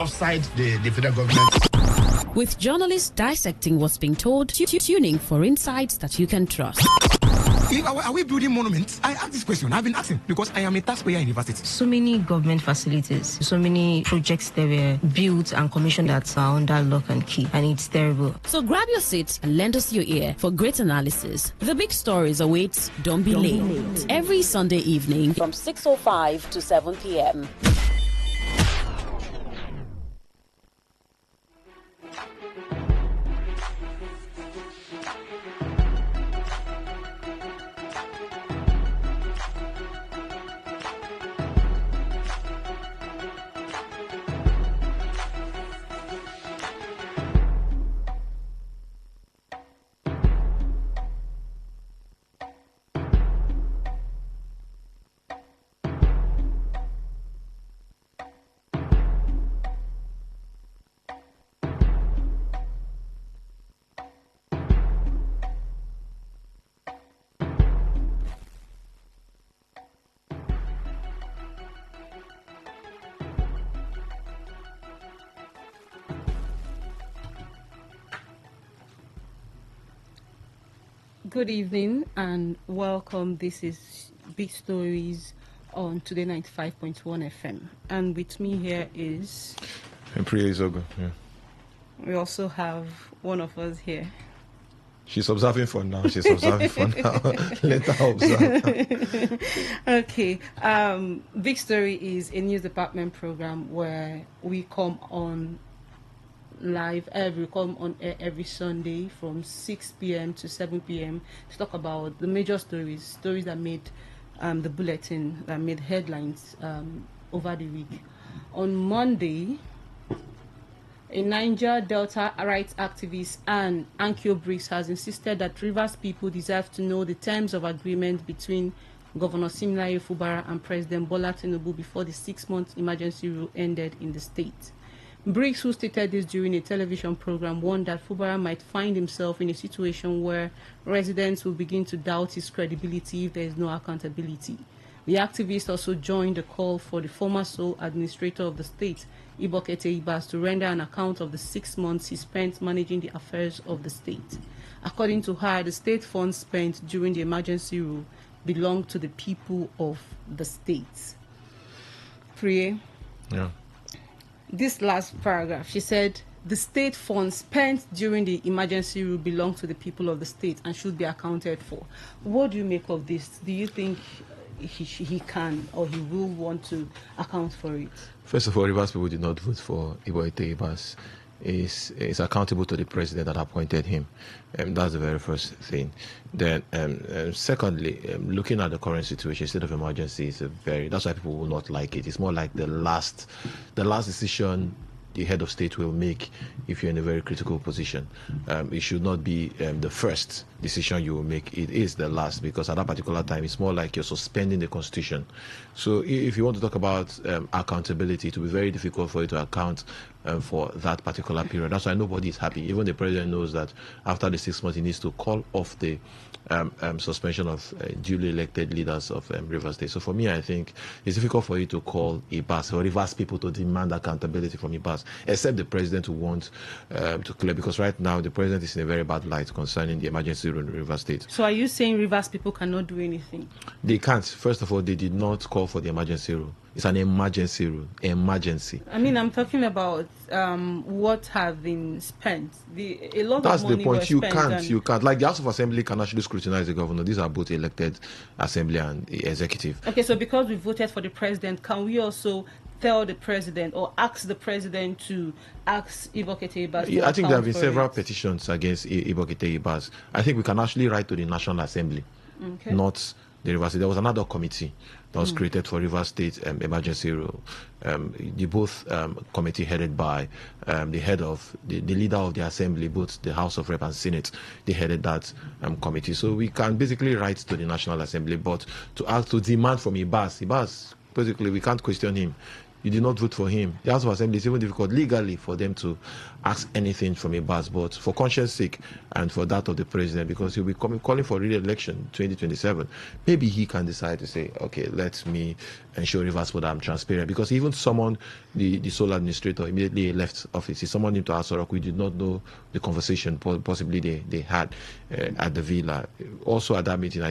outside the federal government. With journalists dissecting what's being told, tuning for insights that you can trust. Are we building monuments? I ask this question. I've been asking because I am a taxpayer in university. So many government facilities, so many projects that were built and commissioned that are under lock and key, and it's terrible. So grab your seat and lend us your ear for great analysis. The big stories awaits. Don't be late. Every Sunday evening from 6:05 to 7 p.m. Good evening and welcome. This is Big Stories on Today95.1 FM. And with me here is... Priya Izogo, yeah. We also have one of us here. She's observing for now. Let her observe. Okay. Big Story is a news department program where we come on live every Sunday from 6 p.m. to 7 p.m. to talk about the major stories that made the bulletin, that made headlines over the week. On Monday, a Niger Delta rights activist, Anne Ankyo Briggs, has insisted that Rivers people deserve to know the terms of agreement between Governor Siminalayi Fubara and President Bola Tinubu before the 6-month emergency rule ended in the state. Briggs, who stated this during a television program, warned that Fubara might find himself in a situation where residents will begin to doubt his credibility if there is no accountability. The activist also joined the call for the former sole administrator of the state, Ibokete Ibas, to render an account of the 6 months he spent managing the affairs of the state. According to her, the state funds spent during the emergency rule belong to the people of the state. Priya? Yeah. This last paragraph, she said, the state funds spent during the emergency rule belong to the people of the state and should be accounted for. What do you make of this? Do you think he can or he will want to account for it? First of all, Rivers people did not vote for Ibokete Ibas. Is accountable to the president that appointed him. That's the very first thing. Then, secondly, looking at the current situation, state of emergency is that's why people will not like it. It's more like the last decision the head of state will make if you're in a very critical position. It should not be the first decision you will make. It is the last, because at that particular time, it's more like you're suspending the constitution. So if you want to talk about accountability, it will be very difficult for you to account for that particular period. That's why nobody is happy. Even the president knows that after the 6 months, he needs to call off the suspension of duly elected leaders of Rivers State. So for me, I think it's difficult for you to call Ibas or Rivers people to demand accountability from Ibas, except the president who wants to clear, because right now the president is in a very bad light concerning the emergency rule in Rivers State. So are you saying Rivers people cannot do anything? They can't. First of all, they did not call for the emergency rule. It's an emergency rule. Emergency. I mean, I'm talking about what have been spent. A lot That's of money the point. was You spent. can't. Like the House of Assembly can actually scrutinize the governor. These are both elected assembly and executive. Okay, so because we voted for the president, can we also tell the president or ask the president to ask Ibokete Ibas? Yeah, I think there have been several petitions against Ibokete Ibas. I think we can actually write to the National Assembly, not the Rivers State. There was another committee that was created for Rivers State emergency rule. The both committee headed by the head of the leader of the assembly, both the House of Rep and Senate, they headed that committee. So we can basically write to the National Assembly, but to ask to demand from Ibas, basically we can't question him. You did not vote for him. The House of Assembly is even difficult legally for them to ask anything from a bus, but for conscience sake and for that of the president, because he'll be calling for re-election 2027, maybe he can decide to say, okay, let me ensure Rivers that I'm transparent, because he even summoned the sole administrator immediately left office. He summoned him to Asorok. We did not know the conversation possibly they had at the villa. Also at that meeting,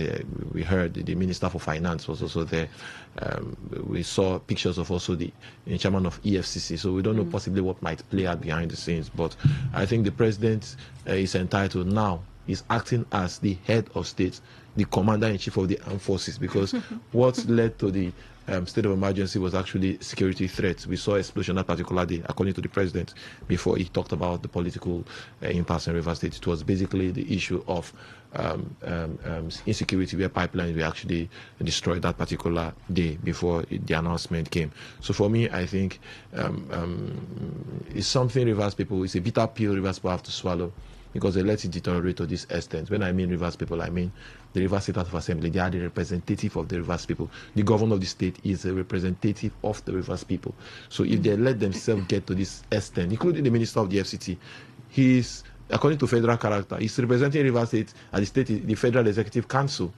we heard the Minister for Finance was also there. We saw pictures of also the chairman of EFCC, so we don't know possibly what might play out behind the scenes. But I think the president is entitled now. He's acting as the head of state, the commander-in-chief of the armed forces, because what led to the state of emergency was actually security threats. We saw explosion that particular day, according to the president, before he talked about the political impasse in Rivers State. It was basically the issue of insecurity, where pipelines were actually destroyed that particular day before the announcement came. So for me, I think it's something Rivers people, it's a bitter pill Rivers people have to swallow, because they let it deteriorate to this extent. When I mean Rivers people, I mean the Rivers State House of Assembly. They are the representative of the Rivers people. The governor of the state is a representative of the Rivers people. So if they let themselves get to this extent, including the Minister of the FCT, he's, according to federal character, he's representing Rivers State at the Federal Executive Council.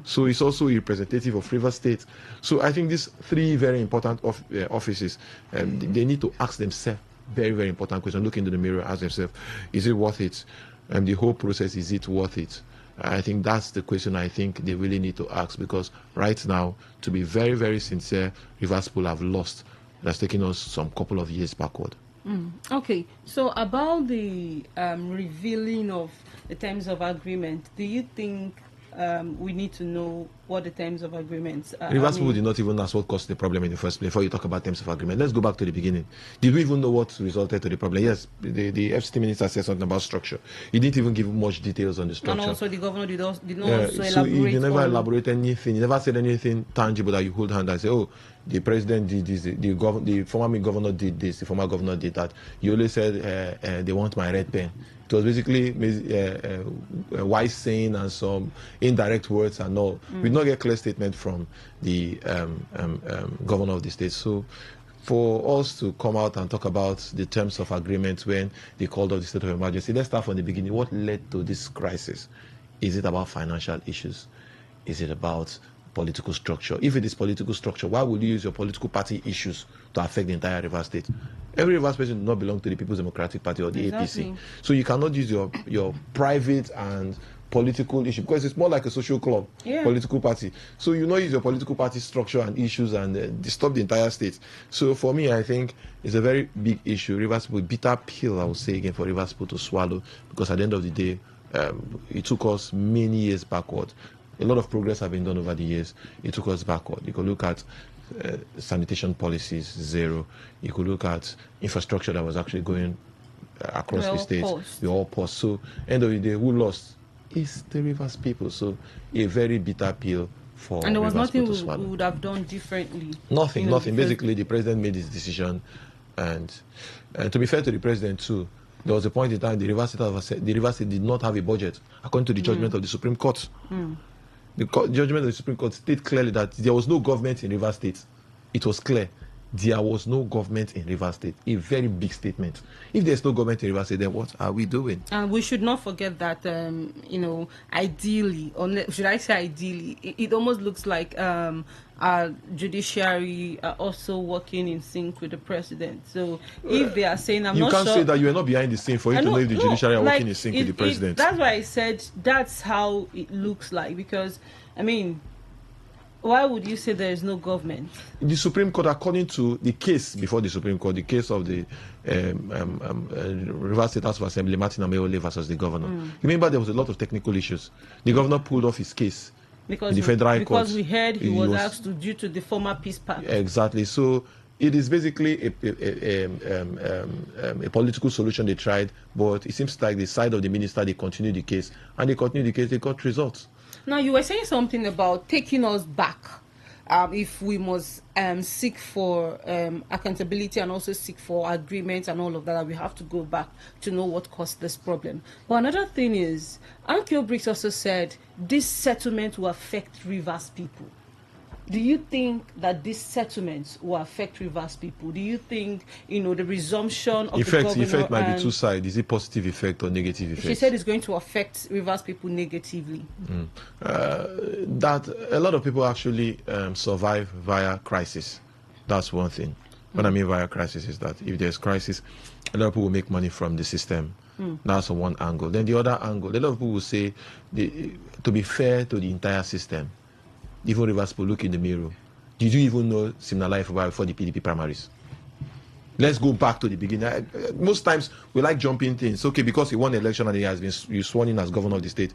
So he's also a representative of Rivers State. So I think these three very important offices, they need to ask themselves very, very important question. Look into the mirror, ask themselves, is it worth it? And the whole process, is it worth it? I think that's the question I think they really need to ask, because right now, to be very, very sincere, Rivers people have lost. That's taken us some couple of years backward. Okay, so about the revealing of the terms of agreement, do you think we need to know what the terms of agreements are? Rivers people did not even ask what caused the problem in the first place before you talk about terms of agreement. Let's go back to the beginning. Did we even know what resulted to the problem? Yes, the FCT minister said something about structure. He didn't even give much details on the structure. And also the governor did not also so elaborate. he never elaborated anything. He never said anything tangible that you hold hand and say, oh, the president did this, the former governor did this, the former governor did that. He only said they want my red pen. It was basically wise saying and some indirect words and all. We did not get a clear statement from the governor of the state. So for us to come out and talk about the terms of agreement when they called off the state of emergency, let's start from the beginning. What led to this crisis? Is it about financial issues? Is it about political structure? If it is political structure, why would you use your political party issues to affect the entire Rivers State? Every Rivers person does not belong to the People's Democratic Party or the APC. So you cannot use your private and political issue, because it's more like a social club, political party. So you not use your political party structure and issues and disturb the entire state. So for me, I think it's a very big issue. Rivers people, bitter pill, I would say again, for Rivers people to swallow, because at the end of the day, it took us many years backward. A lot of progress have been done over the years. It took us backward. You could look at sanitation policies, zero. You could look at infrastructure that was actually going across the states. We all paused. So, end of the day, who lost? It's the Rivers people. So, a very bitter pill for and there was Rivers nothing to we would have done differently. Nothing. Basically, the president made his decision. And to be fair to the president, too, there was a point in time the Rivers State did not have a budget, according to the judgment of the Supreme Court. The judgment of the Supreme Court stated clearly that there was no government in Rivers State. It was clear. There was no government in Rivers State. A very big statement. If there's no government in Rivers State, then what are we doing? And we should not forget that, ideally, or should I say ideally, it almost looks like our judiciary are also working in sync with the president. So if they are saying, you can't say that you are not behind the scene for you to know if the judiciary are working in sync with the president. That's why I said that's how it looks like, because, I mean, why would you say there is no government? The Supreme Court, according to the case before the Supreme Court, the case of the Rivers State House of Assembly, Martin Ameole versus the governor. Remember, there was a lot of technical issues. The governor pulled off his case in the federal court. Because we heard he was asked to due to the former peace pact. Exactly. So it is basically a political solution they tried, but it seems like the side of the minister, they continued the case, and they continued the case, they got results. Now, you were saying something about taking us back, if we must seek for accountability and also seek for agreements and all of that we have to go back to know what caused this problem. But another thing is, Ankyo Briggs also said this settlement will affect Rivers people. Do you think that these settlements will affect Rivers people? Do you think, the resumption of the governor... Effect might be two sides. Is it positive effect or negative effect? She said it's going to affect Rivers people negatively. That a lot of people actually survive via crisis. That's one thing. What I mean via crisis is that if there's crisis, a lot of people will make money from the system. That's on one angle. Then the other angle, a lot of people will say, to be fair to the entire system, even Rivers people look in the mirror. Did you even know Siminalayi Fubara before the PDP primaries? Let's go back to the beginning. Most times we like jumping things. Okay, because he won the election and he has been sworn in as governor of the state.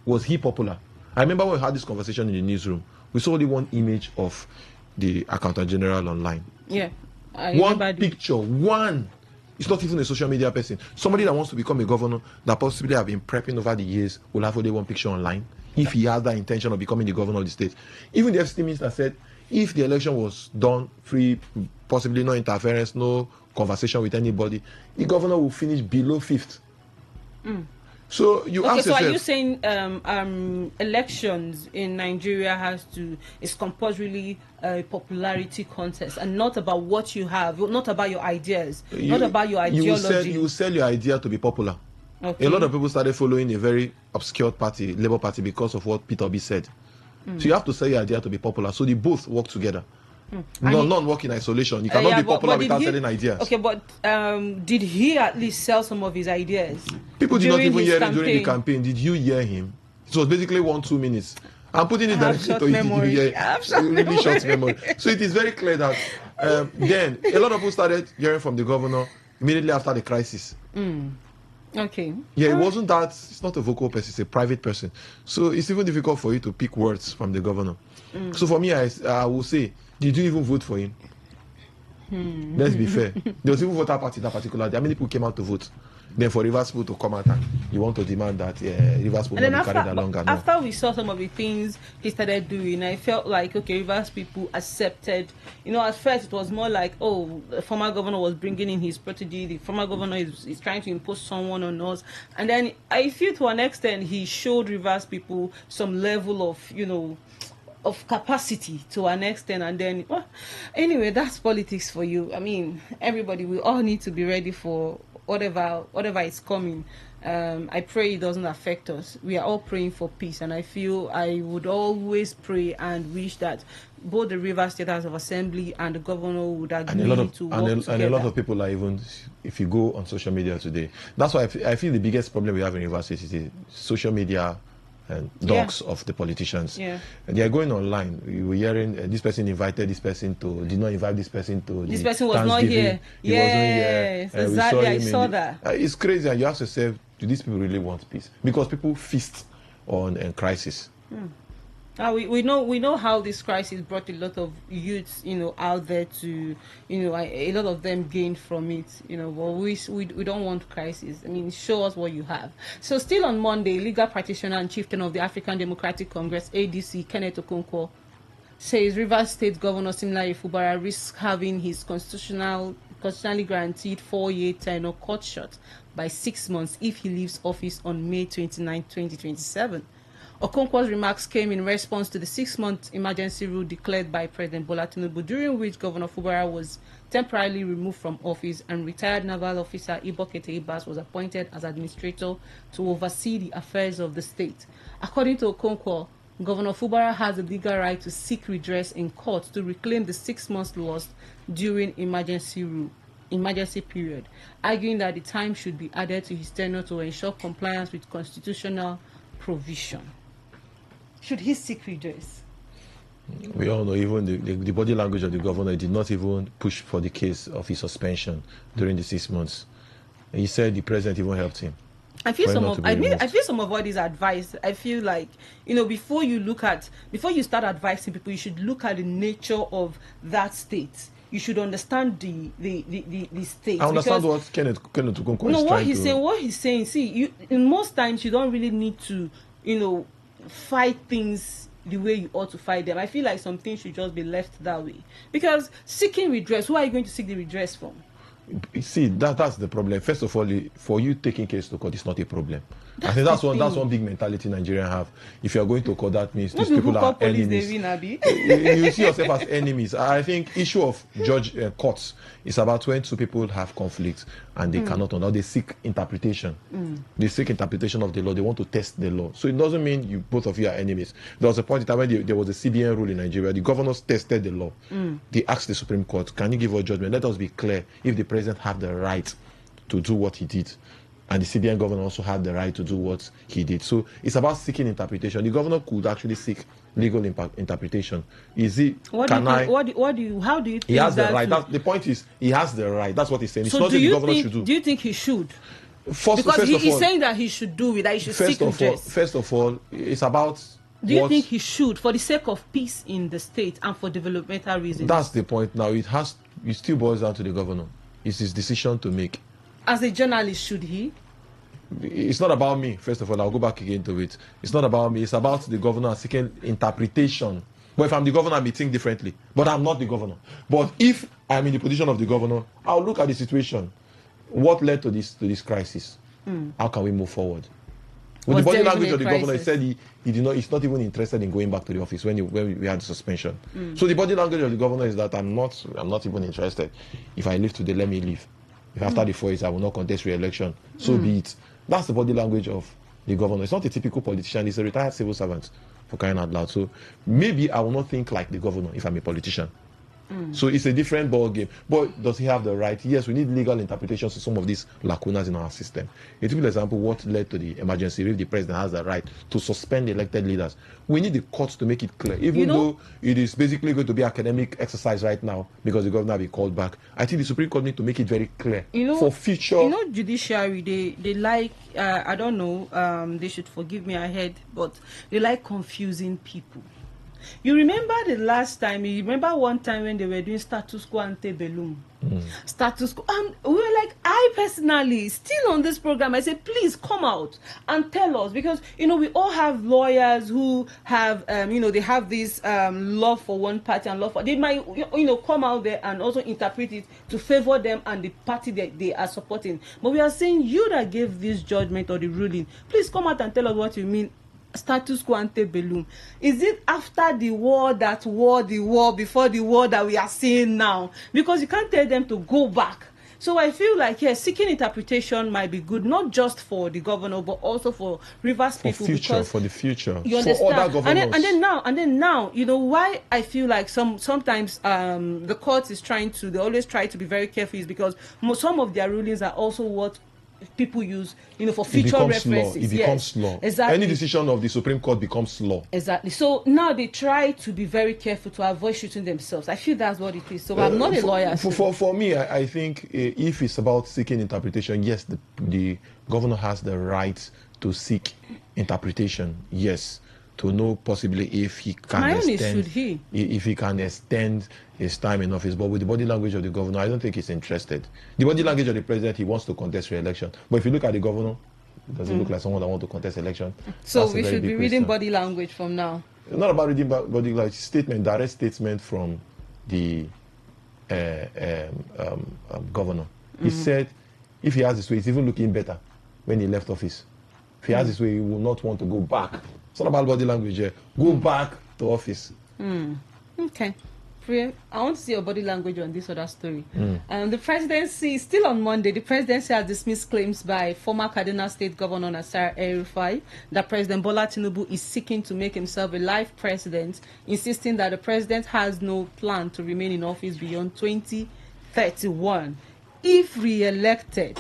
Was he popular? I remember when we had this conversation in the newsroom. We saw only one image of the Accountant General online. Yeah. One picture, one. It's not even a social media person. Somebody that wants to become a governor that possibly have been prepping over the years will have only one picture online if he has that intention of becoming the governor of the state. Even the FCT minister said if the election was done free, possibly no interference, no conversation with anybody, the governor will finish below 5th. So you ask yourself, are you saying elections in Nigeria is compulsorily a popularity contest and not about what you have, not about your ideas, not about your ideology? You will sell your idea to be popular. Okay. A lot of people started following a very obscure party, Labour Party, because of what Peter Obi said. So you have to sell your idea to be popular. So they both work together. None work in isolation. You cannot be popular without selling ideas. Okay, but did he at least sell some of his ideas? People did not even hear him during the campaign. Did you hear him? It was basically 1-2 minutes. I'm putting it directly to really short memory. So it is very clear that then a lot of people started hearing from the governor immediately after the crisis. Okay. Yeah, it wasn't that. It's not a vocal person. It's a private person. So it's even difficult for you to pick words from the governor. So for me, I will say, did you even vote for him? Let's be fair. There was even voter party that particular day. How many people came out to vote? Then for Rivers people to come out and you want to demand that Rivers people not be carried along. After we saw some of the things he started doing, I felt like, okay, Rivers people accepted. At first it was more like, oh, the former governor was bringing in his protege. The former governor is trying to impose someone on us. And then I feel to an extent he showed Rivers people some level of capacity to an extent, and then anyway, that's politics for you. I mean, everybody, we all need to be ready for whatever is coming. I pray it doesn't affect us. We are all praying for peace, and I feel I would always pray and wish that both the Rivers State House of Assembly and the governor would agree to work together. And a lot of people are even, if you go on social media today, that's why I feel the biggest problem we have in Rivers State is the social media and dogs of the politicians. And they are going online. We were hearing this person invited this person did not invite this person to this person was not here. Yes, exactly. I saw that. It's crazy, and you ask yourself, do these people really want peace? Because people feast on crisis. We know how this crisis brought a lot of youths, out there to, a lot of them gained from it, but we don't want crisis. I mean, show us what you have. So still on Monday, legal practitioner and chieftain of the African Democratic Congress, ADC, Kenneth Okonkwo, says Rivers State Governor Siminalayi Fubara risks having his constitutionally guaranteed 4-year tenure cut short by 6 months if he leaves office on May 29, 2027. Okonkwo's remarks came in response to the 6-month emergency rule declared by President Bola Tinubu, during which Governor Fubara was temporarily removed from office and retired naval officer Ibokete Ibas was appointed as administrator to oversee the affairs of the state. According to Okonkwo, Governor Fubara has a legal right to seek redress in court to reclaim the 6 months lost during emergency period, arguing that the time should be added to his tenure to ensure compliance with constitutional provision. Should he seek redress? We all know even the body language of the governor did not even push for the case of his suspension during the 6 months. He said the president even helped him. I feel some of what is advice. I feel like, before you start advising people, you should look at the nature of that state. You should understand the state. I understand what Kenneth Okonkwo is trying to... What he's saying, see, in most times you don't really need to, fight things the way you ought to fight them. I feel like some things should just be left that way. Because seeking redress, who are you going to seek the redress from? See, that's the problem. First of all, for you taking case to court is not a problem. I think that's one big mentality Nigerians have. If you are going to court, that means these Not people are police, enemies. they win, Abi. You see yourself as enemies. I think issue of courts is about when two people have conflicts and they cannot, or they seek interpretation. They seek interpretation of the law. They want to test the law. So it doesn't mean you both of you are enemies. There was a point in time when there was a CBN rule in Nigeria. The governors tested the law. They asked the Supreme Court, "Can you give a judgment? Let us be clear if the president have the right to do what he did." And the CBN governor also had the right to do what he did. So it's about seeking interpretation. The governor could actually seek legal interpretation. Is it? How do you think he has the right? The point is, he has the right. That's what he's saying. It's so not what the governor should do. Do you think he should? Because he's saying that he should do it. That he should seek redress. First of all, it's about. Do you think he should, for the sake of peace in the state and for developmental reasons? That's the point. Now it still boils down to the governor. It's his decision to make. As a journalist, should he? It's not about me. First of all, I'll go back again to it. It's not about me. It's about the governor seeking interpretation. But if I'm the governor, I may think differently. But I'm not the governor. But if I'm in the position of the governor, I'll look at the situation. What led to this crisis? How can we move forward? With the body language of the governor, he said he's not even interested in going back to the office when we had the suspension. So the body language of the governor is that I'm not even interested. If I leave today, let me leave. If after the 4 years I will not contest re-election, so be it. That's the body language of the governor. It's not a typical politician. He's a retired civil servant, for crying out loud. So maybe I will not think like the governor if I'm a politician. So it's a different ball game. But does he have the right? Yes, we need legal interpretations to some of these lacunas in our system. A typical example, what led to the emergency, if the president has the right to suspend elected leaders. We need the courts to make it clear, even though it is basically going to be academic exercise right now because the governor will be called back. I think the Supreme Court need to make it very clear for future. Judiciary, they like, I don't know, they should forgive me ahead, but they like confusing people. You remember the last time, you remember one time when they were doing status quo ante bellum? Status quo. We were like, I personally, still on this program, I said, please come out and tell us. Because, we all have lawyers who have, they have this love for one party and love for, they might, come out there and also interpret it to favor them and the party that they are supporting. But we are saying, you that gave this judgment or the ruling, please come out and tell us what you mean. Status quo ante bellum. Is it after the war that the war before the war that we are seeing now? Because you can't tell them to go back. So I feel like seeking interpretation might be good, not just for the governor, but also for Rivers people. For the future. You understand? For other governors. And then now, why I feel like sometimes the court is they always try to be very careful is because some of their rulings are also what people use, for future references. It becomes law. Exactly. Any decision of the Supreme Court becomes law. Exactly. So now they try to be very careful to avoid shooting themselves. I feel that's what it is. So I'm not a lawyer. For me, I think if it's about seeking interpretation, yes, the governor has the right to seek interpretation. Yes. To know possibly if he can if he can extend his time in office. But with the body language of the governor, I don't think he's interested. The body language of the president, he wants to contest re-election. But if you look at the governor, does it look like someone that wants to contest election? So we should be reading body language from now. It's not about reading body language. Direct statement from the governor. He said if he has his way, he's even looking better when he left office. If he has his way, he will not want to go back. It's not about body language here. Go back to office. Okay. Priya, I want to see your body language on this other story. The presidency, still on Monday, the presidency has dismissed claims by former Kaduna State Governor Nasir El-Rufai that President Bola Tinubu is seeking to make himself a life president, insisting that the president has no plan to remain in office beyond 2031 if re-elected.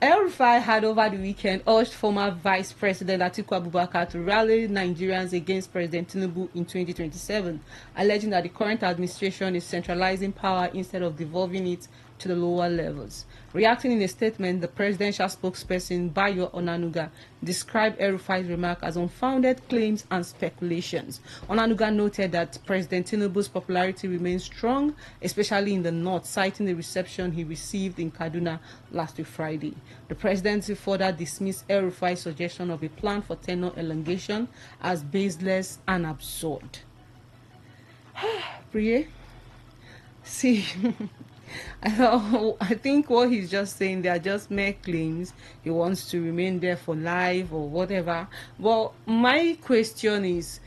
El-Rufai had over the weekend urged former Vice President Atiku Abubakar to rally Nigerians against President Tinubu in 2027, alleging that the current administration is centralizing power instead of devolving it to the lower levels. Reacting in a statement, the presidential spokesperson Bayo Onanuga described El-Rufai's remark as unfounded claims and speculations. Onanuga noted that President Tinubu's popularity remains strong, especially in the north, citing the reception he received in Kaduna last week Friday. The presidency further dismissed El-Rufai's suggestion of a plan for tenure elongation as baseless and absurd. Priye, see, I think what he's just saying, they are just mere claims. He wants to remain there for life or whatever. Well, my question is,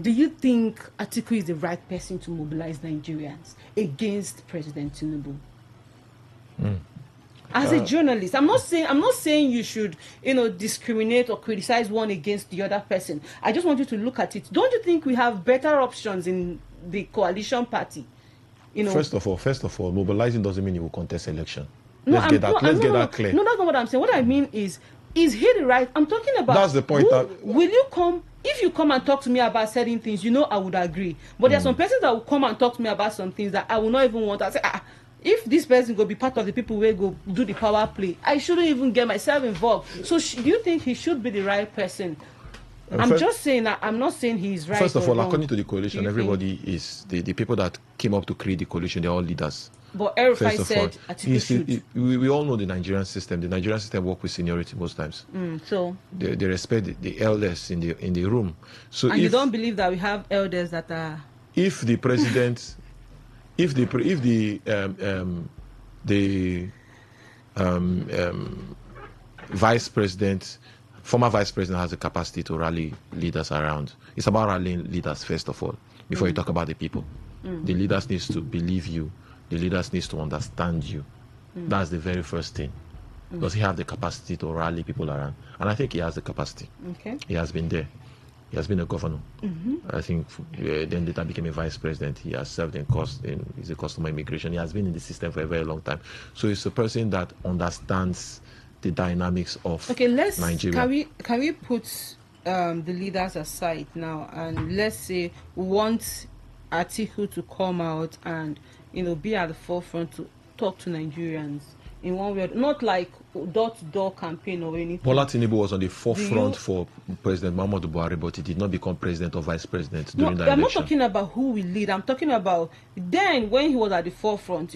do you think Atiku is the right person to mobilize Nigerians against President Tinubu? As a journalist, I'm not saying you should, discriminate or criticize one against the other person. I just want you to look at it. Don't you think we have better options in the coalition party? First of all, mobilizing doesn't mean you will contest election. No, Let's get that clear. No, that's not what I'm saying. What I mean is he the right? I'm talking about. That's the point. Will you come? If you come and talk to me about certain things, I would agree. But there are some persons that will come and talk to me about some things that I will not even want. I say, if this person go be part of the people who go do the power play, I shouldn't even get myself involved. So do you think he should be the right person? I'm just saying that I'm not saying he's right. First of all, wrong. according to the coalition, everybody is the people that came up to create the coalition. They're all leaders. But Erufai said Atiku should. We all know the Nigerian system. The Nigerian system works with seniority most times. So they respect the elders in the room. So and you don't believe that we have elders that are. If the president, if the vice president, former vice president has the capacity to rally leaders around. It's about rallying leaders first of all before you talk about the people. The leaders needs to believe you. The leaders needs to understand you. That's the very first thing. Does he have the capacity to rally people around? And I think he has the capacity. Okay. He has been there. He has been a governor. I think then later became a vice president. He has served he's a customer immigration. He has been in the system for a very long time. So he's a person that understands the dynamics of Nigeria. Can we put the leaders aside now, and let's say we want Atiku to come out and be at the forefront to talk to Nigerians in one way, not like door-to-door campaign or anything. Bola Tinubu was on the forefront for President Muhammadu Buhari, but he did not become president or vice president during that election. I'm not talking about who will lead. I'm talking about then when he was at the forefront,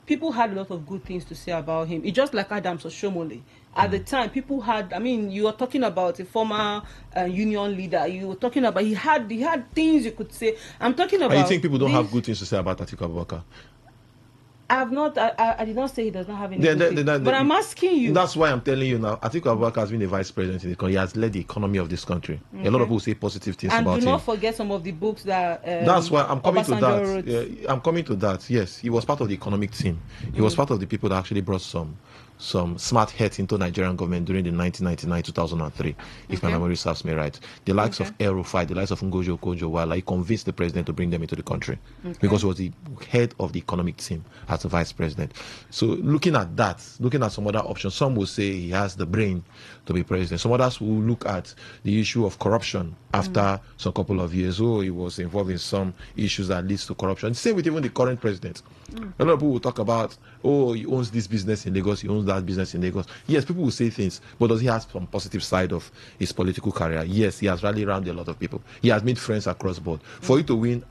people had a lot of good things to say about him. It's just like Adams Oshomole. At the time, people had, you were talking about a former union leader. You were talking about, he had things you could say. I'm talking about. And you think people don't have good things to say about Atiku Abubakar? I did not say he does not have anything. But I'm asking you. That's why I'm telling you now. Atiku Abubakar has been a vice president in the country. He has led the economy of this country. A lot of people say positive things about him. And do not forget some of the books that. That's why I'm coming to that. Wrote. I'm coming to that. Yes, he was part of the economic team. He was part of the people that actually brought some smart heads into Nigerian government during the 1999-2003, if my memory serves me right. The likes of Erufai, the likes of Ngozi Okonjo-Iweala, he convinced the president to bring them into the country because he was the head of the economic team as a vice president. So looking at some other options, some will say he has the brain to be president. Some others will look at the issue of corruption after some couple of years. He was involved in some issues that leads to corruption. Same with even the current president. A lot of people will talk about, he owns this business in Lagos, he owns that business in Lagos. Yes, people will say things, but does he have some positive side of his political career? Yes, he has rallied around a lot of people. He has made friends across board. For you to win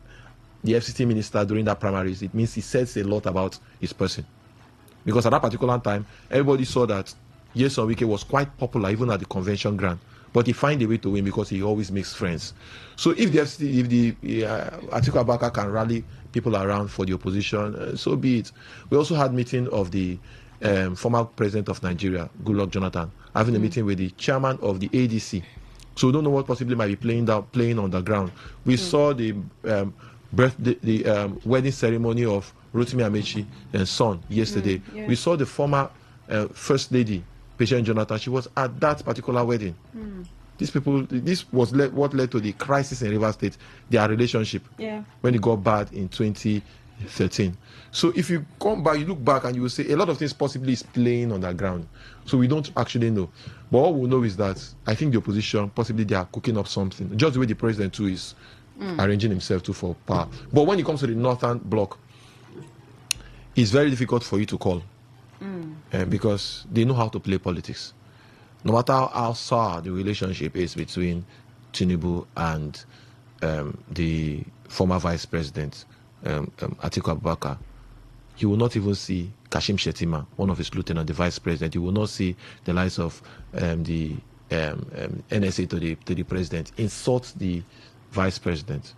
the FCT minister during that primaries, it means he says a lot about his person. Because at that particular time, everybody saw that Nyesom Wike was quite popular even at the convention ground. But he find a way to win because he always makes friends. So if the Atiku Abubakar can rally people around for the opposition, so be it. We also had meeting of the former president of Nigeria, Goodluck Jonathan, having a meeting with the chairman of the ADC. So we don't know what possibly might be playing on the ground. We saw the wedding ceremony of Rotimi Amechi and son yesterday. We saw the former first lady, Patient Jonathan. She was at that particular wedding. This was what led to the crisis in Rivers State, their relationship, when it got bad in 2013. So if you come back, you look back and you will say a lot of things possibly is playing on the ground. So we don't actually know. But all we know is that I think the opposition, possibly they are cooking up something. Just the way the president too is arranging himself too for power. But when it comes to the northern bloc, it's very difficult for you to call. Because they know how to play politics. No matter how sour the relationship is between Tinubu and the former vice president, Atiku Abubakar, you will not even see Kashim Shettima, one of his lieutenants, the vice president. You will not see the likes of the NSA to the president insult the vice president.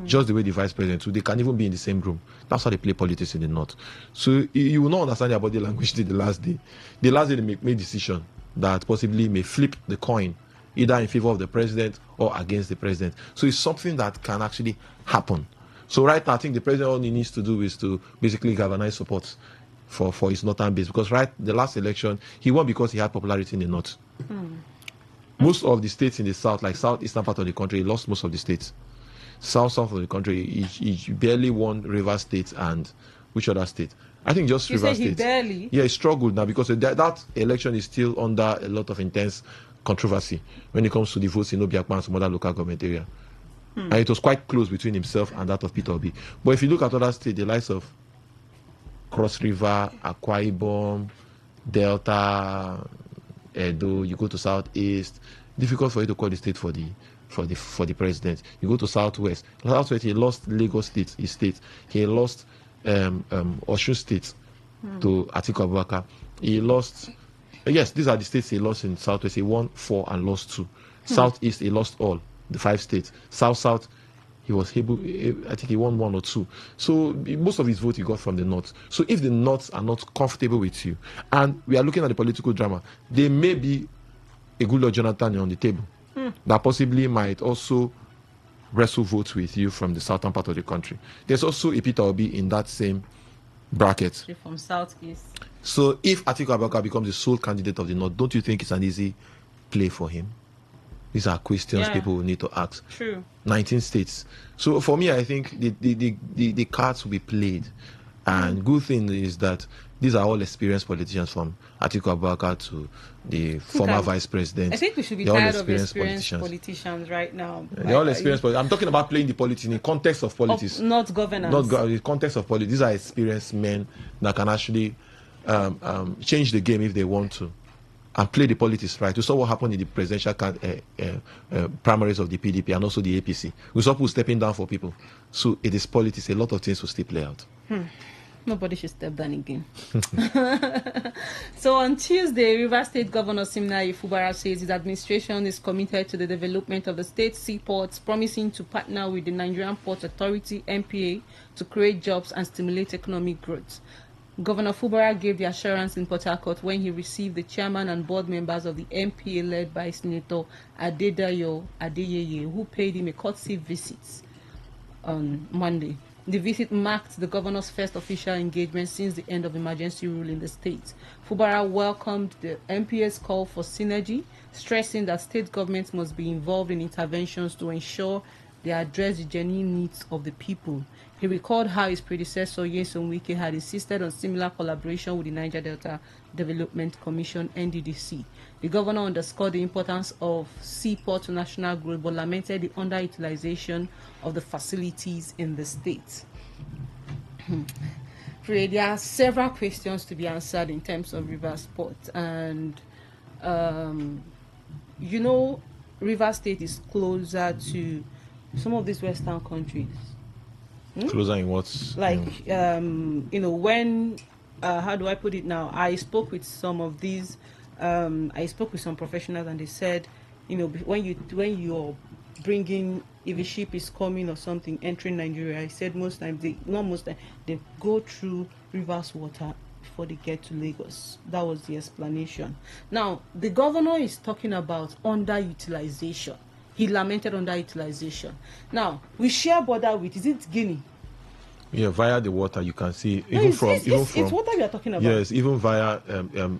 Just the way the vice president too, they can even be in the same room. That's how they play politics in the north. So you will not understand their body language till the last day. The last day they make decision that possibly may flip the coin either in favor of the president or against the president. So it's something that can actually happen. So right now, I think the president all he needs to do is to basically galvanize support for his northern base, because the last election he won because he had popularity in the north. Most of the states in the south, like southeastern part of the country, he lost most of the states. South of the country, he barely won Rivers State and which other state? I think just Rivers State. Barely? Yeah, he struggled now because that election is still under a lot of intense controversy when it comes to the votes in Obiakpa and some other local government area. And it was quite close between himself and that of Peter Obi. But if you look at other states, the likes of Cross River, Akwa Ibom, Delta, Edo, you go to Southeast, difficult for you to call the state for the president. You go to Southwest. Southwest, he lost Lagos State, his state. He lost Osun State to Atiku Abubakar. He lost, yes, these are the states he lost in Southwest. He won 4 and lost 2. Southeast, he lost all, the 5 states. South, he was able, I think he won 1 or 2. So most of his vote he got from the North. So if the North are not comfortable with you, and we are looking at the political drama, there may be a good Lord Jonathan on the table that possibly might also wrestle votes with you from the southern part of the country. There's also a Peter Obi in that same bracket. From Southeast. So if Atiku Abubakar becomes the sole candidate of the North, don't you think it's an easy play for him? These are questions people will need to ask. True. 19 states. So for me, I think the cards will be played. And good thing is that these are all experienced politicians, from Atiku Abubakar to the former vice president. I think we should be tired of experienced politicians right now. They're all experienced. I'm talking about playing the politics in the context of politics. Not governance. Not the context of politics. These are experienced men that can actually change the game if they want to, and play the politics right. We saw what happened in the presidential primaries of the PDP and also the APC. We saw people stepping down for people. So it is politics. A lot of things will still play out. Nobody should step down again. So on Tuesday, Rivers State Governor Siminaye Fubara says his administration is committed to the development of the state seaports, promising to partner with the Nigerian Port Authority (NPA) to create jobs and stimulate economic growth. Governor Fubara gave the assurance in Port Harcourt when he received the chairman and board members of the NPA led by Senator Adedayo Adeyeye, who paid him a courtesy visit on Monday. The visit marked the governor's first official engagement since the end of emergency rule in the state. Fubara welcomed the NPA's call for synergy, stressing that state governments must be involved in interventions to ensure they address the genuine needs of the people. He recalled how his predecessor, Nyesom Wike, had insisted on similar collaboration with the Niger Delta Development Commission, NDDC. The governor underscored the importance of seaport to national growth, but lamented the underutilization of the facilities in the state. There are several questions to be answered in terms of Rivers Port, and Rivers State is closer to some of these Western countries. Closer in what? Like, when, how do I put it now? I spoke with some of these, I spoke with some professionals, and they said, when you're bringing, if a ship is coming or something, entering Nigeria, I said they go through Rivers water before they get to Lagos. That was the explanation. Now, the governor is talking about underutilization. He lamented underutilization. Now, we share border with, is it Guinea? Yeah, via the water, you can see, it's water we are talking about. Yes, even via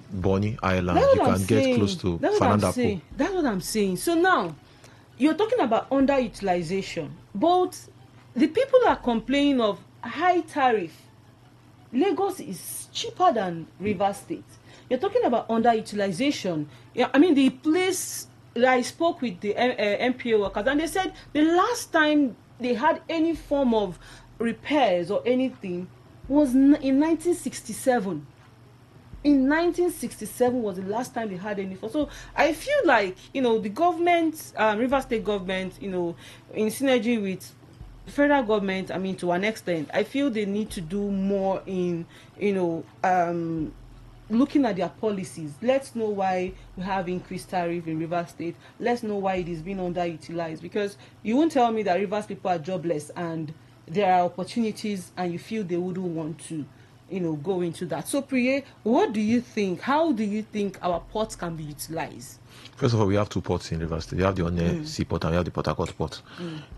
Bonny Island, you can get close to Fanandapo. That's what I'm saying. So now, you're talking about underutilization, but the people are complaining of high tariff. Lagos is cheaper than Rivers State. You're talking about underutilization. Yeah, I mean, the place, I spoke with the NPA workers, and they said the last time they had any form of repairs or anything was in 1967. In 1967 was the last time they had any. So I feel like, the government, River State government, in synergy with federal government, to an extent, I feel they need to do more in, looking at their policies, let's know why we have increased tariff in Rivers State. Let's know why it is being underutilized. Because you won't tell me that Rivers people are jobless and there are opportunities and you feel they wouldn't want to, go into that. So, Priye, what do you think? How do you think our ports can be utilized? First of all, we have two ports in Rivers State. We have the Onne Seaport and we have the Port Harcourt port.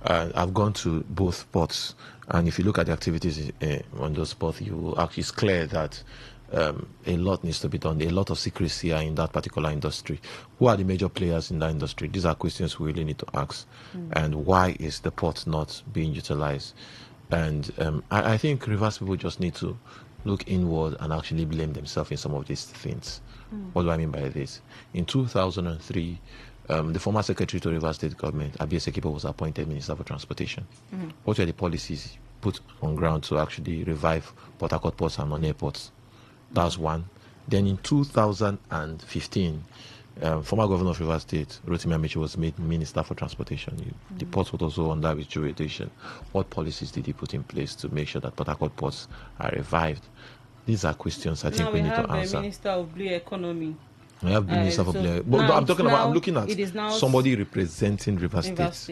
I've gone to both ports, and if you look at the activities on those ports, it's clear that a lot needs to be done. A lot of secrecy are in that particular industry. Who are the major players in that industry? These are questions we really need to ask. And why is the port not being utilized? And I think Rivers people just need to look inward and actually blame themselves in some of these things. What do I mean by this? In 2003, the former secretary to Rivers State government, Abia Sekipo, was appointed Minister for Transportation. What were the policies put on ground to actually revive Port Harcourt ports and non-airports? That's one. Then in 2015, former governor of Rivers State, Rotimi Amici, was made Minister for Transportation. The port was also under his jurisdiction. What policies did he put in place to make sure that Port Harcourt ports are revived? These are questions I think we need to answer. Now we have the Minister of Blue Economy. I have the Minister for Blue. But I'm looking at somebody representing Rivers State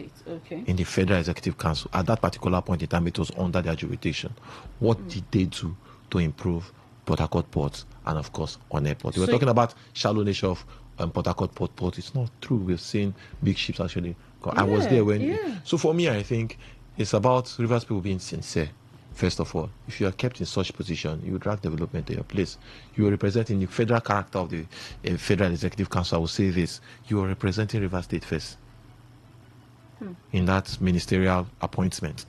in the Federal Executive Council. At that particular point in time, it was under their jurisdiction. What did they do to improve Port Harcourt ports and, of course, on airport? We were talking about shallow nature of Port Harcourt port. It's not true. We've seen big ships actually. I was there when. So for me, I think it's about Rivers people being sincere. First of all, if you are kept in such position, you drag development to your place. You are representing the federal character of the Federal Executive Council. I will say this: you are representing Rivers State first in that ministerial appointment.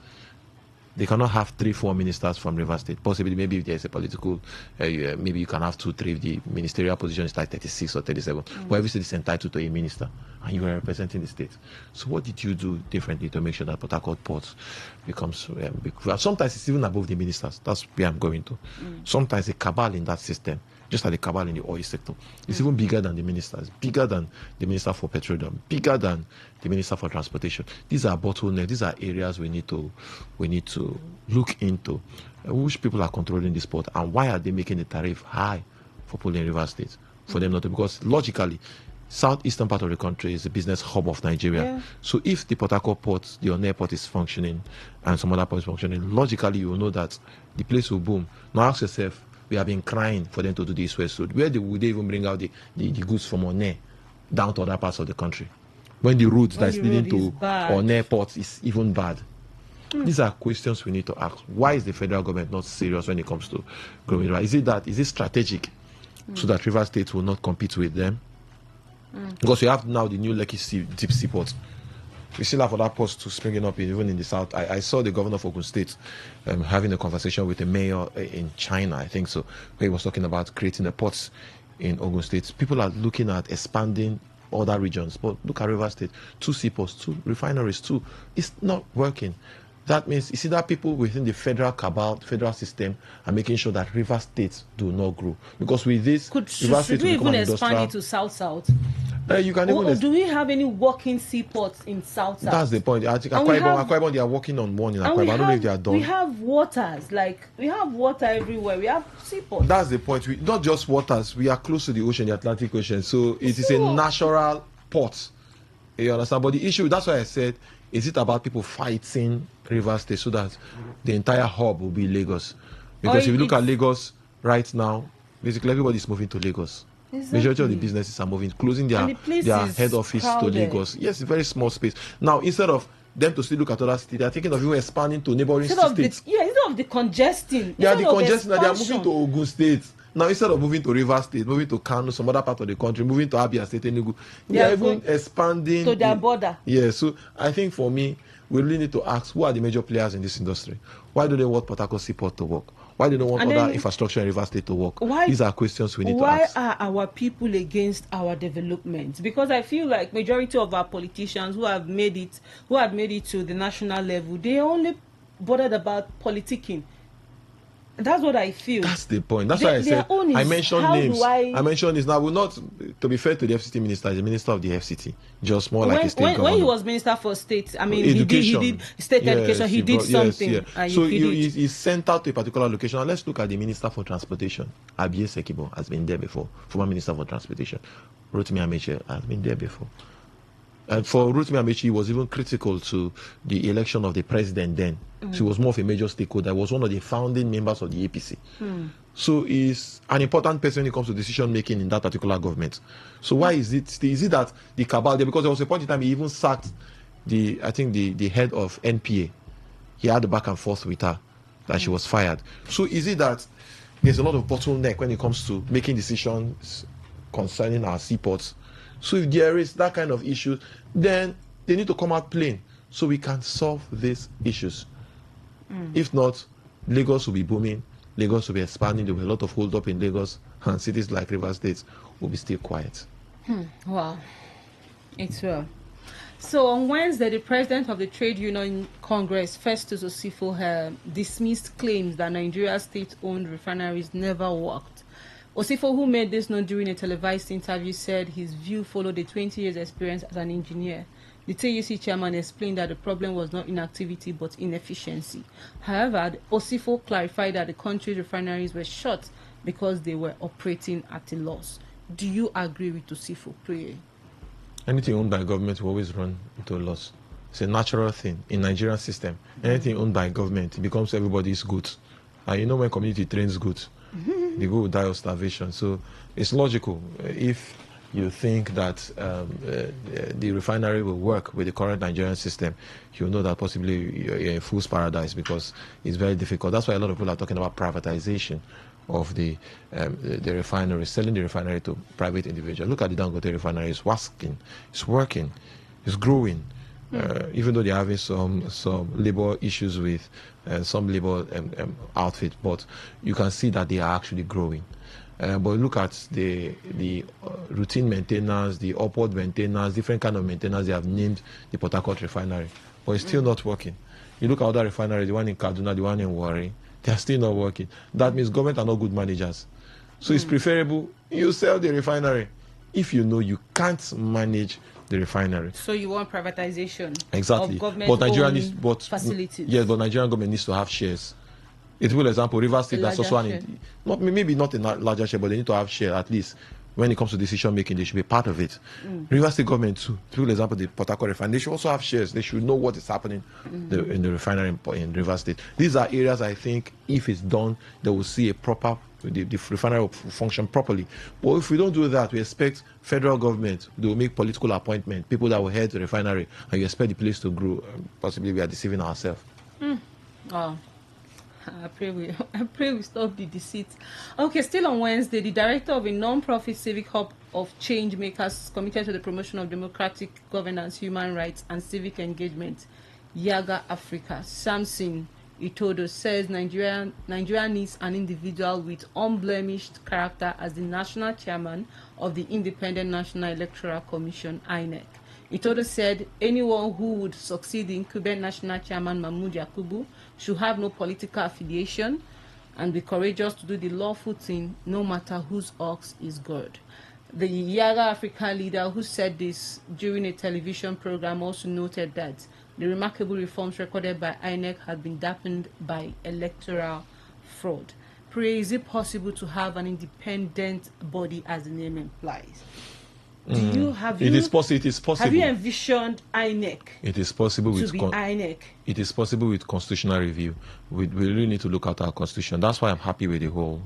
They cannot have 3-4 ministers from Rivers State. Possibly, maybe if there is a political, maybe you can have 2-3 if the ministerial position is like 36 or 37. But every state is entitled to a minister, and you are representing the state. So what did you do differently to make sure that Port Harcourt port becomes big? Sometimes it's even above the ministers. That's where I'm going to. Sometimes the cabal in that system, just like the cabal in the oil sector, it's even bigger than the ministers, bigger than the Minister for Petroleum, bigger than the Minister for Transportation. These are bottlenecks. These are areas we need to look into. Which people are controlling this port, and why are they making the tariff high for people in Rivers State? For them not to, because logically, southeastern part of the country is the business hub of Nigeria. So if the Port Harcourt port, the Onne port is functioning, and some other ports functioning, logically you will know that the place will boom. Now ask yourself, we have been crying for them to do this West Road. Where would they even bring out the goods from Onne down to other parts of the country? When the route that's leading to Onne port is even bad. These are questions we need to ask. Why is the federal government not serious when it comes to growing? Is it strategic so that Rivers State will not compete with them? Because we have now the new Lekki deep sea port. We still have other ports to springing up even in the south. I saw the governor of Ogun State having a conversation with the mayor in China, I think so, where he was talking about creating the ports in Ogun State. People are looking at expanding other regions, but look at Rivers State, 2 seaports, 2 refineries, 2. It's not working. That means you see that people within the federal cabal, federal system, are making sure that Rivers State do not grow. Because with this, should we even expand it to South? You can even do we have any working seaports in South? That's the point. I think Akwa Ibom, they are working on one in Akwa Ibom. I don't know if they are done. We have waters, we have water everywhere. We have seaports. That's the point. Not just waters. We are close to the ocean, the Atlantic Ocean. So it is a natural port. You understand? But the issue, that's why I said, is it about people fighting Rivers State so that the entire hub will be Lagos? Because if you look at Lagos right now, basically everybody is moving to Lagos. Exactly. Majority of the businesses are moving, closing their head office crowded to Lagos. Yes, very small space. Now, instead of them to still look at other cities, they are thinking of even expanding to neighboring states. Instead of the congesting. They are moving to Ogun State. Now, instead of moving to Rivers State, moving to Kano, some other part of the country, moving to Abia State, Enugu, they are even expanding to their border. Yeah, so I think for me, we really need to ask, who are the major players in this industry? Why do they want Port Harcourt Seaport to work? Why do they want other infrastructure in Rivers State to work? These are questions we need to ask. Why are our people against our development? Because I feel like majority of our politicians who have made it to the national level, they only bothered about politicking. That's what I feel. That's the point. That's why I said I mentioned names. I mentioned this. Now, will not, to be fair to the FCT minister, the minister of the FCT, just more like a state governor. When he was minister for state, I mean, education. he did state education. He did something. Yes. So he's sent out to a particular location. Now let's look at the minister for transportation. Abiy Sekibo has been there before. Former minister for transportation. Rotimi Amechi has been there before. And for Rotimi Amechi, he was even critical to the election of the president then. So he was more of a major stakeholder. He was one of the founding members of the APC. So he's an important person when it comes to decision making in that particular government. So why is it that the cabal there? Because there was a point in time he even sacked the head of NPA. He had the back and forth with her that she was fired. So is it that there's a lot of bottleneck when it comes to making decisions concerning our seaports? So if there is that kind of issue, then they need to come out plain so we can solve these issues. If not, Lagos will be booming, Lagos will be expanding, there will be a lot of hold up in Lagos, and cities like Rivers State will be still quiet. Wow. It's well. So on Wednesday, the president of the Trade Union Congress, Festus Osifo, dismissed claims that Nigeria's state-owned refineries never worked. Osifo, who made this known during a televised interview, said his view followed a 20 years experience as an engineer. The TUC chairman explained that the problem was not inactivity but inefficiency. However, Osifo clarified that the country's refineries were shut because they were operating at a loss. Do you agree with Osifo? Pray. Anything owned by government will always run into a loss. It's a natural thing in Nigerian system. Anything owned by government, it becomes everybody's goods. And you know when community trains goods, they go will die of starvation. So it's logical. If you think that the refinery will work with the current Nigerian system, you know that possibly you're in fool's paradise because it's very difficult. That's why a lot of people are talking about privatization of the refinery, selling the refinery to private individuals. Look at the Dangote refinery. It's working, it's growing. Even though they're having some labor issues with some labor outfit, but you can see that they are actually growing. But look at the routine maintenance, the upward maintenance, different kind of maintenance they have named the Port Harcourt refinery, but it's still not working. You look at other refineries, the one in Kaduna, the one in Warri, they are still not working. That means government are not good managers. So it's preferable you sell the refinery if you know you can't manage the refinery. So you want privatization exactly. of government facilities? Yes, but Nigerian government needs to have shares. A typical example, Rivers State, that's also maybe not a larger share, but they need to have share at least. When it comes to decision making, they should be part of it. Rivers State government too. Typical example, the Port Harcourt refinery, they should also have shares. They should know what is happening in the refinery in Rivers State. These are areas I think, if it's done, they will see a proper, the refinery will function properly. But if we don't do that, we expect federal government, they will make political appointment, people that will head the refinery, and you expect the place to grow. Possibly we are deceiving ourselves. Oh. I pray we stop the deceit. Okay, still on Wednesday, the director of a non-profit civic hub of change makers committed to the promotion of democratic governance, human rights, and civic engagement, Yaga Africa, Samson Itodo, says Nigeria needs an individual with unblemished character as the national chairman of the Independent National Electoral Commission, INEC. Itodo said anyone who would succeed the incumbent national chairman Mahmoud Yakubu should have no political affiliation and be courageous to do the lawful thing no matter whose ox is gored. The Yaga Africa leader who said this during a television program also noted that the remarkable reforms recorded by INEC had been dampened by electoral fraud. Pray, is it possible to have an independent body as the name implies? It is possible. Have you envisioned INEC? It is possible to be INEC. It is possible with constitutional review. We really need to look at our constitution. That's why I'm happy with the whole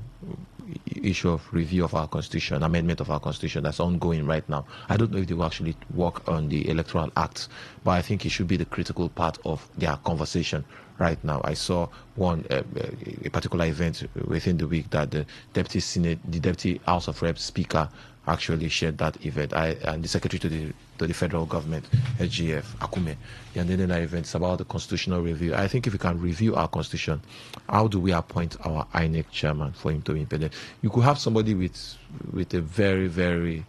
issue of review of our constitution, amendment of our constitution that's ongoing right now. I don't know if they will actually work on the Electoral Act, but I think it should be the critical part of their conversation right now. I saw a particular event within the week that the Deputy House of Reps Speaker actually shared that event. And the Secretary to the Federal Government, SGF, Akume, and then that event is about the constitutional review. I think if we can review our constitution, how do we appoint our INEC chairman for him to be independent? You could have somebody with a very, very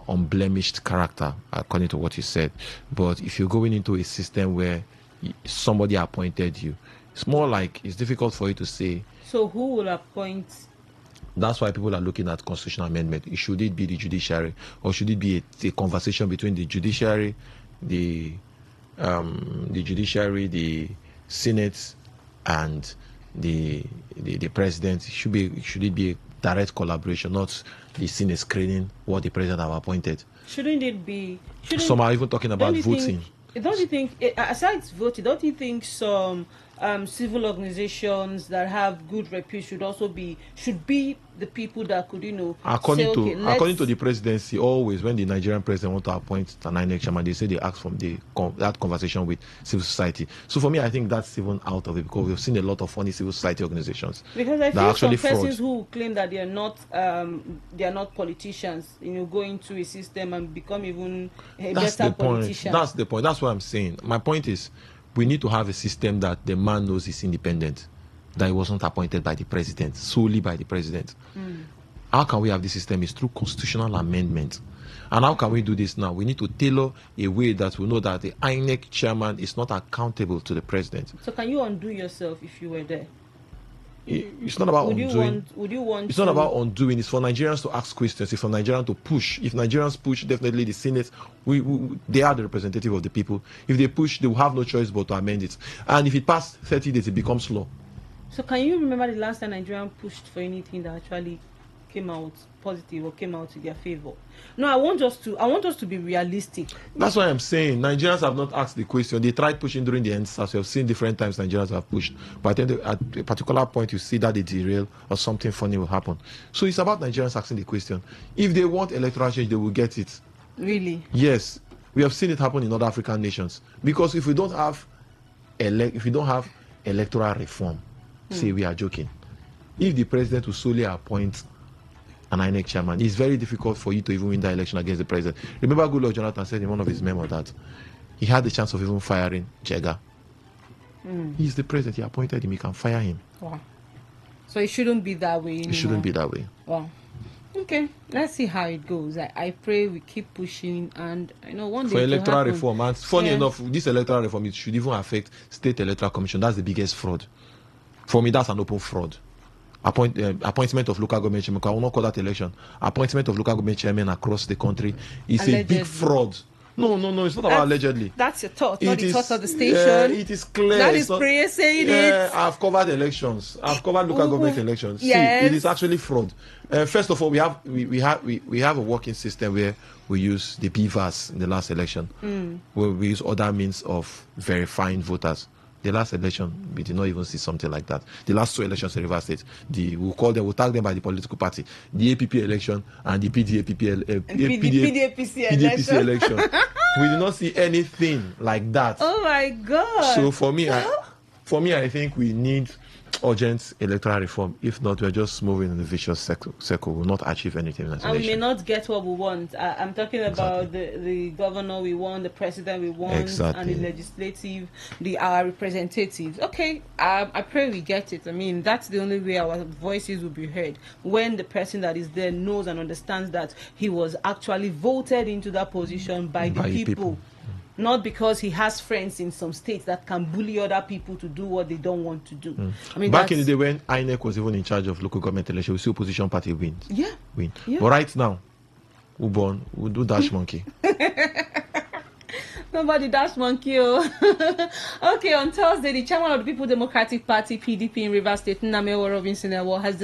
unblemished character, according to what you said. But if you're going into a system where somebody appointed you, it's more like it's difficult for you to say So who will appoint? That's why people are looking at constitutional amendment. Should it be the judiciary, or should it be a conversation between the judiciary, the Senate, and the president? Should it be a direct collaboration, not the Senate screening what the president have appointed? Shouldn't it be? Some are even talking about voting. Don't you think, aside voting, don't you think some civil organizations that have good repute should be the people that could, according to the presidency, always when the Nigerian president want to appoint an INEC chairman, they say they ask from that conversation with civil society. So for me, I think that's even out of it, because we've seen a lot of funny civil society organizations. Because I feel some persons who claim that they are not politicians, go into a system and become even a better politician. That's the point. That's what I'm saying. My point is, we need to have a system that the man knows is independent, that he was not appointed by the president, solely by the president. How can we have this system? Is through constitutional amendment. And how can we do this now? We need to tailor a way that we know that the INEC chairman is not accountable to the president. So can you undo yourself if you were there? It's not about undoing. It's not about undoing. It's for Nigerians to ask questions. It's for Nigerians to push. If Nigerians push, definitely the Senate, they are the representative of the people. If they push, they will have no choice but to amend it. And if it passed 30 days, it becomes law. So can you remember the last time Nigerians pushed for anything that actually came out positive or came out in their favor? No, I want us to be realistic. That's why I'm saying Nigerians have not asked the question. They tried pushing during the EndSARS. We have seen different times Nigerians have pushed, but then at a particular point you see that they derail or something funny will happen. So it's about Nigerians asking the question. If they want electoral change, they will get it. Really? Yes, we have seen it happen in other African nations. Because if we don't have electoral reform, say we are joking. If the president will solely appoint an INEC chairman, it's very difficult for you to even win the election against the president. Remember, Goodluck Jonathan said in one of his memos that he had the chance of even firing Jega. He's the president. He appointed him. He can fire him. Wow. So it shouldn't be that way anymore. It shouldn't be that way. Wow. Okay, let's see how it goes. I pray we keep pushing, and one day for electoral reform. And funny enough, this electoral reform, it should even affect state electoral commission. That's the biggest fraud. For me, that's an open fraud. Appointment of local government chairman. I will not call that election. Appointment of local government chairman across the country is a big fraud. No, it's not about allegedly. That's your thought, not the thought of the station. It is clear. That is prayer saying it. I've covered elections. I've covered local government elections. Yes. See, it is actually fraud. First of all, we have a working system where we use the BVAS in the last election, where we use other means of verifying voters. The last election, we did not even see something like that. The last two elections in Rivers State, we'll tag them by the political party. The APP election and the PDAPC election. We did not see anything like that. Oh my God! So for me, I think we need urgent electoral reform. If not, we're just moving in a vicious circle. We'll not achieve anything in that election. And we may not get what we want. I'm talking about the governor we want, the president we want, and the legislative, our representatives. Okay, I pray we get it. I mean, that's the only way our voices will be heard, when the person that is there knows and understands that he was actually voted into that position by the people. Not because he has friends in some states that can bully other people to do what they don't want to do. I mean, back in the day when INEC was even in charge of local government elections, we see opposition party win. Yeah. But right now, we'll do dash monkey. Nobody dash monkey. Okay, on Thursday, the chairman of the People Democratic Party (PDP) in Rivers State, Nnamewo Robinson Ewo, has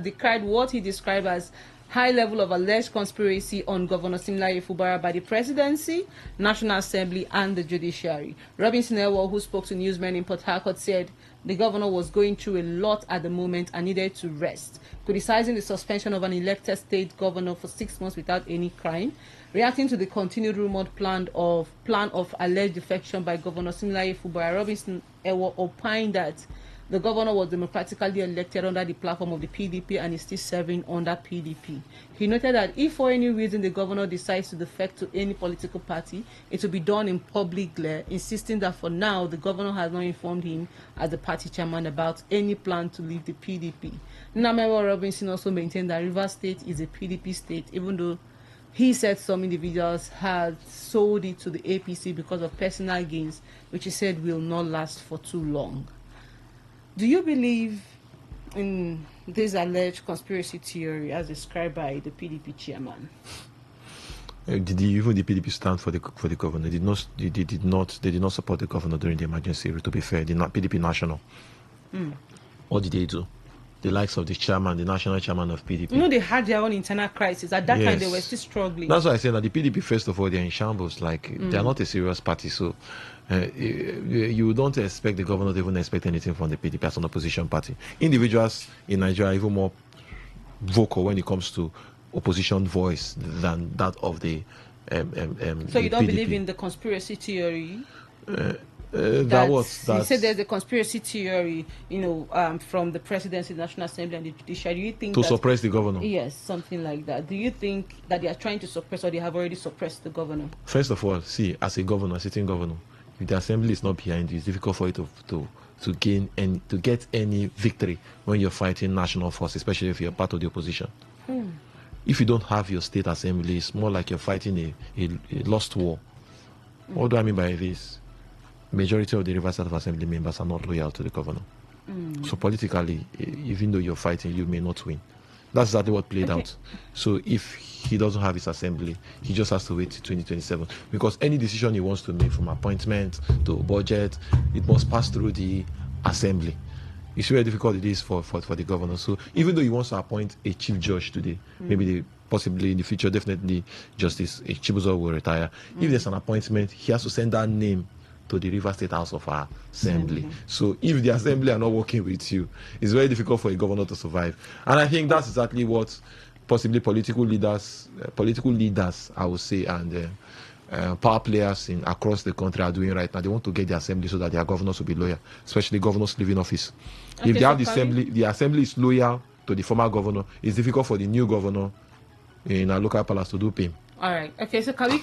decried what he described as high level of alleged conspiracy on Governor Siminalayi Fubara by the presidency, National Assembly, and the judiciary. Robinson Ewo, who spoke to newsmen in Port Harcourt, said the governor was going through a lot at the moment and needed to rest, criticizing the suspension of an elected state governor for 6 months without any crime. Reacting to the continued rumored plan of alleged defection by Governor Siminalayi Fubara, Robinson Ewo opined that the governor was democratically elected under the platform of the PDP and is still serving under PDP. He noted that if for any reason the governor decides to defect to any political party, it will be done in public glare, insisting that for now the governor has not informed him as the party chairman about any plan to leave the PDP. Nnamewo Robinson also maintained that Rivers State is a PDP state, even though he said some individuals had sold it to the APC because of personal gains, which he said will not last for too long. Do you believe in this alleged conspiracy theory as described by the PDP chairman? Even the PDP stand for the governor? They did not support the governor during the emergency. To be fair, the PDP national. What did they do? The likes of the chairman, the national chairman of PDP. You know, they had their own internal crisis. At that time, they Yes. were still struggling. That's why I say that the PDP, first of all, they're in shambles. Like, they're not a serious party. So you don't expect the governor to even expect anything from the PDP as an opposition party. Individuals in Nigeria are even more vocal when it comes to opposition voice than that of the So you don't PDP. believe in the conspiracy theory? You said there's a conspiracy theory, from the presidency, the National Assembly, and the judiciary. Do you think to suppress the governor? Yes, something like that. Do you think that they are trying to suppress, or they have already suppressed the governor? First of all, see, as a governor, a sitting governor, if the assembly is not behind you, it's difficult for you to gain and to get any victory when you're fighting national force, especially if you're part of the opposition. If you don't have your state assembly, it's more like you're fighting a lost war. What do I mean by this? Majority of the Rivers State Assembly members are not loyal to the governor. So politically, even though you're fighting, you may not win. That's exactly what played out. So if he doesn't have his assembly, he just has to wait till 2027. Because any decision he wants to make, from appointment to budget, it must pass through the assembly. It's very difficult it is for the governor. So even though he wants to appoint a chief judge today, maybe possibly in the future, definitely Justice Chibuzo will retire. If there's an appointment, he has to send that name to the River State House of Assembly. So if the assembly are not working with you, it's very difficult for a governor to survive. And I think that's exactly what possibly political leaders, I would say, and power players across the country are doing right now. They want to get the assembly so that their governors will be loyal, especially governors leaving office. If they have the assembly is loyal to the former governor, it's difficult for the new governor in a local palace to do PIM. All right. Okay. So can we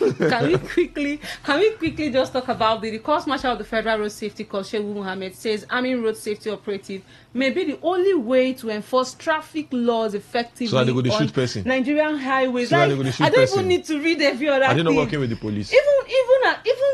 quickly just talk about the course marshal of the Federal Road Safety Corps, Shehu Mohammed, says arming road safety operative may be the only way to enforce traffic laws effectively so that they go to shoot person. Nigerian highways. So like, I don't even need to read every other thing. Are they not thing. working with the police? Even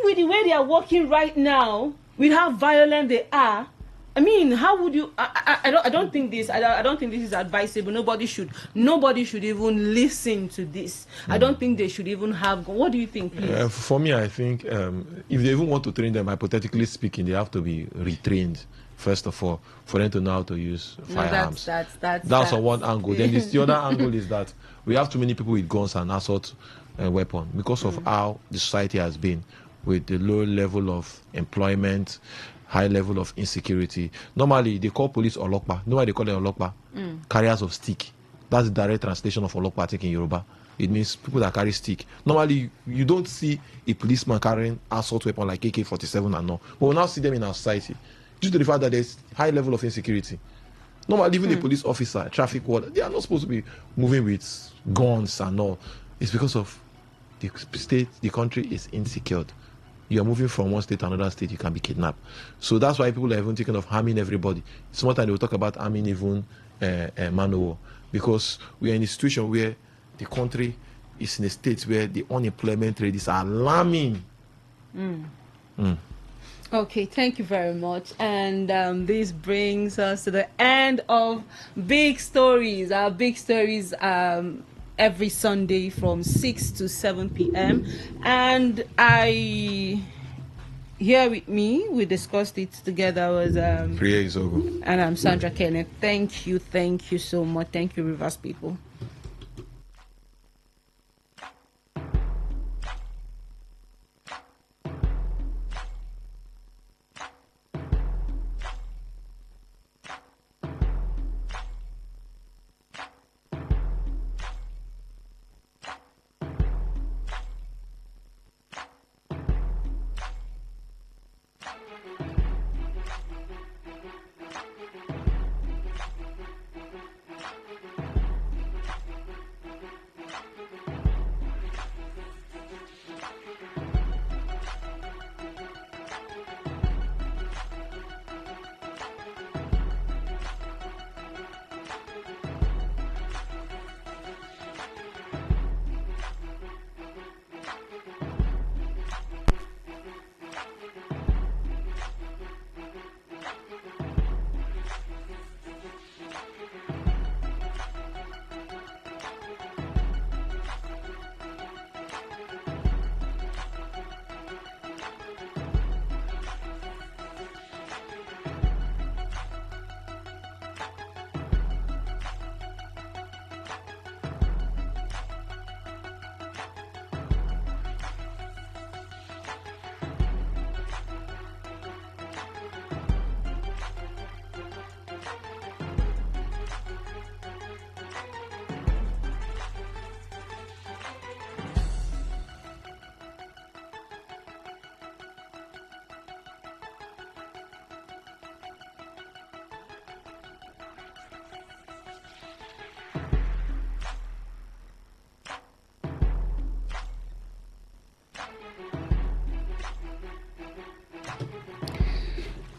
with the way they are working right now, with how violent they are. I mean, how would you? I don't think this. I don't think this is advisable. Nobody should even listen to this. I don't think they should even have. What do you think, please? For me, I think if they even want to train them, hypothetically speaking, they have to be retrained first of all for them to know how to use firearms. That's on one angle. Then the other angle is that we have too many people with guns and assault weapons because of how the society has been, with the low level of employment, high level of insecurity. Normally, they call police Olokpa. You know why they call them Olokpa? Carriers of stick. That's the direct translation of Olokpa, I think, in Yoruba. It means people that carry stick. Normally, you don't see a policeman carrying assault weapon like AK-47 and all. But we now see them in our society due to the fact that there's high level of insecurity. Normally, even a police officer, traffic warden, they are not supposed to be moving with guns and all. It's because of the state, the country is insecure. You are moving from one state to another state, you can be kidnapped. So that's why people are even thinking of harming everybody. Sometimes they will talk about harming even man of war, because we are in a situation where the country is in a state where the unemployment rate is alarming. Okay, thank you very much. And this brings us to the end of Big Stories. Our Big Stories every Sunday from 6 to 7 p.m. And here with me, we discussed it together, was Priya Izogo. And I'm Sandra Kenneth. Thank you so much. Thank you, Rivers people.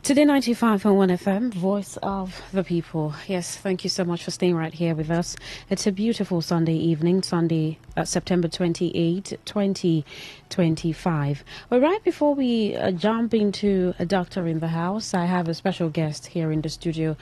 Today 95.1 FM, voice of the people. Yes, thank you so much for staying right here with us. It's a beautiful Sunday evening, Sunday, September 28, 2025. But right before we jump into a doctor in the house, I have a special guest here in the studio,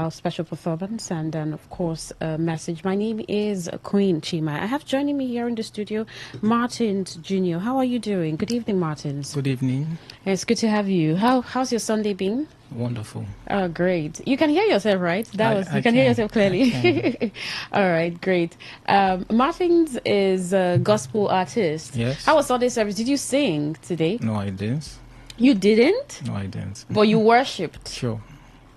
special performance, and then, of course, a message. My name is Queen Chima. I have joining me here in the studio, Martins Jr. How are you doing? Good evening, Martins. Good evening. It's good to have you. How's your Sunday been? Wonderful. Oh, great. You can hear yourself, right? You can hear yourself clearly. All right, great. Martins is a gospel artist. Yes. How was Sunday service? Did you sing today? No, I didn't. You didn't? No, I didn't. But you worshipped. Sure.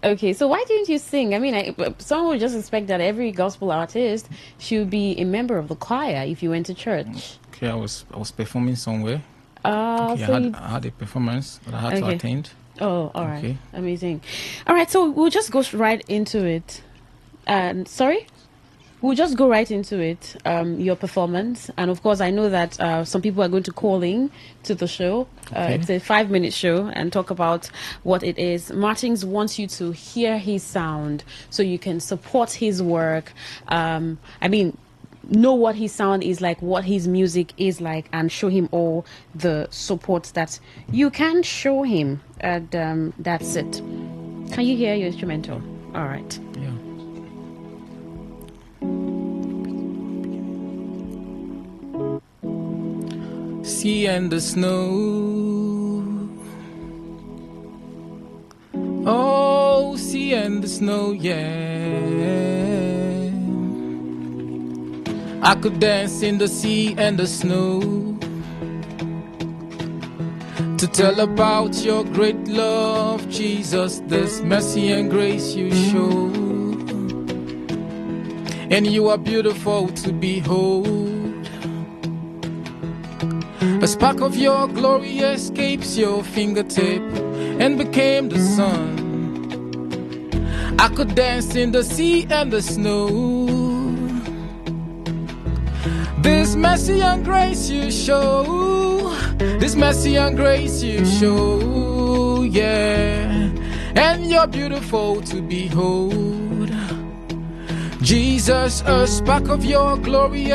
Okay, so why didn't you sing? I mean, someone would just expect that every gospel artist should be a member of the choir if you went to church. Okay, I was performing somewhere. Okay, I had a performance that I had to attend. Oh, all right. Okay. Amazing. All right, so we'll just go right into it. Sorry? We'll just go right into it, your performance. And of course, I know that some people are going to call in to the show. It's a 5-minute show and talk about what it is. Martins wants you to hear his sound so you can support his work. Know what his sound is like, what his music is like, and show him all the support that you can show him. And that's it. Can you hear your instrumental? All right. Yeah. Sea and the snow. Oh, sea and the snow, yeah. I could dance in the sea and the snow to tell about your great love, Jesus, this mercy and grace you show. And you are beautiful to behold. A spark of your glory escapes your fingertip and became the sun. I could dance in the sea and the snow. This mercy and grace you show, this mercy and grace you show, yeah. And you're beautiful to behold. Jesus, a spark of your glory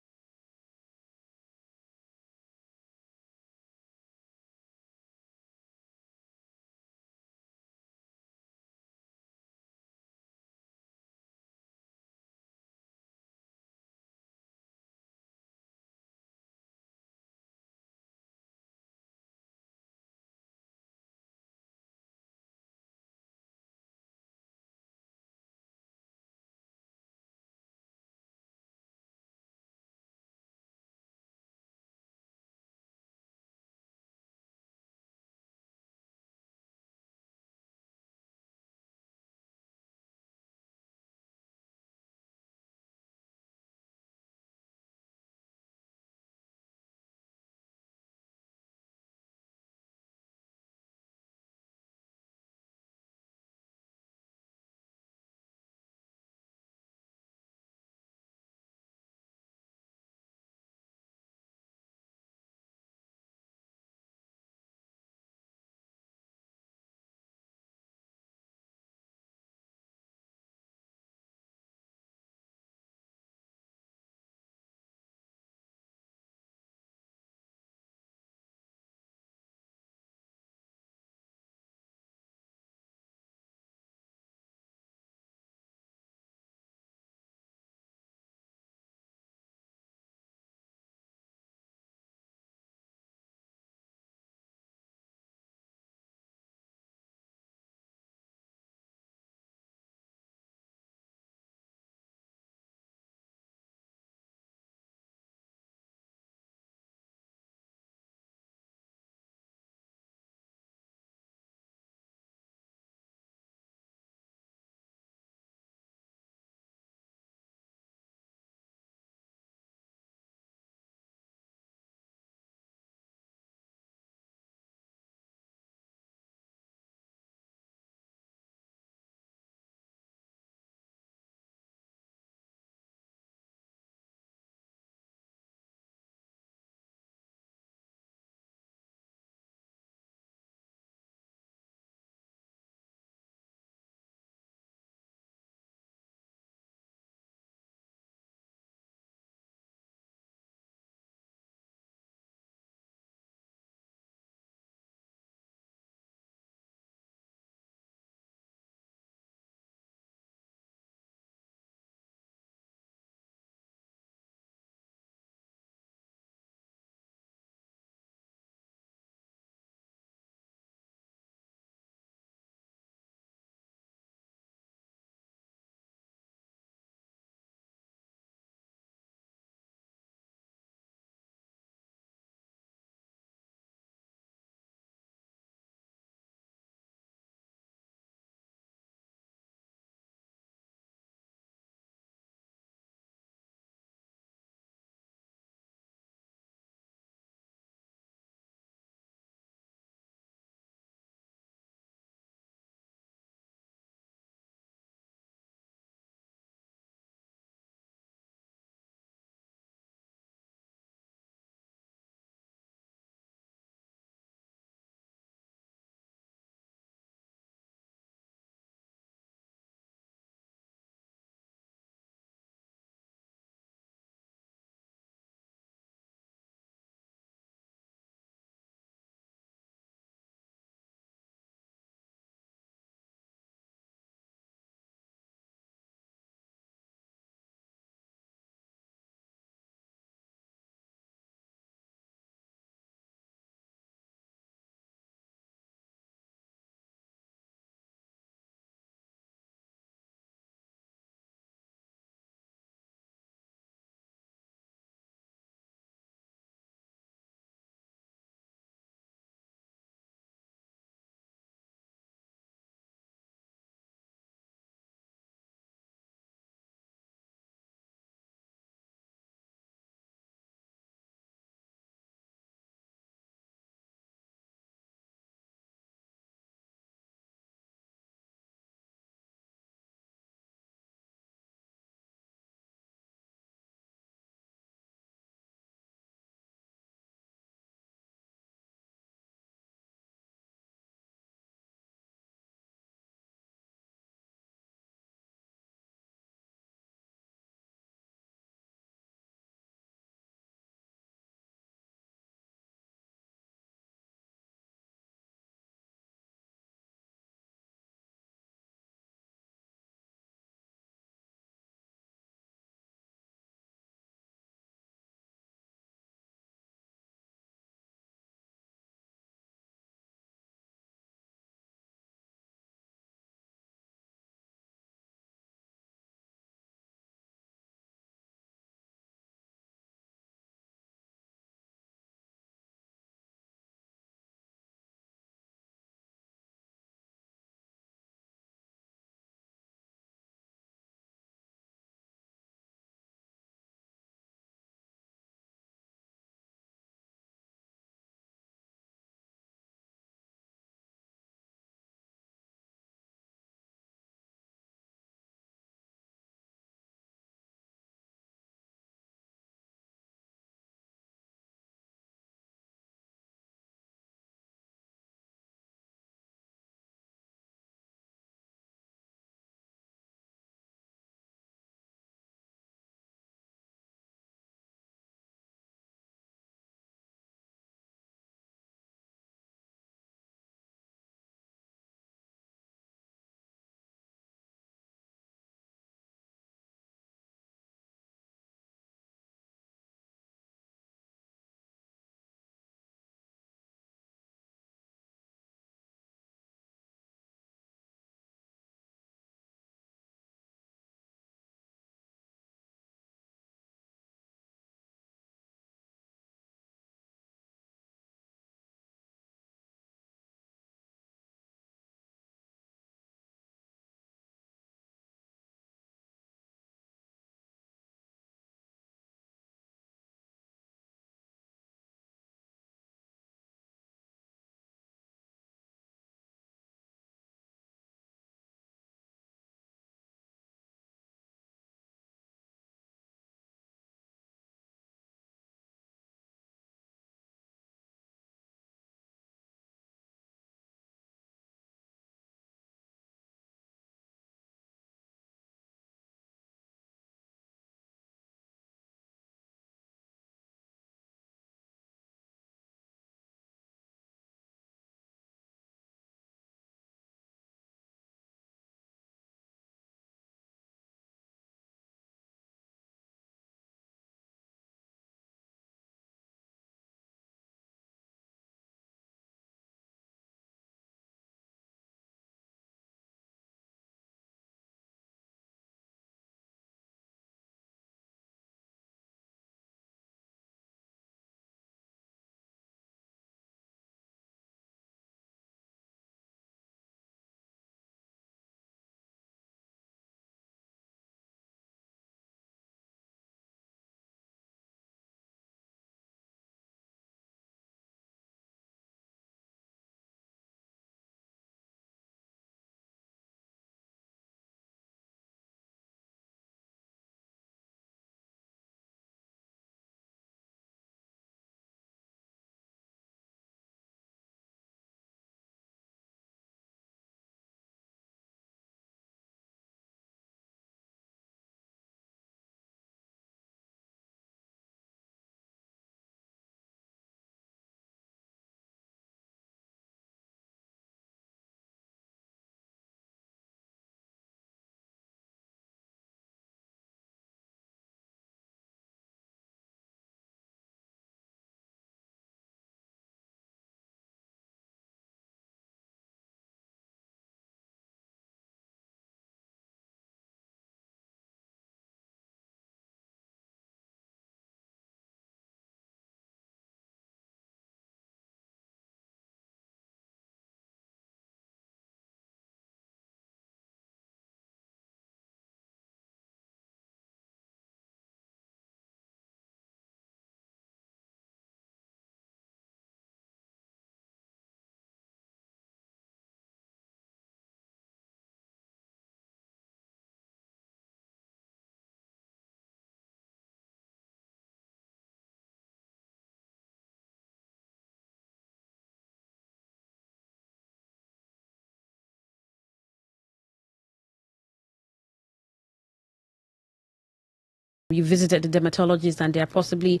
you visited the dermatologist and they're possibly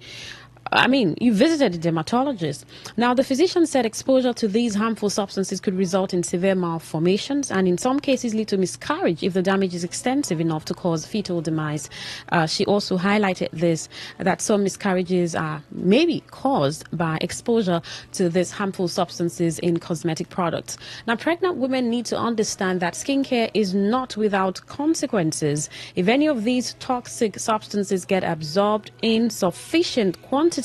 you visited a dermatologist. Now, the physician said exposure to these harmful substances could result in severe malformations and in some cases lead to miscarriage if the damage is extensive enough to cause fetal demise. She also highlighted that some miscarriages are maybe caused by exposure to these harmful substances in cosmetic products. Now, pregnant women need to understand that skincare is not without consequences. If any of these toxic substances get absorbed in sufficient quantities,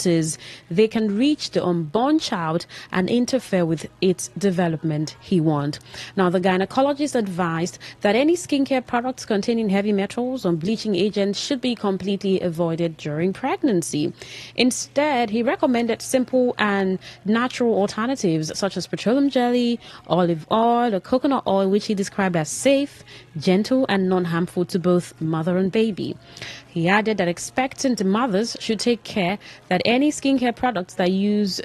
they can reach the unborn child and interfere with its development, he warned. Now, the gynecologist advised that any skincare products containing heavy metals or bleaching agents should be completely avoided during pregnancy. Instead, he recommended simple and natural alternatives such as petroleum jelly, olive oil, or coconut oil, which he described as safe, gentle, and non-harmful to both mother and baby. He added that expectant mothers should take care that any skincare products they use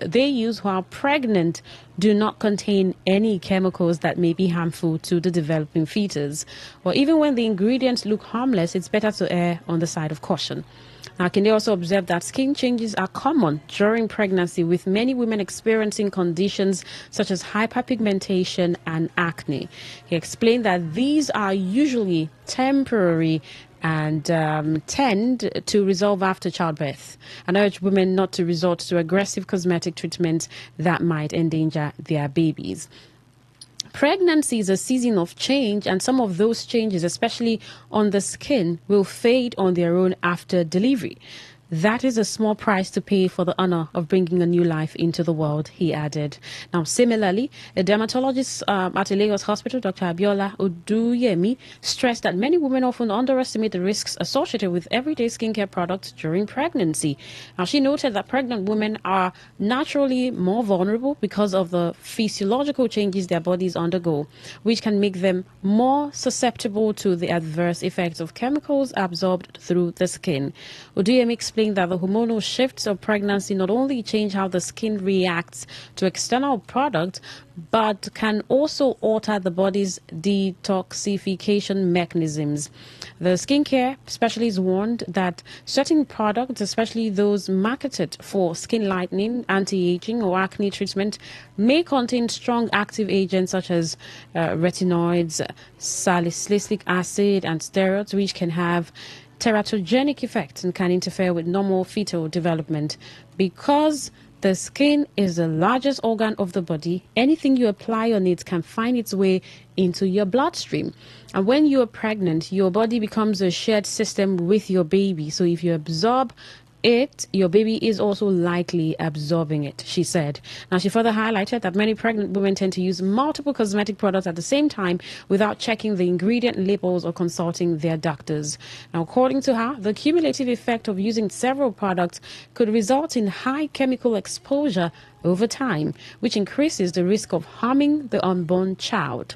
while pregnant do not contain any chemicals that may be harmful to the developing fetus. Or even when the ingredients look harmless, it's better to err on the side of caution. Now, Kinde also observed that skin changes are common during pregnancy, with many women experiencing conditions such as hyperpigmentation and acne. He explained that these are usually temporary and tend to resolve after childbirth, and urge women not to resort to aggressive cosmetic treatments that might endanger their babies. Pregnancy is a season of change, and some of those changes, especially on the skin, will fade on their own after delivery. That is a small price to pay for the honor of bringing a new life into the world, he added. Now, similarly, a dermatologist at a Lagos hospital, Dr. Abiola Oduyemi, stressed that many women often underestimate the risks associated with everyday skincare products during pregnancy. Now, she noted that pregnant women are naturally more vulnerable because of the physiological changes their bodies undergo, which can make them more susceptible to the adverse effects of chemicals absorbed through the skin. Oduyemi explained that the hormonal shifts of pregnancy not only change how the skin reacts to external products, but can also alter the body's detoxification mechanisms. The skincare specialist warned that certain products, especially those marketed for skin lightening, anti-aging, or acne treatment, may contain strong active agents such as retinoids, salicylic acid, and steroids, which can have teratogenic effects and can interfere with normal fetal development. Because the skin is the largest organ of the body, anything you apply on it can find its way into your bloodstream. And when you are pregnant, your body becomes a shared system with your baby. So if you absorb it, your baby is also likely absorbing it, she said. Now, she further highlighted that many pregnant women tend to use multiple cosmetic products at the same time without checking the ingredient labels or consulting their doctors. Now, according to her, the cumulative effect of using several products could result in high chemical exposure over time, which increases the risk of harming the unborn child.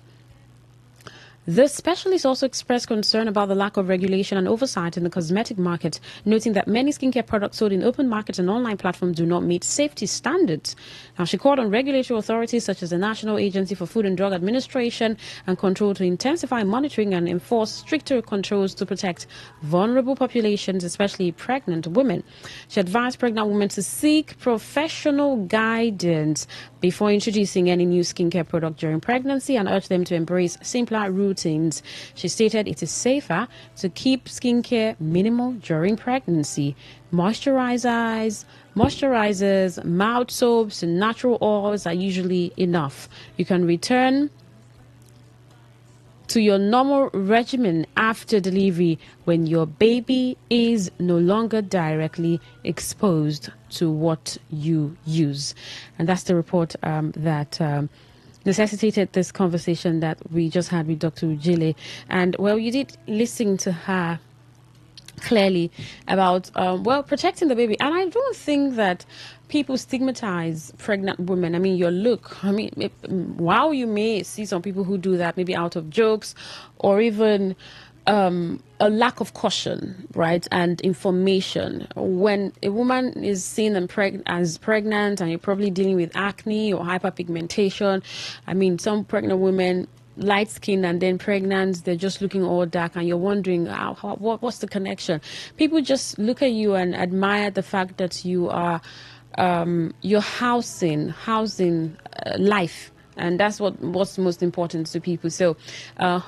The specialist also expressed concern about the lack of regulation and oversight in the cosmetic market, noting that many skincare products sold in open markets and online platforms do not meet safety standards. Now, she called on regulatory authorities such as the National Agency for Food and Drug Administration and Control to intensify monitoring and enforce stricter controls to protect vulnerable populations, especially pregnant women. She advised pregnant women to seek professional guidance before introducing any new skincare product during pregnancy and urged them to embrace simpler routines. She stated it is safer to keep skincare minimal during pregnancy. Moisturizers, mouth soaps, and natural oils are usually enough. You can return to your normal regimen after delivery when your baby is no longer directly exposed to what you use. And that's the report that necessitated this conversation that we just had with Dr. Ujile. And well, you did listen to her clearly about protecting the baby. And I don't think that people stigmatize pregnant women. I mean, your look. I mean, while you may see some people who do that, maybe out of jokes or even a lack of caution, right, and information. When a woman is seen as pregnant and you're probably dealing with acne or hyperpigmentation, I mean, some pregnant women light skin and then pregnant, they're just looking all dark, and you're wondering what's the connection. People just look at you and admire the fact that you are you're housing life. And that's what's most important to people. So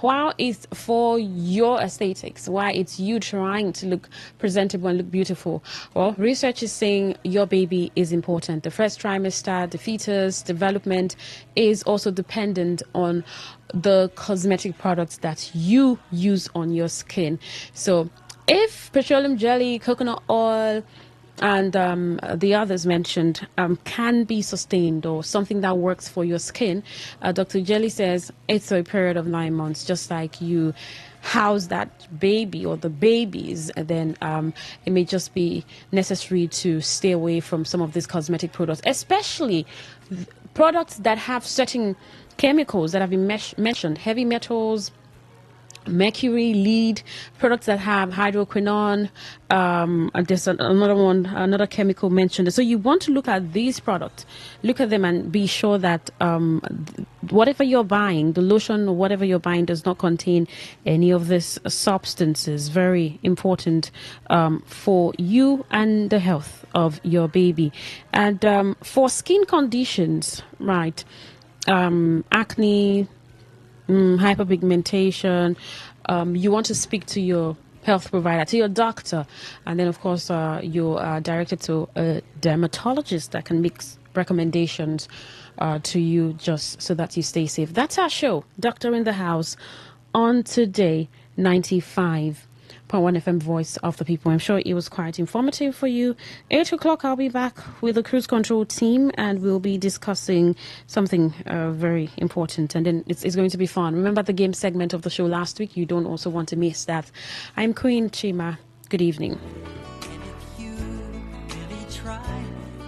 while it's for your aesthetics, why it's you trying to look presentable and look beautiful, well, research is saying your baby is important. The first trimester, the fetus development is also dependent on the cosmetic products that you use on your skin. So if petroleum jelly, coconut oil, and the others mentioned can be sustained or something that works for your skin, Dr. Jelly says it's a period of 9 months, just like you house that baby or the babies, then it may just be necessary to stay away from some of these cosmetic products, especially products that have certain chemicals that have been mentioned, heavy metals, mercury, lead, products that have hydroquinone, and there's another chemical mentioned. So you want to look at these products, look at them and be sure that whatever you're buying, the lotion or whatever you're buying, does not contain any of these substances. Very important for you and the health of your baby. And for skin conditions, right, acne, hyperpigmentation, you want to speak to your health provider, to your doctor, and then of course you're directed to a dermatologist that can make recommendations to you, just so that you stay safe. That's our show, Doctor in the House, on Today 95.1 FM, Voice of the People. I'm sure it was quite informative for you. 8 o'clock, I'll be back with the cruise control team, and we'll be discussing something very important. And then it's going to be fun. Remember the game segment of the show last week? You don't also want to miss that. I'm Queen Chima. Good evening. And if you really try,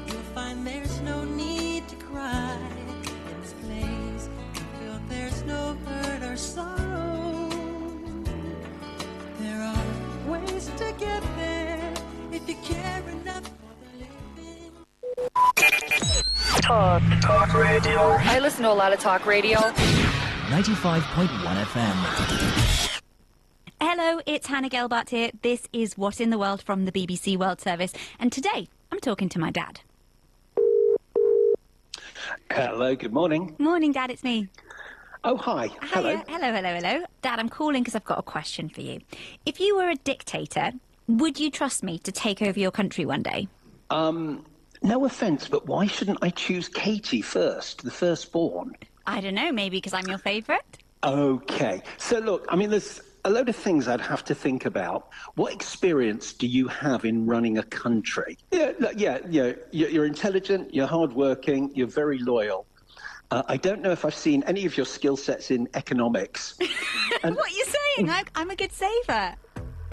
you'll find there's no need to cry. In this place, you feel there's no hurt or sorrow. There are ways to get there if you care enough for the living. Talk radio. I listen to a lot of talk radio. 95.1 FM. Hello, it's Hannah Gelbart here. This is What in the World from the BBC World Service. And today, I'm talking to my dad. Hello, good morning. Morning, Dad, it's me. Oh, hi. Hello. Hello. Dad, I'm calling because I've got a question for you. If you were a dictator, would you trust me to take over your country one day? No offence, but why shouldn't I choose Katie first, the firstborn? I don't know, maybe because I'm your favourite? Okay. So, look, I mean, there's a load of things I'd have to think about. What experience do you have in running a country? You're intelligent, you're hardworking, you're very loyal. I don't know if I've seen any of your skill sets in economics. What are you saying? I'm a good saver.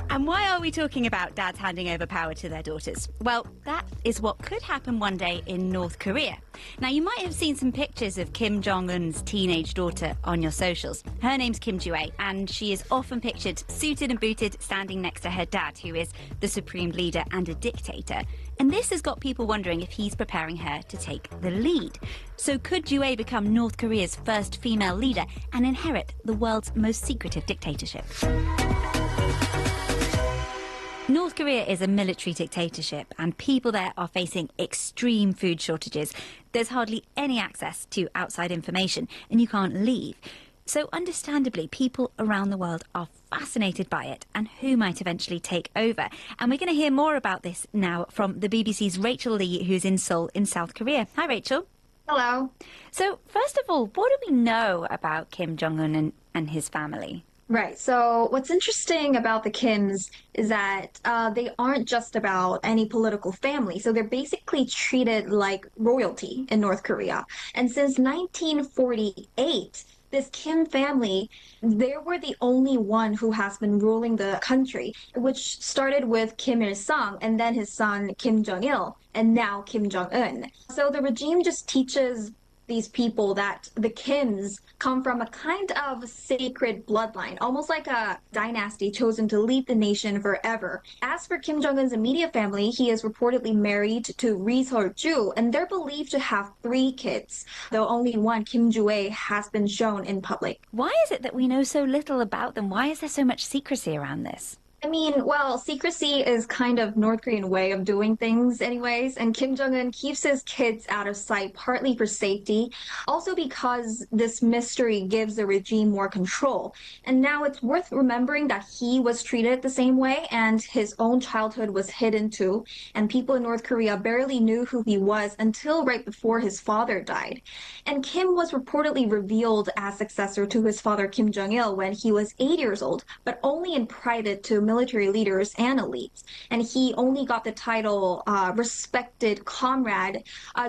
And why are we talking about dads handing over power to their daughters? Well, that is what could happen one day in North Korea. Now, you might have seen some pictures of Kim Jong-un's teenage daughter on your socials. Her name's Kim Joo-ae, and she is often pictured suited and booted, standing next to her dad, who is the supreme leader and a dictator. And this has got people wondering if he's preparing her to take the lead. So could Joo-ae become North Korea's first female leader and inherit the world's most secretive dictatorship? North Korea is a military dictatorship, and people there are facing extreme food shortages. There's hardly any access to outside information, and you can't leave. So understandably, people around the world are fascinated by it and who might eventually take over. And we're going to hear more about this now from the BBC's Rachel Lee, who's in Seoul in South Korea. Hi, Rachel. Hello. So, first of all, what do we know about Kim Jong-un and his family? Right. So what's interesting about the Kims is that they aren't just about any political family. So they're basically treated like royalty in North Korea. And since 1948, this Kim family, they were the only one who has been ruling the country, which started with Kim Il-sung and then his son Kim Jong-il and now Kim Jong-un. So the regime just teaches these people that the Kims come from a kind of sacred bloodline, almost like a dynasty chosen to lead the nation forever. As for Kim Jong-un's immediate family, he is reportedly married to Ri Sol-ju, and they're believed to have 3 kids, though only one, Kim Ju-ae, has been shown in public. Why is it that we know so little about them? Why is there so much secrecy around this? I mean, well, secrecy is kind of North Korean way of doing things anyways, and Kim Jong-un keeps his kids out of sight partly for safety, also because this mystery gives the regime more control. And now it's worth remembering that he was treated the same way and his own childhood was hidden too, and people in North Korea barely knew who he was until right before his father died. And Kim was reportedly revealed as successor to his father Kim Jong-il when he was 8 years old, but only in private to military leaders and elites. And he only got the title respected comrade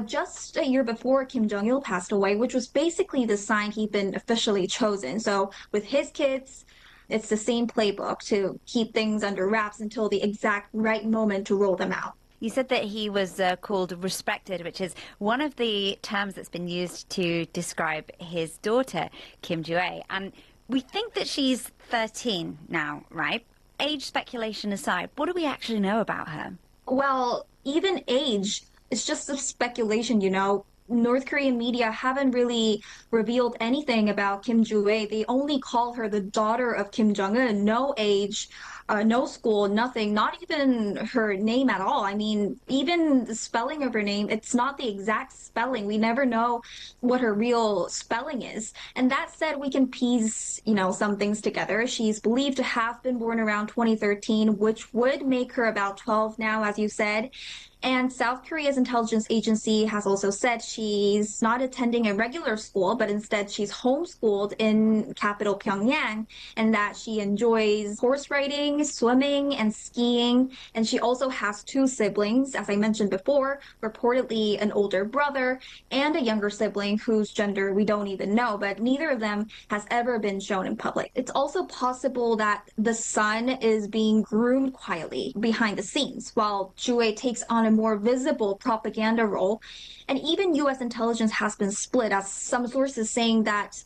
just a year before Kim Jong-il passed away, which was basically the sign he'd been officially chosen. So with his kids, it's the same playbook to keep things under wraps until the exact right moment to roll them out. You said that he was called respected, which is one of the terms that's been used to describe his daughter, Kim Ju-ae. And we think that she's 13 now, right? Age speculation aside, what do we actually know about her? Well, even age is just a speculation, you know. North Korean media haven't really revealed anything about Kim Ju-ae. They only call her the daughter of Kim Jong-un. No age, no school, nothing, not even her name at all. I mean, even the spelling of her name, it's not the exact spelling. We never know what her real spelling is. And that said, we can piece, some things together. She's believed to have been born around 2013, which would make her about 12 now, as you said. And South Korea's intelligence agency has also said she's not attending a regular school, but instead she's homeschooled in capital Pyongyang, and that she enjoys horse riding, swimming, and skiing. And she also has 2 siblings, as I mentioned before, reportedly an older brother and a younger sibling whose gender we don't even know, but neither of them has ever been shown in public. It's also possible that the son is being groomed quietly behind the scenes, while Ju-ae takes on a more visible propaganda role. And even U.S. intelligence has been split, as some sources saying that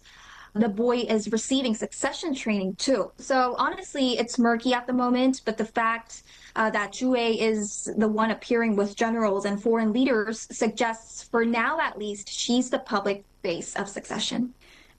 the boy is receiving succession training too. So honestly, it's murky at the moment, but the fact that Ju-ae is the one appearing with generals and foreign leaders suggests, for now at least, she's the public face of succession.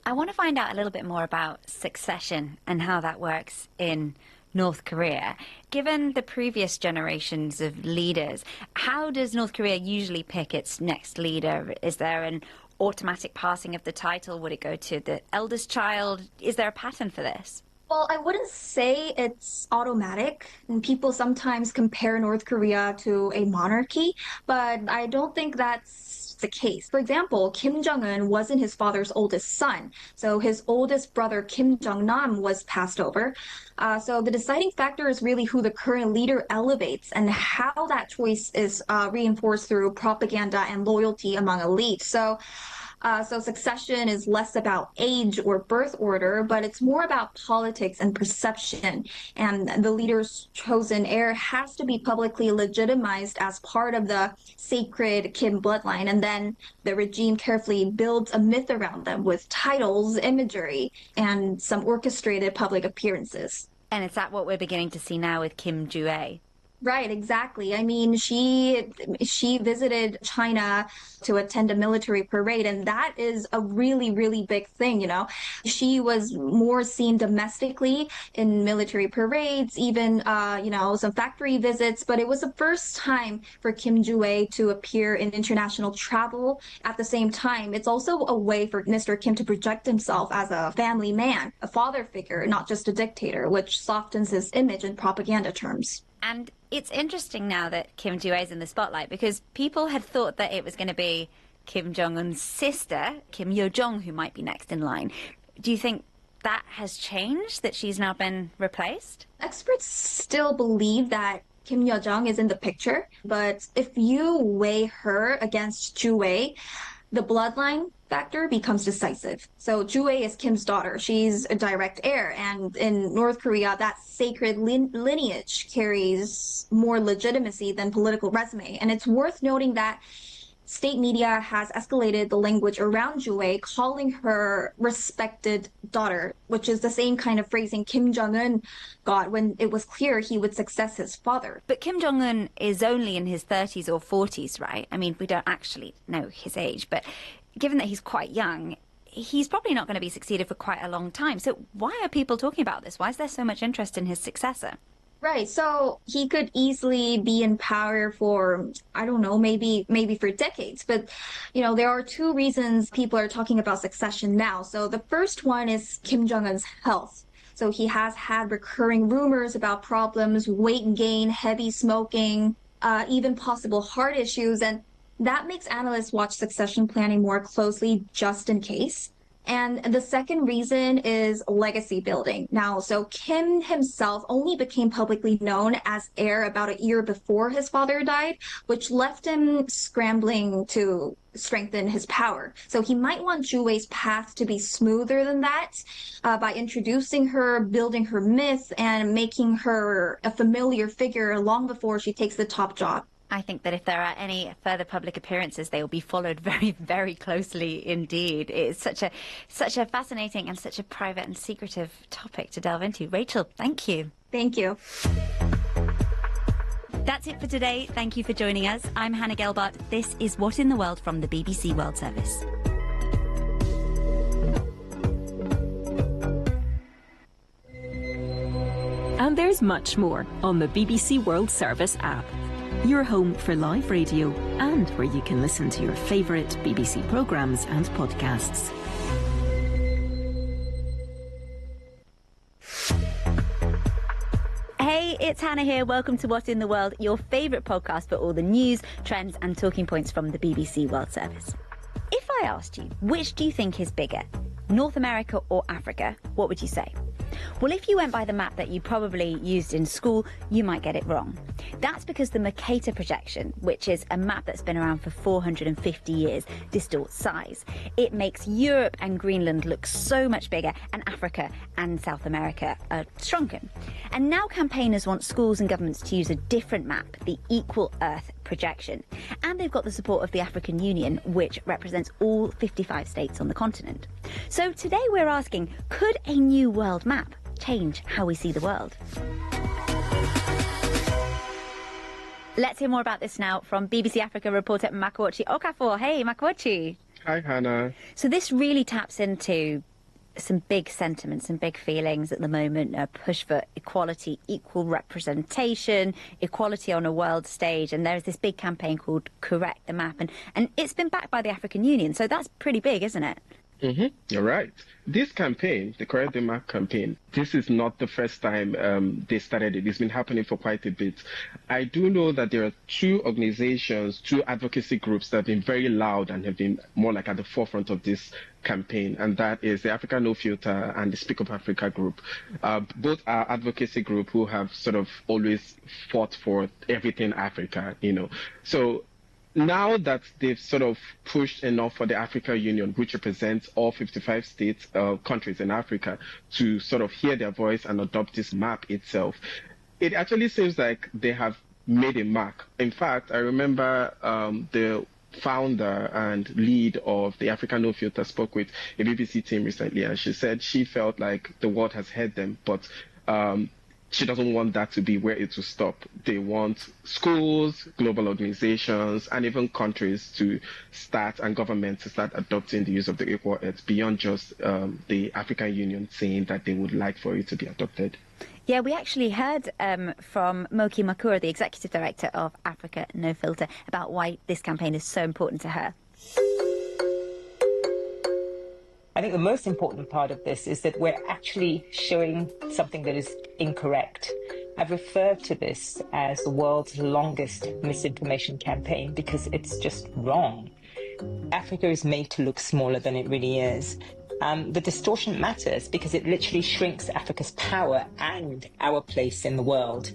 I want to find out a little bit more about succession and how that works in North Korea. Given the previous generations of leaders, how does North Korea usually pick its next leader? Is there an automatic passing of the title? Would it go to the eldest child? Is there a pattern for this? Well, I wouldn't say it's automatic. And people sometimes compare North Korea to a monarchy, but I don't think that's the case. For example, Kim Jong-un wasn't his father's oldest son, so his oldest brother Kim Jong-nam was passed over. So the deciding factor is really who the current leader elevates and how that choice is reinforced through propaganda and loyalty among elites. So succession is less about age or birth order, but it's more about politics and perception. And the leader's chosen heir has to be publicly legitimized as part of the sacred Kim bloodline. And then the regime carefully builds a myth around them with titles, imagery, and some orchestrated public appearances. And is that what we're beginning to see now with Kim Ju-ae? Right, exactly. I mean, she visited China to attend a military parade, and that is a really, really big thing, She was more seen domestically in military parades, even, some factory visits, but it was the first time for Kim Ju-ae to appear in international travel. At the same time, it's also a way for Mr. Kim to project himself as a family man, a father figure, not just a dictator, which softens his image in propaganda terms. And it's interesting now that Kim Ju-ae is in the spotlight, because people had thought that it was going to be Kim Jong-un's sister, Kim Yo-jong, who might be next in line. Do you think that has changed, that she's now been replaced? Experts still believe that Kim Yo-jong is in the picture, but if you weigh her against Ju-ae, the bloodline factor becomes decisive. So Ju-ae is Kim's daughter. She's a direct heir. And in North Korea, that sacred lineage carries more legitimacy than political resume. And it's worth noting that state media has escalated the language around Jue, calling her respected daughter, which is the same kind of phrasing Kim Jong-un got when it was clear he would succeed his father. But Kim Jong-un is only in his 30s or 40s, right? I mean, we don't actually know his age, but given that he's quite young, he's probably not going to be succeeded for quite a long time. So why are people talking about this? Why is there so much interest in his successor? Right, so he could easily be in power for, I don't know, maybe for decades. But, there are two reasons people are talking about succession now. So the first one is Kim Jong-un's health. So he has had recurring rumors about problems, weight gain, heavy smoking, even possible heart issues. And that makes analysts watch succession planning more closely just in case. And the second reason is legacy building. Now, so Kim himself only became publicly known as heir about a year before his father died, which left him scrambling to strengthen his power. So he might want Jue's path to be smoother than that by introducing her, building her myth, and making her a familiar figure long before she takes the top job. I think that if there are any further public appearances, they will be followed very, very closely indeed. It's such a fascinating and such a private and secretive topic to delve into. Rachel, thank you. Thank you. That's it for today. Thank you for joining us. I'm Hannah Gelbart. This is What in the World from the BBC World Service. And there's much more on the BBC World Service app. Your home for live radio and where you can listen to your favourite BBC programmes and podcasts. Hey, it's Hannah here. Welcome to What in the World, your favourite podcast for all the news, trends and talking points from the BBC World Service. If I asked you, which do you think is bigger, North America or Africa, what would you say? Well, if you went by the map that you probably used in school, you might get it wrong. That's because the Mercator projection, which is a map that's been around for 450 years, distorts size. It makes Europe and Greenland look so much bigger, and Africa and South America are shrunken. And now campaigners want schools and governments to use a different map, the Equal Earth projection. And they've got the support of the African Union, which represents all 55 states on the continent. So today we're asking, could a new world map change how we see the world? Let's hear more about this now from BBC Africa reporter Makwachi Okafor. Hey, Makwachi. Hi, Hannah. So this really taps into some big sentiments and big feelings at the moment. A push for equality, equal representation, equality on a world stage. And there's this big campaign called Correct the Map. And it's been backed by the African Union. So that's pretty big, isn't it? Mm-hmm. You're right. This campaign, the Correct the Map campaign, this is not the first time they started it. It's been happening for quite a bit. I do know that there are two organizations, two advocacy groups that have been very loud and have been more like at the forefront of this campaign, and that is the Africa No Filter and the Speak Up Africa group. Both are advocacy group who have sort of always fought for everything Africa, So now that they've sort of pushed enough for the African Union, which represents all 55 states, countries in Africa, to sort of hear their voice and adopt this map itself, it actually seems like they have made a mark. In fact, I remember the founder and lead of the Africa No Filter spoke with a BBC team recently, and she said she felt like the world has heard them, but she doesn't want that to be where it will stop. They want schools, global organizations, and even countries to start, and governments to start adopting the use of the Equal Earth beyond just the African Union saying that they would like for it to be adopted. Yeah, we actually heard from Moki Makura, the executive director of Africa No Filter, about why this campaign is so important to her. I think the most important part of this is that we're actually showing something that is incorrect. I've referred to this as the world's longest misinformation campaign because it's just wrong. Africa is made to look smaller than it really is. The distortion matters because it literally shrinks Africa's power and our place in the world.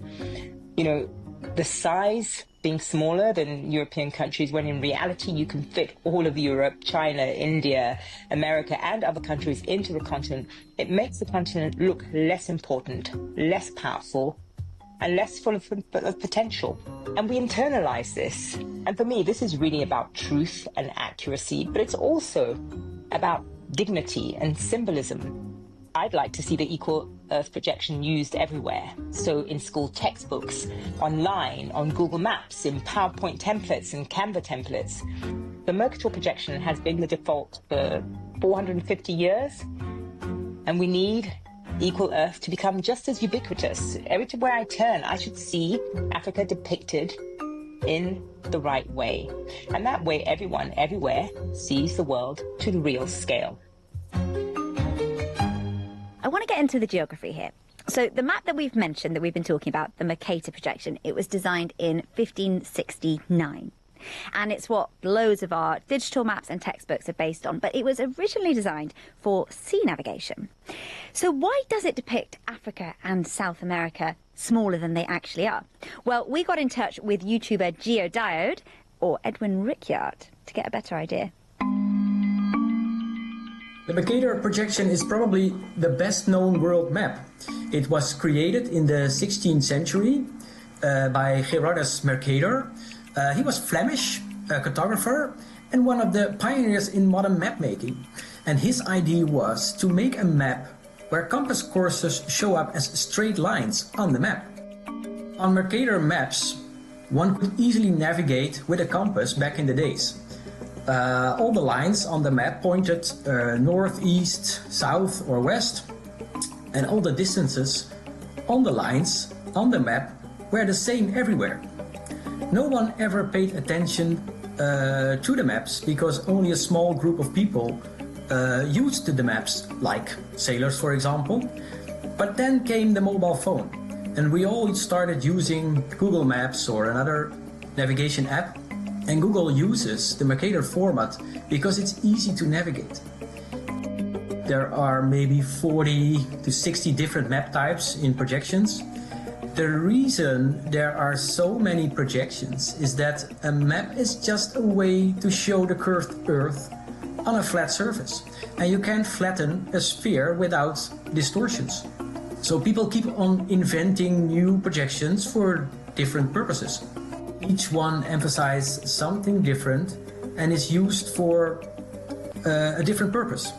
The size being smaller than European countries, when in reality you can fit all of Europe, China, India, America, and other countries into the continent, it makes the continent look less important, less powerful, and less full of potential. And we internalize this. And for me, this is really about truth and accuracy, but it's also about dignity and symbolism. I'd like to see the equal Earth projection used everywhere. So in school textbooks, online, on Google Maps, in PowerPoint templates and Canva templates. The Mercator projection has been the default for 450 years, and we need equal Earth to become just as ubiquitous. Everywhere I turn, I should see Africa depicted in the right way. And that way, everyone, everywhere, sees the world to the real scale. I want to get into the geography here. So the map that we've mentioned, that we've been talking about, the Mercator projection, it was designed in 1569. And it's what loads of our digital maps and textbooks are based on, but it was originally designed for sea navigation. So why does it depict Africa and South America smaller than they actually are? Well, we got in touch with YouTuber Geodiode, or Edwin Rickyard, to get a better idea. The Mercator projection is probably the best known world map. It was created in the 16th century by Gerardus Mercator. He was Flemish, a cartographer, and one of the pioneers in modern map making. And his idea was to make a map where compass courses show up as straight lines on the map. On Mercator maps, one could easily navigate with a compass back in the days. All the lines on the map pointed north, east, south or west, and all the distances on the lines on the map were the same everywhere. No one ever paid attention to the maps because only a small group of people used the maps, like sailors for example. But then came the mobile phone, and we all started using Google Maps or another navigation app. And Google uses the Mercator format because it's easy to navigate. There are maybe 40 to 60 different map types in projections. The reason there are so many projections is that a map is just a way to show the curved Earth on a flat surface. And you can't flatten a sphere without distortions. So people keep on inventing new projections for different purposes. Each one emphasizes something different and is used for a different purpose.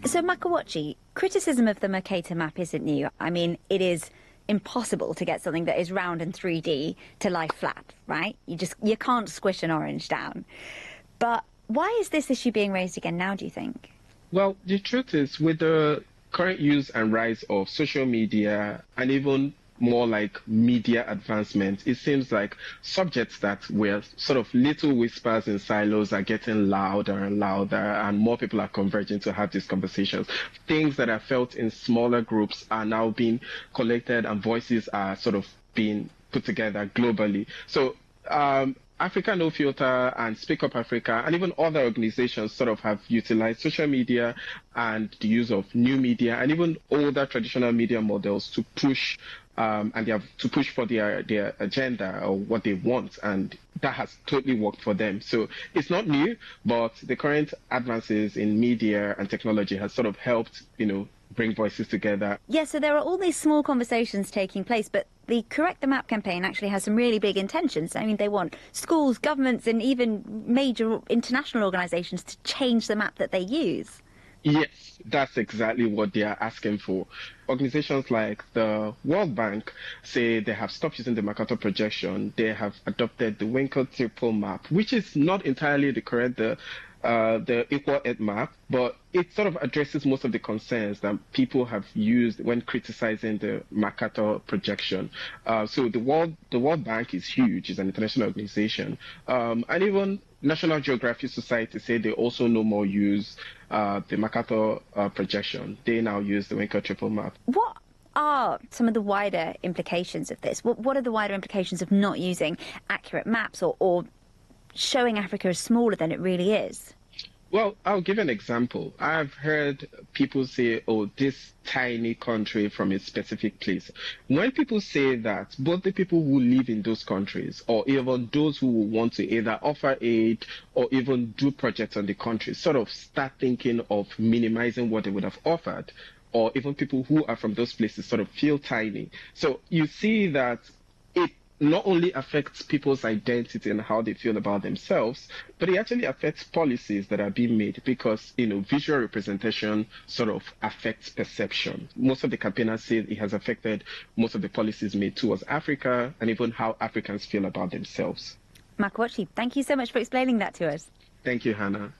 So Makawachi, criticism of the Mercator map isn't new. I mean, it is impossible to get something that is round and 3D to lie flat, right? You can't squish an orange down. But why is this issue being raised again now, do you think? Well, the truth is, with the current use and rise of social media and even more like media advancement, it seems like subjects that were sort of little whispers in silos are getting louder and louder, and more people are converging to have these conversations. Things that are felt in smaller groups are now being collected, and voices are sort of being put together globally. So Africa No Filter and Speak Up Africa and even other organizations sort of have utilized social media and the use of new media and even older traditional media models to push and they have to push for their agenda or what they want, and that has totally worked for them. So it's not new, but the current advances in media and technology has sort of helped, bring voices together. Yeah, so there are all these small conversations taking place, but the Correct the Map campaign actually has some really big intentions. I mean, they want schools, governments, and even major international organisations to change the map that they use. Yes, that's exactly what they are asking for. Organizations like the World Bank say they have stopped using the Mercator projection. They have adopted the Winkel triple map, which is not entirely the correct, the equal Earth map, but it sort of addresses most of the concerns that people have used when criticizing the Mercator projection. So the World Bank is huge; it's an international organization, and even National Geographic Society say they also no more use the Mercator projection. They now use the Winkel triple map. What are some of the wider implications of this? What are the wider implications of not using accurate maps or showing Africa as smaller than it really is? Well, I'll give an example. I've heard people say, oh, this tiny country from a specific place. When people say that, both the people who live in those countries or even those who will want to either offer aid or even do projects on the country sort of start thinking of minimizing what they would have offered, or even people who are from those places sort of feel tiny. So you see that it not only affects people's identity and how they feel about themselves, but it actually affects policies that are being made because, visual representation sort of affects perception. Most of the campaigners say it has affected most of the policies made towards Africa and even how Africans feel about themselves. Makwachi, thank you so much for explaining that to us. Thank you, Hannah.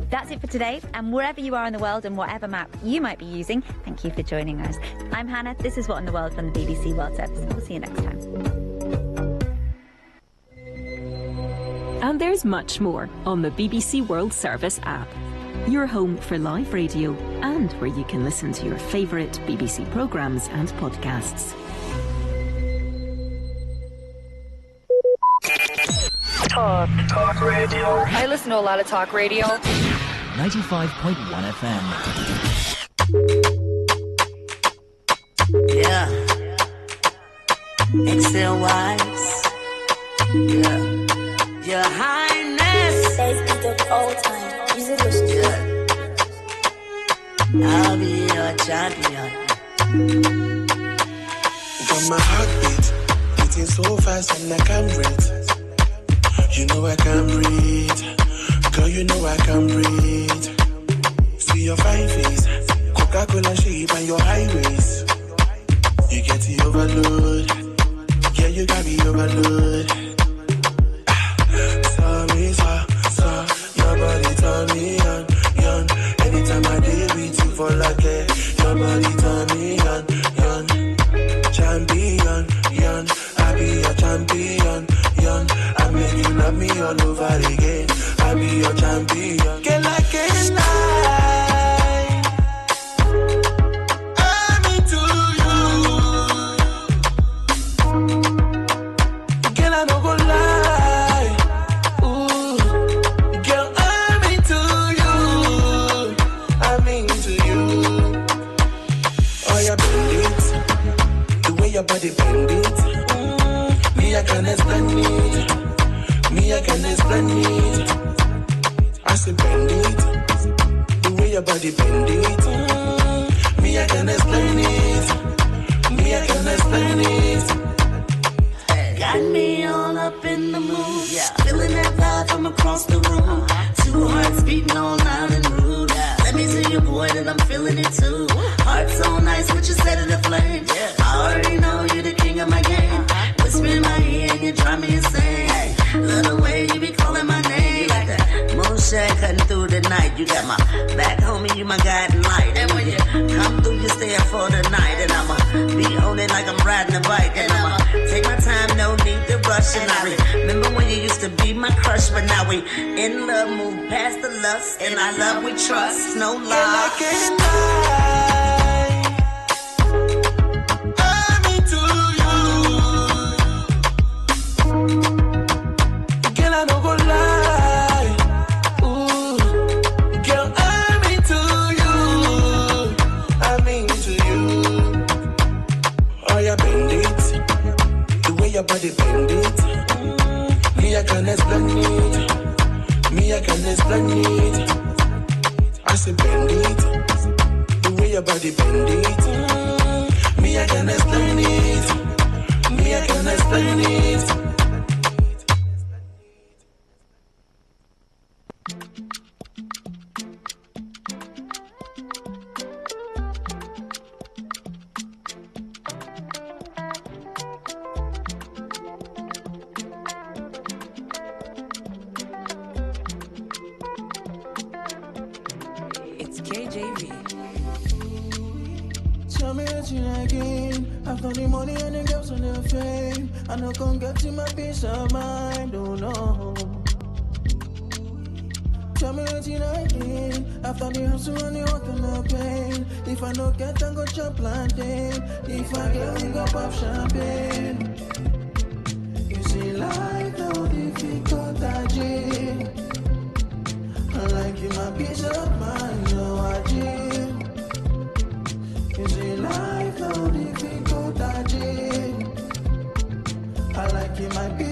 That's it for today, and wherever you are in the world and whatever map you might be using, thank you for joining us. I'm Hannah, this is What in the World from the BBC World Service. We'll see you next time. And there's much more on the BBC World Service app. Your home for live radio and where you can listen to your favourite BBC programmes and podcasts. Talk radio. I listen to a lot of talk radio. 95.1 FM. Yeah. Excel wise. Yeah. Your Highness. Yeah. I'll be your champion. Got my heartbeat beating so fast and I can't breathe. You know I can't breathe. Girl, you know I can't breathe. See your fine face, Coca-Cola shape and your highways. You get the overload. Yeah, you got me overload. So, your body turn me on. Anytime I deal with you for like it, your body turn me on. Champion, I be your champion. I make you love me all over again. I be your champion. Girl, I can't lie. I'm into you. Girl, I don't go lie. Ooh, girl, I'm into you. I'm into you. Oh, you bend it. The way your body bend it. Me, I can explain it. I can explain it. I say bend it. The way your body bend it. Me, I can explain it. Me, I can explain it. Got me all up in the mood. Feeling that vibe from across the room. Two hearts beating all loud and rude. Let me tell you, boy, that I'm feeling it too. Heart so nice, what you set in a flame. I already know you're the king of my game. Whisper in my ear and you drive me insane. Little way you be calling my name. Like that moonshine cutting through the night. You got my back, homie, you my guiding light. And when you come through, you stay up for the night. And I'ma be on it like I'm riding a bike. And I'ma take my time, no need to rush. And I remember when you used to be my crush, but now we in love, move past the lust. And I love, we trust, no lie. Girl, I can't lie. I'm into you. Girl, I don't go lie. Ooh, girl, I'm into you. I'm into you. Oh, you bend it. The way your body bend it. Me, I can explain it. Me, I can explain it. I say bend it. The way your body bend it. Me, I can explain it. Me, I can explain it. Tell me that you again. After the money and the girls and the fame, I know can't get to my peace of mind. Oh no. Tell me that you again. After the hustle and the work and the pain, if I no get, I go chop plantain. If I get, we go pop champagne. You see, life no difficult, I dream.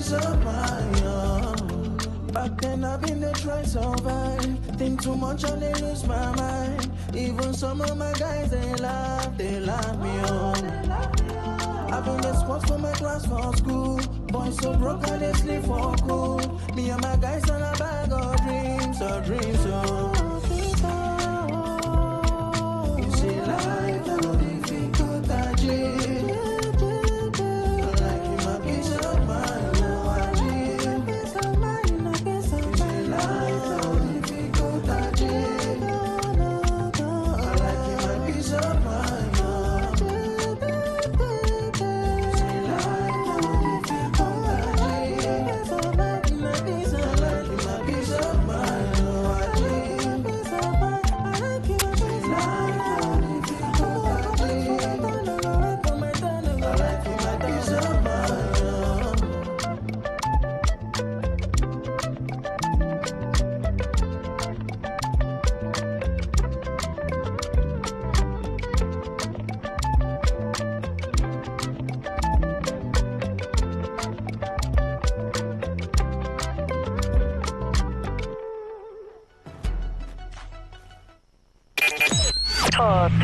peace of mind. Back then I've been there trying to survive. Think too much and they lose my mind. Even some of my guys, they laugh me on. I've been the sports for my class for school. Boys so broke and they sleep for cool. Me and my guys on a bag of dreams, You see life, how difficult I dream. I like you, my peace of mind, now I dream. You see life, how difficult I dream. I like you, my peace of mind.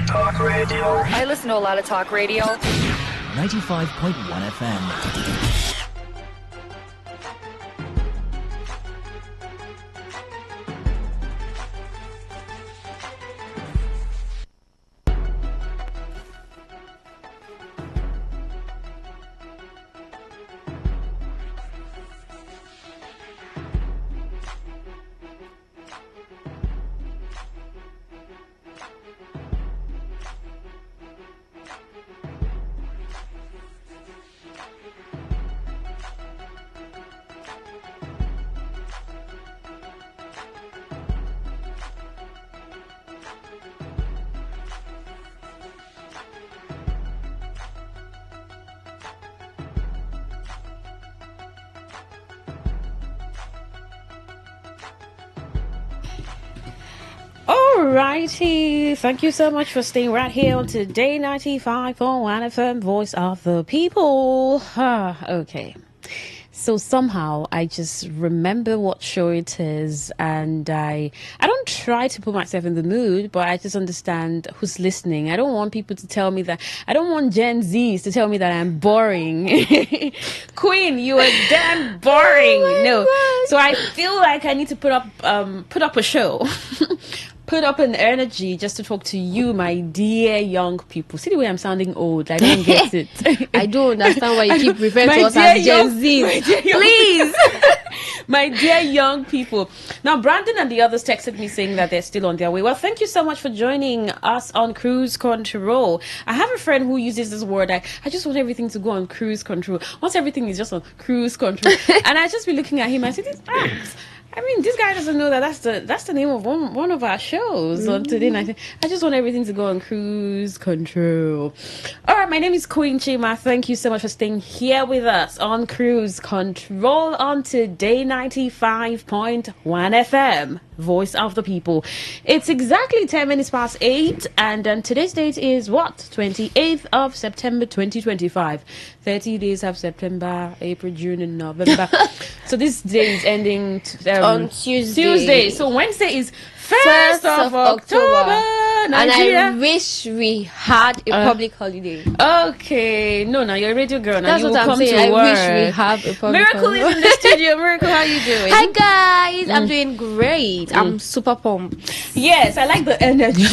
Talk radio. I listen to a lot of talk radio. 95.1 FM. Alrighty, thank you so much for staying right here on Today 95.1 FM, Voice of the People. Okay, so somehow I just remember what show it is, and I don't try to put myself in the mood, but I just understand who's listening. I don't want people to tell me that. I don't want Gen Zs to tell me that I'm boring. Queen, you are damn boring. No, so I feel like I need to put up a show. Put up an energy just to talk to you, my dear young people. See the way I'm sounding old. I don't get it. I don't understand why you keep referring to us as Gen Z. Please. My dear young people. Now, Brandon and the others texted me saying that they're still on their way. Well, thank you so much for joining us on Cruise Control. I have a friend who uses this word. I just want everything to go on cruise control. Once everything is just on cruise control. And I just be looking at him. I say, I mean, this guy doesn't know that that's the name of one of our shows on Today Night. I just want everything to go on cruise control. All right, my name is Queen Chima. Thank you so much for staying here with us on Cruise Control on Today 95.1 FM, Voice of the People. It's exactly 10 minutes past 8, and today's date is what? 28th of September 2025. 30 days of September, April, June, and November. So this day is ending on Tuesday. So Wednesday is 1st of October. Nigeria. And I wish we had a public holiday. Okay. No, you're a radio girl. Now that's you what will I'm come saying. to work. I wish we have a public Miracle holiday. is in the studio. Miracle, how are you doing? Hi guys, I'm doing great. I'm super pumped. Yes, I like the energy.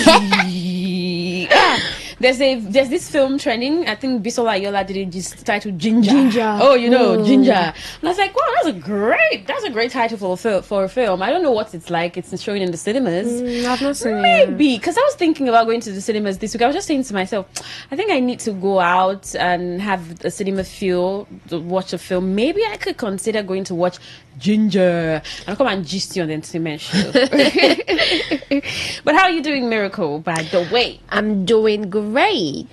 There's this film trending. I think Bisola Ayola did it, just titled Ginger. Oh, Ginger. And I was like, wow, that's a great title for a film. I don't know what it's like. It's showing in the cinemas. I've not seen it. Maybe, because I was thinking about going to the cinemas this week. I was just saying to myself, I think I need to go out and have a cinema feel to watch a film. Maybe I could consider going to watch Ginger and come and gist you on the entertainment show. But how are you doing, Miracle, by the way? I'm doing great.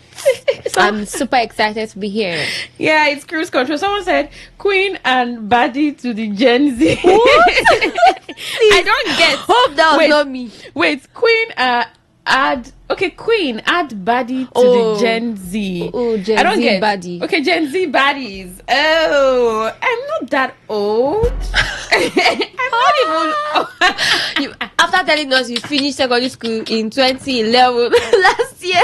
I'm super excited to be here. Yeah, it's cruise control. Someone said Queen and Baddie to the Gen Z. What? I don't get. Hope that was not me. Wait, Queen Queen, add baddie to the Gen Z. Oh, Gen I don't Z get baddie. Okay, Gen Z baddies. Oh, I'm not that old. I'm not even. After telling us you finished secondary school in 2011 last year.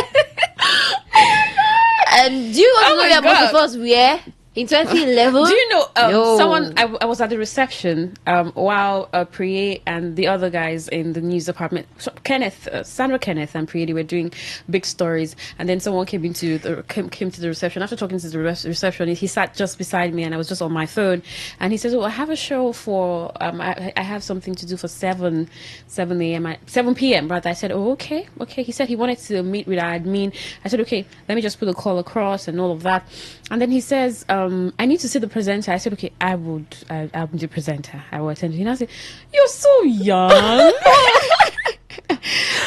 And do you want to know where most of us were? In 2011? Do you know No. someone? I was at the reception while Priye and the other guys in the news department, Sandra Kenneth and Priye, they were doing big stories, and then someone came to the reception. After talking to the receptionist, he sat just beside me, and I was just on my phone, and he says, "Oh, I have a show for I have something to do for 7 p.m. Rather." I said, "Oh, okay." He said he wanted to meet with our admin. I said, "Okay, let me just put a call across and all of that," and then he says, I need to see the presenter. I said, okay, I'm the presenter. I will attend. And I said, you're so young.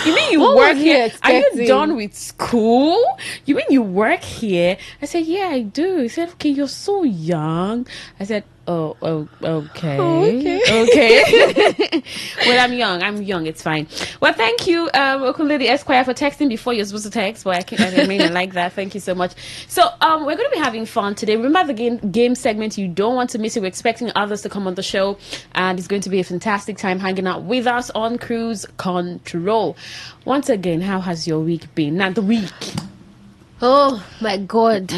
You mean you work here? Are you done with school? You mean you work here? I said, yeah, I do. He said, okay, you're so young. I said, oh, okay. Okay. Well, I'm young. It's fine. Well, thank you, Okunle the Esquire, for texting before you're supposed to text. But I like that. Thank you so much. So, we're going to be having fun today. Remember the game segment. You don't want to miss it. We're expecting others to come on the show, and it's going to be a fantastic time hanging out with us on Cruise Control. Once again, how has your week been? Not the week. Oh my God.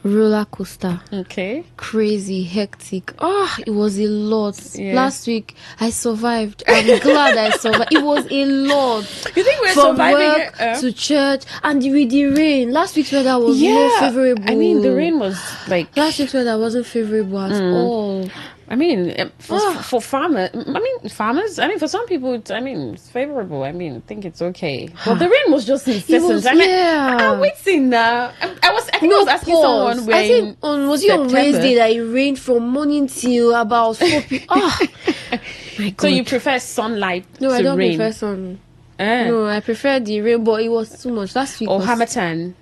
Roller coaster. Okay. Crazy, hectic. It was a lot. Yeah. Last week I survived. I'm glad I survived. It was a lot. You think we're from surviving work to church, and with the rain. Last week's weather was more favorable. I mean, the rain was like last week's weather wasn't favorable at all. I mean, for farmers, for some people, it's favorable. I think it's okay. But the rain was just incessant. I'm waiting now. I was asking someone when. Was it on Wednesday that it rained from morning till about 4 p.m.? My God. So you prefer sunlight to rain? No, I don't prefer sun. No, I prefer the rain, but it was too much. Last week Harmattan.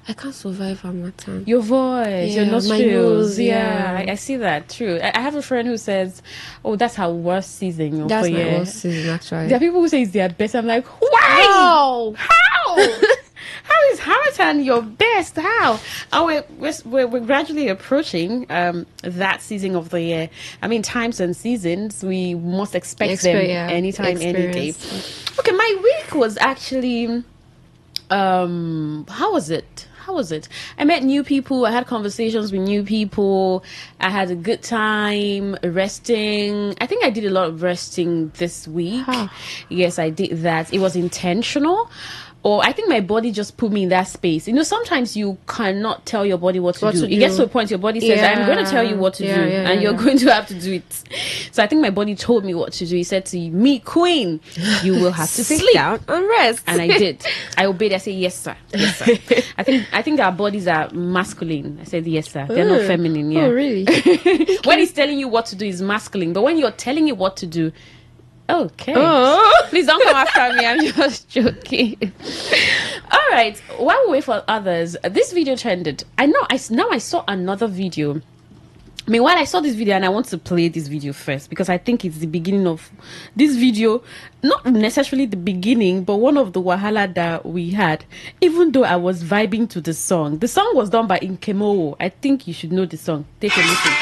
I can't survive Harmattan. Your voice, your nostrils. My nose, I see that. True. I have a friend who says, "Oh, that's her worst season." That's my worst season, actually. There are people who say it's their best. I'm like, why? How? How is Harmattan your best? How? Oh, we're gradually approaching that season of the year. Times and seasons, we must expect them anytime, any day. Okay, my week was actually, how was it? I met new people. I had conversations with new people. I had a good time resting. I think I did a lot of resting this week. Yes, I did that. It was intentional. Or I think my body just put me in that space. Sometimes you cannot tell your body what to do. It gets to a point your body says, I'm going to tell you what to do. And you're going to have to do it. So I think my body told me what to do. He said to me, Queen, you will have to sleep down and rest. And I did. I obeyed. I said, yes, sir. Yes, sir. I think our bodies are masculine. I said, yes, sir. They're not feminine. Yeah. Oh, really? When he's telling you what to do, is masculine. But when you're telling it what to do, okay. Please don't come after me. I'm just joking. All right. While we wait for others, this video trended. I saw another video. While I saw this video, and I want to play this video first because I think it's the beginning of this video. Not necessarily the beginning, but one of the wahala that we had. Even though I was vibing to the song. The song was done by Nkemo. I think you should know the song. Take a listen.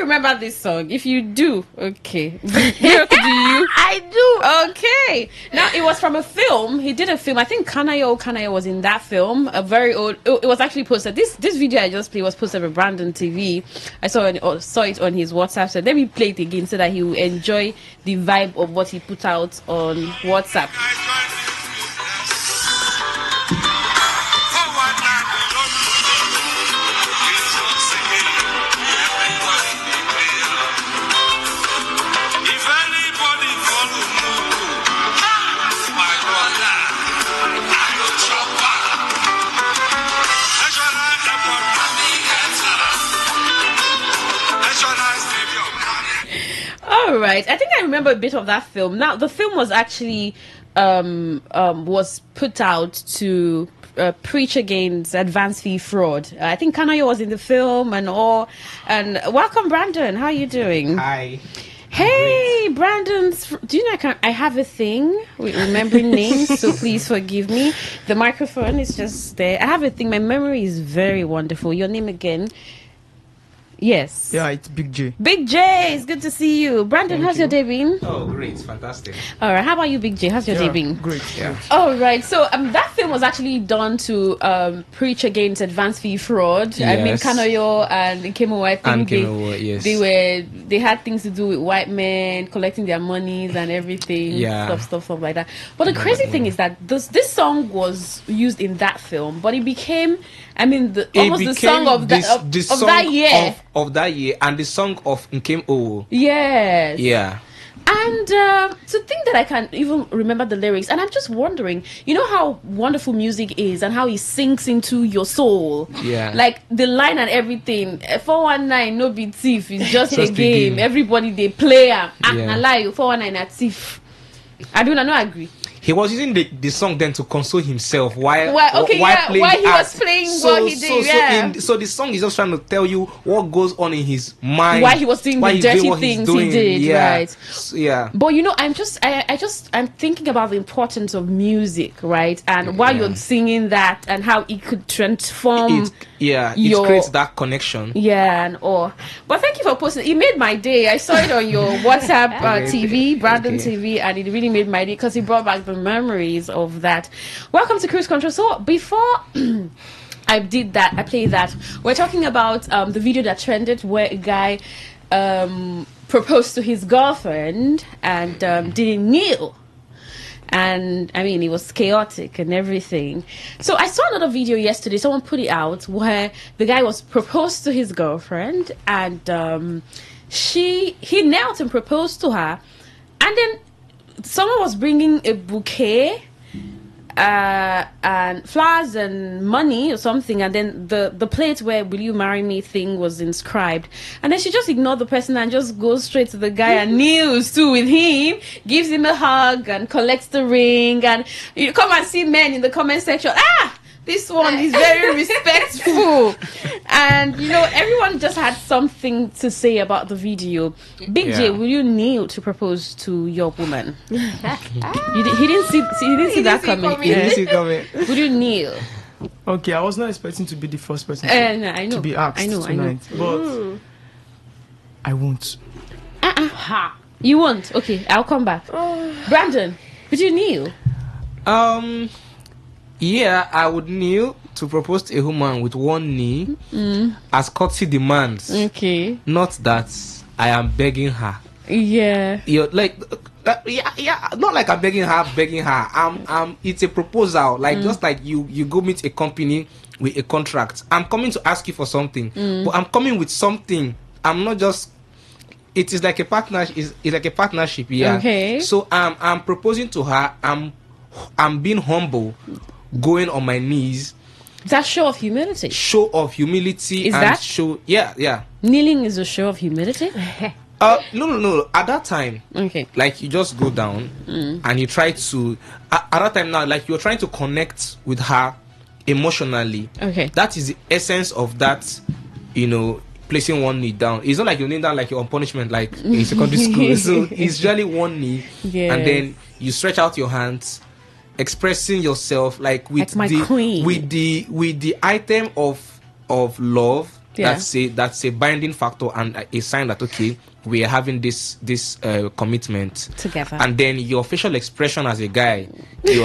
remember this song? If you do, okay. Miracle, do you? I do. Okay. Now, it was from a film. He did a film. I think Kanayo was in that film. A very old. It was actually posted. This video I just played was posted by Brandon TV. I saw it on his WhatsApp. So let me play it again so that he will enjoy the vibe of what he put out on WhatsApp. All right, I think I remember a bit of that film. Now, the film was actually was put out to preach against advance fee fraud. I think Kanayo was in the film and all. And welcome, Brandon. How are you doing? Hi. Hey, Brandon. Do you know I have a thing with remembering names, so please forgive me. The microphone is just there. I have a thing. My memory is very wonderful. Your name again? Yes. Yeah, it's Big J. Big J, it's good to see you. Brandon, how's your day been? Oh, great. Fantastic. All right. How about you, Big J? How's your day been? Great. Yeah. All right. So that film was actually done to preach against advance fee fraud. Yes. I mean, Kanoyo and Nkemo, I think they had things to do with white men collecting their monies and everything. Yeah. Stuff like that. But the crazy thing is that this song was used in that film, but it became, I mean, the song of that year. Of that year, and the song of Nkem O. Yes. Yeah. And to think that I can even remember the lyrics, and I'm just wondering, you know how wonderful music is and how it sinks into your soul. Yeah. Like the line and everything. 419 no be thief, it's just a game. Everybody they play. I lie, 419 a thief. I do not agree. He was using the song then to console himself while he was playing what he did. So the song is just trying to tell you what goes on in his mind. Why he was doing the dirty things he did, right? Yeah. But you know, I'm thinking about the importance of music, right? And while you're singing that and how it could transform it creates that connection. Yeah, and all. But thank you for posting. It made my day. I saw it on your WhatsApp TV, Brandon TV, and it really made my day because it brought back the memories of that. Welcome to Cruise Control. So before I played that, we're talking about the video that trended where a guy proposed to his girlfriend and didn't kneel. And I mean, it was chaotic and everything. So I saw another video yesterday, someone put it out, where the guy was proposed to his girlfriend and he knelt and proposed to her, and then someone was bringing a bouquet and flowers and money or something, and then the plate where "Will you marry me" thing was inscribed, and then she just ignored the person and just goes straight to the guy and kneels too with him, gives him a hug and collects the ring. And you come and see men in the comment section, this one is very respectful. And you know, everyone just had something to say about the video. Big J, will you kneel to propose to your woman? He didn't see that coming. He didn't see it coming. Would you kneel? Okay, I was not expecting to be the first person to be asked tonight. But I won't. You won't? Okay, I'll come back. Brandon, would you kneel? Yeah, I would kneel to propose to a woman with one knee as courtesy demands. Okay. Not that I am begging her. Yeah. You're like, not like I'm begging her. It's a proposal. Like just like you go meet a company with a contract. I'm coming to ask you for something, but I'm coming with something. I'm not just. It is like a partnership. It's like a partnership. Yeah. Okay. So I'm proposing to her. I'm being humble. Going on my knees. That's show of humility. Show of humility. Is that? Yeah. Kneeling is a show of humility? No. At that time, okay, like you just go down and you try to. At that time now, like you're trying to connect with her emotionally. Okay. That is the essence of that. You know, placing one knee down. It's not like you kneel down like you're on punishment, like in secondary school. So it's really one knee, and then you stretch out your hands. Expressing yourself like with my queen. with the item of love Yeah. That's a binding factor and a sign that okay, we are having this commitment together. And then your facial expression as a guy, you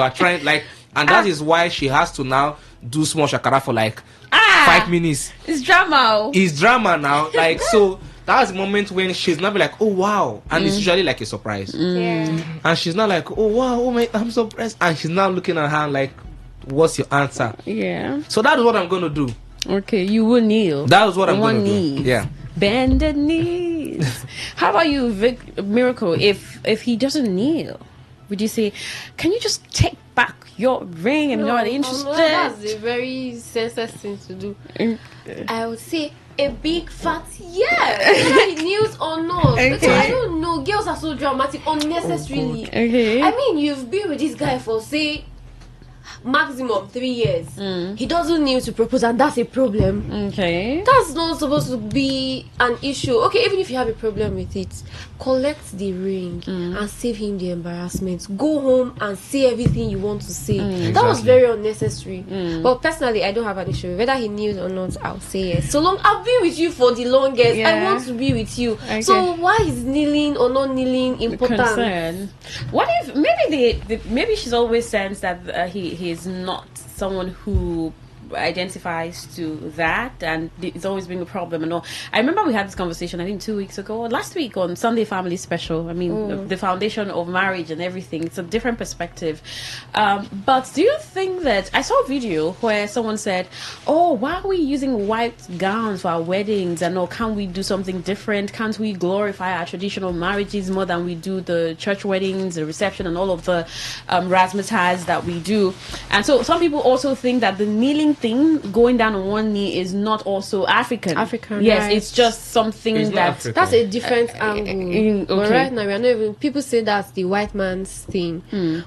are trying like, and that is why she has to now do small shakara for like 5 minutes. It's drama. It's drama now. Like so. That's the moment when she's not be like, oh wow, and it's usually like a surprise. Yeah. And she's not like, oh wow, oh my, I'm surprised, and she's now looking at her like, what's your answer? Yeah. So that is what I'm gonna do. Okay, you will kneel. That is what I'm gonna do. Yeah. Bended knees. How about you, Miracle? If he doesn't kneel, would you say, can you just take back your ring? I'm not interested. No, that's a very senseless thing to do. I would say a big fat yes. Whether he kneels or not. Okay. Because I don't know. Girls are so dramatic unnecessarily. Okay. I mean, you've been with this guy for say maximum 3 years. He doesn't kneel to propose, and that's a problem. Okay. That's not supposed to be an issue. Okay, even if you have a problem with it, collect the ring and save him the embarrassment. Go home and say everything you want to say. That was very unnecessary. But personally, I don't have an issue. Whether he kneels or not, I'll say yes. So long, I've been with you for the longest. I want to be with you. Okay. So why is kneeling or not kneeling important? Concern. What if maybe maybe she's always sensed that he's not someone who identifies to that, and it's always been a problem and all. I remember we had this conversation I think 2 weeks ago or last week on Sunday Family Special. I mean, the foundation of marriage and everything, it's a different perspective. But do you think that I saw a video where someone said, oh, why are we using white gowns for our weddings and all? Can't we do something different? Can't we glorify our traditional marriages more than we do the church weddings, the reception, and all of the razzmatazz that we do? And so some people also think that the kneeling thing, going down on one knee, is not also African. Yes, right. It's just something that's a different angle. Okay. But right now, we are not even. People say that's the white man's thing,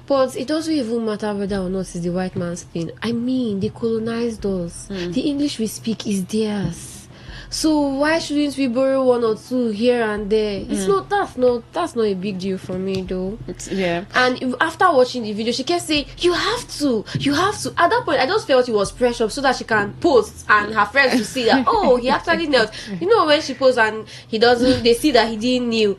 but it doesn't even matter whether or not it's the white man's thing. I mean, they colonized us. The English we speak is theirs. So why shouldn't we borrow one or two here and there? It's not that's not a big deal for me though. Yeah. And after watching the video, she kept saying, you have to. At that point, I just felt it was pressure so that she can post and her friends will see that, oh, he actually knelt. You know, when she posts and they see that he didn't kneel,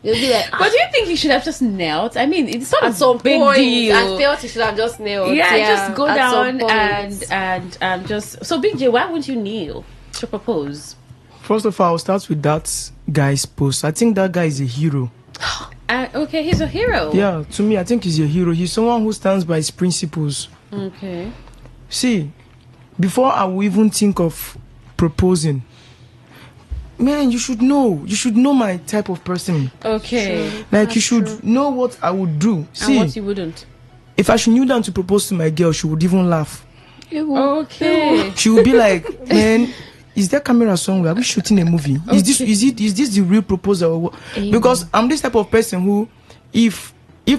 they'll be like, But do you think he should have just knelt? I mean, it's not at some big point, deal. I felt he should have just knelt. Yeah, just go down and just. So, Big J, why wouldn't you kneel to propose? First of all, I'll start with that guy's post. I think that guy is a hero. Okay, he's a hero. Yeah, to me, I think he's a hero. He's someone who stands by his principles. Okay. See, before I will even think of proposing, man, you should know my type of person. Okay. Like, that's you should true. know what I would do. See, and what you wouldn't. If I should kneel down to propose to my girl, she would even laugh. Okay. She would be like, man, is there camera somewhere? Are we shooting a movie? Okay. Is this the real proposal? Or what? Because I'm this type of person who, if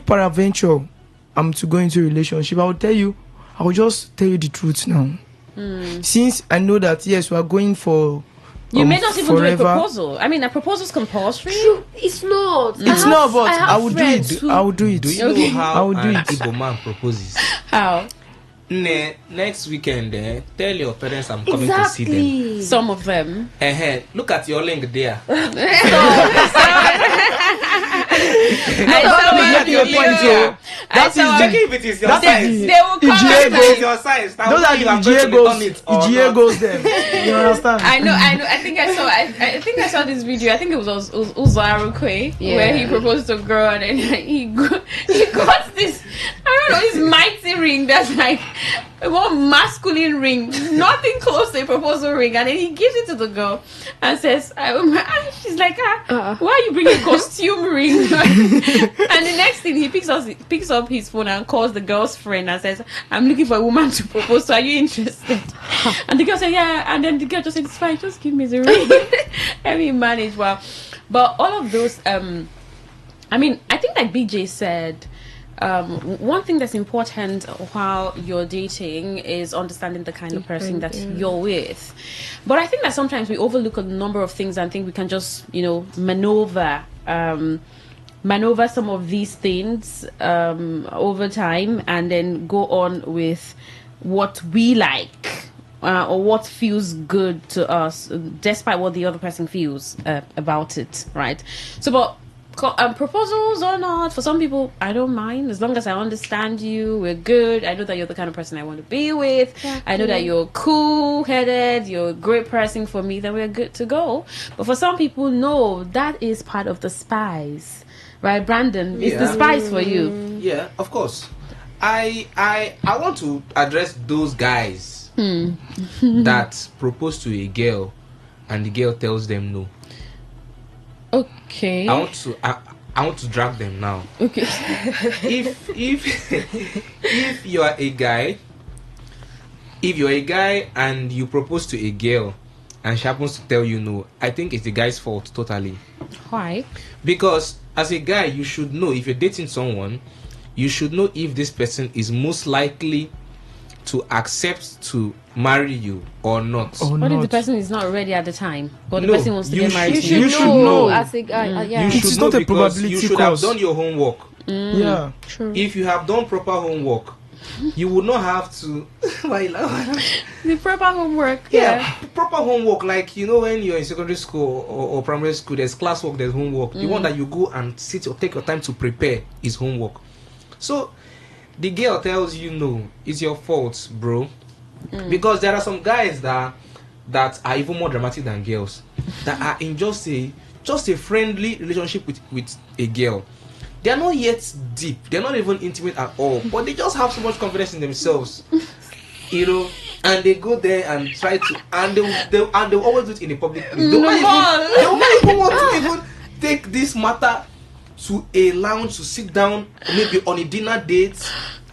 peradventure I'm to go into a relationship, I will just tell you the truth now. Since I know that yes, we are going for you may not even forever. do a proposal. I mean, a proposal is compulsory. True. It's not. It's not, but I will do it. I will do it. Do you know how I will do an it. Igbo man proposes? How? Next weekend, tell your parents I'm coming to see them. Some of them. Look at your link there. That is checking if it is your size. They will come. If it is your size, those are the EGA there. You understand? I know. I think I saw this video. I think it was Uzarukwe where he proposed to a girl and then he got this. I don't know, this mighty ring that's like one masculine ring, nothing close to a proposal ring, and then he gives it to the girl and says, she's like, why are you bringing a costume ring? And the next thing he picks up his phone and calls the girl's friend and says, I'm looking for a woman to propose to, are you interested? And the girl said, yeah, and then the girl just said, it's fine, just give me the ring. Let me manage. Well, but all of those I mean, I think like BJ said, one thing that's important while you're dating is understanding the kind of person that you're with. But I think that sometimes we overlook a number of things and think we can just, maneuver some of these things over time and then go on with what we like or what feels good to us, despite what the other person feels about it, right? So, but proposals or not, for some people, I don't mind as long as I understand you. We're good. I know that you're the kind of person I want to be with. Exactly. I know that you're cool-headed. You're a great person for me. Then we're good to go. But for some people, no, that is part of the spice, right, Brandon? It's the spice for you. Yeah, of course. I want to address those guys that propose to a girl and the girl tells them no. Okay. I want to drag them now. Okay. If you are a guy, and you propose to a girl and she happens to tell you no, I think it's the guy's fault totally. Why? Because as a guy, you should know, if you're dating someone, you should know if this person is most likely to accept to marry you or not. What if the person is not ready at the time? Or the person wants to get married to you should know as a guy. You It should is know not a because probability you should course. have done your homework. Yeah. True. If you have done proper homework, you would not have to the proper homework. Yeah, proper homework. Like, you know, when you're in secondary school or primary school, there's classwork, there's homework. The one that you go and sit or take your time to prepare is homework. So the girl tells you no, it's your fault, bro. Because there are some guys that are even more dramatic than girls, that are in just a friendly relationship with a girl. They are not yet deep, they're not even intimate at all, but they just have so much confidence in themselves, you know, and they go there and try to, and they'll always do it in a public place. They won't even want to even take this matter to a lounge to sit down, maybe on a dinner date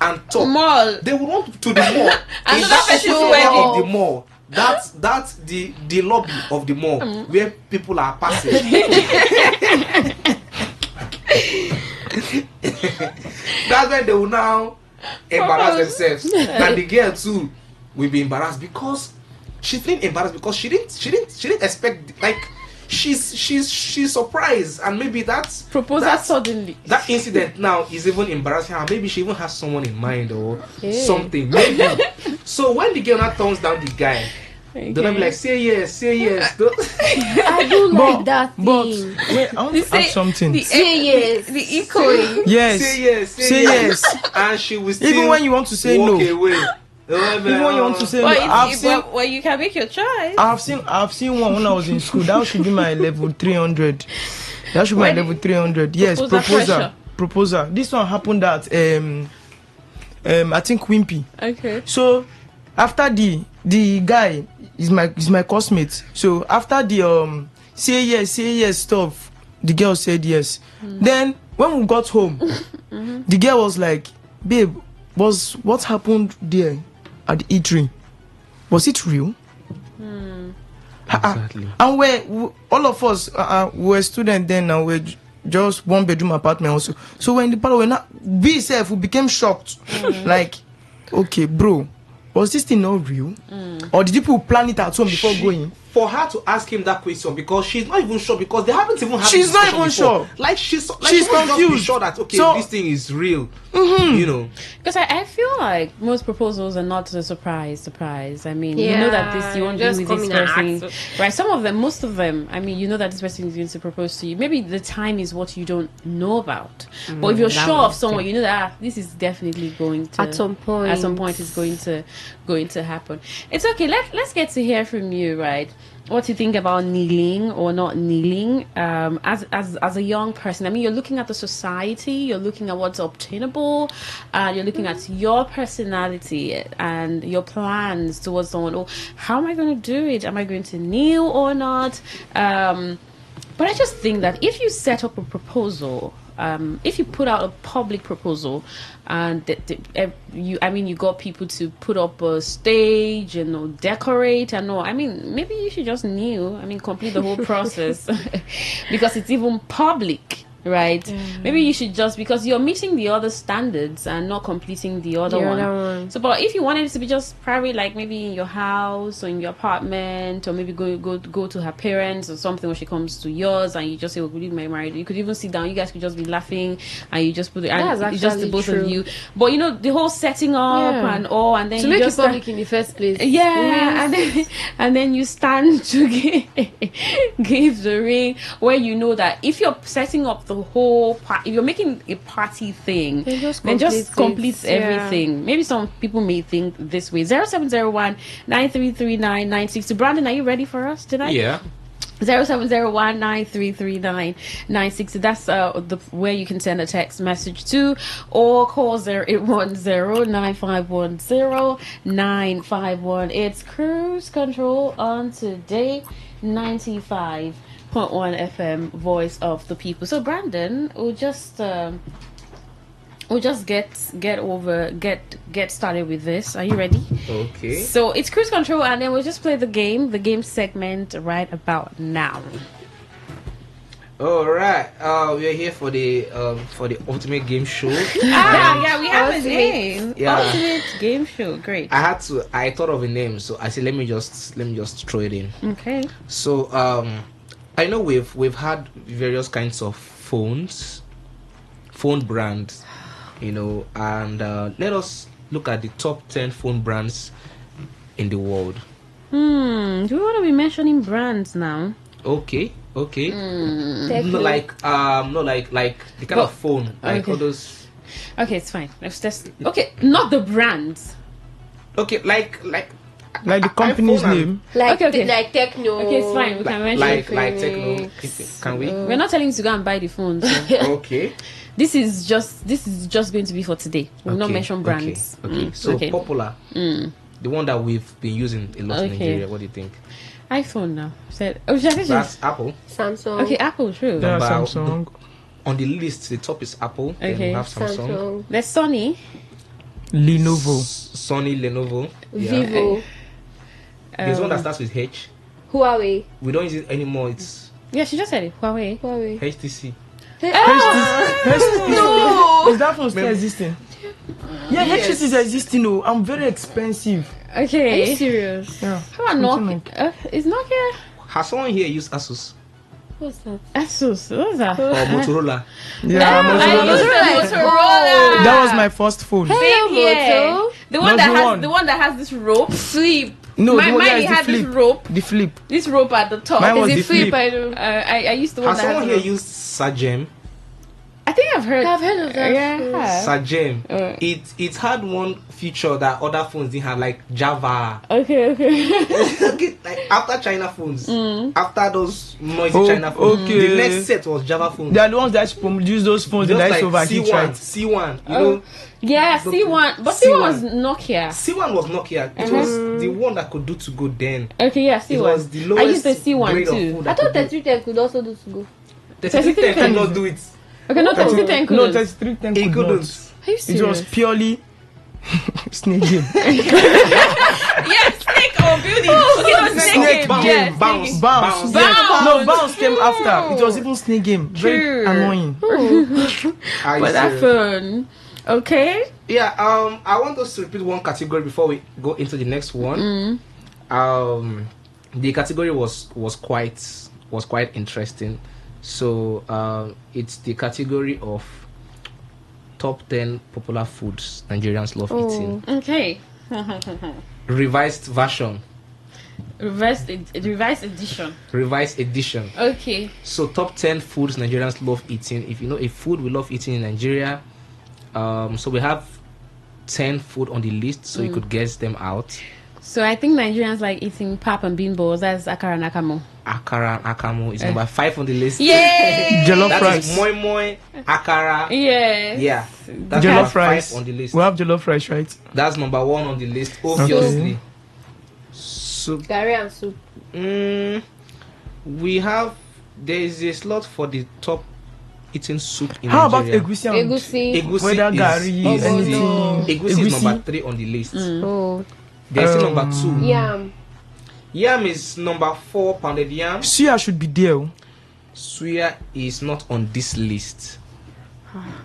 and talk. Mall. They will want to the mall. In that area of the mall. That's the lobby of the mall where people are passing. That's when they will now embarrass themselves. And the girl too will be embarrassed because she's feeling embarrassed because she didn't expect, like, she's surprised, and maybe that's suddenly. That incident now is even embarrassing her. Maybe she even has someone in mind or something. Maybe. So when the girl now turns down the guy, they'll be like, say yes. I do like that thing. But wait, I want to add something. Say yes. The echoing. Yes. Say yes. And she will still even when you want to say walk no. away. Even when you want to say no, well, you can make your choice. I've seen one when I was in school. That should be my level 300. That should be my level 300. Yes, proposal. This one happened at I think Wimpy. Okay. So after the guy is my classmate. So after the say yes stuff, the girl said yes. Then when we got home, the girl was like, babe, what happened there at the eatery? Was it real? Exactly. And we all of us were students then, and we're just one bedroom apartment also. So when the part we self, we became shocked. Like, okay, bro, was this thing not real? Or did people plan it at home before going? For her to ask him that question, because she's not even sure, because they haven't even had she's not even before. sure. Like she's confused. Just be sure that this thing is real. You know. Because I feel like most proposals are not a surprise. I mean, you know that you want to be with this person, right? Most of them. I mean, you know that this person is going to propose to you. Maybe the time is what you don't know about. But if you're sure of someone, you know that this is definitely going to at some point it's going to happen. It's okay. Let's get to hear from you, right? What you think about kneeling or not kneeling as a young person. I mean, you're looking at the society, you're looking at what's obtainable, you're looking at your personality and your plans towards someone. Oh, how am I going to do it? Am I going to kneel or not? But I just think that if you set up a proposal, if you put out a public proposal, and you got people to put up a stage and decorate and all. I mean, maybe you should just kneel. I mean, complete the whole process because it's even public. right? Maybe you should just, because you're meeting the other standards and not completing the other one. So, but if you wanted it to be just private, like maybe in your house or in your apartment, or maybe go to her parents or something when she comes to yours, and you just say, "Oh, we my married." You could even sit down. You guys could just be laughing, and you just put it. And it's just the both of you. But you know, the whole setting up and all, and then to you make just it public in the first place. and then you stand to give the ring, where you know that if you're setting up the whole if you're making a party thing, then just complete everything. Maybe some people may think this way. 0701 9339 960. Brandon, are you ready for us tonight? Yeah. 0701 9339 960. That's where you can send a text message to, or call 0810 9510 951. It's Cruise Control on Today 95.1 FM, Voice of the People. So Brandon, we'll just get started with this. Are you ready? Okay. So it's Cruise Control, and then we'll just play the game segment right about now. All right. We are here for the ultimate game show. Yeah, we have a name. Yeah. Ultimate game show. Great. I thought of a name, so I said let me just throw it in. Okay. So I know we've had various kinds of phone brands, you know, and let us look at the top 10 phone brands in the world. Do we want to be mentioning brands now? Okay. Techno. No, like the kind of phone, like all those. Okay, it's fine. Let's just not the brands. Okay, like the company's name. Like Techno. Okay, it's fine. We can mention like Techno. Can we? We're not telling you to go and buy the phones. Okay. This is just going to be for today. We'll not mention brands. Okay. So Popular. The one that we've been using a lot in Nigeria. What do you think? iPhone now. That's Apple. Samsung. Okay, Apple, true. Yeah, Samsung. On the list, the top is Apple. Okay. Then we have Samsung. There's Sony. Lenovo. Sony, Lenovo. Vivo. There's one that starts with H. Huawei. We don't use it anymore. It's she just said it. Huawei. HTC. No! Is that phone still existing? Yeah, HTC is existing. No, I'm very expensive. Okay. Are you serious? Yeah. How about Nokia? Is Nokia? Has someone here used Asus? What's that? Asus. What's that? Or Motorola? Yeah, Motorola. That was my first phone. Same here. The one that has this rope. Flip. No, mine had this rope. The flip. This rope at the top. Mine was the the flip. I know. I used the one Has that someone has here used Sagem? I think I've heard of that. Yeah. Sagem. It had one feature that other phones didn't have, like Java. Okay. Like after China phones, after those noisy China phones, the next set was Java phones. They are the ones that use those phones. Just like C1, you know. Yeah, C1, but C1 was Nokia. C1 was Nokia. It was the one that could do to go then. Okay, yeah, C1. It was the lowest. I used the C1 too. I thought 3310 could also do to go. 3310 could not do it. Okay, no 3310 couldn't. No, 3310 couldn't. Are you serious? It was purely snake game. Yes, snake or building. Snake game. Bounce. No, bounce came after. It was even snake game. Very annoying. But that phone. Okay. Yeah. I want us to repeat one category before we go into the next one. The category was quite interesting. So it's the category of top 10 popular foods Nigerians love eating. Okay. Revised version. Revised edition. Revised edition. Okay. So top 10 foods Nigerians love eating. If you know a food we love eating in Nigeria, so we have 10 food on the list, so you could guess them out. So I think Nigerians like eating pap and bean balls. That's akara and akamu. Akara and akamu is number 5 on the list. Yay! Jollof rice. Is moi moi, akara. Yes. Yeah. That's Jollof number rice 5 on the list. We have jollof rice, right? That's number 1 on the list, obviously. Okay. Soup. Gari and soup. There is a slot for the top eating soup in How Nigeria. about egusi? Egusi. Whether gari, anything. Egusi is number 3 on the list. Oh. There's still number 2. Yam. Yam is number 4, pounded yam. Suya should be there. Suya is not on this list.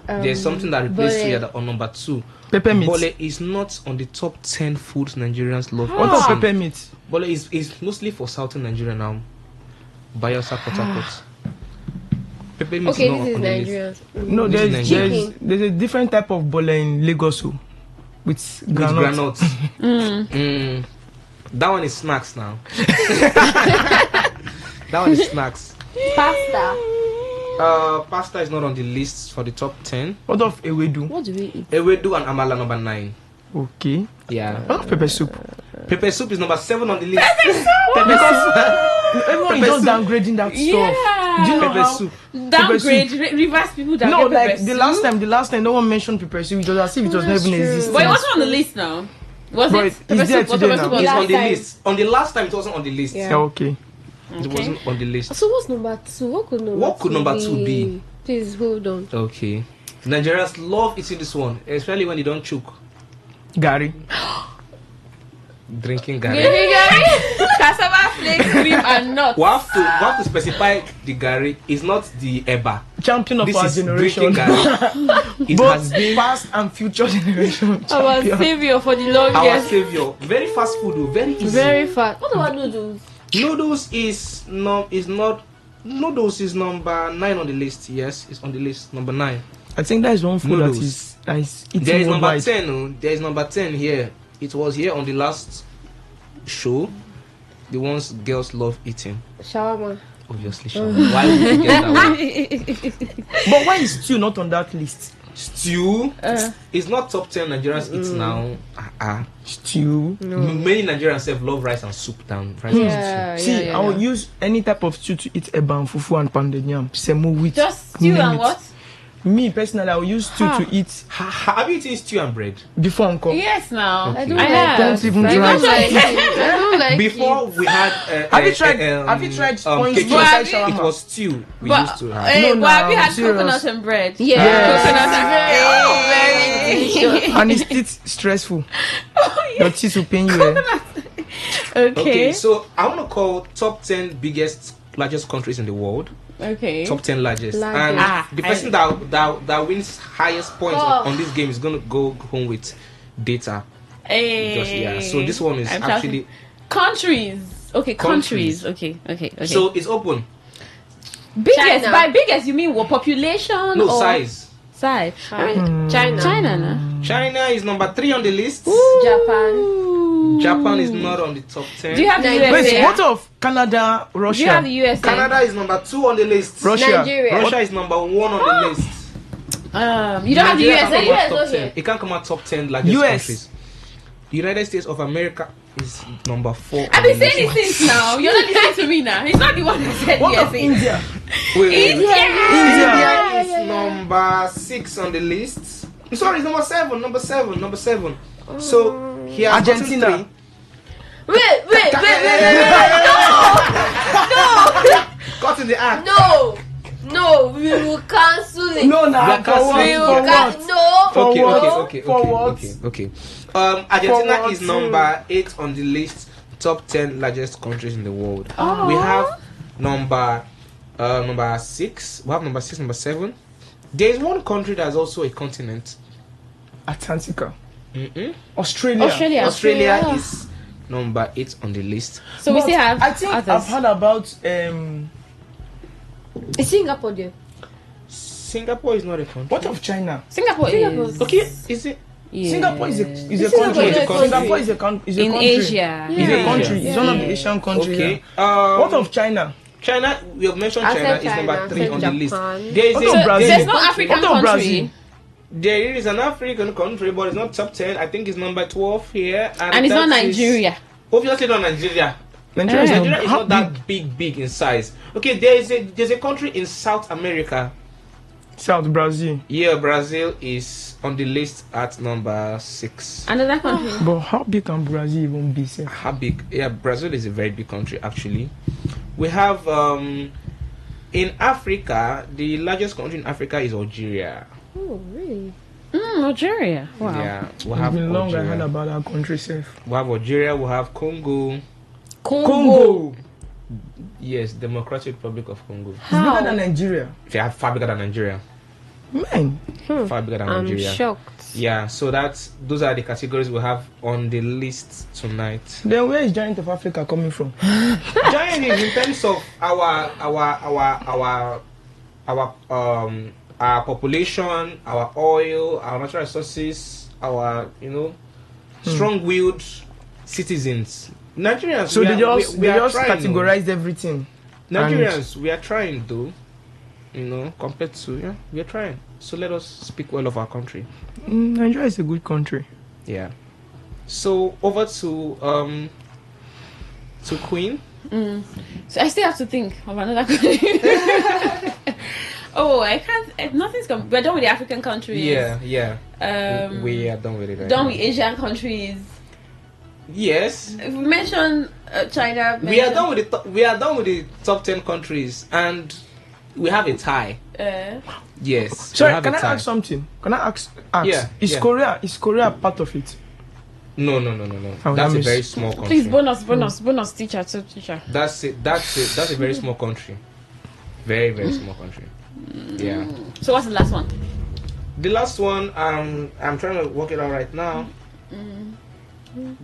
There's something that replaced Suya that on number 2. Peppermint. Bole is not on the top 10 foods Nigerians love. What about peppermint? Bole is mostly for southern Nigeria now. Bayelsa, Port Harcourt. Peppermint Okay, is not this is on the list. Nigerians. No, This there's a different type of bole in Lagos with granules. That one is snacks now. That one is snacks. Pasta. Pasta is not on the list for the top 10. What of ewedu? What do we eat? Ewedu and amala number 9. Okay. Yeah. What of pepper soup? Pepper soup is number 7 on the list. Everyone is just downgrading that stuff. Do you know pepper how soup? Downgrade, reverse people down. No, like the last time, no one mentioned pepper soup. It was as if it was not even existing. But it wasn't on the list now. Was But it? it's there today now. It's on the list. On the last time, it wasn't on the list. Yeah, okay. It wasn't on the list. So what's number 2? What could number 2 be? Please hold on. Okay. Nigerians love eating this one, especially when you don't choke. Gary. Drinking Gary. Cassava flakes, cream and nuts. We have to specify the Gary is not the Eba. Champion of this our is generation. Gary. It Both has been past and future generation. Our champion. savior for the longest. Our savior. Very fast food, though. Very easy. Very fast. What about noodles? Noodles is number 9 on the list. Yes, it's on the list. Number 9. I think that is one food Noodles. that is eating There is number worldwide. 10. Oh. There is number 10 here. It was here on the last show. The ones girls love eating. Shawarma. Obviously, shawarma. Why would you get that one? But why is stew not on that list? Stew is not top 10 Nigerians eat now. Stew. Many Nigerians love rice and soup than rice and stew. See, I will use any type of stew to eat eba and fufu and pounded yam. Semo with. Just stew and what? Me personally, I will use stew to eat. Have you eaten stew and bread? Before uncle. Yes, now. Okay. I have. Don't even try. I don't like Before we had. Have you tried sponge stew inside shawarma? It was stew we But, used to have. but have you had serious. coconut and bread? Yes. Coconut and bread. Very delicious. And it's stressful. Your teeth will pain you. Okay, so I want to call top 10 largest countries in the world. Okay. Top 10 largest. And the person that wins highest points on this game is going to go home with data. So this one is actually countries. Okay, countries. Okay. So it's open. Biggest. By biggest you mean what, population? No, or size. China, no? China is number 3 on the list. Japan is not on the top 10. Do you have the USA? Wait, what of Canada, Russia? Do you have the USA? Canada is number 2 on the list. Russia is number 1 on the list. You don't have the USA? Top 10. It can't come out top 10 largest countries. United States of America is number 4. I've been saying it since now. You're not listening to me now. He's not the one that said What yes. of India? India is number 6 on the list. I'm sorry, it's number 7. Number 7. So he has Argentina. gotten 3. Wait. No. Got in the act. No, we will cancel it. No, no. Okay. Argentina is number 8 on the list. Top 10 largest countries in the world. We have number 6. We have number 6, number 7. There is one country that is also a continent. Antarctica. Australia is number 8 on the list. So we still have. I think others. I've heard about. Is Singapore there? Singapore is not a country. What of China? Singapore is. Okay, is it? Yeah. Singapore is a Singapore country. is a country. Singapore is a country. In Asia. It's a country. It's one of the Asian countries. Okay. What of China? China, we have mentioned China is number 3 on the list. Brazil? There's no African country. Brazil? There is an African country, but it's not top 10. I think it's number 12 here. And it's not Nigeria. Obviously not Nigeria. Nigeria is not that big in size. Okay, there's a country in South America. South Brazil. Yeah, Brazil is on the list at number 6. Another country. But how big can Brazil even be? Sir? How big? Yeah, Brazil is a very big country actually. We have in Africa, the largest country in Africa is Algeria. Oh, really? Algeria. Wow. Yeah, we It's have been long I Algeria. heard about that country, safe. We have Algeria. We have Congo. Congo. Yes, Democratic Republic of Congo. It's bigger than Nigeria. They are far bigger than Nigeria. Man. Far bigger than I'm Nigeria. shocked. Yeah, so those are the categories we have on the list tonight. Then where is Giant of Africa coming from? Giant is in terms of our population, our oil, our natural resources, our strong-willed citizens. Nigerians. So they just trying, categorize everything. Nigerians, we are trying though. Compared to we are trying. So let us speak well of our country. Nigeria is a good country. Yeah. So over to Queen. So I still have to think of another country. Oh, I can't. Nothing's come. We're done with the African countries. Yeah. We are done with it. Done with Asian countries. Yes. We mentioned China. We are done with the top 10 countries, and we have a tie. Yes. Sorry, can I ask something? Can I ask? Yeah. Is Korea part of it? No. Oh, That's a very small country. Please, bonus, teacher. That's a very small country. Very, very small country. Yeah. So what's the last one? The last one, I'm trying to work it out right now.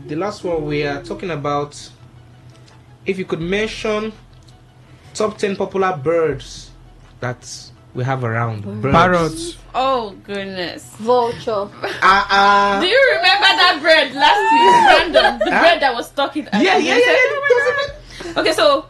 The last one we are talking about, if you could mention top 10 popular birds that we have around. Parrots. Oh goodness. Vulture. Do you remember that bird last week, Brandon? The bird that was talking. Yeah. Okay, so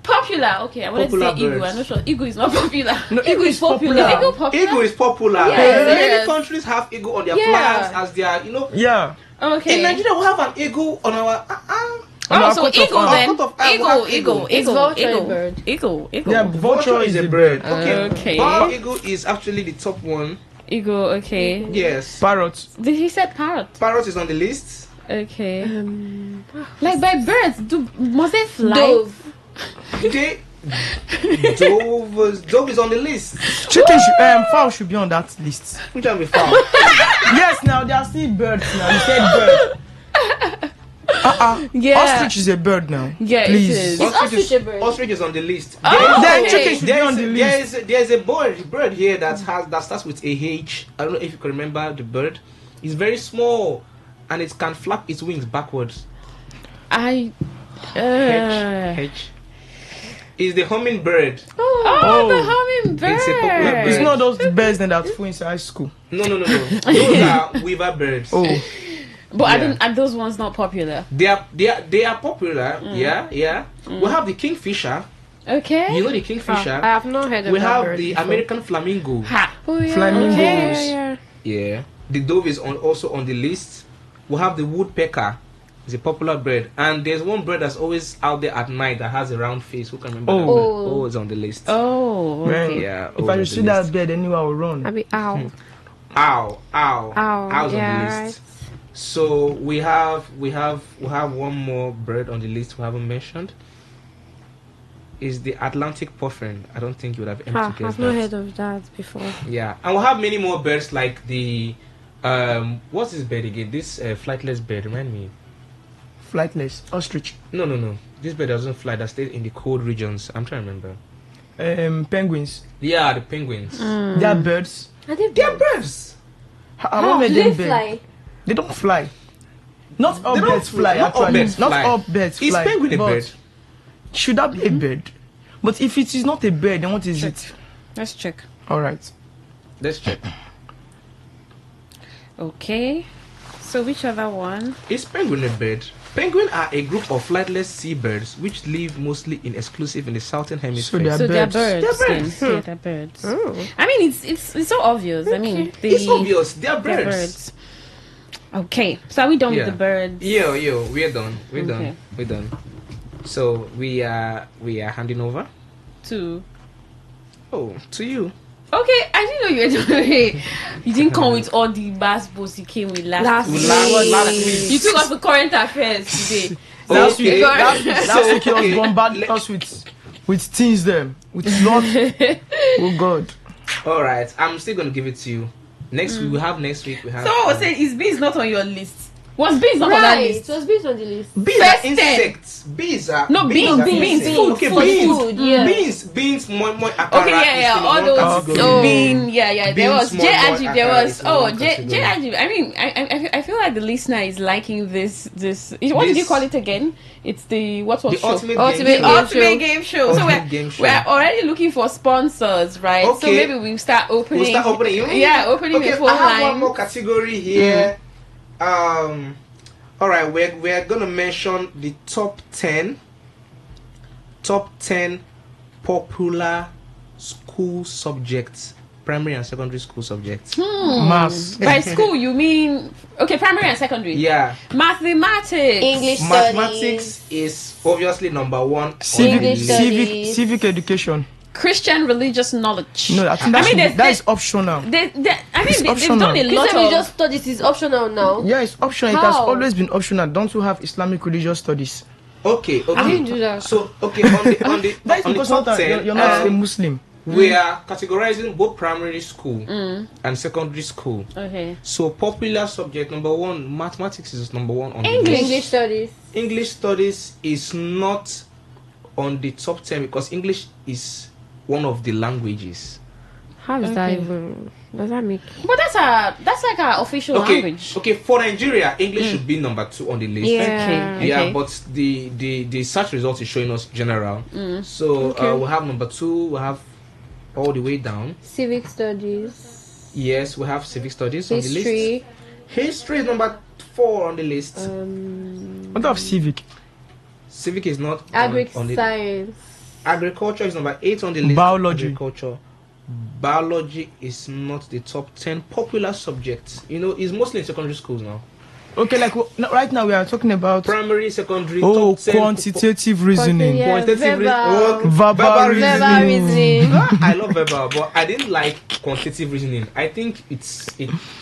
popular. Okay, I wanted to say Eagle. I'm not sure. Eagle is not popular. No, Eagle is popular. Is Eagle popular? Eagle is popular. Yeah, many countries have Eagle on their flags as their, Yeah. Okay. In Nigeria, we have an Eagle on our. So Eagle then. Eagle. Is vulture a bird? Eagle. Yeah, vulture is a bird. Okay. Bald eagle is actually the top one. Eagle. Okay. Yes. Parrot. Did he say parrot? Parrot is on the list. Okay. Like by birds, must they fly? Dove. Dove is on the list. Chicken fowl should be on that list. Which one be fowl? Yes, now there are still birds now. You said bird. Yeah. Ostrich is a bird now. Yeah, please. it is. Ostrich a bird? Ostrich is on the list. Then chicken should be on the list. There's a bird here that starts with a H. I don't know if you can remember the bird. It's very small, and it can flap its wings backwards. H. Is the hummingbird. Oh, the hummingbird. It's a popular bird. It's not those birds that flew in high school. No. Those are weaver birds. Oh. But are those ones not popular? They are popular. Yeah. We have the kingfisher. Okay. You know the kingfisher. I have not heard of that. We have bird the before. American flamingo. Flamingos. Okay, Yeah. The dove is also on the list. We have the woodpecker. It's a popular bird. And there's one bird that's always out there at night that has a round face. Who can remember that bird? Oh, it's on the list. Oh, Man, yeah. if I see that bird, anyway, I will run. I mean, owl. Owl's Yeah, on the list. So we have one more bird on the list we haven't mentioned. Is the Atlantic puffin. I don't think you would have able to guess I've that. not heard of that before. Yeah, and we'll have many more birds like the what's this bird again? This flightless bird. Remind me. Flightless. Ostrich. No. This bird doesn't fly. That stays in the cold regions. I'm trying to remember. Penguins. Yeah, the penguins. They are birds. They are birds. How do they fly? They don't fly. Not all They don't birds fly. not all Actually, birds not fly. all birds fly. Is penguin a but bird? Should that be a bird? But if it is not a bird, then what is it? Let's check. All right. Let's check. Okay. So which other one? Is penguin a bird? Penguins are a group of flightless seabirds which live mostly in the southern hemisphere. So they are birds. They're birds. Yeah, they're birds. Oh. I mean, it's so obvious. I mean, It's obvious. They are birds. Okay, so are we done with the birds? Yo, we're done. We're Okay. done. We're done. So we are handing over to you. Okay, I didn't know you were doing. You didn't come with all the bass balls you came with last week. You took us to current affairs today. Last week he was bombarding us with things them. With lot. Oh God. Alright, I'm still gonna give it to you. Next week we have So what was saying is B is not on your list. Was bees not on that Right, list? it was bees on the list. Bees are insects. Bees are No, beans. Food. Okay, Food. Yeah. beans. More. Okay, yeah. All those bean. Yeah. There was J Angie. There was J Angie. I mean, I feel like the listener is liking this. What did you call it again? It's the what was the show? ultimate game show. So we're already looking for sponsors, right? Okay. So maybe we'll start opening. Yeah, opening the phone I have line. one more category here. All right, we're gonna mention the top 10 popular school subjects, primary and secondary school subjects. Maths. By school, you mean primary and secondary? Yeah. Mathematics. English Mathematics is obviously number one. Civic education. Christian religious knowledge. No, I think that is optional. They've done a lot Christian religious studies is optional now. Yeah, it's optional. It has always been optional. Don't you have Islamic religious studies? Okay. I didn't do that. So on the that's on the because top 10, you're not a Muslim. We are categorizing both primary school and secondary school. Okay. So popular subject number one, mathematics is number one on English. the list. English studies. English studies is not on the top 10 because English is one of the languages. How is that even? Does that make? But that's like our official language. Okay, for Nigeria, English should be number 2 on the list. Yeah. Yeah, but the search result is showing us general. So we'll have number 2. We'll have all the way down. Civic studies. Yes, we have civic studies on the list. History. History is number 4 on the list. What of civic? Civic is not on the science. Agriculture is number 8 on the list. Biology is not the top 10 popular subjects. It's mostly in secondary schools now. Okay, like right now we are talking about primary, secondary. Quantitative reasoning. Verbal reasoning. I love verbal, but I didn't like quantitative reasoning. I think it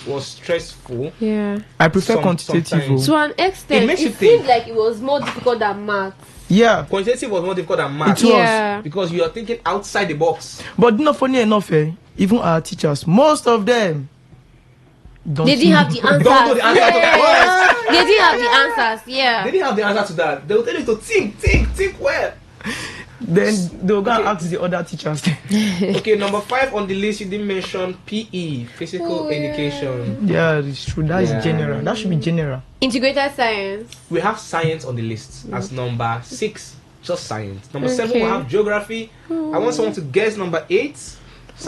was stressful. Yeah. I prefer quantitative. To an extent, it seemed like it was more difficult than math. Yeah. Quantitative was more difficult than math. It was. Because you are thinking outside the box. But not funny enough, even our teachers, most of them they didn't have the answers. Don't know the answer to that. They didn't have the answers. Yeah. They didn't have the answer to that. They will tell you to think well. Then they'll go and ask the other teachers. Okay, number 5 on the list, you didn't mention PE, physical education. Yeah, it's true. That is general. That should be general. Integrated science. We have science on the list as number 6, just science. Number 7, we have geography. I want someone to guess number 8.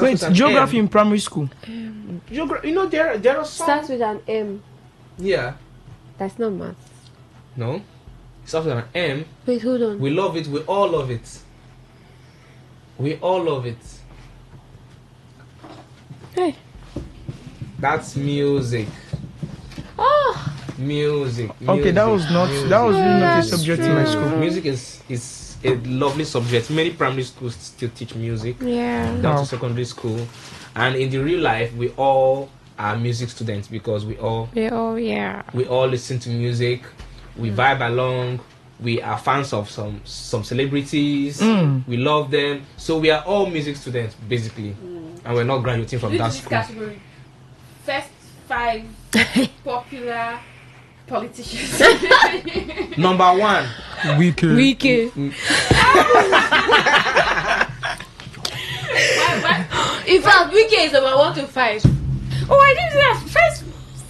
Wait, geography in primary school. Geography, there are some. Starts with an M. Yeah. That's not math. No. It starts with an M. Wait, hold on. We love it. We all love it. We all love it. Hey. That's music. Oh. Music. Okay, that was really not a subject in my school. Music is a lovely subject. Many primary schools still teach music. Yeah. Down to secondary school. And in the real life, we all are music students because we all listen to music. We vibe along. We are fans of some celebrities. We love them. So we are all music students, basically. And we're not graduating from that school. Category. First 5 popular politicians. Number 1. Wiki. In fact, Wiki is number 1 to 5. Oh, I didn't say that.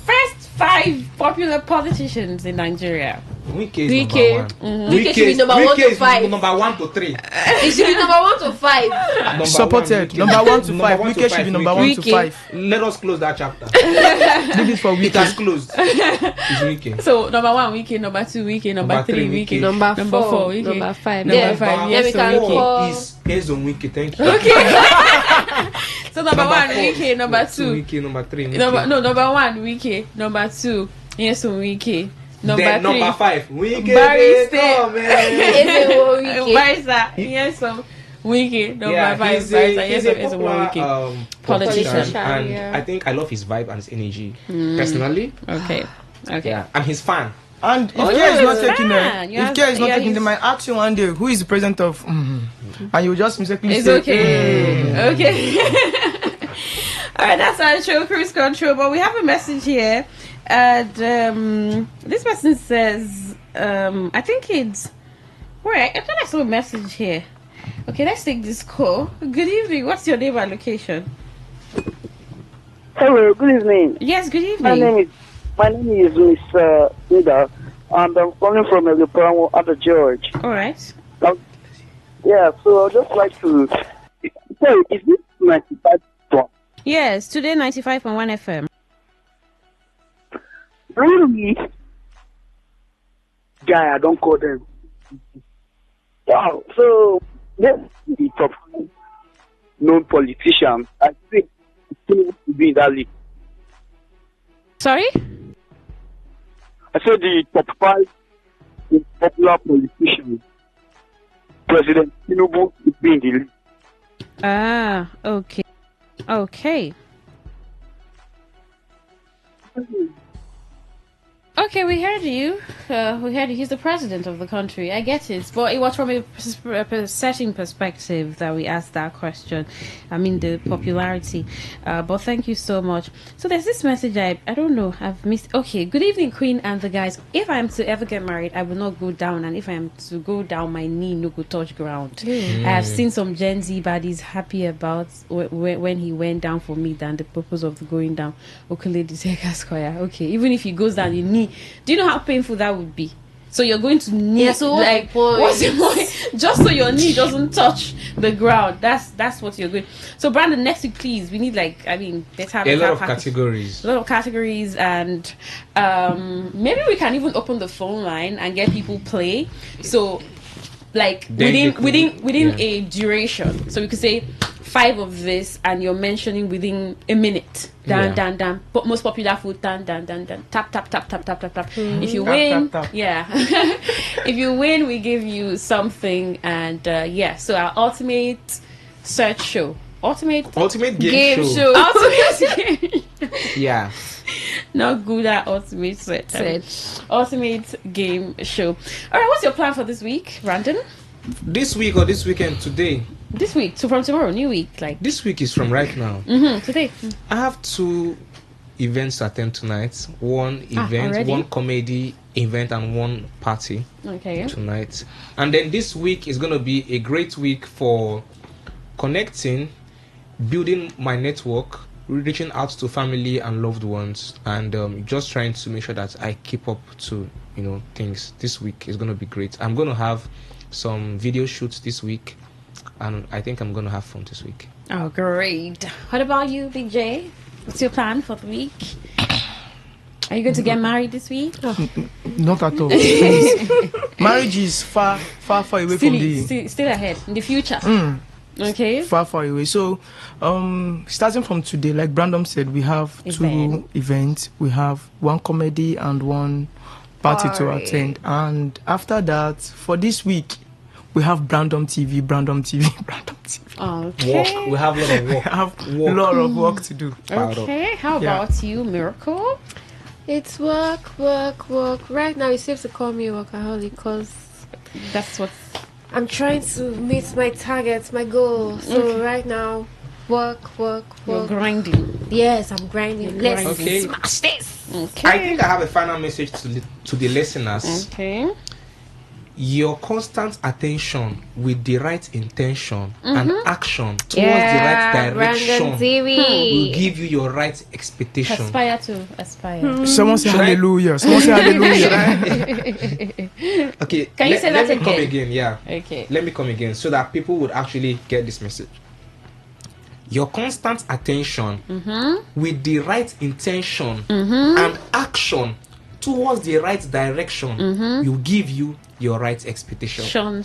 First 5 popular politicians in Nigeria. Wiki is number 1. Wiki should be number 1 to 5. Number 1 to 3. It should be number 1 to 5. Supported. Number 1 to 5. Wiki should be number 1 to 5. Let us close that chapter. Leave it for Wiki. It has closed. It's Wiki. So number 1 Wiki, number 2 Wiki, number 3 Wiki, number 4 Wiki, number 5. Number 5. Yes, so Wiki is on Wiki. Thank you. Okay. So number 1 Wiki, number 2 Wiki, number 3 Wiki. Number 1 Wiki, number 2 yes on Wiki. Number 5 Wiki. Barrister. Barrister. Yes on Wiki. Number 5 Barrister. Yes on Wiki. Politician. And I think I love his vibe and his energy personally. Okay. Yeah, I'm his fan. And if care is not taking them, they might ask you one day who is the president of, and you just mistakenly it's say, okay. All right, that's our show, Cruise Control. But we have a message here. And this person says, I think it's... Wait, I thought I saw a message here. Okay, let's take this call. Good evening. What's your name and location? Hello, good evening. Yes, good evening. My name is Miss Nida, and I'm calling from Elipamo at George. All right. Yeah, so I'd just like to... Sorry, is this 95.1? Yes, today 95.1 FM. Really? Guy, I don't call them. Wow, so let's the top known politicians. I think to be in that league. Sorry? I said the top 5 popular politicians. President Tinubu is being the league. Ah, okay. Okay. Okay, we heard you. We heard you. He's the president of the country. I get it. But it was from a setting perspective that we asked that question. I mean, the popularity. But thank you so much. So there's this message I don't know. I've missed. Okay, good evening, Queen and the guys. If I am to ever get married, I will not go down. And if I am to go down, my knee no go touch ground. I have seen some Gen Z baddies happy about when he went down for me than the purpose of the going down. Okay, even if he goes down, your knee. Do you know how painful that would be? So you're going to knee. Yeah, so what's the point? Just so your knee doesn't touch the ground. That's what you're going. So Brandon, next week, please. We need let's have a lot of categories. A lot of categories, and maybe we can even open the phone line and get people play. So within a duration. So we could say 5 of this, and you're mentioning within a minute. Dan. But most popular food. Dan. Tap. If you win, if you win, we give you something. And so our ultimate search show, ultimate game show. Ultimate game. Yeah. Not good at ultimate search. Ultimate game show. All right, what's your plan for this week, Brandon? This week or this weekend? Today. This week, so from tomorrow, new week, this week is from right now. Today. I have 2 events to attend tonight. One event, one comedy event, and one party. Okay. Tonight, and then this week is going to be a great week for connecting, building my network, reaching out to family and loved ones, and just trying to make sure that I keep up to things. This week is going to be great. I'm going to have some video shoots this week. And I think I'm going to have fun this week. Oh, great. What about you, Big J? What's your plan for the week? Are you going to get married this week? Not at all. Marriage is far away from the... Still ahead, in the future. Okay. Far away. So, starting from today, like Brandon said, we have 2 events. We have 1 comedy and 1 party to attend. And after that, for this week, we have Brandon TV. Okay. We have a lot of work. We have a lot of work to do. Okay. How about you, Miracle? It's work. Right now, it seems to call me a workaholic because that's what I'm trying to meet my targets, my goals. So right now, work. You're grinding. Yes, I'm grinding. Let's smash this. Okay. I think I have a final message to the listeners. Okay. Your constant attention with the right intention and action towards the right direction will give you your right expectation. Aspire to aspire. Someone say hallelujah. Someone say hallelujah. Okay. Can you say that again? Let me come again. Yeah. Okay. Let me come again so that people would actually get this message. Your constant attention with the right intention and action towards the right direction will give you your right expectation. Sean.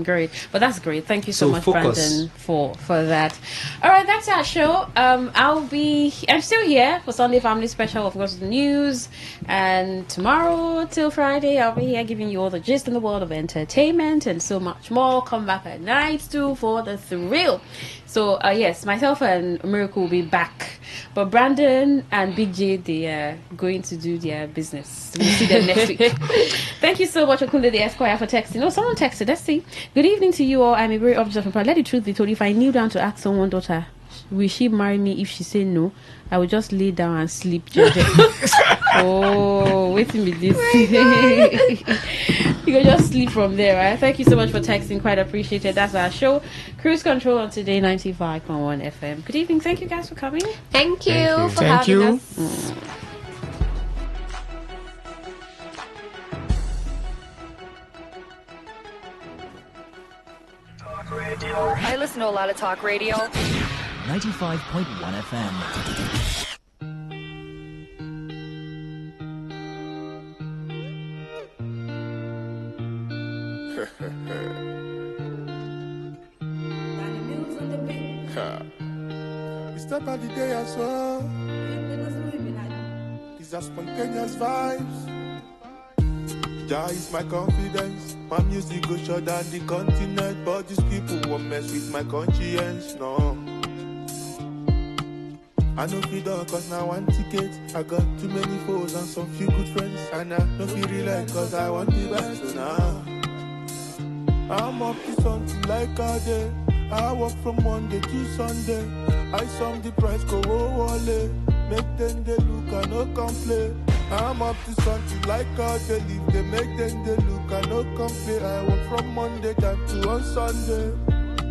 Great. But that's great. Thank you so much, focus. Brandon, for that. All right, that's our show. I'm still here for Sunday Family Special, of course, the news. And tomorrow till Friday, I'll be here giving you all the gist in the world of entertainment and so much more. Come back at night too for the thrill. So, yes, myself and Miracle will be back. But Brandon and Big J, they are going to do their business. We'll see them next week. Thank you so much, Okunle the Esquire, for texting. Oh, someone texted. Let's see. Good evening to you all. I'm a very observant. Let the truth be told. If I kneel down to ask someone, daughter, will she marry me? If she say no, I will just lay down and sleep. Oh, waiting with this. You can just sleep from there, right? Thank you so much for texting. Quite appreciated. That's our show. Cruise Control on Today 95.1 FM. Good evening. Thank you guys for coming. Thank you for Thank having you. us. I listen to a lot of talk radio. 95.1 FM. It's not the day I saw. These are spontaneous vibes. Jah is my confidence. My music go shut down the continent, but these people won't mess with my conscience. No, I know feed up cause now one ticket. I got too many foes and some few good friends, and I no feel relax cause I want the best. So now I'm up to something like a day. I work from Monday to Sunday. I sum the price go wale. Make them they look and no complain. I'm up to something like a day. If they make them they look and no complain. I work from Monday down to on Sunday.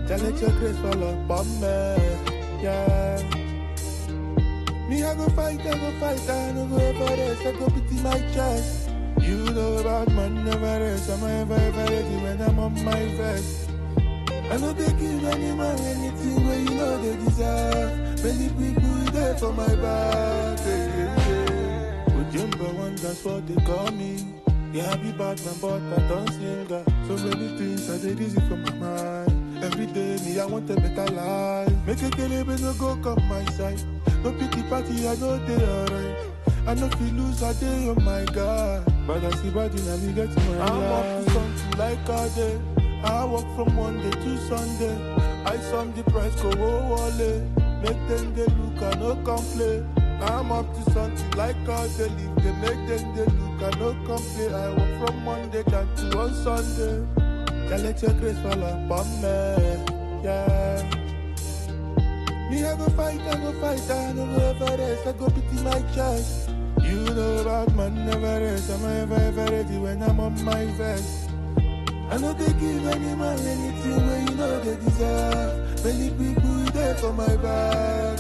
Tell it your grace fall upon me. Yeah. Me I go fight, I no go ever rest. I go beat in my chest. You know about man never rest. I'm ever ready when I'm on my vest. I know they give any man anything where you know they deserve. Many people there for my back. But Jumbo one, that's what they call me. Yeah, I be Batman, but I don't sing. So many things I did easy from my mind. Every day, me, I want a better life. Make a baby no go come my side. No pity party, I know they alright. I know if you lose a day, oh my God. But I see body now, me get my I'm life. Up to something like a day. I work from Monday to Sunday. I sum the price go wale. Make them they look and no complain. I'm up to something like a day. If they make them they look and no complain. I work from Monday down to on Sunday. Can't let your grace fall upon me. Yeah. Me I go fight, I no go ever rest. I go beat in my chest. You know about man never rest. I'm ever ready when I'm on my vest. I know they give any man anything where you know they deserve. Many people there for my back.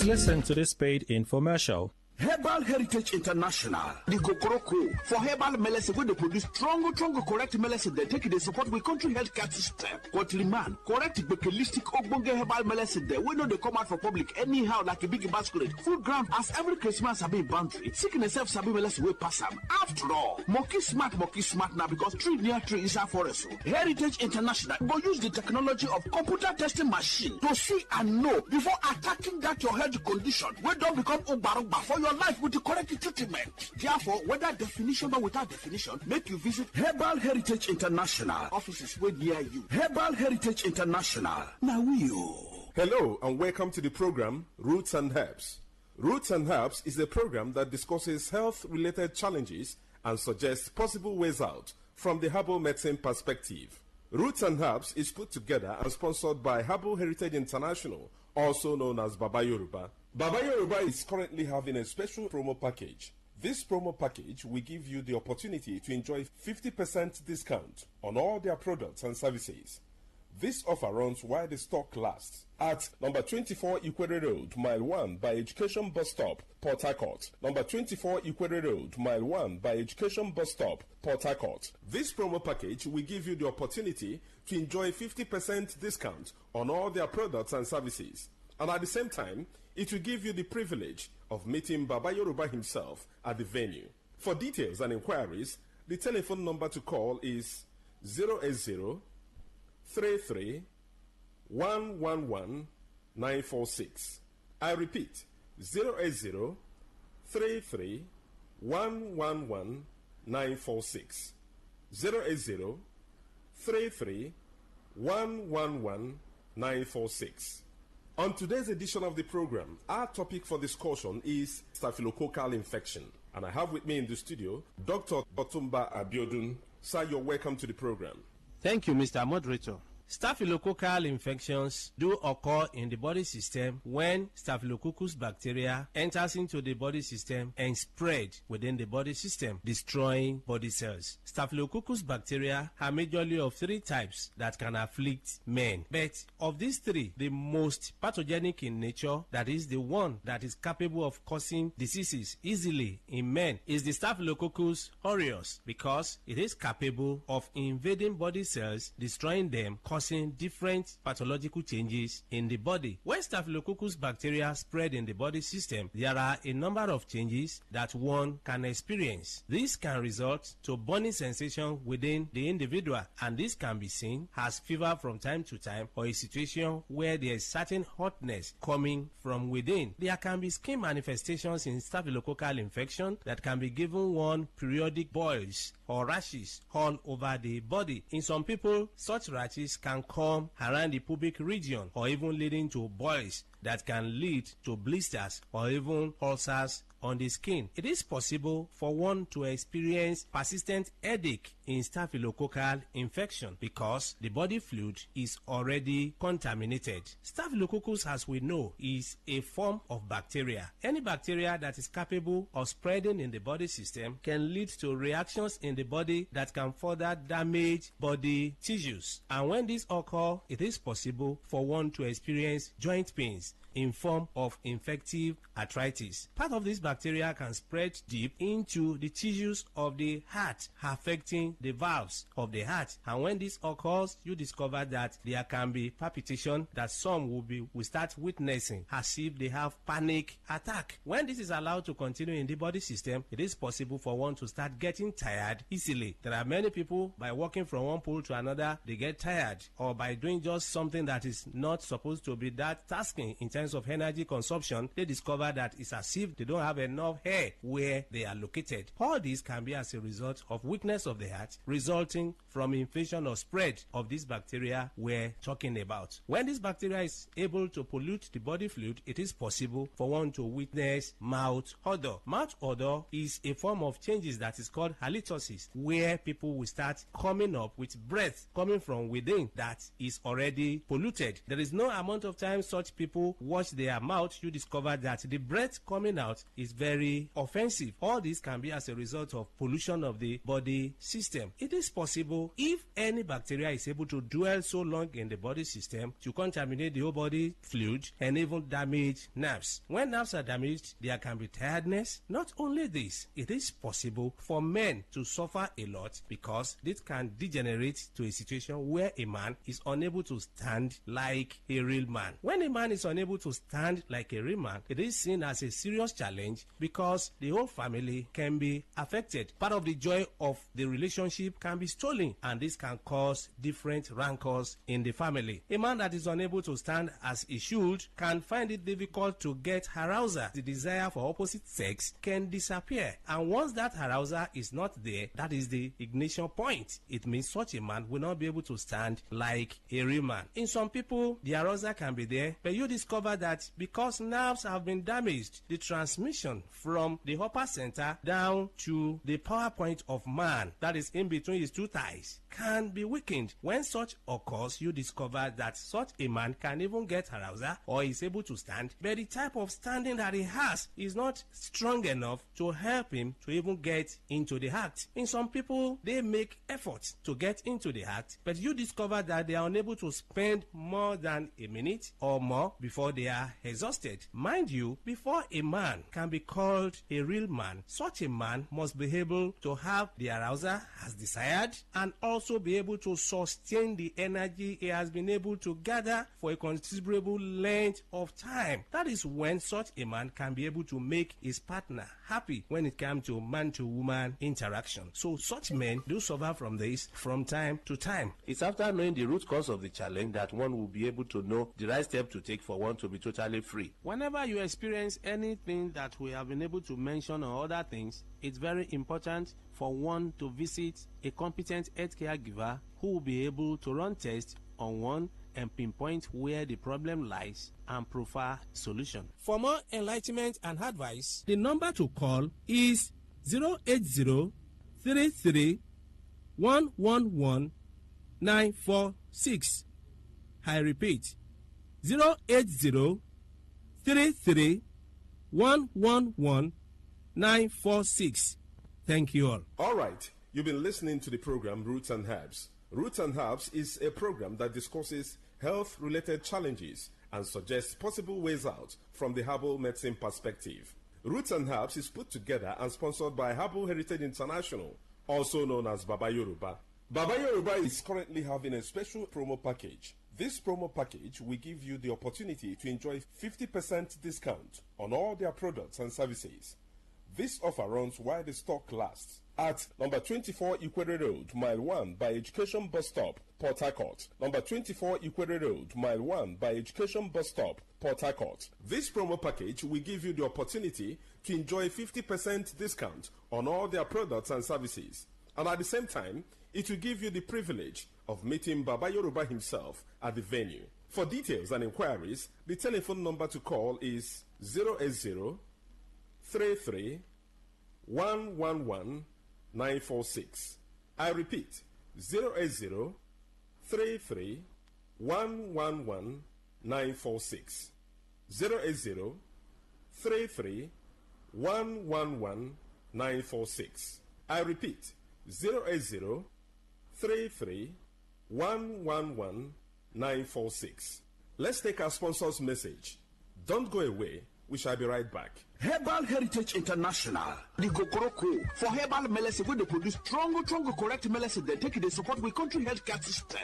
Listen to this paid infomercial. Herbal Heritage International, the Kokoroko for herbal medicine where they produce strong, correct medicine. They take it, they support with country healthcare system. Quarterly man, correct bakelistic ogbonge herbal medicine. They we know they come out for public anyhow like a big basket. Food ground as every Christmas have been boundary. Seeking a self sabi medicine we pass them. After all, monkey smart now because tree near tree is a forest. Heritage International will use the technology of computer testing machine to see and know before attacking that your health condition. We don't become ubarugba for your life with the correct treatment. Therefore, whether definition or without definition, make you visit Herbal Heritage International. Offices way near you. Herbal Heritage International. Now you. Hello and welcome to the program Roots and Herbs. Roots and Herbs is a program that discusses health-related challenges and suggests possible ways out from the herbal medicine perspective. Roots and Herbs is put together and sponsored by Herbal Heritage International, also known as Baba Yoruba. Baba Yoruba is currently having a special promo package. This promo package will give you the opportunity to enjoy 50% discount on all their products and services. This offer runs while the stock lasts at number 24 Ikwere Road, Mile 1 by Education Bus Stop, Port Harcourt. Number 24 Ikwere Road, Mile 1 by Education Bus Stop, Port Harcourt. This promo package will give you the opportunity to enjoy 50% discount on all their products and services. And at the same time, it will give you the privilege of meeting Baba Yoruba himself at the venue. For details and inquiries, the telephone number to call is 080 33 111 946. I repeat, 080 33 111 946. 080 33 111 946. On today's edition of the program, our topic for discussion is staphylococcal infection. And I have with me in the studio Dr. Otumba Abiodun. Sir, you're welcome to the program. Thank you, Mr. Moderator. Staphylococcal infections do occur in the body system when Staphylococcus bacteria enters into the body system and spread within the body system, destroying body cells. Staphylococcus bacteria are majorly of three types that can afflict men. But of these three, the most pathogenic in nature, that is the one that is capable of causing diseases easily in men, is the Staphylococcus aureus, because it is capable of invading body cells, destroying them, causing different pathological changes in the body. When Staphylococcus bacteria spread in the body system, there are a number of changes that one can experience. This can result to burning sensation within the individual, and this can be seen as fever from time to time, or a situation where there is certain hotness coming from within. There can be skin manifestations in staphylococcal infection that can be given one periodic boils or rashes all over the body. In some people, such rashes can come around the pubic region, or even leading to boils that can lead to blisters or even ulcers on the skin. It is possible for one to experience persistent headache in staphylococcal infection because the body fluid is already contaminated. Staphylococcus, as we know, is a form of bacteria. Any bacteria that is capable of spreading in the body system can lead to reactions in the body that can further damage body tissues. And when this occurs, it is possible for one to experience joint pains in form of infective arthritis. Part of this bacteria can spread deep into the tissues of the heart, affecting the valves of the heart. And when this occurs, you discover that there can be palpitation that some will start witnessing as if they have panic attack. When this is allowed to continue in the body system, it is possible for one to start getting tired easily. There are many people, by walking from one pole to another, they get tired, or by doing just something that is not supposed to be that tasking in terms of energy consumption, they discover that it's as if they don't have enough hair where they are located. All this can be as a result of weakness of the heart, resulting from infection or spread of this bacteria we're talking about. When this bacteria is able to pollute the body fluid, it is possible for one to witness mouth odor. Mouth odor is a form of changes that is called halitosis, where people will start coming up with breath coming from within that is already polluted. There is no amount of time such people wash their mouth, you discover that the breath coming out is very offensive. All this can be as a result of pollution of the body system. It is possible, if any bacteria is able to dwell so long in the body system, to contaminate the whole body fluid and even damage nerves. When nerves are damaged, there can be tiredness. Not only this, it is possible for men to suffer a lot because this can degenerate to a situation where a man is unable to stand like a real man. When a man is unable to stand like a real man, it is seen as a serious challenge because the whole family can be affected. Part of the joy of the relationship can be stolen, and this can cause different rancors in the family. A man that is unable to stand as he should can find it difficult to get arousal. The desire for opposite sex can disappear, and once that arousal is not there, that is the ignition point. It means such a man will not be able to stand like a real man. In some people, the arousal can be there, but you discover discover that because nerves have been damaged, the transmission from the upper center down to the power point of man, that is in between his two thighs, can be weakened. When such occurs, you discover that such a man can even get arousal or is able to stand, but the type of standing that he has is not strong enough to help him to even get into the act. In some people, they make efforts to get into the act, but you discover that they are unable to spend more than a minute or more before they are exhausted. Mind you, before a man can be called a real man, such a man must be able to have the arousal as desired and also be able to sustain the energy he has been able to gather for a considerable length of time. That is when such a man can be able to make his partner happy when it comes to man-to-woman interaction. So such men do suffer from this from time to time. It's after knowing the root cause of the challenge that one will be able to know the right step to take for one to be totally free. Whenever you experience anything that we have been able to mention or other things, it's very important for one to visit a competent healthcare giver who will be able to run tests on one and pinpoint where the problem lies and provide solution. For more enlightenment and advice, the number to call is 080-33-111-946. I repeat, 080-33-111-946. Thank you all. All right, you've been listening to the program Roots and Herbs. Roots and Herbs is a program that discusses health-related challenges and suggests possible ways out from the herbal medicine perspective. Roots and Herbs is put together and sponsored by Herbal Heritage International, also known as Baba Yoruba. Baba Yoruba is currently having a special promo package. This promo package will give you the opportunity to enjoy 50% discount on all their products and services. This offer runs while the stock lasts at number 24 Ikwere Road, Mile 1 by Education Bus Stop, Port Harcourt. Number 24 Ikwere Road, Mile 1 by Education Bus Stop, Port Harcourt. This promo package will give you the opportunity to enjoy 50% discount on all their products and services. And at the same time, it will give you the privilege of meeting Baba Yoruba himself at the venue. For details and inquiries, the telephone number to call is 080 33 111 946. I repeat, 080 33 111 946. 080 33 111 946. I repeat, 080 33 111 946. Let's take our sponsor's message. Don't go away. We shall be right back. Herbal Heritage International, the Gokoroko for herbal medicine where they produce strong, correct medicine. They take it, they support with country healthcare system.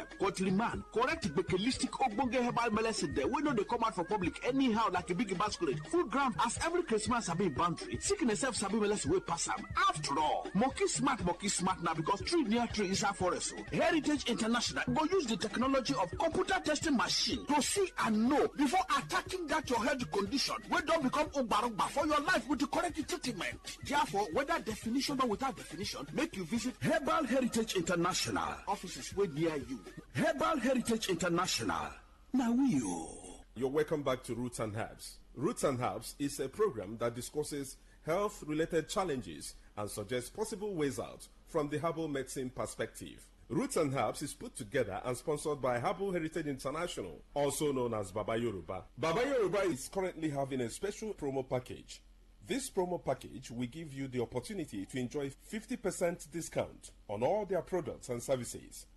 Man, correct bekelistic ogbonge herbal medicine. They we know they come out for public anyhow like a big basket. Full ground as every Christmas have been boundary. Sickness self sabi medicine will pass them. After all, monkey smart now because tree near tree is our forest. Heritage International go use the technology of computer testing machine to see and know before attacking that your health condition. We don't become Ubarugba for your life with the correct treatment. Therefore, whether definition or without definition, make you visit Herbal Heritage International. Offices way near you. Herbal Heritage International. Now You're welcome back to Roots and Herbs. Roots and Herbs is a program that discusses health-related challenges and suggests possible ways out from the herbal medicine perspective. Roots and Herbs is put together and sponsored by Herbal Heritage International, also known as Baba Yoruba. Baba Yoruba is currently having a special promo package. This promo package will give you the opportunity to enjoy 50% discount on all their products and services.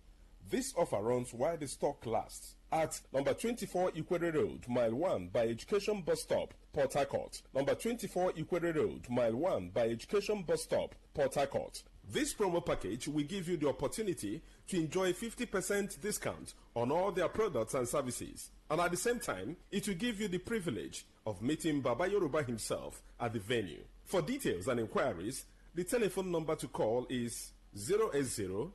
This offer runs while the stock lasts at number 24 Ikwere Road, Mile 1 by Education Bus Stop, Port Harcourt. Number 24 Ikwere Road, Mile 1 by Education Bus Stop, Port Harcourt. This promo package will give you the opportunity to enjoy 50% discount on all their products and services. And at the same time, it will give you the privilege of meeting Baba Yoruba himself at the venue. For details and inquiries, the telephone number to call is 080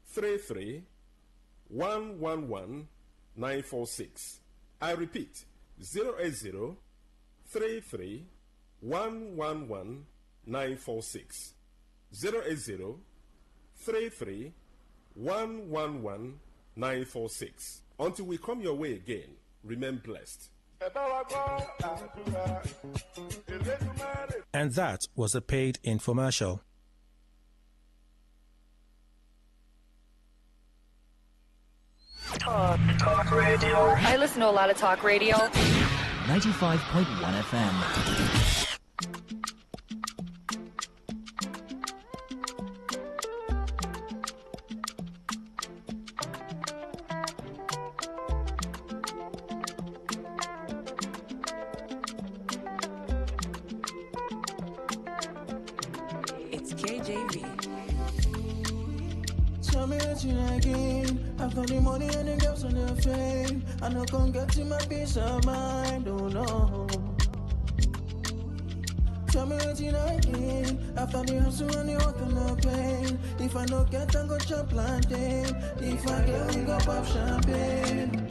33 111 946. I repeat, 080 33 111 946. 080 33 111 946. Until we come your way again, remain blessed. And that was a paid infomercial. Talk radio. I listen to a lot of talk radio. 95.1 FM. Tell me that you again. After the money and the girls and the fame, I know can't get to my peace of mind. Oh no. Tell me that you again. After the hustle and the work and the pain, if I don't get, I go chop plantain. If I get, we go pop champagne.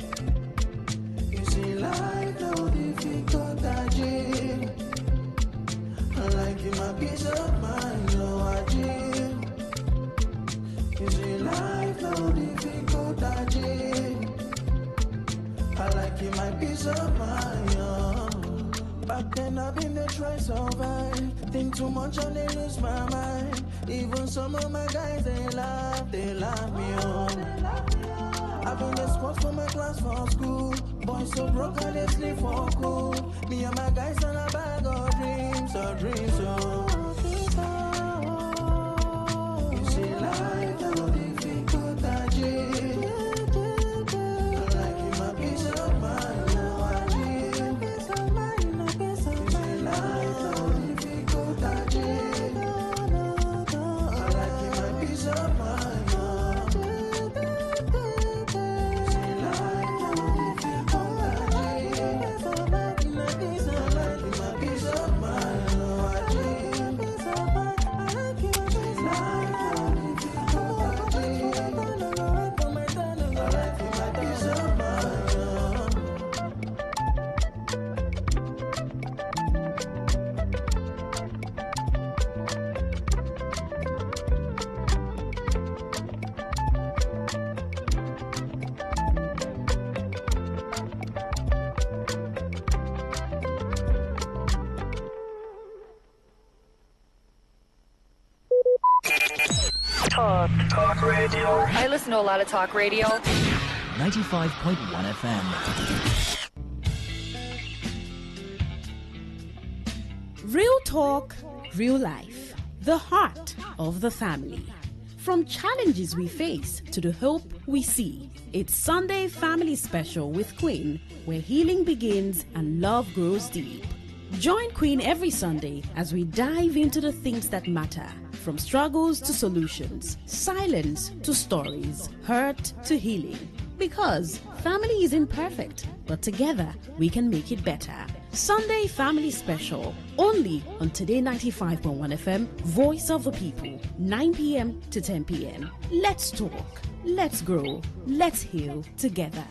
You see, life no difficult, I dream. I like you, my peace of mind, no, I dream. You see, life no difficult, I dream. I like you, my peace of mind, oh. Back then I've been there, try survive. Think too much and they lose my mind. Even some of my guys, they laugh me on. I've been the spot for my class for school. Boys so broke and they sleep for cool. Me and my guys on a bag of dreams, You see, life no difficult, I dream. I like you, my peace of mind, no, I dream. You see, life no difficult, I dream. I like you, my peace of mind. Talk radio. I listen to a lot of talk radio. 95.1 FM. Real talk, real life. The heart of the family. From challenges we face to the hope we see. It's Sunday Family Special with Queen, where healing begins and love grows deep. Join Queen every Sunday as we dive into the things that matter. From struggles to solutions, silence to stories, hurt to healing. Because family isn't perfect, but together we can make it better. Sunday Family Special, only on Today 95.1 FM, Voice of the People, 9 p.m. to 10 p.m. Let's talk, let's grow, let's heal together.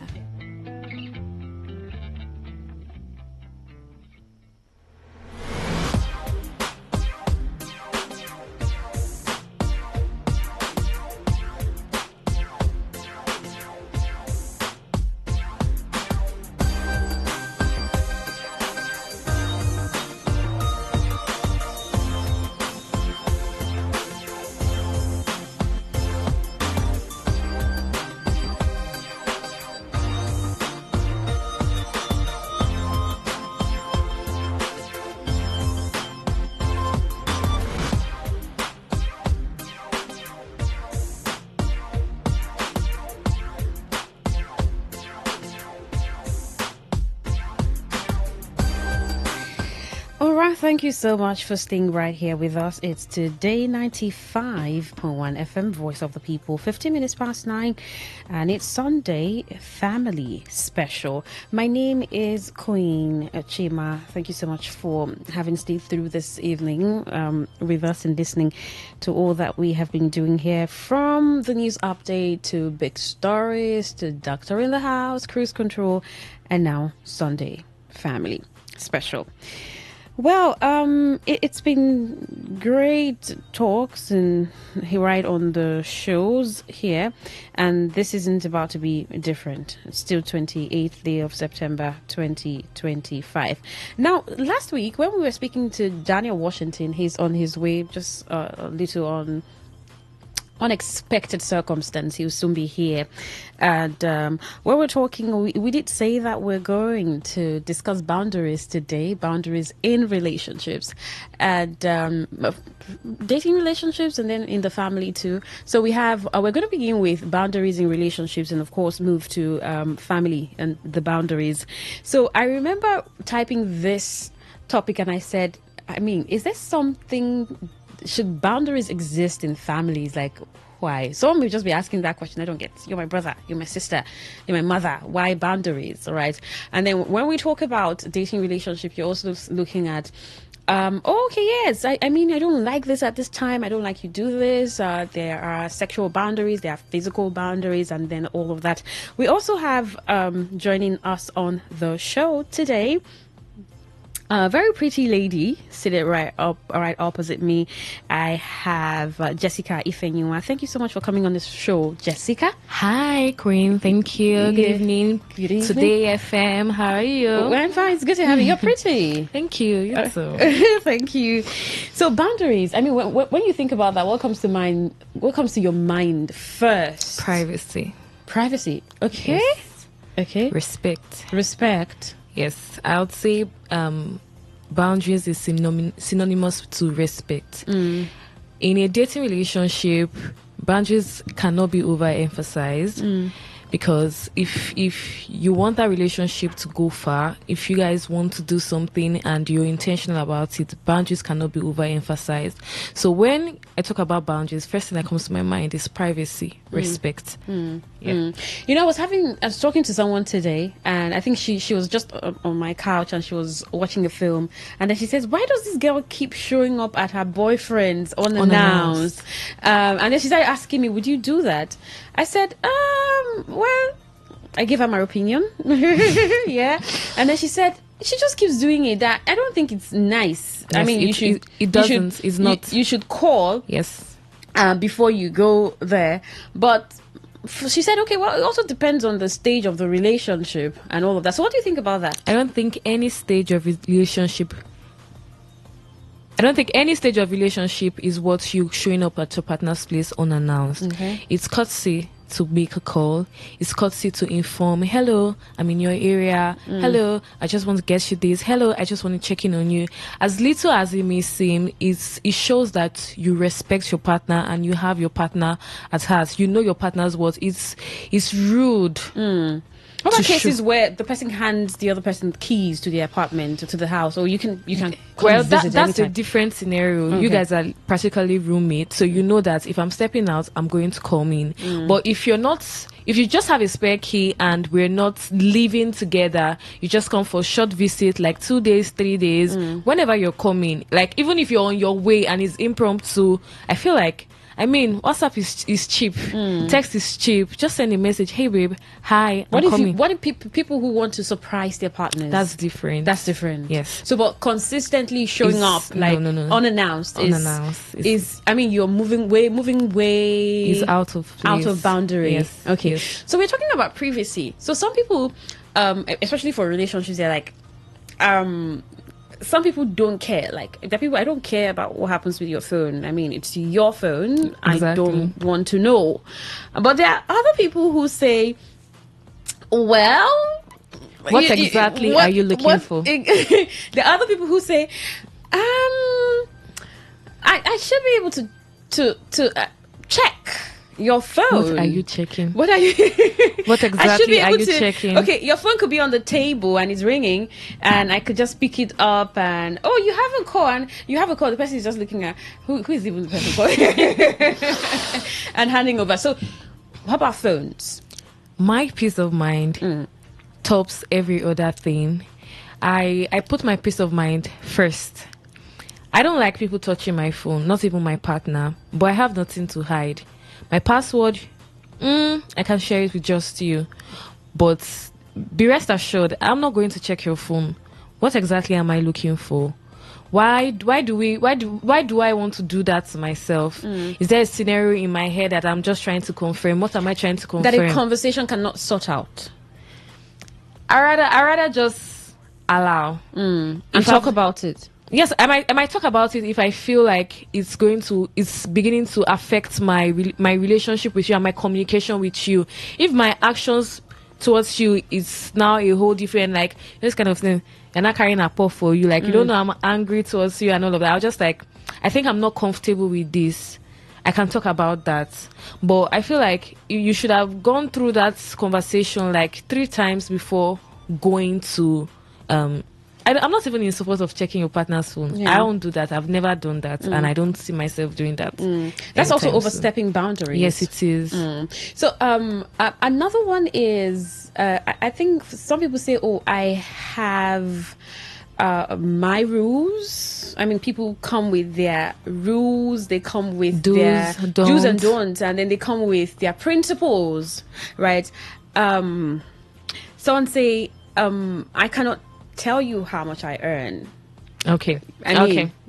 Thank you so much for staying right here with us. It's Today 95.1 FM, Voice of the People, 15 minutes past 9, and it's Sunday Family Special. My name is Queen Chima. Thank you so much for having stayed through this evening with us and listening to all that we have been doing here, from the news update to big stories to Doctor in the House, Cruise Control, and now Sunday Family Special. Well, it's been great talks and right on the shows here, and this isn't about to be different. It's still 28th day of September 2025. Now, last week when we were speaking to Daniel Washington, he's on his way, just a little on unexpected circumstance. He'll soon be here, and when we're talking, we did say that we're going to discuss boundaries today, boundaries in relationships, and dating relationships, and then in the family too. So we have we're going to begin with boundaries in relationships, and of course move to family and the boundaries. So I remember typing this topic and I said, I mean, is there something, should boundaries exist in families? Like, why? Someone will just be asking that question. I don't get. You're my brother, you're my sister, you're my mother. Why boundaries? All right. And then when we talk about dating relationship, you're also looking at okay, yes, I mean, I don't like this at this time, I don't like you do this. There are sexual boundaries, there are physical boundaries, and then all of that. We also have joining us on the show today, a very pretty lady seated right opposite me. I have Jessica Ifenyua. Thank you so much for coming on this show, Jessica. Hi, Queen. Thank you. Good evening. Good evening. Today FM. How are you? Well, I'm fine. It's good to have you. You're pretty. Thank you. You too. Thank you. So boundaries. I mean, when you think about that, what comes to mind? What comes to your mind first? Privacy. Privacy. Okay. Yes. Okay. Respect. Yes, I would say boundaries is synonymous to respect. In a dating relationship, boundaries cannot be overemphasized, because if you want that relationship to go far, if you guys want to do something and you're intentional about it, boundaries cannot be overemphasized. So when I talk about boundaries, first thing that comes to my mind is privacy, respect. Yeah. You know, I was talking to someone today, and I think she was just on my couch and she was watching a film, and then she says, why does this girl keep showing up at her boyfriend's unannounced? And then she started asking me, would you do that? I said, well, I gave her my opinion. Yeah. And then she said, she just keeps doing it. That I don't think it's nice. Yes, I mean, you should call. Yes. Before you go there. But she said, okay, well, it also depends on the stage of the relationship and all of that. So what do you think about that? I don't think any stage of relationship is what you showing up at your partner's place unannounced. Okay. It's courtesy to make a call. It's courtesy to inform, hello, I'm in your area. Hello, I just want to get you this. Hello, I just want to check in on you. As little as it may seem, it shows that you respect your partner and you have your partner at heart. You know your partner's words. It's rude. What about cases where the person hands the other person keys to the apartment or to the house, or you can well, that's anytime. A different scenario. Okay. You guys are practically roommates, so you know that if I'm stepping out, I'm going to come in. But if you just have a spare key and we're not living together, you just come for a short visit, like 2 days, 3 days, whenever you're coming, like even if you're on your way and it's impromptu, I feel like, I mean, WhatsApp is cheap. Text is cheap. Just send a message. Hey, babe. Hi. What if people who want to surprise their partners? That's different. Yes. So, but consistently showing up like unannounced. Is I mean, you're moving way. Is out of place. Out of boundary. Yes. Okay. Yes. So we're talking about privacy. So some people, especially for relationships, they're like, some people don't care. Like, there are people, I don't care about what happens with your phone. I mean, it's your phone. Exactly. I don't want to know. But there are other people who say, well, what exactly are you looking for? There are other people who say, I should be able to check your phone. What are you checking? What exactly are you checking? Okay, your phone could be on the table and it's ringing, and I could just pick it up and you have a call, and you have a call. The person is just looking at who is even the person calling and handing over. So, how about phones? My peace of mind tops every other thing. I put my peace of mind first. I don't like people touching my phone, not even my partner, but I have nothing to hide. My password, I can share it with just you. But be rest assured, I'm not going to check your phone. What exactly am I looking for? why do I want to do that to myself? Is there a scenario in my head that I'm just trying to confirm? What am I trying to confirm? That a conversation cannot sort out. I rather just allow and talk about it. Yes, I might talk about it if I feel like it's beginning to affect my relationship with you and my communication with you. If my actions towards you is now a whole different, like, this kind of thing, you're not carrying a pot for you, like, you don't know I'm angry towards you and all of that. I'll just like, I think I'm not comfortable with this. I can talk about that. But I feel like you should have gone through that conversation like 3 times before going to I'm not even in support of checking your partner's phone. Yeah. I don't do that. I've never done that, and I don't see myself doing that. That's also overstepping boundaries. Yes, it is. So another one is I think some people say, "Oh, I have my rules." I mean, people come with their rules. They come with their do's and don'ts, and then they come with their principles, right? Someone say, "I cannot tell you how much I earn." Okay.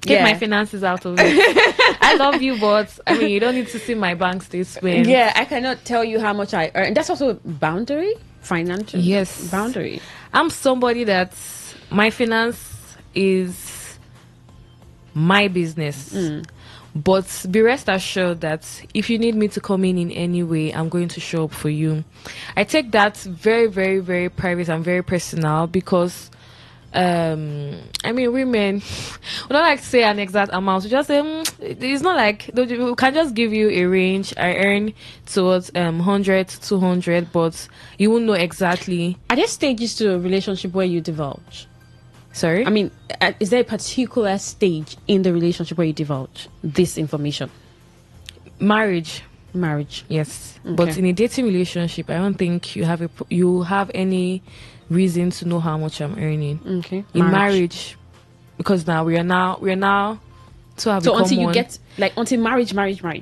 Get my finances out of it. I love you, but I mean, you don't need to see my bank statement. Yeah, I cannot tell you how much I earn. That's also a boundary, financial. Yes, boundary. I'm somebody that my finance is my business. But be rest assured that if you need me to come in any way, I'm going to show up for you. I take that very, very, very private and very personal because I mean, women, we don't like to say an exact amount. We just say it's not like we can just give you a range. I earn towards 100 to 200, but you won't know exactly. Are there stages to a relationship where you divulge? Sorry? I mean, is there a particular stage in the relationship where you divulge this information? Marriage, yes. Okay. But in a dating relationship, I don't think you have any reason to know how much I'm earning. Okay. In marriage, because now we are now to have become until you one. get until marriage.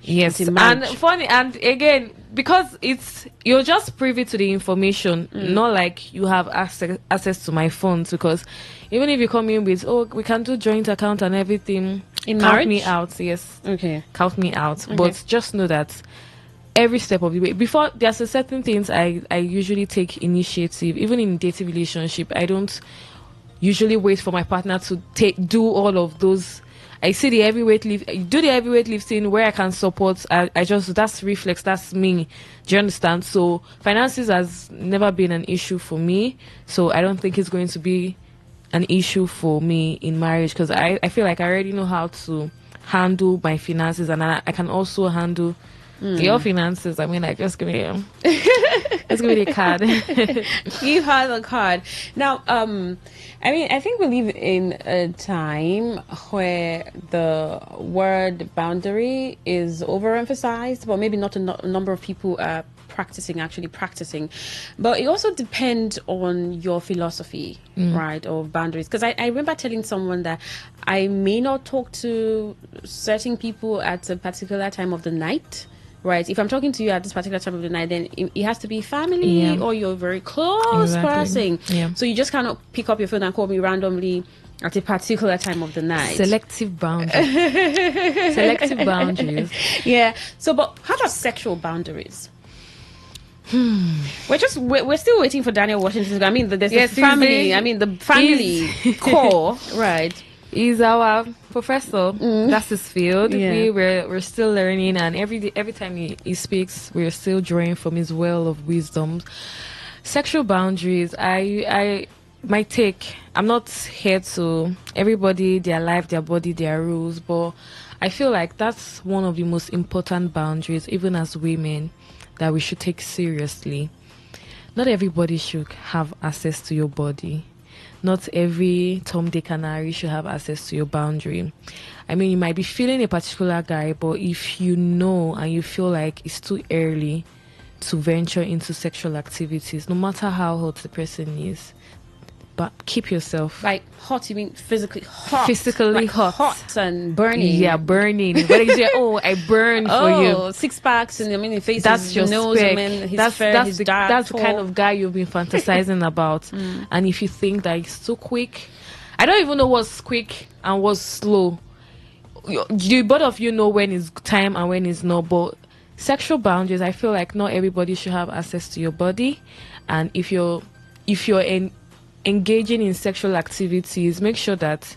Yes, until marriage. And funny, and again, because you're just privy to the information, not like you have access to my funds. Because even if you come in with, we can do joint account and everything, in count marriage? me out. Yes, okay, count me out. Okay. But just know that every step of the way, before there's a certain things I usually take initiative. Even in dating relationship, I don't usually wait for my partner to do all of those. I see the heavyweight lifting where I can support. I just, that's reflex, that's me. Do you understand? So finances has never been an issue for me. So I don't think it's going to be an issue for me in marriage, because I feel like I already know how to handle my finances, and I can also handle your finances. I mean, like, just give me the card. Give her the card. Now, I mean, I think we live in a time where the word boundary is overemphasized, but maybe not a number of people are actually practicing. But it also depends on your philosophy, right, of boundaries. Because I remember telling someone that I may not talk to certain people at a particular time of the night. Right. If I'm talking to you at this particular time of the night, then it has to be family or you're a very close person. Yeah. So you just cannot pick up your phone and call me randomly at a particular time of the night. Selective boundaries. Yeah. So, but how about sexual boundaries? We're still waiting for Daniel Washington. I mean, there's the family. I mean, the family core, right? He's our professor. That's his field. Yeah. We're still learning, and every time he speaks, we're still drawing from his well of wisdom. Sexual boundaries. My take. I'm not here to everybody, their life, their body, their rules, but I feel like that's one of the most important boundaries, even as women, that we should take seriously. Not everybody should have access to your body. Not every Tom, Dick, and Harry should have access to your boundary. I mean, you might be feeling a particular guy, but if you know and you feel like it's too early to venture into sexual activities, no matter how hot the person is, but keep yourself. Like hot, you mean physically hot? Physically like hot and burning. Yeah, burning. But you say, I burn for you. 6 packs and I mean, face. That's your nose. spec. I mean, his fair, his dark. That's the kind of guy you've been fantasizing about. And if you think that it's too quick, I don't even know what's quick and what's slow. You both of you know when is time and when is not, but sexual boundaries, I feel like not everybody should have access to your body. And if you're engaging in sexual activities, make sure that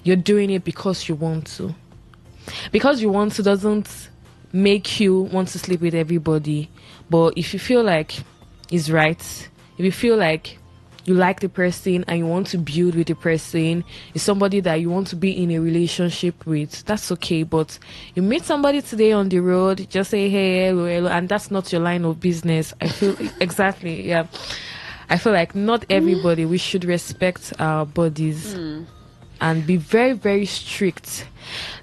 you're doing it because you want to. Because you want to doesn't make you want to sleep with everybody. But if you feel like it's right, if you feel like you like the person and you want to build with the person, is somebody that you want to be in a relationship with, that's okay. But you meet somebody today on the road, just say hey, hello, hello, and that's not your line of business. I feel exactly, yeah. I feel like not everybody, we should respect our bodies and be very, very strict.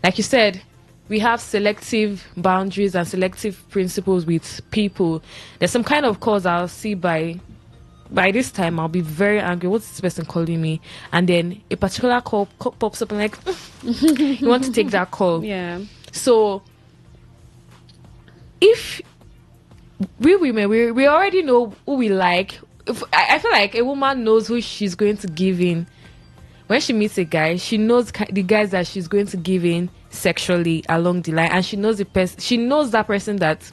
Like you said, we have selective boundaries and selective principles with people. There's some kind of calls I'll see by this time I'll be very angry. What's this person calling me? And then a particular call pops up and like, you want to take that call. Yeah. So if we women, we already know who we like. I feel like a woman knows who she's going to give in. When she meets a guy, she knows the guys that she's going to give in sexually along the line, and she knows she knows that person that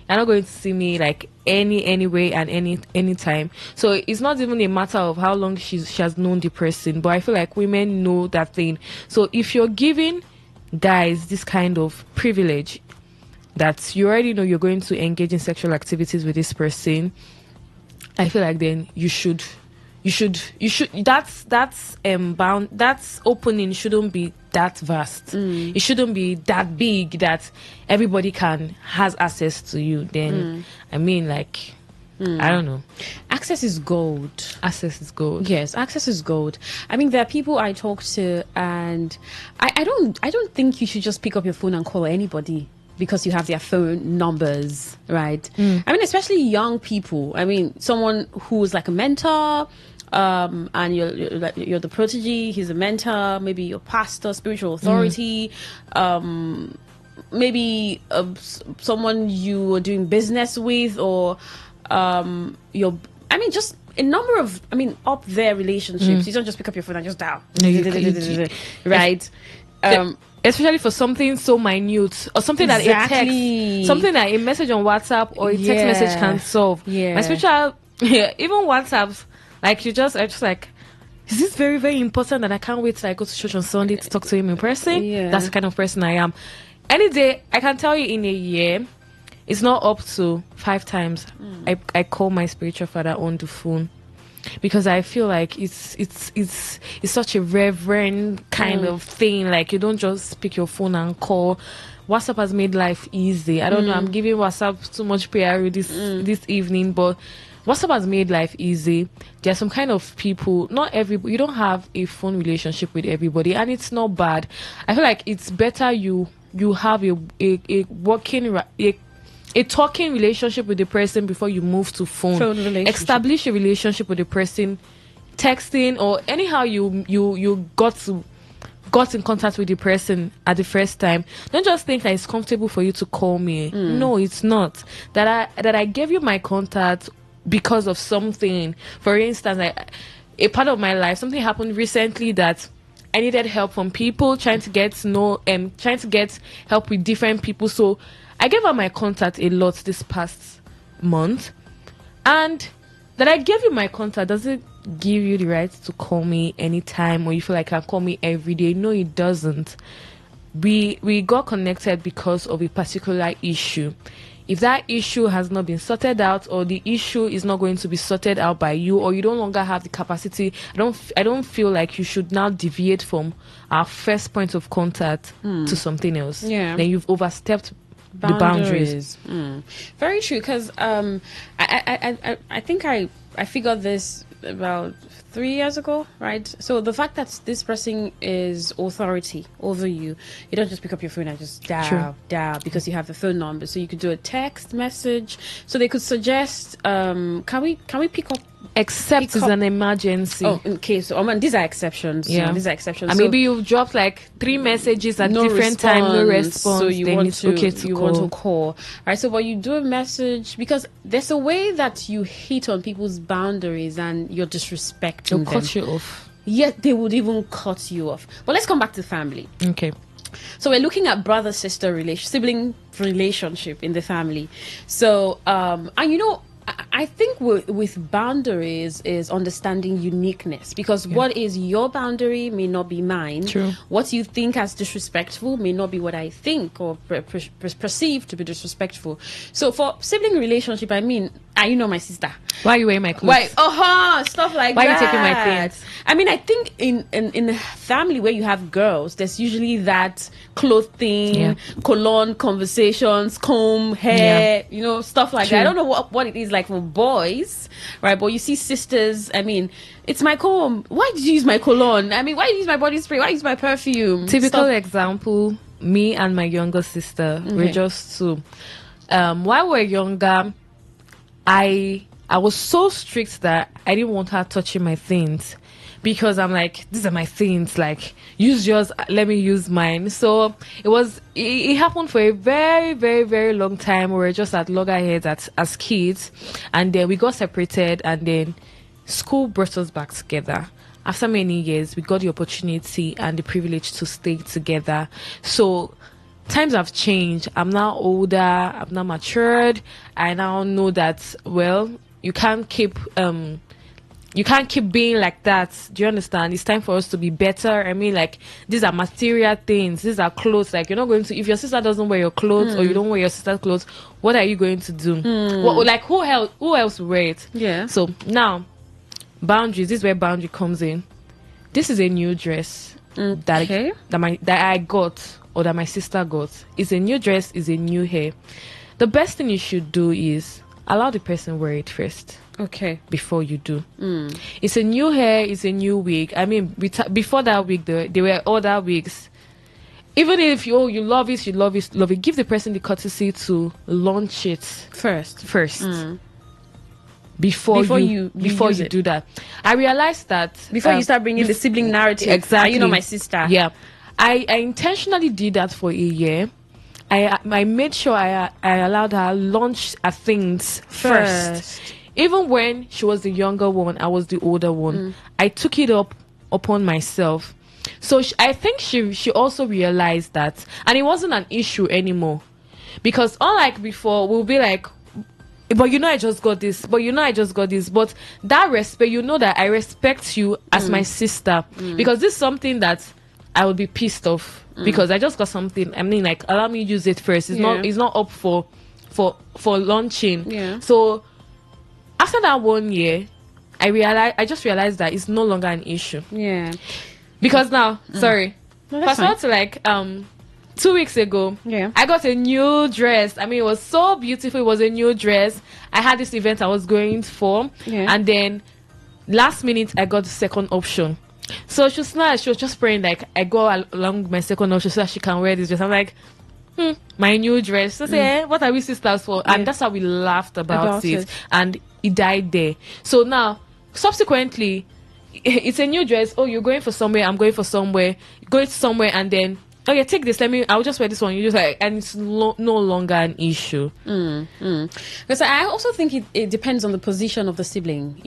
you're not going to see me like any way and any time. So it's not even a matter of how long she has known the person, but I feel like women know that thing. So if you're giving guys this kind of privilege that you already know you're going to engage in sexual activities with this person, I feel like then you should that's opening shouldn't be that vast. It shouldn't be that big that everybody has access to you. Then I mean, like, I don't know. Access is gold. Access is gold. Yes, access is gold. I mean, there are people I talk to, and I don't think you should just pick up your phone and call anybody because you have their phone numbers, right? I mean, especially young people. I mean, someone who's like a mentor, and you're the protege, he's a mentor, maybe your pastor, spiritual authority, maybe someone you are doing business with, or just a number of, up there relationships. You don't just pick up your phone and just dial. Right? Especially for something so minute, or something that a text, something that a message on WhatsApp or a text message can solve. Yeah. Especially, even WhatsApp, like I just like, is this very, very important that I can't wait till I go to church on Sunday to talk to him in person? Yeah. That's the kind of person I am. Any day, I can tell you in a year, it's not up to 5 times I call my spiritual father on the phone. Because I feel like it's such a reverent kind of thing. Like, you don't just pick your phone and call. WhatsApp has made life easy. I don't know, I'm giving WhatsApp too much priority this evening, but WhatsApp has made life easy. There are some kind of people, not everybody, you don't have a phone relationship with everybody, and it's not bad. I feel like it's better you have a talking relationship with the person before you move to phone establish a relationship with the person, texting, or anyhow you got in contact with the person at the first time. Don't just think that it's comfortable for you to call me. No, it's not. That I gave you my contact because of something. For instance, a part of my life, something happened recently that I needed help from people, trying to get help with different people. So I gave her my contact a lot this past month. And that I gave you my contact, does it give you the right to call me anytime, or you feel like you can call me every day? No, it doesn't. We got connected because of a particular issue. If that issue has not been sorted out, or the issue is not going to be sorted out by you, or you no longer have the capacity, I don't feel like you should now deviate from our first point of contact to something else. Yeah. Then you've overstepped the boundaries. Very true, because I think I figured this about 3 years ago, right? So the fact that this person is authority over you, you don't just pick up your phone and just dial because you have the phone number. So you could do a text message. So they could suggest, can we pick up? Except it's an emergency. Oh, okay. So these are exceptions. Yeah, these are exceptions. And maybe you've dropped like 3 messages at different times, no response. So you then want it's to okay to want to call, right? So, but you do a message, because there's a way that you hit on people's boundaries and you're disrespecting them. They'll cut you off. yet they would even cut you off. But let's come back to family. Okay. So we're looking at brother-sister sibling relationship in the family. So, and I think with boundaries is understanding uniqueness, because what is your boundary may not be mine. True. What you think as disrespectful may not be what I think or perceive to be disrespectful. So for sibling relationship, I mean, you know my sister. Why are you wearing my clothes? Why? Stuff like Why that. are you taking my things? I mean, I think in a family where you have girls, there's usually that clothing, cologne, conversations, comb, hair, stuff like that. I don't know what it is like for boys, right? But you see sisters, I mean, it's my comb. Why did you use my cologne? I mean, why did you use my body spray? Why use my perfume? Typical example, me and my younger sister, we're just two. While we're younger, I was so strict that I didn't want her touching my things, because I'm like, these are my things, like, use yours, let me use mine. So it happened for a very, very, very long time. We were just at loggerheads as kids, and then we got separated, and then school brought us back together. After many years, we got the opportunity and the privilege to stay together. So times have changed. I'm now older, I'm now matured. I now know that, well, you can't keep being like that. Do you understand? It's time for us to be better. I mean, like, these are material things, these are clothes. Like, you're not going to, if your sister doesn't wear your clothes or you don't wear your sister's clothes, what are you going to do? Like, who else will wear it? Yeah. So now, boundaries, this is where boundary comes in. This is a new dress that I got, or that my sister got. It's a new dress, it's a new hair. The best thing you should do is allow the person wear it first. Okay. Before you do. It's a new hair, it's a new wig. I mean, before that wig, there were other wigs. Even if you love it, give the person the courtesy to launch it first. Before you do that. I realized that before you start bringing the sibling narrative. Exactly. You know my sister. Yeah. I intentionally did that for a year. I made sure I allowed her launch her things first. Even when she was the younger one, I was the older one. I took it upon myself. So I think she also realized that, and it wasn't an issue anymore, because unlike before, we'll be like, but I just got this. But But that respect, that I respect you as my sister, because this is something that I would be pissed off because I just got something. I mean, like, allow me to use it first. It's not up for launching. Yeah. So after that 1 year, I just realized that it's no longer an issue. Yeah. Because now, fast forward to like 2 weeks ago, I got a new dress. I mean, it was so beautiful. It was a new dress. I had this event I was going for, and then last minute I got the second option. So she was just praying like I go along with my second option so that she can wear this dress. I'm like, my new dress. So say, what are we sisters for? And that's how we laughed about it. And it died there. So now, subsequently, it's a new dress. Oh, you're going for somewhere. I'm going for somewhere. Going somewhere, and then, okay, take this. I'll just wear this one. You just like, and it's no longer an issue. Because I also think it depends on the position of the sibling.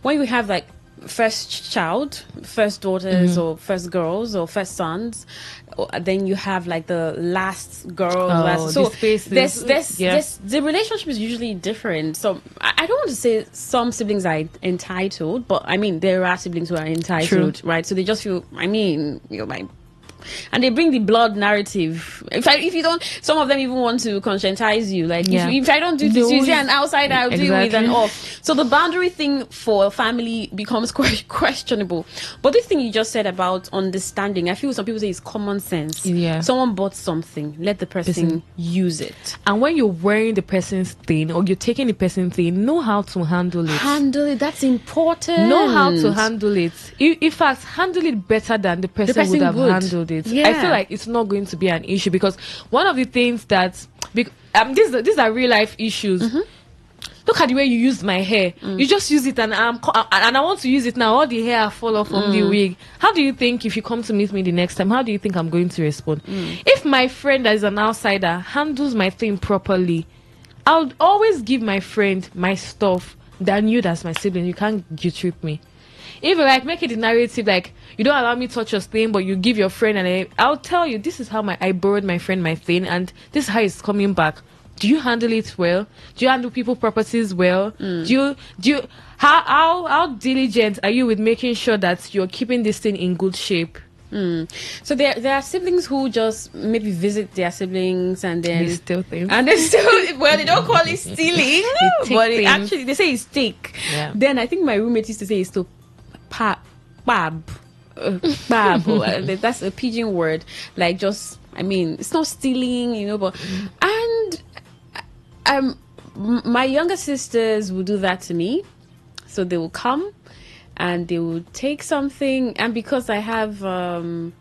When we have like first child, first daughters, or first girls, or first sons, then you have like the last girl. So the relationship is usually different. So I don't want to say some siblings are entitled, but I mean there are siblings who are entitled. True. Right? So they just feel, and they bring the blood narrative. If you don't, some of them even want to conscientize you. Like, if I don't do this, you say an outsider, I'll deal with and off. So the boundary thing for family becomes quite questionable. But this thing you just said about understanding, I feel some people say it's common sense. Yeah. Someone bought something, let the person use it. And when you're wearing the person's thing or you're taking the person's thing, know how to handle it. That's important. Know how to handle it. In fact, handle it better than the person would have handled it. Yeah. I feel like it's not going to be an issue, because one of the things that these are real life issues. Look at the way you used my hair. You just use it, and I want to use it now. All the hair fall off from the wig. How do you think, if you come to meet me the next time, how do you think I'm going to respond? If my friend that is an outsider handles my thing properly, I'll always give my friend my stuff that knew that's my sibling. You can't guilt trip me. If you like make it a narrative, like you don't allow me to touch your thing, but you give your friend, and I'll tell you this is how I borrowed my friend my thing, and this is how it's coming back. Do you handle it well? Do you handle people properties well? Do you how diligent are you with making sure that you're keeping this thing in good shape? So there are siblings who just maybe visit their siblings and then they steal things. And they still they don't call it stealing, but actually they say it's take. Yeah. Then I think my roommate used to say it's to bab. That's a pidgin word. Like just, I mean, it's not stealing, but and my younger sisters will do that to me. So they will come and they will take something, and because I have a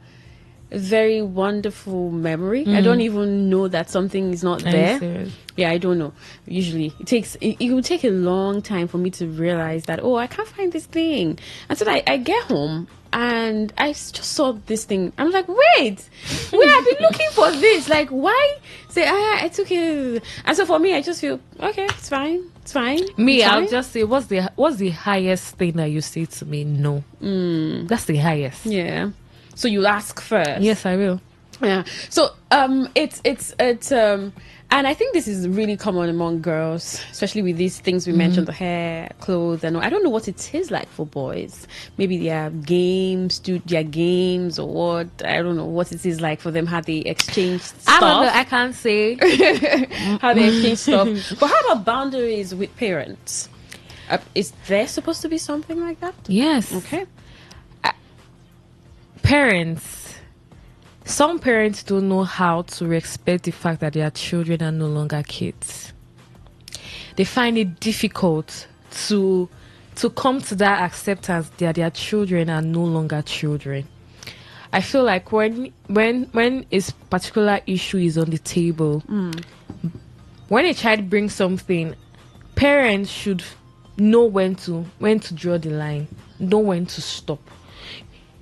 very wonderful memory, I don't even know that something is not there. Yeah, I don't know. Usually it will take a long time for me to realize that, I can't find this thing. And so I get home and I just saw this thing. I'm like, wait, I've been looking for this. Like, why say I took it? And so for me, I just feel okay, it's fine. It's fine. I'll just say, what's the highest thing that you say to me? No. That's the highest. Yeah. So you'll ask first. Yes, I will. Yeah. So it's and I think this is really common among girls, especially with these things we mentioned, the hair, clothes, and I don't know what it is like for boys. Maybe their games, or what. I don't know what it is like for them, how they exchange stuff. I don't know, I can't say how they exchange stuff. But how about boundaries with parents? Is there supposed to be something like that? Yes. Okay. Some parents don't know how to respect the fact that their children are no longer kids. They find it difficult to come to that acceptance that their children are no longer children. I feel like when a particular issue is on the table, when a child brings something, parents should know when to draw the line, know when to stop.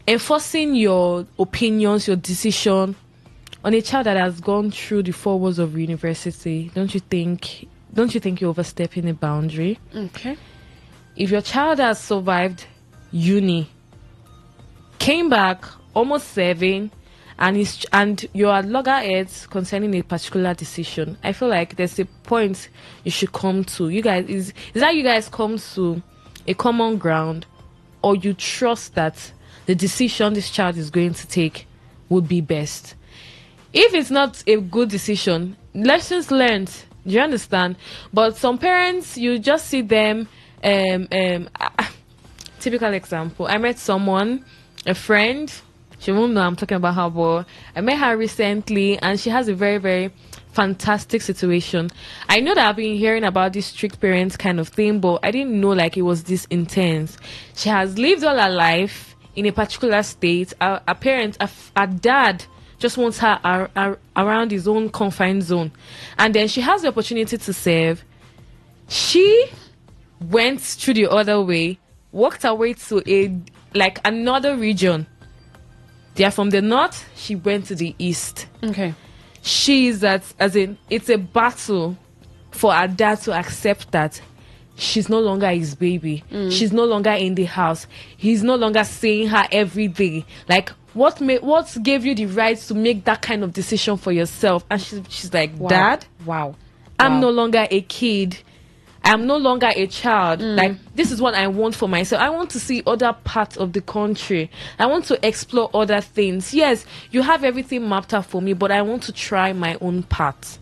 Enforcing your opinions, your decision on a child that has gone through the 4 walls of university, don't you think you're overstepping a boundary? Okay. If your child has survived uni, came back almost 7, and you're at loggerheads concerning a particular decision, I feel like there's a point you should come to. You guys, is that you guys come to a common ground, or you trust that the decision this child is going to take would be best. If it's not a good decision, lessons learned, do you understand? But some parents, you just see them, typical example, I met someone, a friend, she won't know I'm talking about her, but I met her recently, and she has a very, very fantastic situation. I know that I've been hearing about this strict parents kind of thing, but I didn't know like it was this intense. She has lived all her life in a particular state. Our parents, our dad just wants her around his own confined zone, and then she has the opportunity to serve. She went through the other way, walked her way to another region. They are from the north, she went to the east. Okay. She's it's a battle for her dad to accept that she's no longer his baby. She's no longer in the house. He's no longer seeing her every day. Like, what gave you the right to make that kind of decision for yourself? And she's like, wow. Dad, wow, I'm no longer a kid. I'm no longer a child. Like, this is what I want for myself. I want to see other parts of the country. I want to explore other things. Yes, you have everything mapped out for me, but I want to try my own path.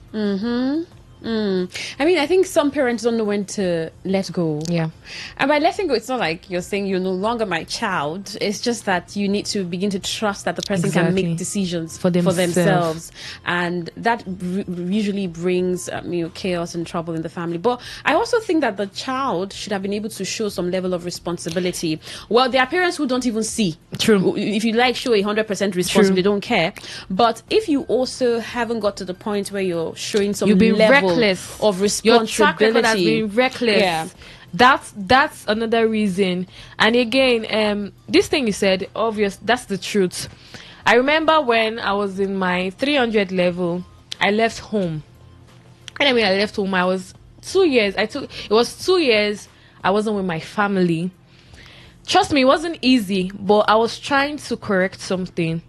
I mean, I think some parents don't know when to let go. Yeah. And by letting go, it's not like you're saying you're no longer my child. It's just that you need to begin to trust that the person can make decisions for themselves. And that usually brings chaos and trouble in the family. But I also think that the child should have been able to show some level of responsibility. Well, there are parents who don't even see. True. If you show 100% responsibility, they don't care. But if you also haven't got to the point where you're showing some level of responsibility, your track record has been reckless. Yeah. That's another reason. And again, this thing you said, obvious, that's the truth. I remember when I was in my 300 level, I left home. And I mean, I left home, I was 2 years. It was 2 years I wasn't with my family. trust me, it wasn't easy, but I was trying to correct something.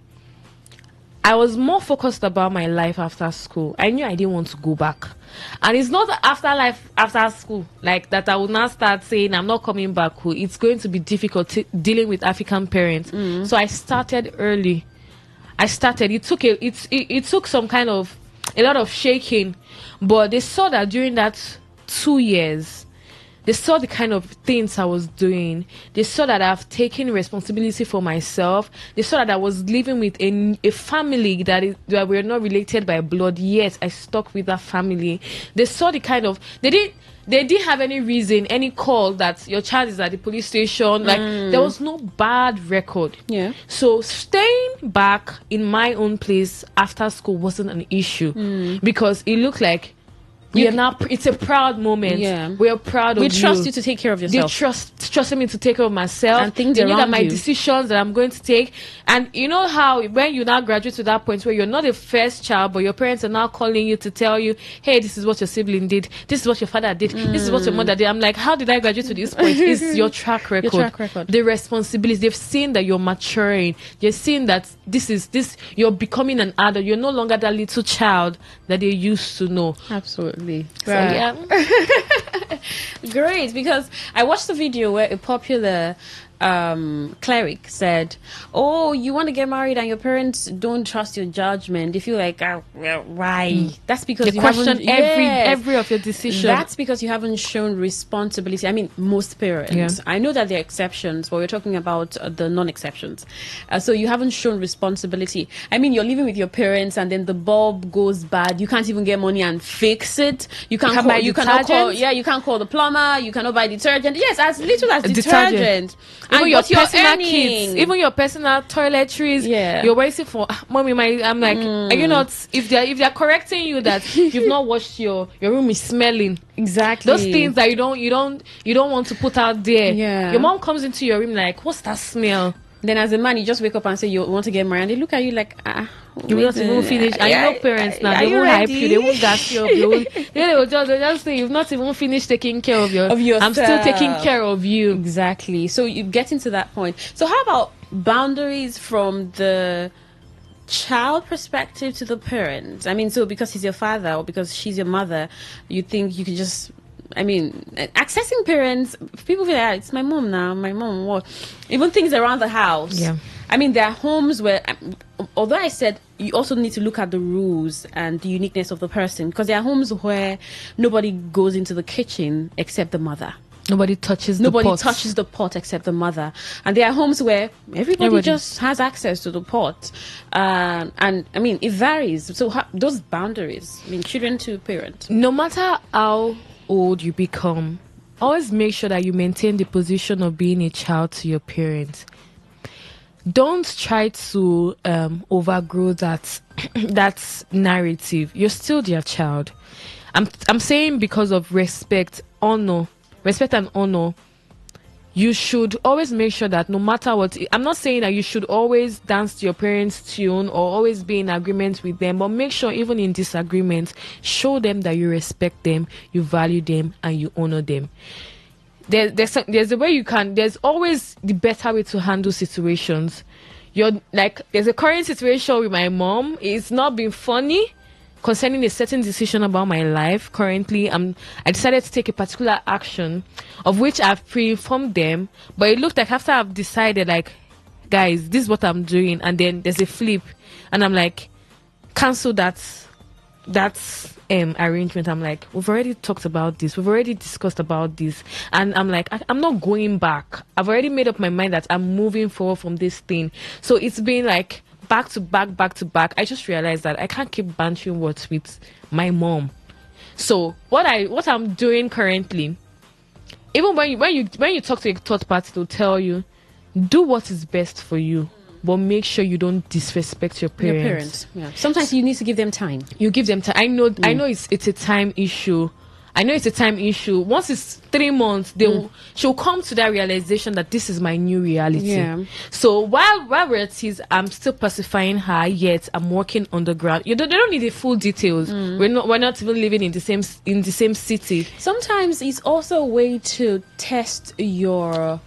I was more focused about my life after school. I knew I didn't want to go back. And it's not after school like that I will now start saying I'm not coming back. It's going to be difficult dealing with African parents. So I started early. It took some kind of a lot of shaking, but they saw that during that 2 years, they saw the kind of things I was doing. They saw that I've taken responsibility for myself. They saw that I was living with a family that we're not related by blood, yet I stuck with that family. They saw the kind of they didn't have any reason, any call that your child is at the police station. Like there was no bad record. Yeah. So staying back in my own place after school wasn't an issue because it looked like it's a proud moment. Yeah. We're proud of you. We trust you to take care of yourself. They trusted me to take care of myself. And things they knew that around my you. decisions that I'm going to take. And you know how when you now graduate to that point where you're not the first child, but your parents are now calling you to tell you, hey, this is what your sibling did. This is what your father did. This is what your mother did. I'm like, how did I graduate to this point? It's your track record. Your track record. The responsibilities. They've seen that you're maturing. They've seen that you're becoming an adult. You're no longer that little child that they used to know. Absolutely. So, yeah. Great, because I watched the video where a popular cleric said, oh, you want to get married and your parents don't trust your judgment. They feel like, why? That's because they you question haven't every of your decisions. That's because you haven't shown responsibility. I mean, most parents. Yeah. I know that there are exceptions, but we're talking about the non-exceptions. So you haven't shown responsibility. I mean, you're living with your parents and then the bulb goes bad. You can't even get money and fix it. You can't call the plumber. You cannot buy detergent. Yes, as little as detergent. Even and your personal personal kids, even your personal toiletries, you're waiting for mommy. I'm like, are you not? If they're correcting you that you've not washed your room is smelling. Exactly. Those things that you don't want to put out there. Yeah. Your mom comes into your room like, what's that smell? Then as a man, you just wake up and say you want to get married, and they look at you like, you will not even finish. And you know parents now, they won't hype you, they won't gas you up. They'll just say you've not even finished taking care of yourself. I'm still taking care of you. Exactly. So you get into that point. So how about boundaries from the child perspective to the parent? I mean, so because he's your father or because she's your mother, you think you can just... I mean, accessing parents, people feel like, it's my mom now, what? Even things around the house. Yeah. I mean, there are homes where, although I said you also need to look at the rules and the uniqueness of the person, because there are homes where nobody goes into the kitchen except the mother. Nobody touches the pot except the mother. And there are homes where everybody just has access to the pot. And I mean, it varies. So those boundaries, I mean, children to parent. No matter how old you become, always make sure that you maintain the position of being a child to your parents. Don't try to overgrow that narrative. You're still their child. I'm saying because of respect and honor. You should always make sure that no matter what, I'm not saying that you should always dance to your parents' tune or always be in agreement with them, but make sure even in disagreement, show them that you respect them, you value them, and you honor them. There's a way you can. There's always the better way to handle situations. There's a current situation with my mom. It's not been funny concerning a certain decision about my life. Currently, I decided to take a particular action of which I've pre-informed them, but it looked like after I've decided, like, guys, this is what I'm doing, and then there's a flip, and I'm like, cancel that arrangement. I'm like, we've already talked about this, we've already discussed about this, and I'm like, I'm not going back. I've already made up my mind that I'm moving forward from this thing. So it's been like back to back. I just realized that I can't keep bantering words with my mom. So what I'm doing currently, even when you talk to a third party, they'll tell you, do what is best for you, but make sure you don't disrespect your parents. Yeah. Sometimes you need to give them time. You give them time. I know it's a time issue. Once it's 3 months, she'll come to that realization that this is my new reality. Yeah. So while we're at it, I'm still pacifying her, yet I'm working on the ground. They don't need the full details. We're not even living in the same city. Sometimes it's also a way to test your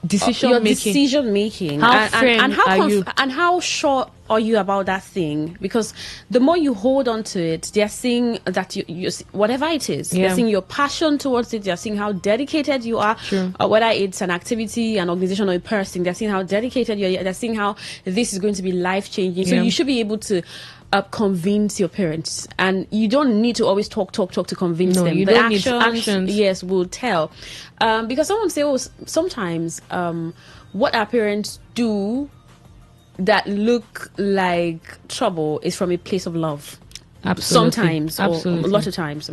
decision making. How and how sure are you about that thing? Because the more you hold on to it, they're seeing that you whatever it is, they're seeing your passion towards it. They're seeing how dedicated you are. Whether it's an activity, an organization, or a person, they're seeing how dedicated you are. They're seeing how this is going to be life changing. So you should be able to convince your parents, and you don't need to always talk to convince them. You don't need actions. Yes, will tell. Because someone say, sometimes what our parents do that look like trouble is from a place of love. Absolutely. Sometimes, or a lot of times,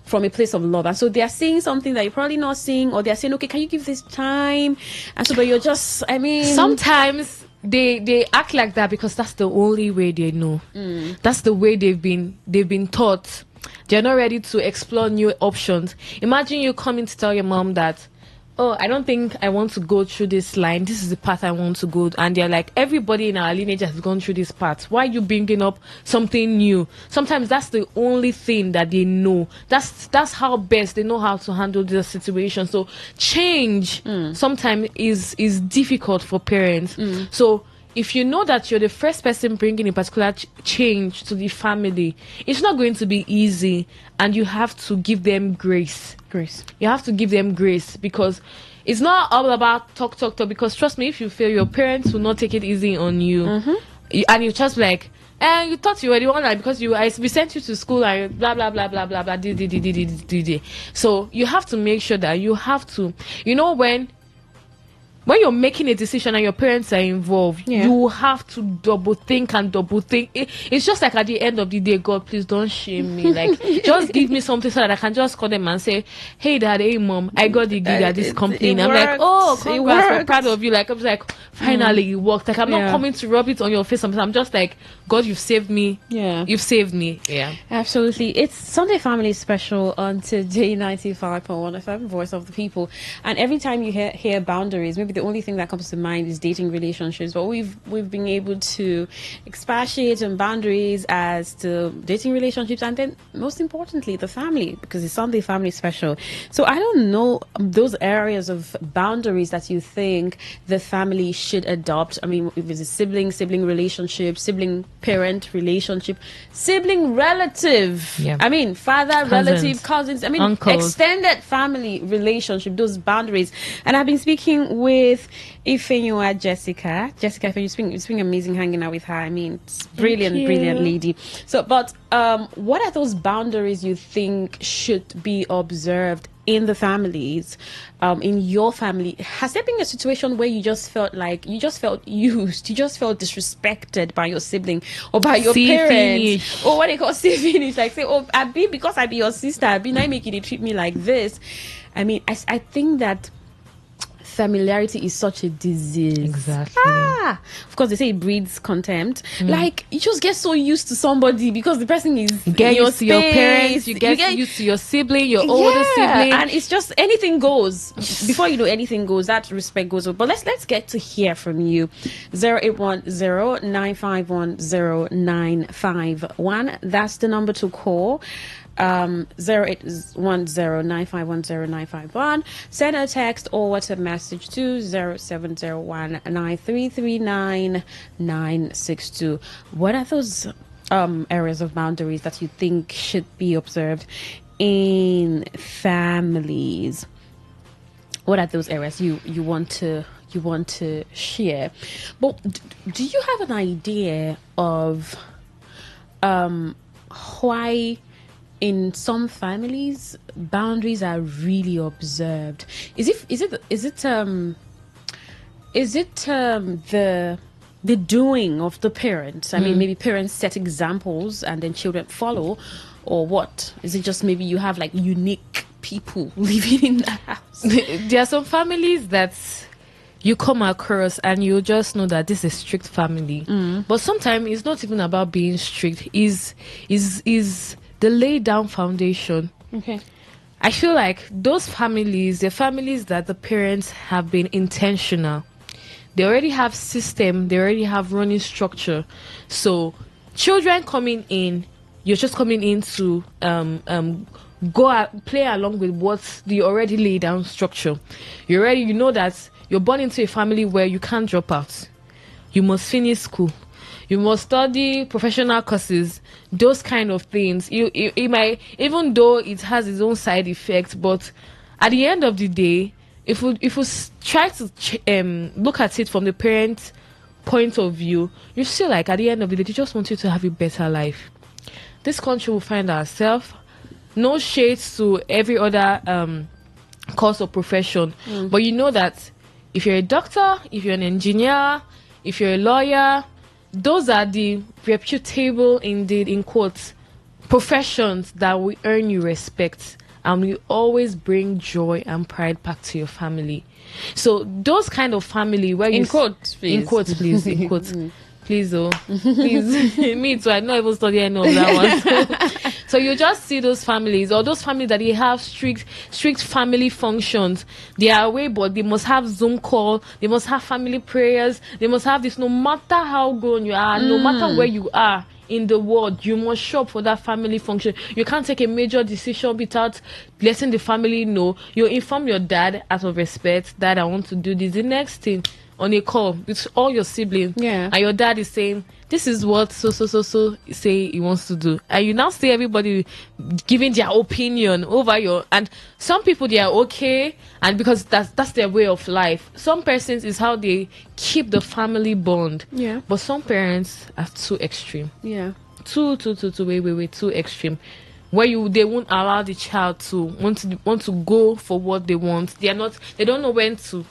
from a place of love. And so they are saying something that you're probably not seeing, or they're saying, okay, can you give this time? And so, but you're just, sometimes they act like that because that's the only way they know. That's the way they've been taught. They're not ready to explore new options. Imagine you coming to tell your mom that, oh, I don't think I want to go through this line. This is the path I want to go. And they're like, everybody in our lineage has gone through this path. Why are you bringing up something new? Sometimes that's the only thing that they know. That's how best they know how to handle the situation. So change sometimes is difficult for parents. So if you know that you're the first person bringing a particular change to the family, it's not going to be easy, and you have to give them grace. You have to give them grace, because it's not all about talk. Because trust me, if you fail, your parents will not take it easy on you. And you just like, you thought you were the one, like, because we sent you to school and blah blah blah blah blah blah. So you have to make sure that you have to, when you're making a decision and your parents are involved, you have to double think. It's just like at the end of the day, God, please don't shame me. Like, just give me something so that I can just call them and say, hey dad, hey mom, I got the gig at this company. And I'm like, oh, congrats, I'm proud of you. Like, I was like, finally it worked. Like, I'm not coming to rub it on your face. I'm just like, God, you've saved me. You've saved me. Absolutely. It's Sunday Family Special on Today 95.1 FM, Voice of the People. And every time you hear boundaries, maybe the only thing that comes to mind is dating relationships, but we've been able to expatiate on boundaries as to dating relationships, and then most importantly the family, because it's Sunday Family Special. So I don't know those areas of boundaries that you think the family should adopt. I mean, if it's a sibling relationship, sibling parent relationship, sibling relative, I mean father, relative, cousins, I mean uncles, extended family relationship, those boundaries. And I've been speaking with Ifenyua Jessica, it's been amazing hanging out with her. I mean, it's brilliant lady. So, but what are those boundaries you think should be observed in the families, in your family? Has there been a situation where you just felt used, you just felt disrespected by your sibling or by your parents, or what they call see finish, like say, oh, Abi, because I be your sister, Abi, now make you treat me like this? I mean, I think that familiarity is such a disease. Exactly. Of course, they say it breeds contempt. Like, you just get so used to somebody because the person is get used to your parents, you get used to your sibling, your older sibling, and it's just anything goes. Before you know anything goes, that respect goes up. But let's get to hear from you. 0810-951-0951. That's the number to call. 0810-951-0951. Send a text or WhatsApp message to 0701-9339-962. What are those areas of boundaries that you think should be observed in families? What are those areas you want to share? But do you have an idea of why in some families boundaries are really observed? Is it the doing of the parents? I mean, maybe parents set examples and then children follow, or what? Is it just maybe you have like unique people living in the house? There are some families that you come across and you just know that this is a strict family. But sometimes it's not even about being strict. Is the laid down foundation. Okay. I feel like those families, the families that the parents have been intentional. They already have system, they already have running structure. So children coming in, you're just coming in to play along with what the already laid down structure. You know that you're born into a family where you can't drop out. You must finish school. You must study professional courses, those kind of things. It might, even though it has its own side effects, but at the end of the day, if we try to look at it from the parent point of view, you feel like at the end of the day, they just want you to have a better life. This country will find ourselves. No shades to every other course or profession, but you know that if you're a doctor, if you're an engineer, if you're a lawyer, those are the reputable, indeed, in quotes, professions that will earn you respect and will always bring joy and pride back to your family. So those kind of family where you... In quotes, please. In quotes, please. In quotes. Please, please. Me too. I not even study any of that one. So you just see those families, or those families that they have strict family functions. They are away, but they must have Zoom call. They must have family prayers. They must have this. No matter how grown you are, no matter where you are in the world, you must show up for that family function. You can't take a major decision without letting the family know. You inform your dad out of respect. Dad, I want to do this. The next thing, on a call with all your siblings, and your dad is saying, this is what so say he wants to do, and you now see everybody giving their opinion over your, and some people, they are okay, and because that's their way of life. Some persons is how they keep the family bond, but some parents are too extreme, too way too extreme, where they won't allow the child to want to go for what they want. They don't know when to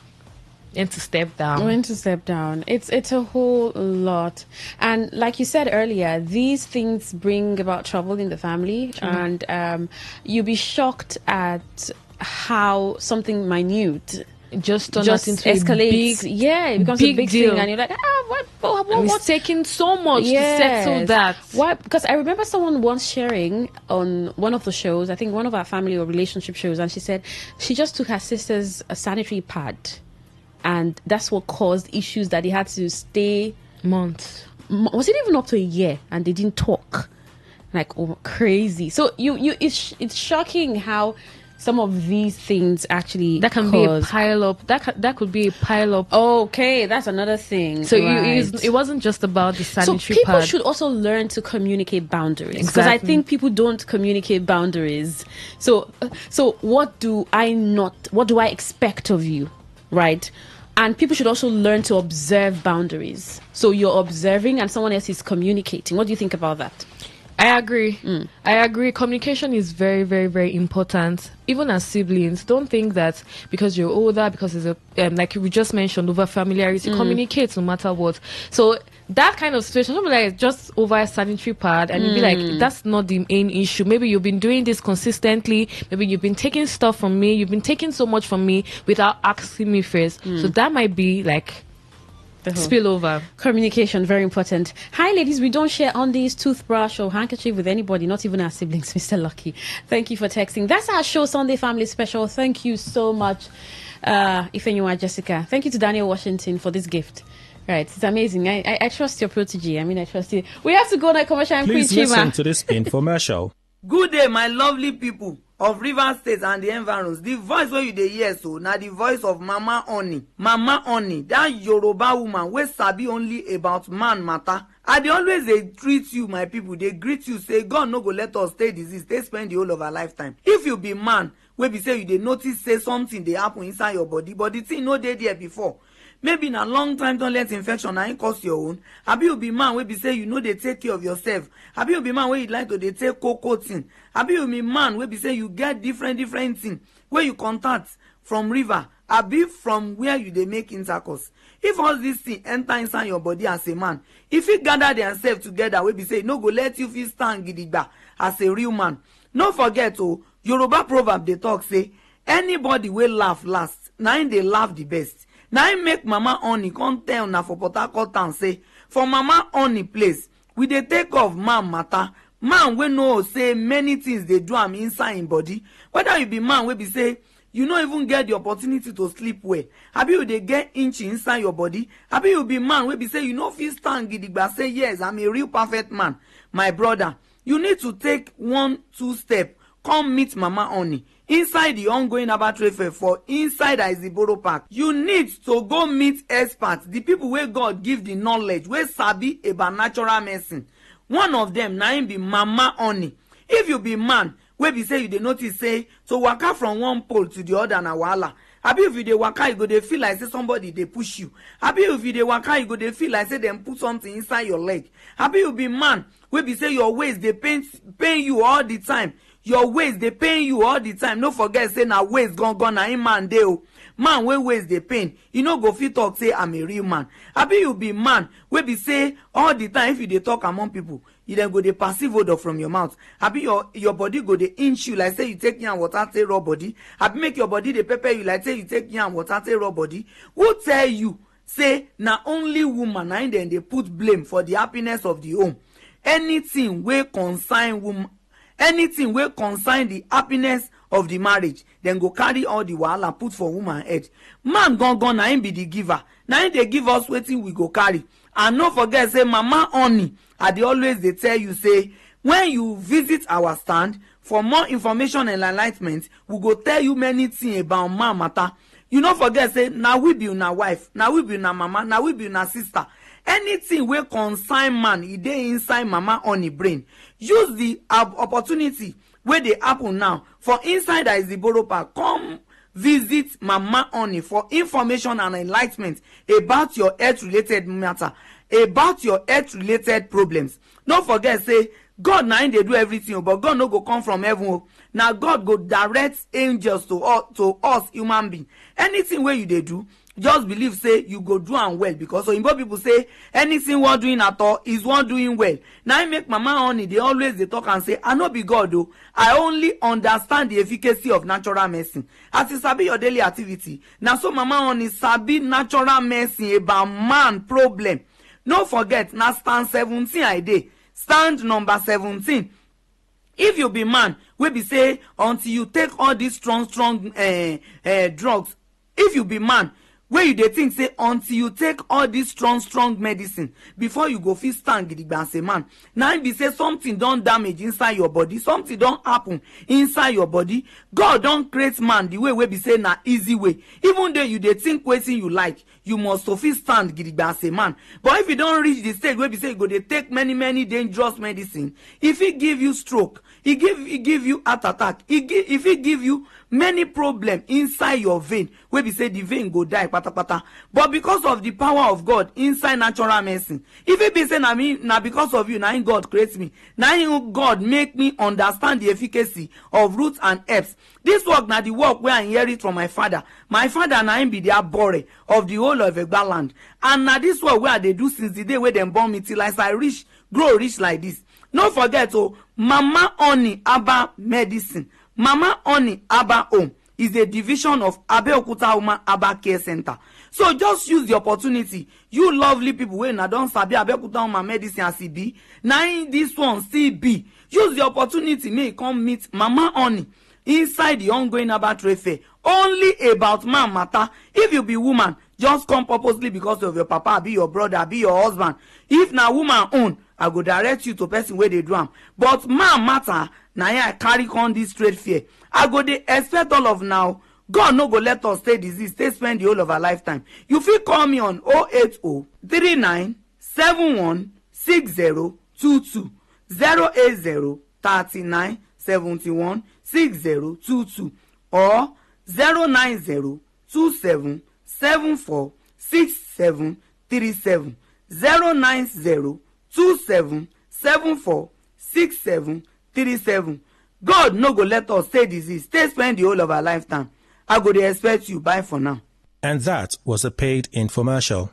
step down. It's a whole lot. And like you said earlier, these things bring about trouble in the family. And you'll be shocked at how something minute just escalates. It becomes a big deal. Thing, and you're like, what's taking so much to settle that? Why? Because I remember someone once sharing on one of the shows, I think one of our family or relationship shows, and she said she just took her sister's sanitary pad, and that's what caused issues, that they had to stay months. Was it even up to a year? And they didn't talk. Like, crazy. So it's shocking how some of these things actually that can be a pile up. That could be a pile up. Okay, that's another thing. So it wasn't just about the sanitary pad. So people should also learn to communicate boundaries, because I think people don't communicate boundaries. So what do I expect of you, right? And people should also learn to observe boundaries. So you're observing and someone else is communicating. What do you think about that? I agree. I agree. Communication is very, very, very important. Even as siblings, don't think that because you're older, because it's like we just mentioned, over familiarity, communicate no matter what. So that kind of situation, something like just over a sanitary pad, and you'd be like, that's not the main issue. Maybe you've been doing this consistently. Maybe you've been taking stuff from me. You've been taking so much from me without asking me first. So that might be like spillover. Communication, very important. Hi ladies, we don't share undies, toothbrush or handkerchief with anybody, not even our siblings. Mr. Lucky, thank you for texting. That's our show, Sunday Family Special. Thank you so much, Ifenyua Jessica. Thank you to Daniel Washington for this gift. Right, it's amazing. I trust your protege. I trust you. We have to go on a commercial and please listen to this infomercial. Good day, my lovely people of Rivers State and the environs. The voice wey you dey hear so na the voice of Mama Oni. Mama Oni, that Yoruba woman wey sabi only about man matter. I dey always dey treat you, my people. They greet you, say God no go let us stay disease, stay spend the whole of our lifetime. If you be man wey be say you dey notice say something dey happen inside your body, but the thing no dey there before. Maybe na long time toilet infection na cause your own. Abi you be man wey be say you no dey take care of yourself. Abi you be man wey you like to dey take cocoa thing. Abi you be man wey be say you get different thing wey you contact from river. Abi from where you dey make intercourse. If all these things enter inside your body as a man, if you gather themselves together wey be say no go let you feel stand gidigba as a real man. No forget Yoruba proverb dey talk say anybody wey laugh last na him dey laugh the best. Now I make Mama Oni come tell na for Port Harcourt town say for Mama Oni place we dey take off man matter. Man we know say many things they do am inside him body. Whether you be man we be say you no even get the opportunity to sleep well. Abi you dey get inch inside your body. Abi you be man we be say you no fit stand gidigba say yes I'm a real perfect man. My brother, you need to take 1-2 steps come meet Mama Honey inside the ongoing Herbal Trade Fair for inside Iziboro Park. You need to go meet experts, the people wey God give the knowledge, wey sabi about natural medicine. One of them na im be Mama Honey. If you be man wey be say you dey notice say to waka from one pole to the other na wahala, abi if you dey waka you go dey feel like say somebody dey push you, abi if you dey waka you go dey feel like say dem put something inside your leg, abi you be man wey be say your waist dey pain you all the time, your waist dey pain you all the time. No forget say na waist gangan na im man dey o. Man wey waist dey pain, you no go fit talk say I'm a real man. Abi you be man wey be say all the time if you dey talk among people, you then go dey perceive odor from your mouth. Abi your body go dey inch you like say you take yam water take rub body. Abi make your body dey pepper you like say you take yam water take rub body. Who tell you say na only woman na im dem dey put blame for the happiness of the home? Anything wey concern woman, anything wey concern the happiness of the marriage, then go carry all the wahala put for woman head. Man gangan na im be the giver, na im dey give us wetin we go carry. And no forget say Mama Honey, I dey always dey tell you say when you visit our stand for more information and enlightenment, we go tell you many things about man matter. You no forget say na we be una wife, na we be una mama, na we be una sister. Anything wey concern man, e dey inside Mama Honey brain. Use the opportunity wey dey happen now for inside Iziboro Park. Come visit Mama Honey for information and enlightenment about your health related matter, about your health related problems. No forget say God na im dey do everything, but God no go come from heaven. Now God go direct angels to us human being. Anything wey you dey do, just believe say you go do am well, because Oyinbo people say anything one doing at all is one doing well. Now I make Mama Honey dey always dey talk and say I no be God o, I only understand the efficacy of natural medicine. As you sabi your daily activity, na so Mama Honey sabi natural medicine about man problem. No forget na stand 17 I dey, stand number 17. If you be man wey be say until you take all these strong drugs, if you be man wey you dey think say until you take all this strong medicine before you go fit stand gidigba as a man, na im be say something don damage inside your body, something don happen inside your body. God don create man the way wey be say na easy way. Even though you dey think wetin you like, you must to fit stand gidigba as a man. But if you don reach the stage wey be say you go dey take many dangerous medicine, e fit give you stroke, e give you heart attack, e fit give you many problem inside your vein wey be say the vein go die patapata. But because of the power of God inside natural medicine, if it be say na because of you na God create me, na God make me understand the efficacy of roots and herbs. This work na the work wey I inherit from my father. My father na him be the abore of the whole of Egba land, and na this work wey I dey do since the day wey dem born me till as I grow rich like this. No forget Mama Honey Herbal Medicine, Mama Honey Herbal Home is a division of Abeokuta Woman Herbal Care Center. So just use the opportunity. You lovely people wey na don sabi Abeokuta Woman Medicine as e be, na this one still be. Use the opportunity, may come meet Mama Honey inside the ongoing Herbal Trade Fair. Only about man matter. If you be woman, just come purposely because of your papa, be your brother, be your husband. If na woman own, I go direct you to person where they do am. But man matter, na here I carry on this trade fair. I go dey expect all of now. God no go let us stay disease, stay spend the whole of our lifetime. You fit call me on 080 39 71 6022, 080 39 71 6022, or 090 27 74 67 37, 090 27 74 67 37. God no go let us stay disease, stay spend the whole of our lifetime. I go dey expect you. Bye for now. And that was a paid infomercial.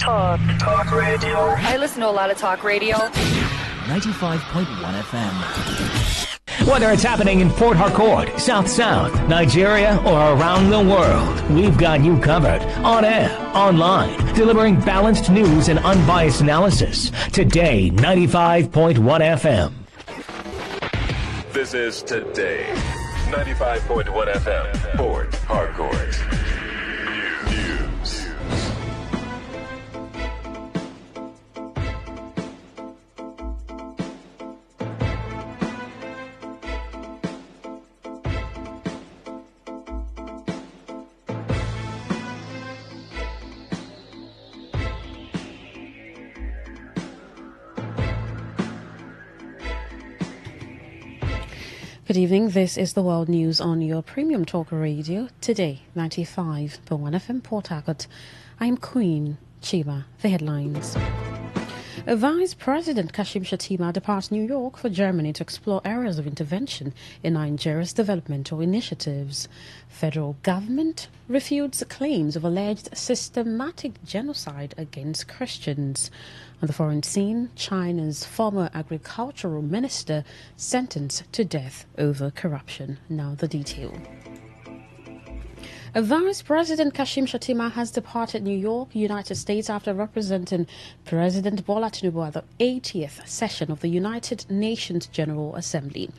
Talk radio. I listen to a lot of talk radio. 95.1 FM. Whether it's happening in Port Harcourt, South South, Nigeria, or around the world, we've got you covered. On air, online, delivering balanced news and unbiased analysis. Today, 95.1 FM. This is Today, 95.1 FM, Port Harcourt. News. Good evening. This is the World News on your premium talk radio. Today, 95.1 FM Port Harcourt. I'm Queen Chima. The headlines. Vice President Kashim Shettima departs New York for Germany to explore areas of intervention in Nigeria's developmental initiatives. Federal government refutes claims of alleged systematic genocide against Christians. On the foreign scene, China's former agricultural minister sentenced to death over corruption. Now the detail. Vice President Kashim Shettima has departed New York, United States, after representing President Bola Tinubu at the 80th session of the United Nations General Assembly.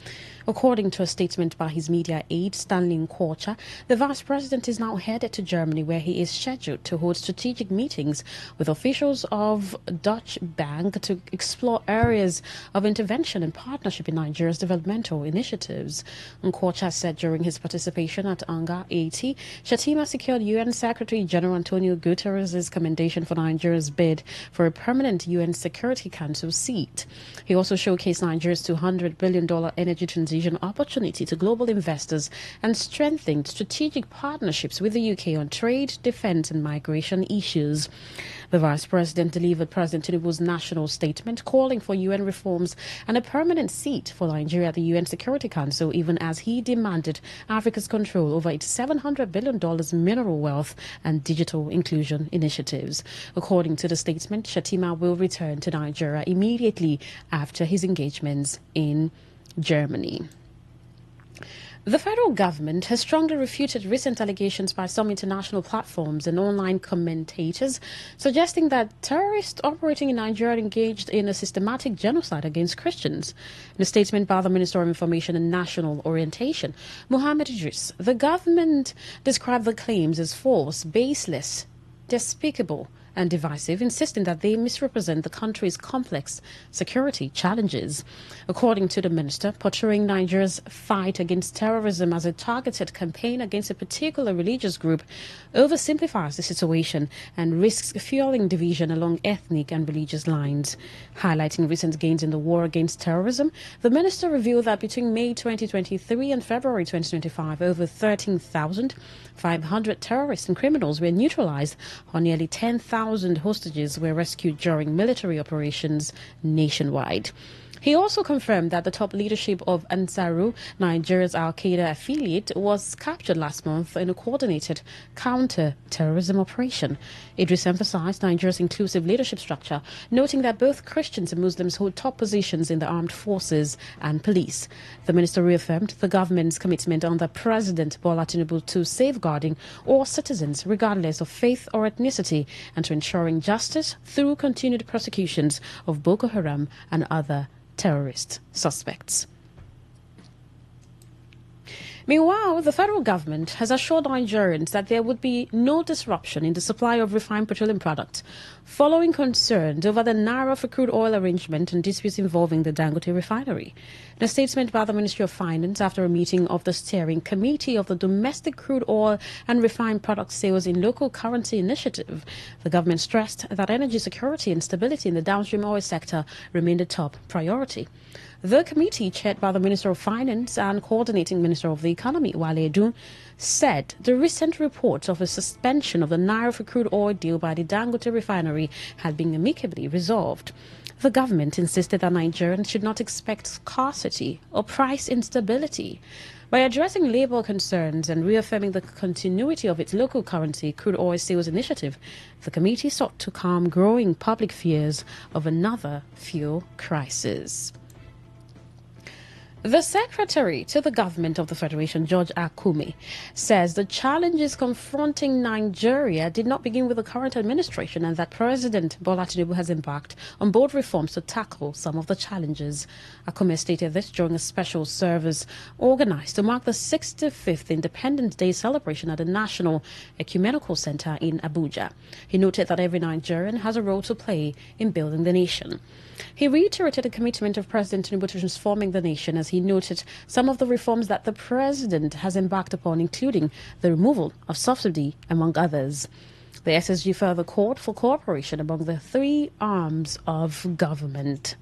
According to a statement by his media aide, Stanley Nkwocha, the Vice President is now headed to Germany, where he is scheduled to hold strategic meetings with officials of Deutsche Bank to explore areas of intervention and partnership in Nigeria's developmental initiatives. Nkwocha said during his participation at UNGA 80, Shettima secured UN Secretary General Antonio Guterres' commendation for Nigeria's bid for a permanent UN Security Council seat. He also showcased Nigeria's $200 billion energy transition opportunity to global investors and strengthened strategic partnerships with the UK on trade, defence and migration issues. The Vice President delivered President Tinubu's national statement calling for UN reforms and a permanent seat for Nigeria at the UN Security Council, even as he demanded Africa's control over its $700 billion mineral wealth and digital inclusion initiatives. According to the statement, Shettima will return to Nigeria immediately after his engagements in Germany. The federal government has strongly refuted recent allegations by some international platforms and online commentators suggesting that terrorists operating in Nigeria engaged in a systematic genocide against Christians. In a statement by the Minister of Information and National Orientation, Mohammed Idris, the government described the claims as false, baseless, despicable and divisive, insisting that they misrepresent the country's complex security challenges. According to the minister, portraying Nigeria's fight against terrorism as a targeted campaign against a particular religious group oversimplifies the situation and risks fueling division along ethnic and religious lines. Highlighting recent gains in the war against terrorism, the minister revealed that between May 2023 and February 2025, over 13,500 terrorists and criminals were neutralized, or nearly 10,000 hostages were rescued during military operations nationwide. He also confirmed that the top leadership of Ansaru, Nigeria's Al-Qaeda affiliate, was captured last month in a coordinated counter-terrorism operation. Idris emphasized Nigeria's inclusive leadership structure, noting that both Christians and Muslims hold top positions in the armed forces and police. The minister reaffirmed the government's commitment under President Bola Tinubu to safeguarding all citizens, regardless of faith or ethnicity, and to ensuring justice through continued prosecutions of Boko Haram and other terrorist suspects. Meanwhile, the federal government has assured Nigerians that there would be no disruption in the supply of refined petroleum products following concerns over the Naira for crude oil arrangement and disputes involving the Dangote refinery. In a statement by the Ministry of Finance after a meeting of the Steering Committee of the Domestic Crude Oil and Refined Product Sales in Local Currency Initiative, the government stressed that energy security and stability in the downstream oil sector remained a top priority. The committee, chaired by the Minister of Finance and Coordinating Minister of the Economy, Wale Edun, said the recent report of a suspension of the Naira for crude oil deal by the Dangote refinery had been amicably resolved. The government insisted that Nigerians should not expect scarcity or price instability. By addressing labour concerns and reaffirming the continuity of its local currency crude oil sales initiative, the committee sought to calm growing public fears of another fuel crisis. The Secretary to the Government of the Federation, George Akume, says the challenges confronting Nigeria did not begin with the current administration and that President Bola Tinubu has embarked on bold reforms to tackle some of the challenges. Akume stated this during a special service organized to mark the 65th Independence Day celebration at the National Ecumenical Center in Abuja. He noted that every Nigerian has a role to play in building the nation. He reiterated the commitment of President Tinubu to transforming the nation, as he noted some of the reforms that the president has embarked upon, including the removal of subsidy, among others. The SSG further called for cooperation among the three arms of government.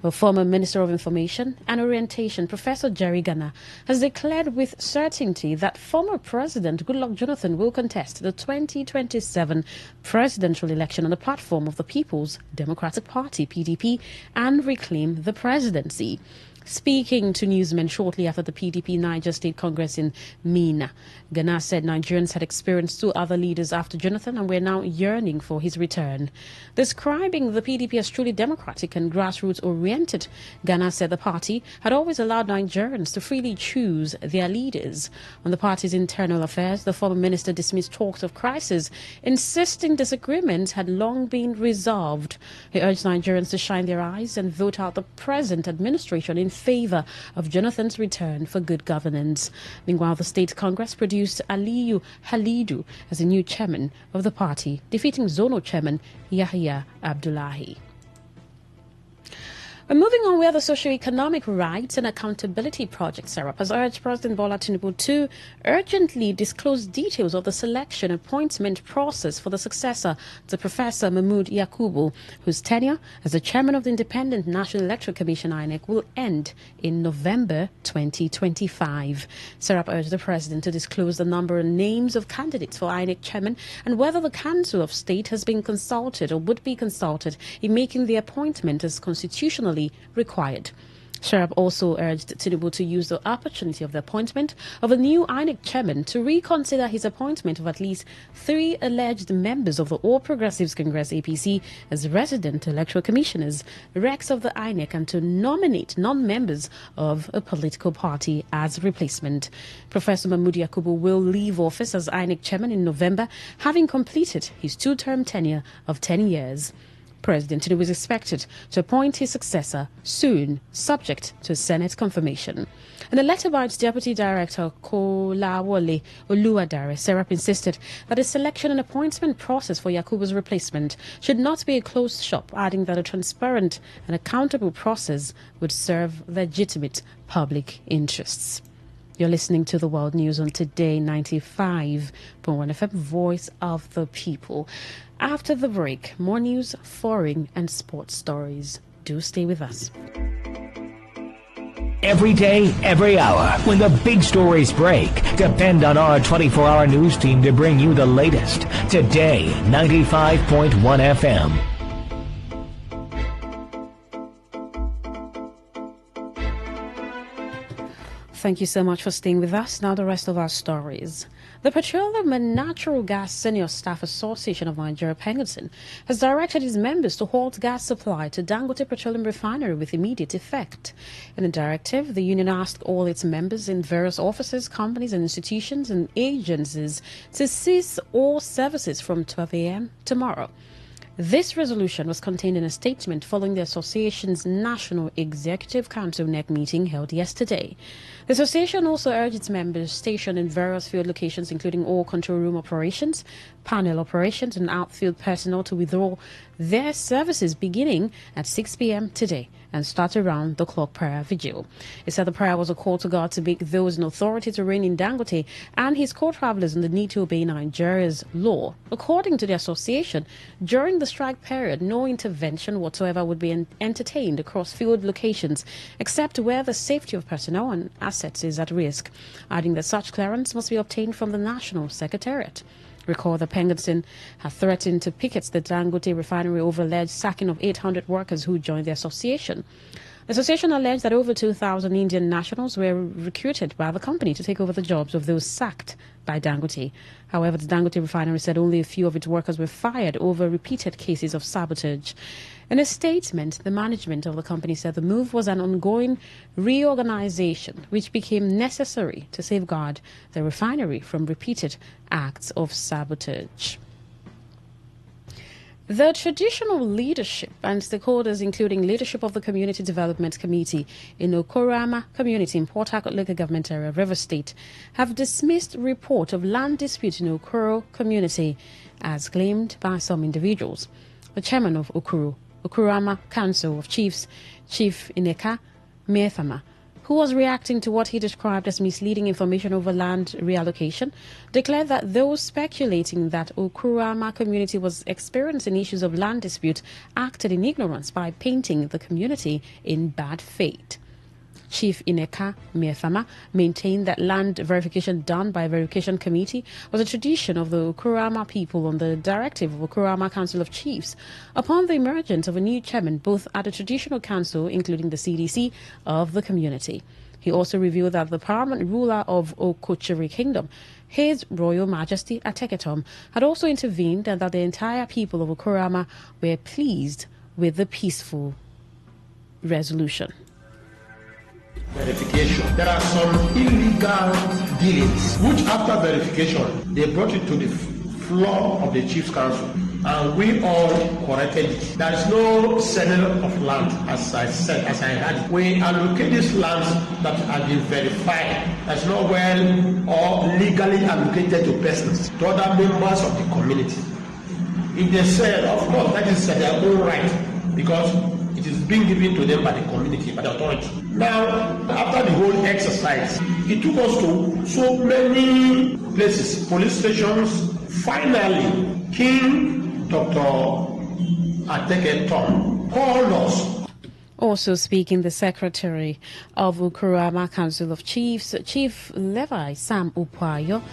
The former Minister of Information and Orientation, Professor Jerry Ghana, has declared with certainty that former President Goodluck Jonathan will contest the 2027 presidential election on the platform of the People's Democratic Party, PDP, and reclaim the presidency. Speaking to newsmen shortly after the PDP Niger State Congress in Mina, Ghana said Nigerians had experienced 2 other leaders after Jonathan and were now yearning for his return. Describing the PDP as truly democratic and grassroots-oriented, Ghana said the party had always allowed Nigerians to freely choose their leaders. On the party's internal affairs, the former minister dismissed talks of crisis, insisting disagreements had long been resolved. He urged Nigerians to shine their eyes and vote out the present administration in favor of Jonathan's return for good governance. Meanwhile, the State Congress produced Aliyu Halidu as the new chairman of the party, defeating zonal chairman Yahya Abdullahi. We're moving on where the Socio-Economic Rights and Accountability Project, SERAP, has urged President Bola Tinubu to urgently disclose details of the selection appointment process for the successor to Professor Mahmood Yakubu, whose tenure as the chairman of the Independent National Electoral Commission, INEC, will end in November 2025. SERAP urged the president to disclose the number and names of candidates for INEC chairman and whether the Council of State has been consulted or would be consulted in making the appointment as constitutionally required. Sharp also urged Tinubu to use the opportunity of the appointment of a new INEC chairman to reconsider his appointment of at least 3 alleged members of the All Progressives Congress APC as resident electoral commissioners, recs of the INEC, and to nominate non-members of a political party as replacement. Professor Mahmood Yakubu will leave office as INEC chairman in November, having completed his 2-term tenure of 10 years. President Tinubu is expected to appoint his successor soon, subject to Senate confirmation. In a letter by its Deputy Director, Kolawole Oluwadare, SERAP insisted that the selection and appointment process for Yakubu's replacement should not be a closed shop, adding that a transparent and accountable process would serve legitimate public interests. You're listening to the World News on Today 95.1 FM, Voice of the People. After the break, more news, foreign and sports stories. Do stay with us. Every day, every hour, when the big stories break, depend on our 24-hour news team to bring you the latest. Today 95.1 FM. Thank you so much for staying with us. Now the rest of our stories. The Petroleum and Natural Gas Senior Staff Association of Nigeria, PENGASN, has directed its members to halt gas supply to Dangote Petroleum Refinery with immediate effect. In the directive, the union asked all its members in various offices, companies and institutions and agencies to cease all services from 12 a.m. tomorrow. This resolution was contained in a statement following the association's National Executive Council NEC meeting held yesterday. The association also urged its members stationed in various field locations, including all control room operations, panel operations, and outfield personnel, to withdraw their services beginning at 6 p.m. today and start around the clock prayer vigil. It said the prayer was a call to God to make those in authority to reign in Dangote and his co-travelers in the need to obey Nigeria's law. According to the association, during the strike period, no intervention whatsoever would be entertained across field locations except where the safety of personnel and assets is at risk, adding that such clearance must be obtained from the National Secretariat. Recall that PENGASN had threatened to picket the Dangote refinery over alleged sacking of 800 workers who joined the association. The association alleged that over 2,000 Indian nationals were recruited by the company to take over the jobs of those sacked by Dangote. However, the Dangote refinery said only a few of its workers were fired over repeated cases of sabotage. In a statement, the management of the company said the move was an ongoing reorganization which became necessary to safeguard the refinery from repeated acts of sabotage. The traditional leadership and stakeholders, including leadership of the Community Development Committee in Okorama Community in Port Harcourt Local Government Area, River State, have dismissed report of land dispute in Okoro Community as claimed by some individuals. The chairman of Okorama Council of Chiefs, Chief Ineka Methama, who was reacting to what he described as misleading information over land reallocation, declared that those speculating that Okurama community was experiencing issues of land dispute acted in ignorance by painting the community in bad faith. Chief Ineka Miefama maintained that land verification done by a verification committee was a tradition of the Okurama people on the directive of Okurama Council of Chiefs upon the emergence of a new chairman both at the traditional council, including the CDC, of the community. He also revealed that the paramount ruler of Okochiri Kingdom, His Royal Majesty Ateketom, had also intervened and that the entire people of Okurama were pleased with the peaceful resolution. Verification. There are some illegal dealings, which after verification, they brought it to the floor of the Chiefs Council, and we all corrected it. There is no selling of land, as I said, as I had it. We allocate these lands that have been verified as not well or legally allocated to persons, to other members of the community. If they sell, of course, that is their own right, because it is being given to them by the community, by the authority. Now, after the whole exercise, it took us to so many places, police stations. Finally, King Dr. Ateketom called us. Also speaking, the secretary of Okurama Council of Chiefs, Chief Levi Sam Upuayoya,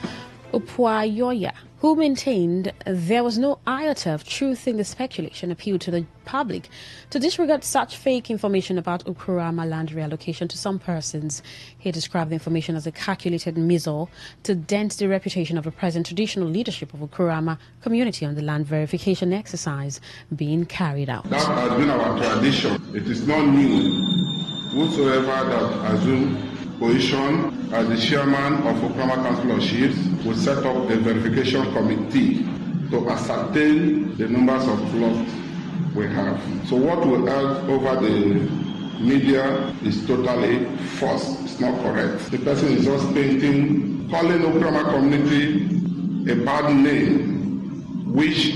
who maintained there was no iota of truth in the speculation, appealed to the public to disregard such fake information about Okurama land reallocation to some persons. He described the information as a calculated missile to dent the reputation of the present traditional leadership of Okurama community on the land verification exercise being carried out. That has been our tradition. It is not new. Whosoever that assumes position as the chairman of Okurama Council of Chiefs will set up a verification committee to ascertain the numbers of plots we have. So what we heard over the media is totally false. It's not correct. The person is just painting, calling Okurama community a bad name, which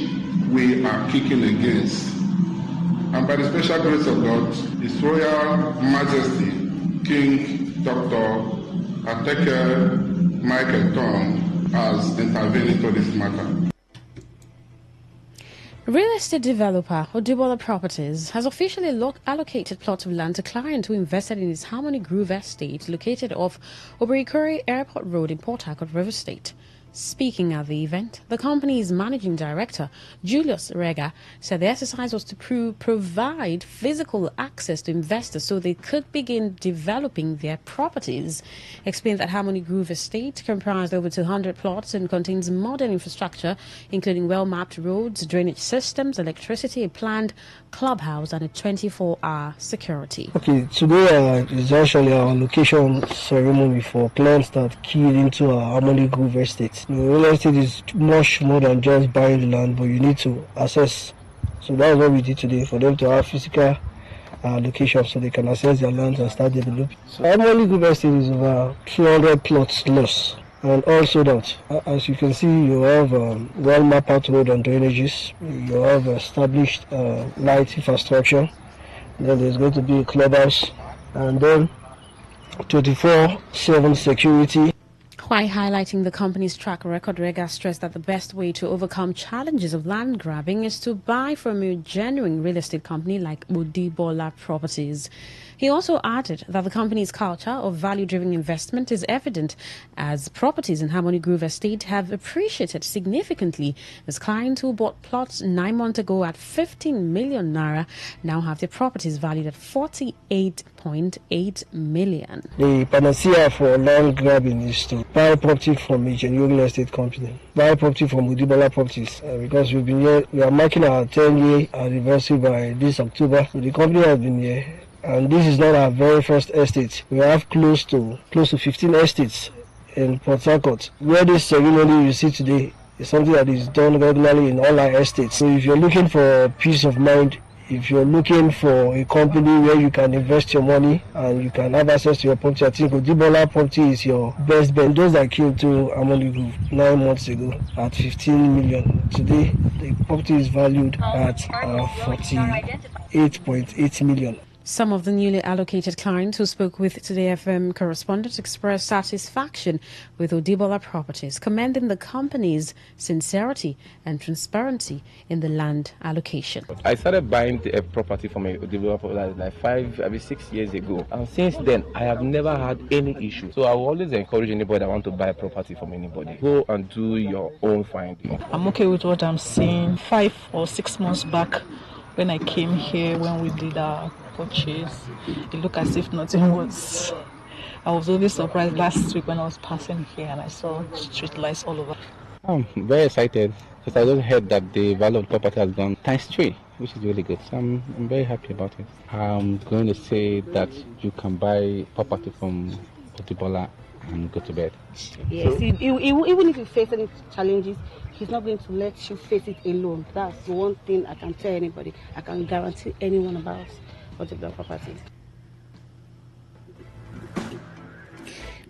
we are kicking against. And by the special grace of God, His Royal Majesty King Dr. Ateke Michael Tom has intervened into this matter. Real estate developer Odibola Properties has officially allocated plots of land to clients who invested in its Harmony Grove estate located off Oberikuri Airport Road in Port Harcourt, River State. Speaking at the event, the company's managing director, Julius Rega, said the exercise was to provide physical access to investors so they could begin developing their properties. Explained that Harmony Grove Estate comprised over 200 plots and contains modern infrastructure, including well-mapped roads, drainage systems, electricity, a planned clubhouse, and a 24-hour security. Okay, today is actually our location ceremony for clients that keyed into our Harmony Grove Estate. Real estate is much more than just buying the land, but you need to access. So that's what we did today, for them to have physical location so they can access their lands and start developing. So Harmony Grove Estate is over 200 plots lost. And also that, as you can see, you have well mapped out road and drainages, you have established light infrastructure, then there's going to be a clubhouse, and then 24/7 security. While highlighting the company's track record, Rega stressed that the best way to overcome challenges of land grabbing is to buy from a genuine real estate company like Odibola Properties. He also added that the company's culture of value-driven investment is evident as properties in Harmony Grove Estate have appreciated significantly as clients who bought plots 9 months ago at 15 million naira now have their properties valued at 48.8 million. The panacea for land grabbing is to buy property from a genuine real estate company. Buy property from Odibola Properties because we've been here, we are marking our 10-year anniversary by this October. So the company has been here. And this is not our very first estate. We have close to 15 estates in Port Harcourt. Where this ceremony you see today is something that is done regularly in all our estates. So if you're looking for peace of mind, if you're looking for a company where you can invest your money and you can have access to your property, I think Odibola Property is your best bet. Those that came to Harmony Grove 9 months ago at 15 million. Today, the property is valued at 48.8 million. Some of the newly allocated clients who spoke with Today FM correspondents expressed satisfaction with Odibola Properties, commending the company's sincerity and transparency in the land allocation. I started buying a property from a developer like 6 years ago, and since then I have never had any issue. So I will always encourage anybody that want to buy a property from anybody, go and do your own finding. I'm okay with what I'm seeing. 5 or 6 months back, when I came here, when we did our purchase, it looked as if nothing was. I was always surprised last week when I was passing here and I saw street lights all over. I'm very excited because I just heard that the value of the property has gone ×3, which is really good. So I'm very happy about it. I'm going to say that you can buy property from Odibola and go to bed. Yes, even if you face any challenges, he's not going to let you face it alone. That's the one thing I can tell anybody. I can guarantee anyone about Odibola Properties.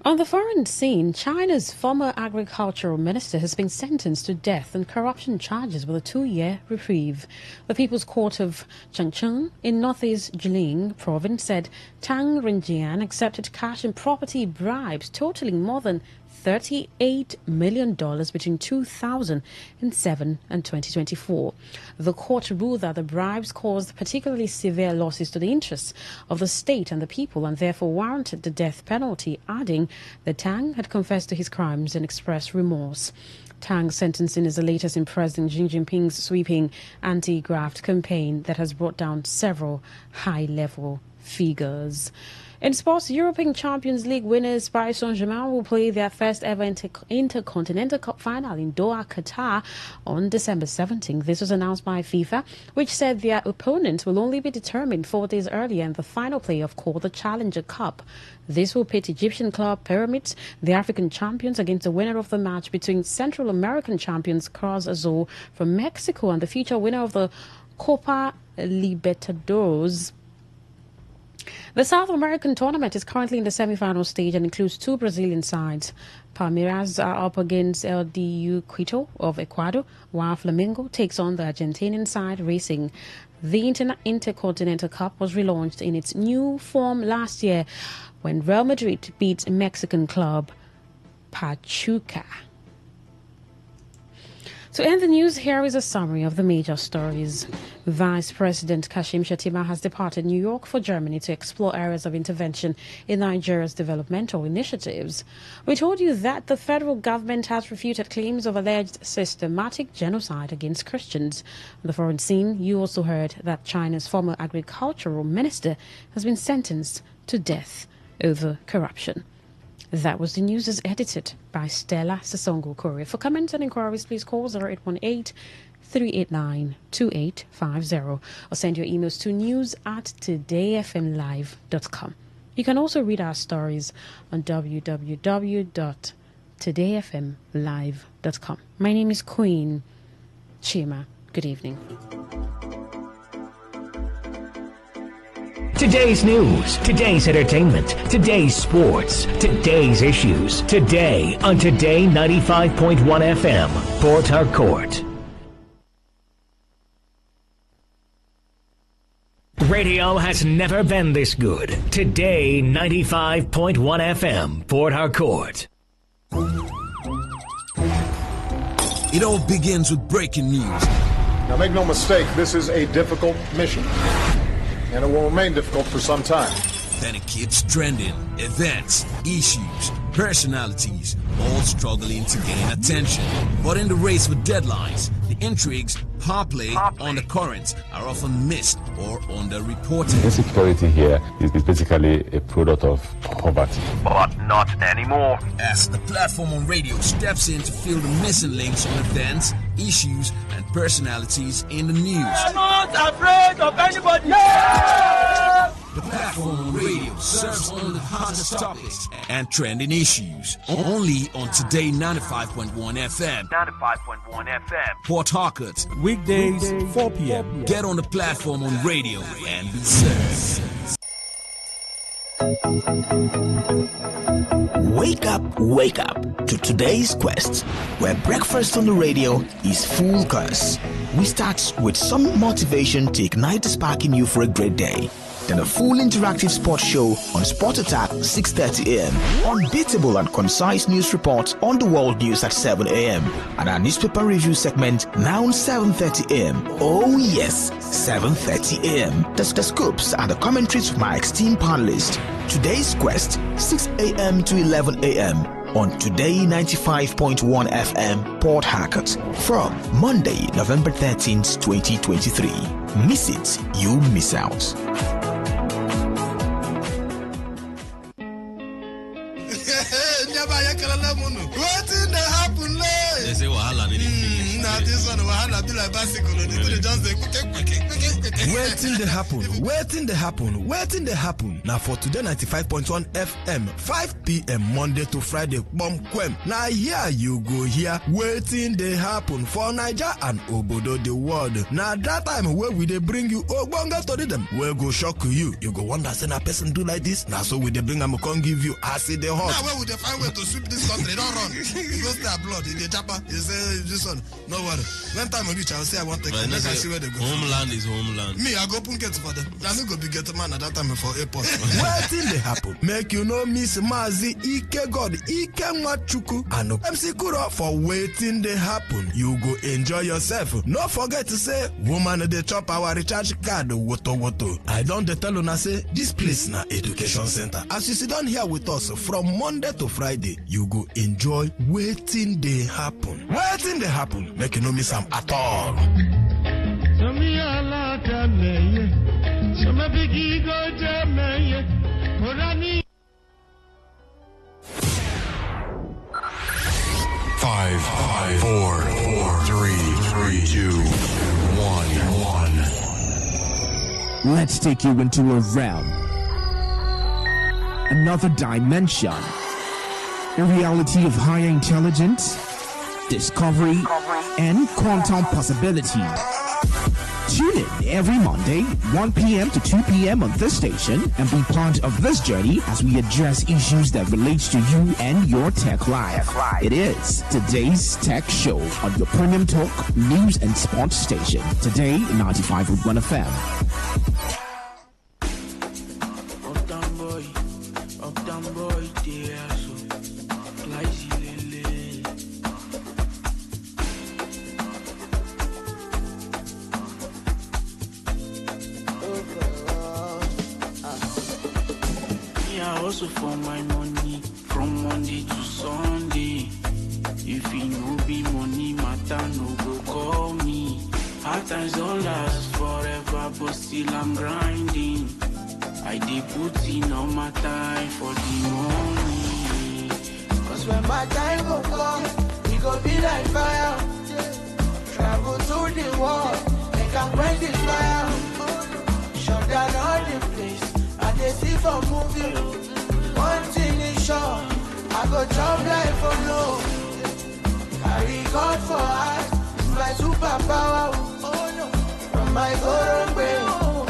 On the foreign scene, China's former agricultural minister has been sentenced to death on corruption charges with a 2-year reprieve. The People's Court of Changchun in northeast Jilin province said Tang Renjian accepted cash and property bribes totaling more than $38 million between 2007 and 2024. The court ruled that the bribes caused particularly severe losses to the interests of the state and the people and therefore warranted the death penalty, adding that Tang had confessed to his crimes and expressed remorse. Tang's sentencing is the latest in President Xi Jinping's sweeping anti-graft campaign that has brought down several high-level figures. In sports, European Champions League winners Paris Saint-Germain will play their first ever Intercontinental Cup final in Doha, Qatar on December 17th. This was announced by FIFA, which said their opponents will only be determined 4 days earlier in the final playoff called the Challenger Cup. This will pit Egyptian club Pyramids, the African champions, against the winner of the match between Central American champions Cruz Azul from Mexico and the future winner of the Copa Libertadores. The South American tournament is currently in the semi-final stage and includes 2 Brazilian sides. Palmeiras are up against LDU Quito of Ecuador, while Flamengo takes on the Argentinian side Racing. The Intercontinental Cup was relaunched in its new form last year when Real Madrid beat Mexican club Pachuca. To end the news, here is a summary of the major stories. Vice President Kashim Shettima has departed New York for Germany to explore areas of intervention in Nigeria's developmental initiatives. We told you that the federal government has refuted claims of alleged systematic genocide against Christians. On the foreign scene, you also heard that China's former agricultural minister has been sentenced to death over corruption. That was the news as edited by Stella Sasongo Korea. For comments and inquiries, please call 0818-389-2850 or send your emails to news@todayfmlive.com. You can also read our stories on www.todayfmlive.com. My name is Queen Chima. Good evening. Today's news, today's entertainment, today's sports, today's issues. Today on Today 95.1 FM, Port Harcourt. Radio has never been this good. Today 95.1 FM, Port Harcourt. It all begins with breaking news. Now make no mistake, this is a difficult mission. And it will remain difficult for some time. Then it keeps trending. Events, issues, personalities, all struggling to gain attention. But in the race with deadlines, the intrigues, power play, undercurrents are often missed or underreported. Insecurity here is basically a product of poverty. But not anymore. As the platform on radio steps in to fill the missing links on events, issues, and personalities in the news. I'm not afraid of anybody. Yeah! The platform on radio serves only the hottest topics and trending issues. Only on Today 95.1 FM. 95.1 FM. Port Harcourt. Weekdays, 4 p.m. Get on the platform on radio and be served. Wake up to today's quest, where breakfast on the radio is full course. We start with some motivation to ignite the spark in you for a great day. then a full interactive sports show on Sport Attack 6:30 a.m. Unbeatable and concise news reports on the world news at 7 a.m. and our newspaper review segment now 7:30 a.m. Oh yes, 7:30 a.m. The scoops and the commentaries from my esteemed panelists. Today's quest, 6 a.m. to 11 a.m. on Today 95.1 FM, Port Harcourt, from Monday, November 13th, 2023. Miss it, you miss out. They say wahala need Now this one wahala be like bicycle. Just waiting they happen. Now for Today 95.1 FM, 5 p.m. Monday to Friday, bomb quem. Now here you go here, waiting they happen for Niger and Obodo the world. Now that time where we they bring you Ogbonga to them, where go shock you. You go wonder say a person do like this. Now so we they bring them can give you acid the hot. Now where would they find way to sweep this country? Don't run. Because their blood in the chopper. You say this one, no worry. When time I reach, I'll say I want to take them. I see where they go. Homeland is homeland. Me, I go open gate for them. Now me go be get man at that time for airport. Waiting they happen. Make you know Miss Mazi Ike God Ike Machuku and MC Kuro for waiting they happen. You go enjoy yourself. No forget to say woman they chop our recharge card woto. I don't tell you say this place na education center. As you sit down here with us from Monday to Friday, you go enjoy waiting they happen. Waiting they happen. Make you no miss them at all. Five, four, three, two, one. Let's take you into a realm, another dimension, a reality of higher intelligence, discovery, and quantum possibility. Tune in every Monday, 1 p.m. to 2 p.m. on this station and be part of this journey as we address issues that relate to you and your tech life. It is Today's Tech Show on your premium talk, news and sports station. Today, 95.1 FM. Also for my money from Monday to Sunday. If it no be money matter, no go call me. Hard times don't last forever, but still I'm grinding. I dey put in all my time for the money. Cause when my time go come, we go be like fire. Travel to the world, make a quench the fire. Shut down all the place, I dey see for movie. One thing is sure, I go job life for low. Carry God for heart, it's my superpower. From my Gorombe,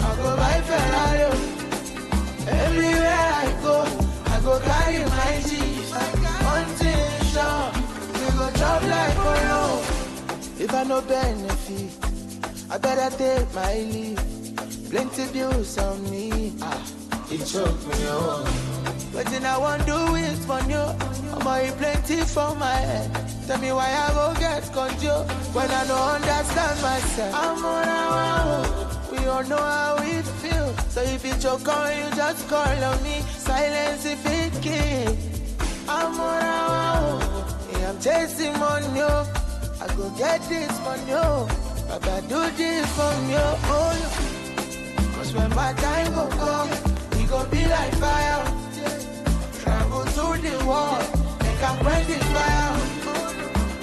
I go buy Ferrari. Everywhere I go carry my G's. One thing is sure, we go job life for low. If I no benefit, I better take my leave. Plenty bills on me, it choke me up. But then I won't do it for you. I'm already plenty for my head. Tell me why I go get control when I don't understand myself. I'm on our own. We all know how we feel. So if you choke on, you just call on me. Silence if it kills. I'm on our own. Yeah, I'm chasing money. I go get this money. Papa do this for me. Oh, cause when my time go come, we go be like fire. Travel to the world, make a quench the fire.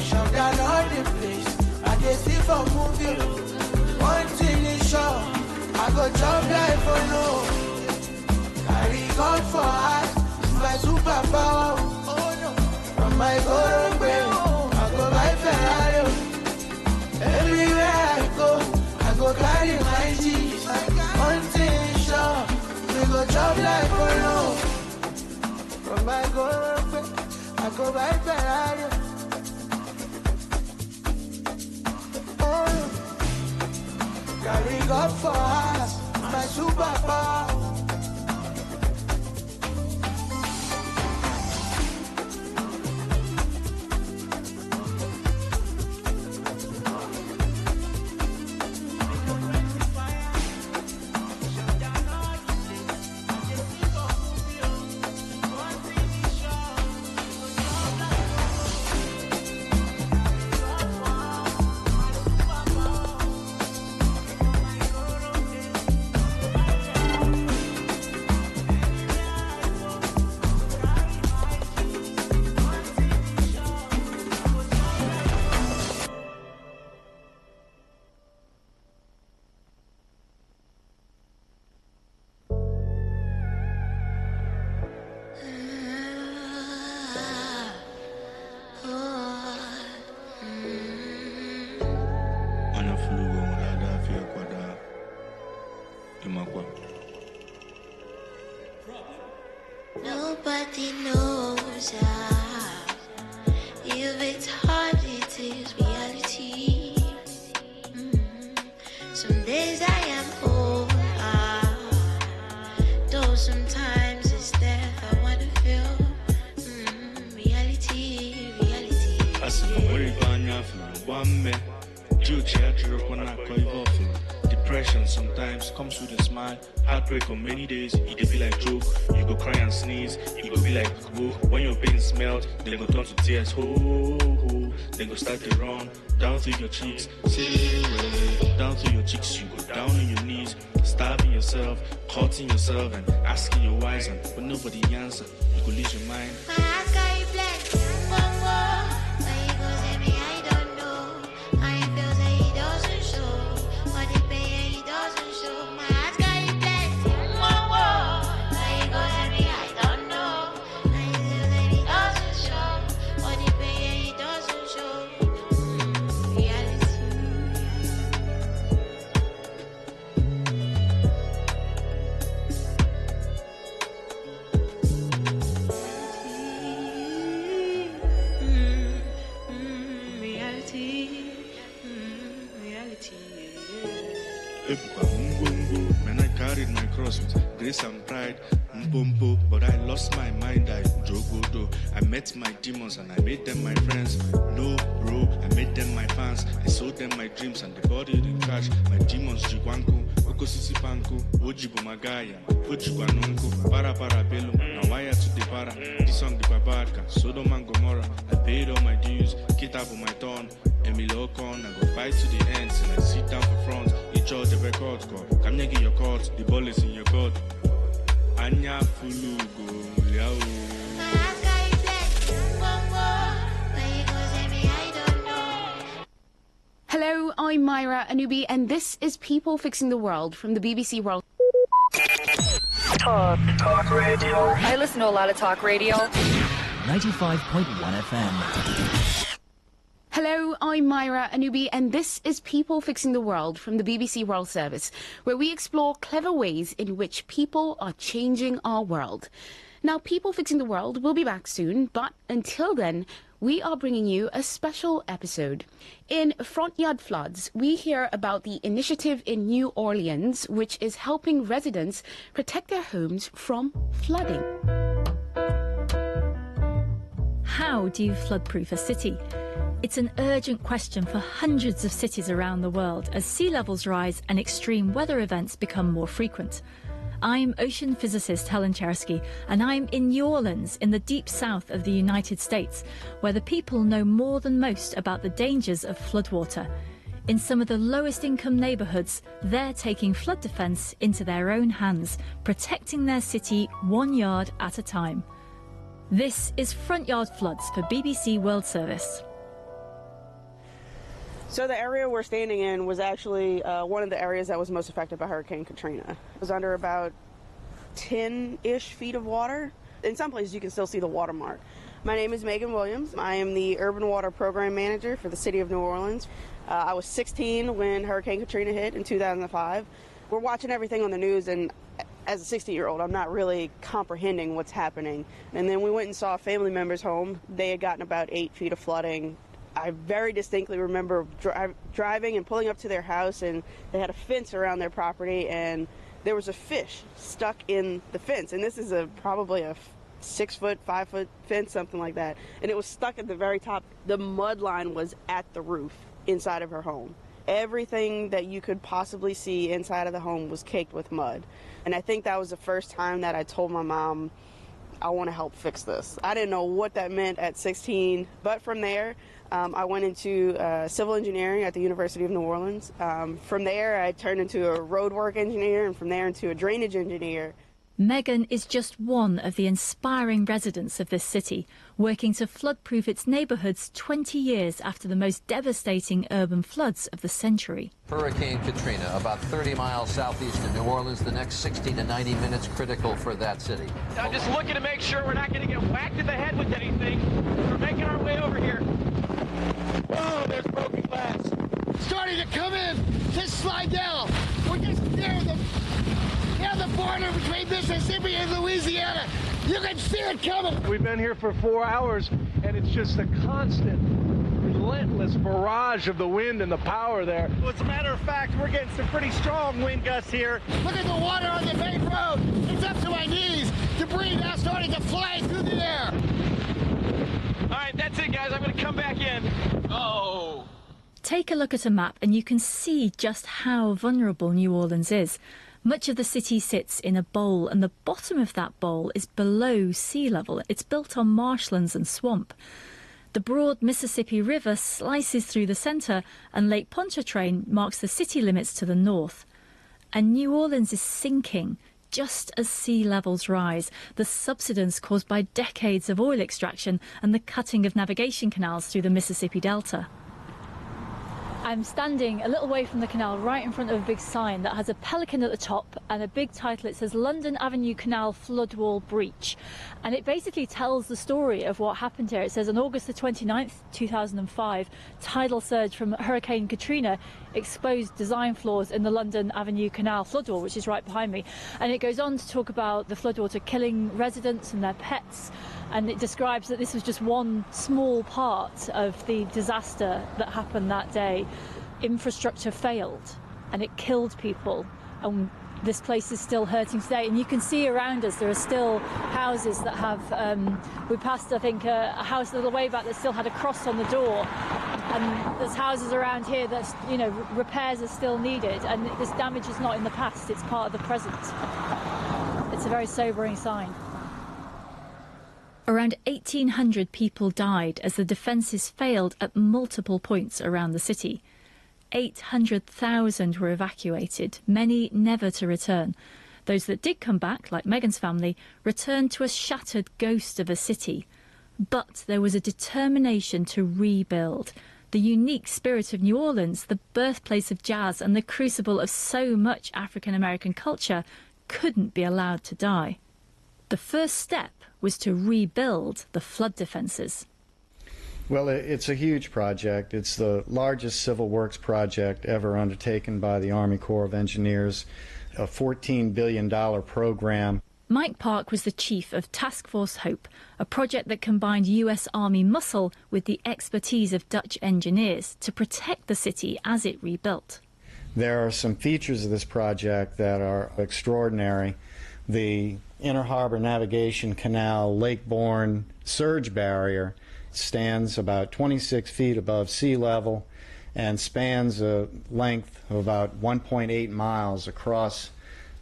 Shut down all the place, I dey see for movie. One thing is sure, I go job life for low. Carry God for heart, it's my superpower. From my Gorombe, I go buy Ferrari. Everywhere I go carry my G's. One thing is sure, we go job life for low. From my Gorombe, I go buy Ferrari. Carry God for us, my superpower. flugo ngada fia kwada imakwa. Nobody knows how. If it's hard, it is reality. Some days I am whole, though sometimes it's death I want to feel. Reality. Depression sometimes comes with a smile. Heartbreak on many days, it could be like joke. You go cry and sneeze, it could be like whoa. When your pain smelt, they go turn to tears. They go start to run down through your cheeks. Down through your cheeks, you go down on your knees, starving yourself, hurting yourself, and asking your whys, and but nobody answer. You could lose your mind. Man, I carried my cross with grace and pride, but I lost my mind. I jogodo. I met my demons and I made them my friends. No, bro, I made them my fans. I sold them my dreams and the body didn't catch. My demons jigwanko, okosisi panko, ojibo magaya, ojigwanonko, para belo. Now wire to the para. This song the babadka, Sodom and Gomorrah. I paid all my dues, kitabu my turn. Emilio Con, I go fight to the end till I sit down for front. Each of the records go. Come get your cards, the ball is in your court. Anya Fulugo, Liao. Hello, I'm Myra Anubi, and this is People Fixing the World from the BBC World. Talk radio. I listen to a lot of talk radio. 95.1 FM. Hello, I'm Myra Anubi, and this is People Fixing the World from the BBC World Service, where we explore clever ways in which people are changing our world. Now, People Fixing the World will be back soon, but until then, we are bringing you a special episode. In Front Yard Floods, we hear about the initiative in New Orleans, which is helping residents protect their homes from flooding. How do you flood-proof a city? It's an urgent question for hundreds of cities around the world as sea levels rise and extreme weather events become more frequent. I'm ocean physicist Helen Chersky, and I'm in New Orleans in the deep south of the United States, where the people know more than most about the dangers of floodwater. In some of the lowest income neighbourhoods, they're taking flood defence into their own hands, protecting their city 1 yard at a time. This is Front Yard Floods for BBC World Service. So the area we're standing in was actually one of the areas that was most affected by Hurricane Katrina. It was under about 10-ish feet of water. In some places you can still see the watermark. My name is Megan Williams. I am the Urban Water Program Manager for the City of New Orleans. I was 16 when Hurricane Katrina hit in 2005. We're watching everything on the news, and as a 16-year-old, I'm not really comprehending what's happening. And then we went and saw a family member's home. They had gotten about 8 feet of flooding. I very distinctly remember driving and pulling up to their house, and they had a fence around their property, and there was a fish stuck in the fence. And this is probably a 6-foot, 5-foot fence, something like that. And it was stuck at the very top. The mud line was at the roof inside of her home. Everything that you could possibly see inside of the home was caked with mud. And I think that was the first time that I told my mom, I want to help fix this. I didn't know what that meant at 16, but from there, I went into civil engineering at the University of New Orleans. From there, I turned into a roadwork engineer, and from there into a drainage engineer. Megan is just one of the inspiring residents of this city, working to flood-proof its neighbourhoods 20 years after the most devastating urban floods of the century. Hurricane Katrina, about 30 miles southeast of New Orleans, the next 60 to 90 minutes critical for that city. I'm just looking to make sure we're not going to get whacked in the head with anything. We're making our way over here. Oh, there's broken glass. Starting to come in, just slide down. We're just near the border between Mississippi and Louisiana. You can see it coming. We've been here for 4 hours, and it's just a constant, relentless barrage of the wind and the power there. Well, as a matter of fact, we're getting some pretty strong wind gusts here. Look at the water on the main road. It's up to my knees. Debris now starting to fly through the air. All right, that's it, guys. I'm going to come back in. Oh. Take a look at a map and you can see just how vulnerable New Orleans is. Much of the city sits in a bowl, and the bottom of that bowl is below sea level. It's built on marshlands and swamp. The broad Mississippi River slices through the centre, and Lake Pontchartrain marks the city limits to the north. And New Orleans is sinking just as sea levels rise, the subsidence caused by decades of oil extraction and the cutting of navigation canals through the Mississippi Delta. I'm standing a little way from the canal, right in front of a big sign that has a pelican at the top and a big title. It says London Avenue Canal Floodwall Breach. And it basically tells the story of what happened here. It says on August the 29th, 2005, tidal surge from Hurricane Katrina exposed design flaws in the London Avenue Canal floodwall, which is right behind me. And it goes on to talk about the floodwater killing residents and their pets. And it describes that this was just one small part of the disaster that happened that day. Infrastructure failed and it killed people, and this place is still hurting today. And you can see around us there are still houses that have, we passed I think a house a little way back that still had a cross on the door, and there's houses around here that, you know, repairs are still needed, and this damage is not in the past, it's part of the present. It's a very sobering sign. Around 1,800 people died as the defences failed at multiple points around the city. 800,000 were evacuated, many never to return. Those that did come back, like Meghan's family, returned to a shattered ghost of a city. But there was a determination to rebuild. The unique spirit of New Orleans, the birthplace of jazz and the crucible of so much African American culture, couldn't be allowed to die. The first step was to rebuild the flood defences. Well, it's a huge project. It's the largest civil works project ever undertaken by the Army Corps of Engineers, a $14 billion program. Mike Park was the chief of Task Force Hope, a project that combined US Army muscle with the expertise of Dutch engineers to protect the city as it rebuilt. There are some features of this project that are extraordinary. The Inner Harbor Navigation Canal Lake-borne surge barrier stands about 26 feet above sea level and spans a length of about 1.8 miles across.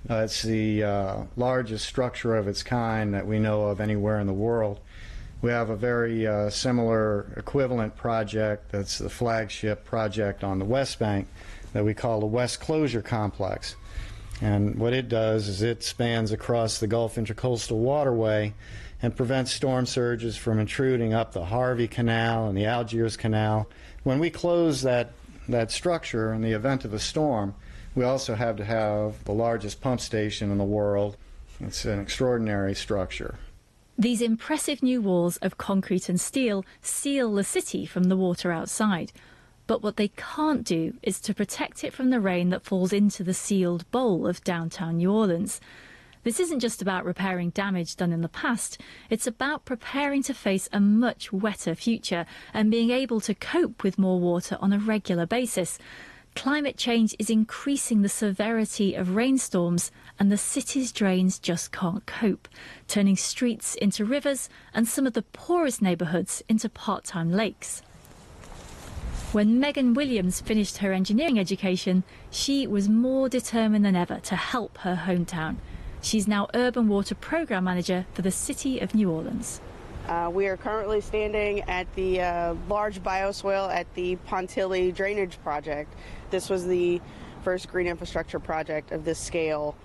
It's the largest structure of its kind that we know of anywhere in the world. We have a very similar equivalent project that's the flagship project on the West Bank that we call the West Closure Complex. And what it does is it spans across the Gulf Intracoastal Waterway and prevents storm surges from intruding up the Harvey Canal and the Algiers Canal. When we close that structure in the event of a storm, we also have to have the largest pump station in the world. It's an extraordinary structure. These impressive new walls of concrete and steel seal the city from the water outside. But what they can't do is to protect it from the rain that falls into the sealed bowl of downtown New Orleans. This isn't just about repairing damage done in the past, it's about preparing to face a much wetter future and being able to cope with more water on a regular basis. Climate change is increasing the severity of rainstorms, and the city's drains just can't cope, turning streets into rivers and some of the poorest neighbourhoods into part-time lakes. When Megan Williams finished her engineering education, she was more determined than ever to help her hometown. She's now Urban Water Program Manager for the City of New Orleans. We are currently standing at the large bioswale at the Pontilly Drainage Project. This was the first green infrastructure project of this scale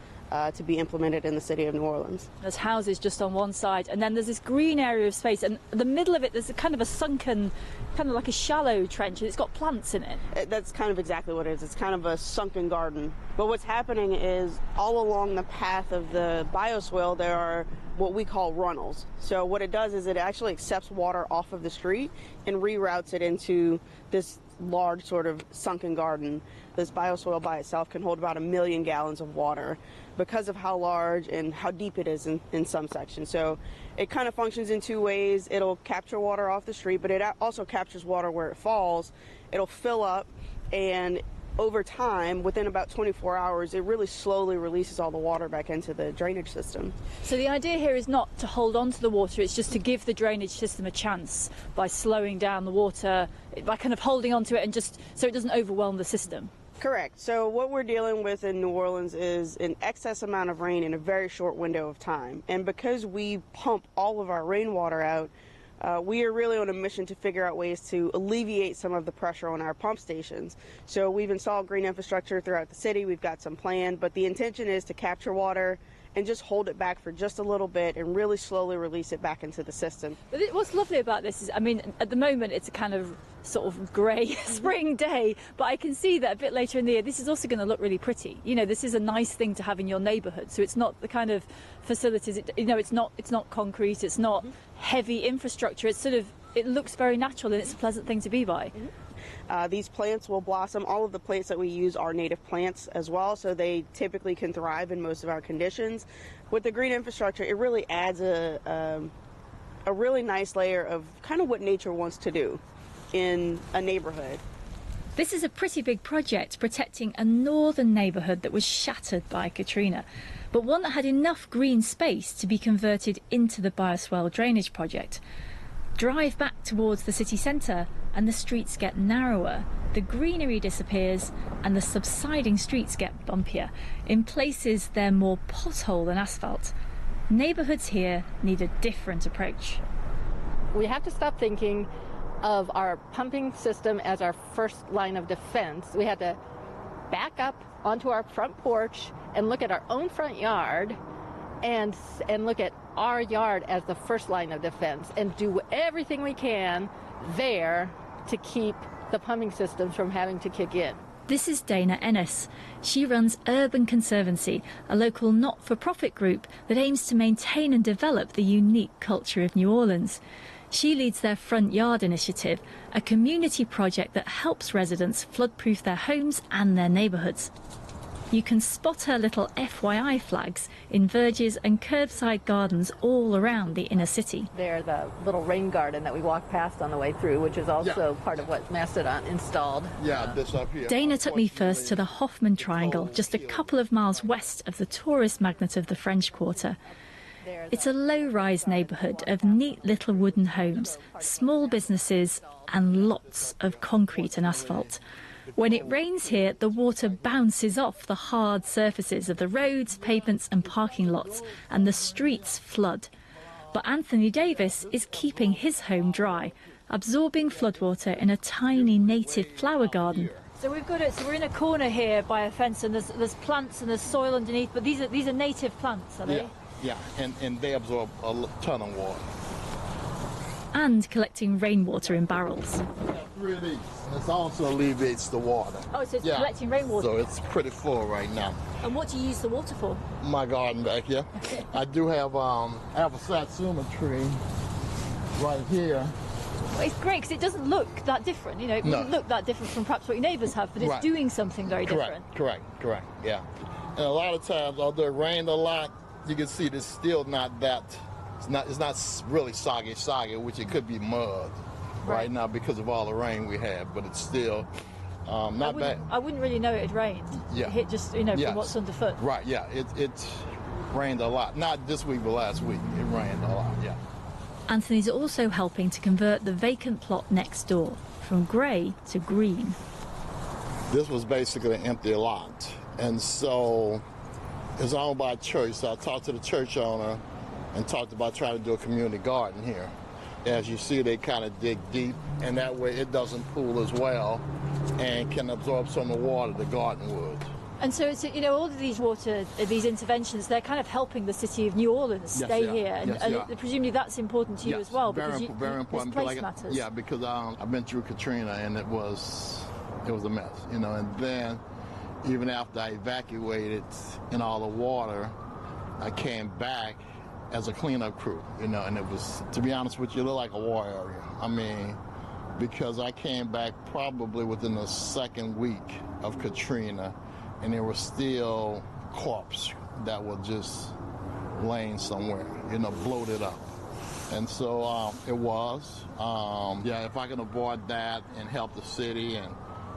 to be implemented in the city of New Orleans. There's houses just on one side, and then there's this green area of space, and in the middle of it there's a kind of a sunken, kind of like a shallow trench, and it's got plants in it. That's kind of exactly what it is. It's kind of a sunken garden. But what's happening is all along the path of the bioswale there are what we call runnels. So what it does is it actually accepts water off of the street and reroutes it into this large sort of sunken garden. This bioswale by itself can hold about 1 million gallons of water because of how large and how deep it is in some sections. So it kind of functions in two ways. It'll capture water off the street, but it also captures water where it falls. It'll fill up, and over time, within about 24 hours, it really slowly releases all the water back into the drainage system. So the idea here is not to hold on to the water, it's just to give the drainage system a chance by slowing down the water, by kind of holding on to it and just so it doesn't overwhelm the system. Correct. So what we're dealing with in New Orleans is an excess amount of rain in a very short window of time. And because we pump all of our rainwater out, we are really on a mission to figure out ways to alleviate some of the pressure on our pump stations. So we've installed green infrastructure throughout the city. We've got some planned, but the intention is to capture water and just hold it back for just a little bit and really slowly release it back into the system. But what's lovely about this is, I mean, at the moment it's a kind of sort of grey spring day, but I can see that a bit later in the year this is also going to look really pretty. You know, this is a nice thing to have in your neighbourhood. So it's not the kind of facilities, it's not concrete, it's not heavy infrastructure. It's sort of, it looks very natural and it's a pleasant thing to be by. These plants will blossom. All of the plants that we use are native plants as well, so they typically can thrive in most of our conditions. With the green infrastructure, it really adds a really nice layer of kind of what nature wants to do in a neighborhood. This is a pretty big project protecting a northern neighbourhood that was shattered by Katrina, but one that had enough green space to be converted into the bioswale drainage project. Drive back towards the city centre and the streets get narrower, the greenery disappears and the subsiding streets get bumpier. In places they're more pothole than asphalt. Neighbourhoods here need a different approach. We have to stop thinking of our pumping system as our first line of defense. We had to back up onto our front porch and look at our own front yard and look at our yard as the first line of defense and do everything we can there to keep the pumping systems from having to kick in. This is Dana Ennis. She runs Urban Conservancy, a local not-for-profit group that aims to maintain and develop the unique culture of New Orleans. She leads their Front Yard Initiative, a community project that helps residents flood-proof their homes and their neighbourhoods. You can spot her little FYI flags in verges and curbside gardens all around the inner city. They're the little rain garden that we walked past on the way through, which is also part of what Mastodon installed. Yeah, this up here. Dana took me first to the Hoffman Triangle, just a couple of miles west of the tourist magnet of the French Quarter. It's a low-rise neighbourhood of neat little wooden homes, small businesses and lots of concrete and asphalt. When it rains here, the water bounces off the hard surfaces of the roads, pavements and parking lots, and the streets flood. But Anthony Davis is keeping his home dry, absorbing floodwater in a tiny native flower garden. So we've got it. So we're in a corner here by a fence, and there's plants and there's soil underneath. But these are native plants, are they? Yeah, and they absorb a ton of water. And collecting rainwater in barrels. Really, it also alleviates the water. Oh, so it's collecting rainwater. So it's pretty full right now. And what do you use the water for? My garden back here. I do have a satsuma tree right here. Well, it's great because it doesn't look that different. You know, it doesn't look that different from perhaps what your neighbours have, but it's doing something very different. Correct. Yeah. And a lot of times, although it rained a lot, you can see it's still not that. It's not really soggy, which it could be mud right now because of all the rain we have, but it's still not bad. I wouldn't really know it had rained. Yeah. It hit just, from what's underfoot. Right, yeah. It rained a lot. Not this week, but last week. It rained a lot, yeah. Anthony's also helping to convert the vacant plot next door from grey to green. This was basically an empty lot, and so it's owned by a church, so I talked to the church owner and talked about trying to do a community garden here. As you see, they kind of dig deep, and that way it doesn't pool as well and can absorb some of the water the garden would. And so, it's, all of these interventions, they're kind of helping the city of New Orleans stay here. And presumably that's important to you as well. Very important. This place matters. Yeah, because I've been through Katrina, and it was a mess, and then even after I evacuated in all the water, I came back as a cleanup crew, and it was, to be honest with you, it looked like a war area. I mean, because I came back probably within the second week of Katrina, and there were still corpses that were just laying somewhere, bloated up. And so it was. If I can avoid that and help the city and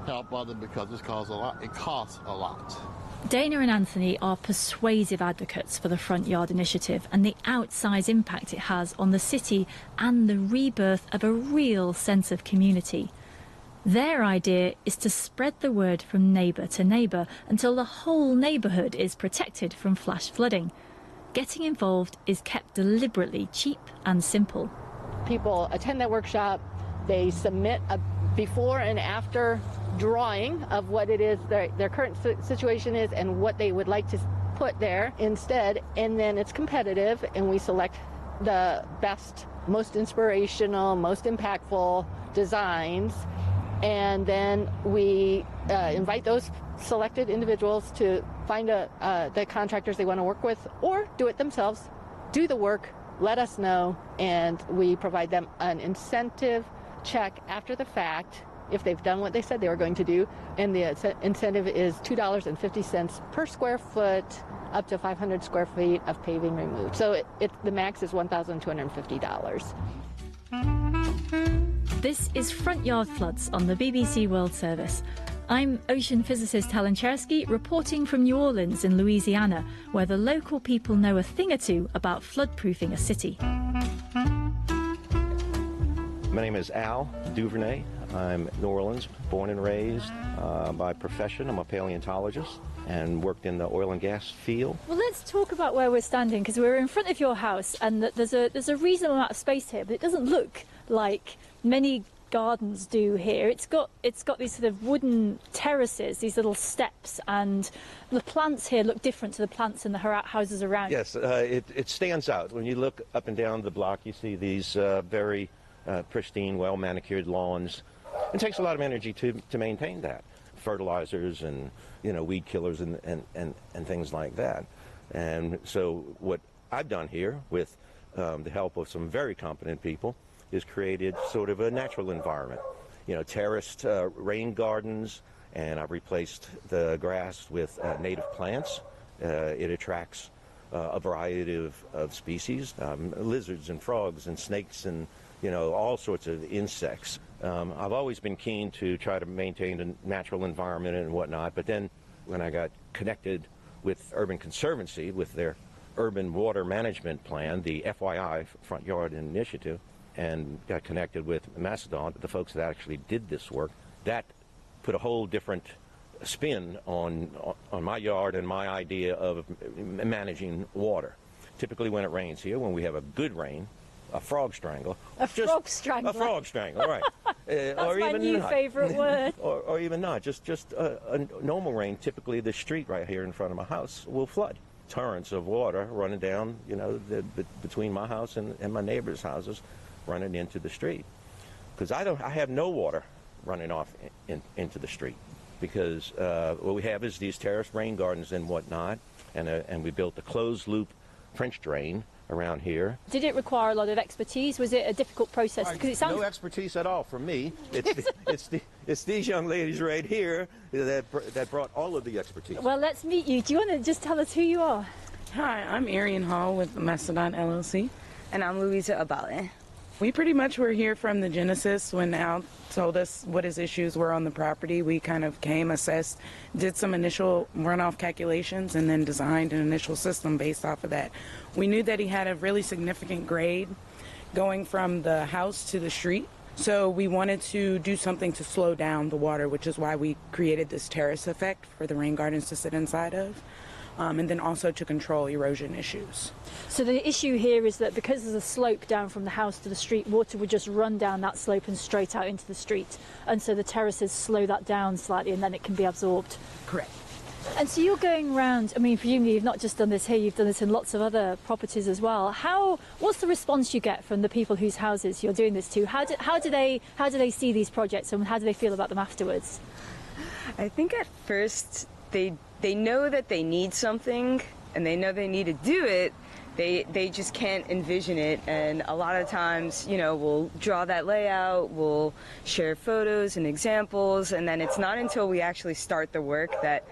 help others, because it costs a lot. Dana and Anthony are persuasive advocates for the Front Yard Initiative and the outsized impact it has on the city and the rebirth of a real sense of community. Their idea is to spread the word from neighbour to neighbour until the whole neighbourhood is protected from flash flooding. Getting involved is kept deliberately cheap and simple. People attend that workshop, they submit a before and after drawing of what it is their current situation is and what they would like to put there instead, and then it's competitive and we select the best, most inspirational, most impactful designs, and then we invite those selected individuals to find the contractors they want to work with or do it themselves, do the work, let us know, and we provide them an incentive check after the fact if they've done what they said they were going to do, and the incentive is $2.50 per square foot up to 500 square feet of paving removed. So the max is $1,250. This is Front Yard Floods on the BBC World Service. I'm ocean physicist Helen Chersky, reporting from New Orleans in Louisiana, where the local people know a thing or two about floodproofing a city. My name is Al Duvernay. I'm New Orleans, born and raised. By profession, I'm a paleontologist and worked in the oil and gas field. Well, let's talk about where we're standing, because we're in front of your house and there's a reasonable amount of space here, but it doesn't look like many gardens do here. It's got these sort of wooden terraces, these little steps, and the plants here look different to the plants in the houses around. Yes, it stands out. When you look up and down the block, you see these very pristine, well-manicured lawns. It takes a lot of energy to maintain that. Fertilizers and weed killers and things like that. And so what I've done here with the help of some very competent people is created sort of a natural environment. Terraced rain gardens, and I've replaced the grass with native plants. It attracts a variety of species, lizards and frogs and snakes and all sorts of insects. I've always been keen to try to maintain a natural environment and whatnot, but then when I got connected with Urban Conservancy, with their urban water management plan, the FYI, Front Yard Initiative, and got connected with Macedon, the folks that actually did this work, that put a whole different spin on my yard and my idea of managing water. Typically when it rains here, when we have a good rain, a frog strangler. Frog strangler. A frog strangler, right. That's or my even new not. favourite word. or even not. Just a normal rain, typically the street right here in front of my house will flood. Torrents of water running down, between my house and my neighbors' houses, running into the street. Because I have no water running off into the street. Because what we have is these terraced rain gardens and whatnot, and we built a closed-loop French drain around here. Did it require a lot of expertise? Was it a difficult process? Because it sounds... No expertise at all from me. It's these young ladies right here that brought all of the expertise. Well, let's meet you. Do you want to just tell us who you are? Hi, I'm Arian Hall with Macedon LLC. And I'm Louisa Abale. We pretty much were here from the genesis when Al told us what his issues were on the property. We kind of came, assessed, did some initial runoff calculations, and then designed an initial system based off of that. We knew that he had a really significant grade going from the house to the street. So we wanted to do something to slow down the water, which is why we created this terrace effect for the rain gardens to sit inside of. And then also to control erosion issues. So the issue here is that because there's a slope down from the house to the street, water would just run down that slope and straight out into the street. And so the terraces slow that down slightly and then it can be absorbed. Correct. And so you're going around, I mean, presumably you've not just done this here, you've done this in lots of other properties as well. What's the response you get from the people whose houses you're doing this to? How do they see these projects and how do they feel about them afterwards? I think at first they know that they need something and they know they need to do it, They just can't envision it, and a lot of times, you know, we'll draw that layout, we'll share photos and examples, and then it's not until we actually start the work that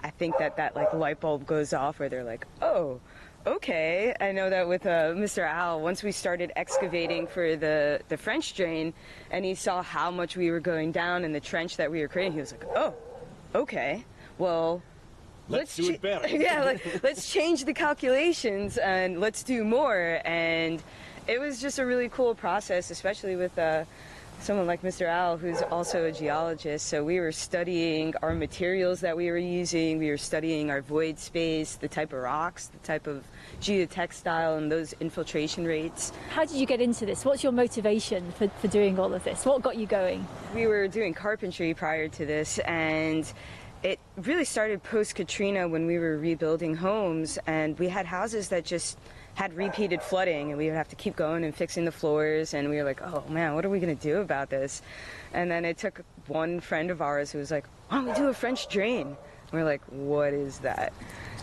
I think that like light bulb goes off where they're like, oh, okay. I know that with Mr. Al, once we started excavating for the French drain, and he saw how much we were going down in the trench that we were creating, he was like, oh, okay, well, let's do it better. Yeah, let's change the calculations and let's do more. And it was just a really cool process, especially with someone like Mr. Al, who's also a geologist. So we were studying our materials that we were using. We were studying our void space, the type of rocks, the type of geotextile, and those infiltration rates. How did you get into this? What's your motivation for doing all of this? What got you going? We were doing carpentry prior to this, and it really started post-Katrina when we were rebuilding homes, and we had houses that just had repeated flooding, and we would have to keep going and fixing the floors, and we were like, oh man, what are we going to do about this? And then it took one friend of ours who was like, why don't we do a French drain? And we're like, what is that?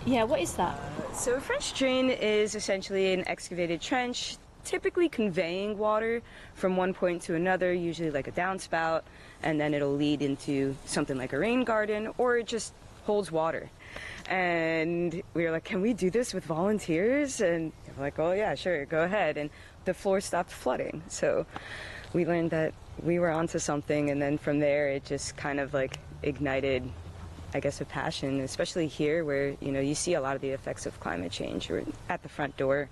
Yeah, what is that? So a French drain is essentially an excavated trench, typically conveying water from one point to another, usually like a downspout, and then it'll lead into something like a rain garden, or it just holds water. And we were like, can we do this with volunteers? And we're like, oh yeah, sure, go ahead. And the floor stopped flooding. So we learned that we were onto something, and then from there it just kind of like ignited, I guess, a passion, especially here where, you know, you see a lot of the effects of climate change. We're at the front door.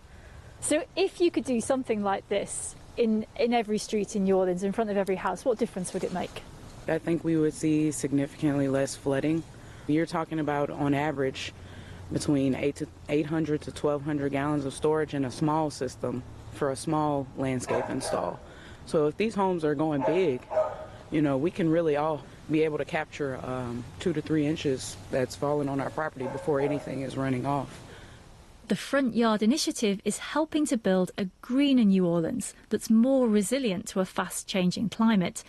So if you could do something like this in every street in New Orleans, in front of every house, what difference would it make? I think we would see significantly less flooding. You're talking about, on average, between 800 to 1,200 gallons of storage in a small system for a small landscape install. So if these homes are going big, you know, we can really all be able to capture 2 to 3 inches that's falling on our property before anything is running off. The Front Yard Initiative is helping to build a greener New Orleans that's more resilient to a fast-changing climate.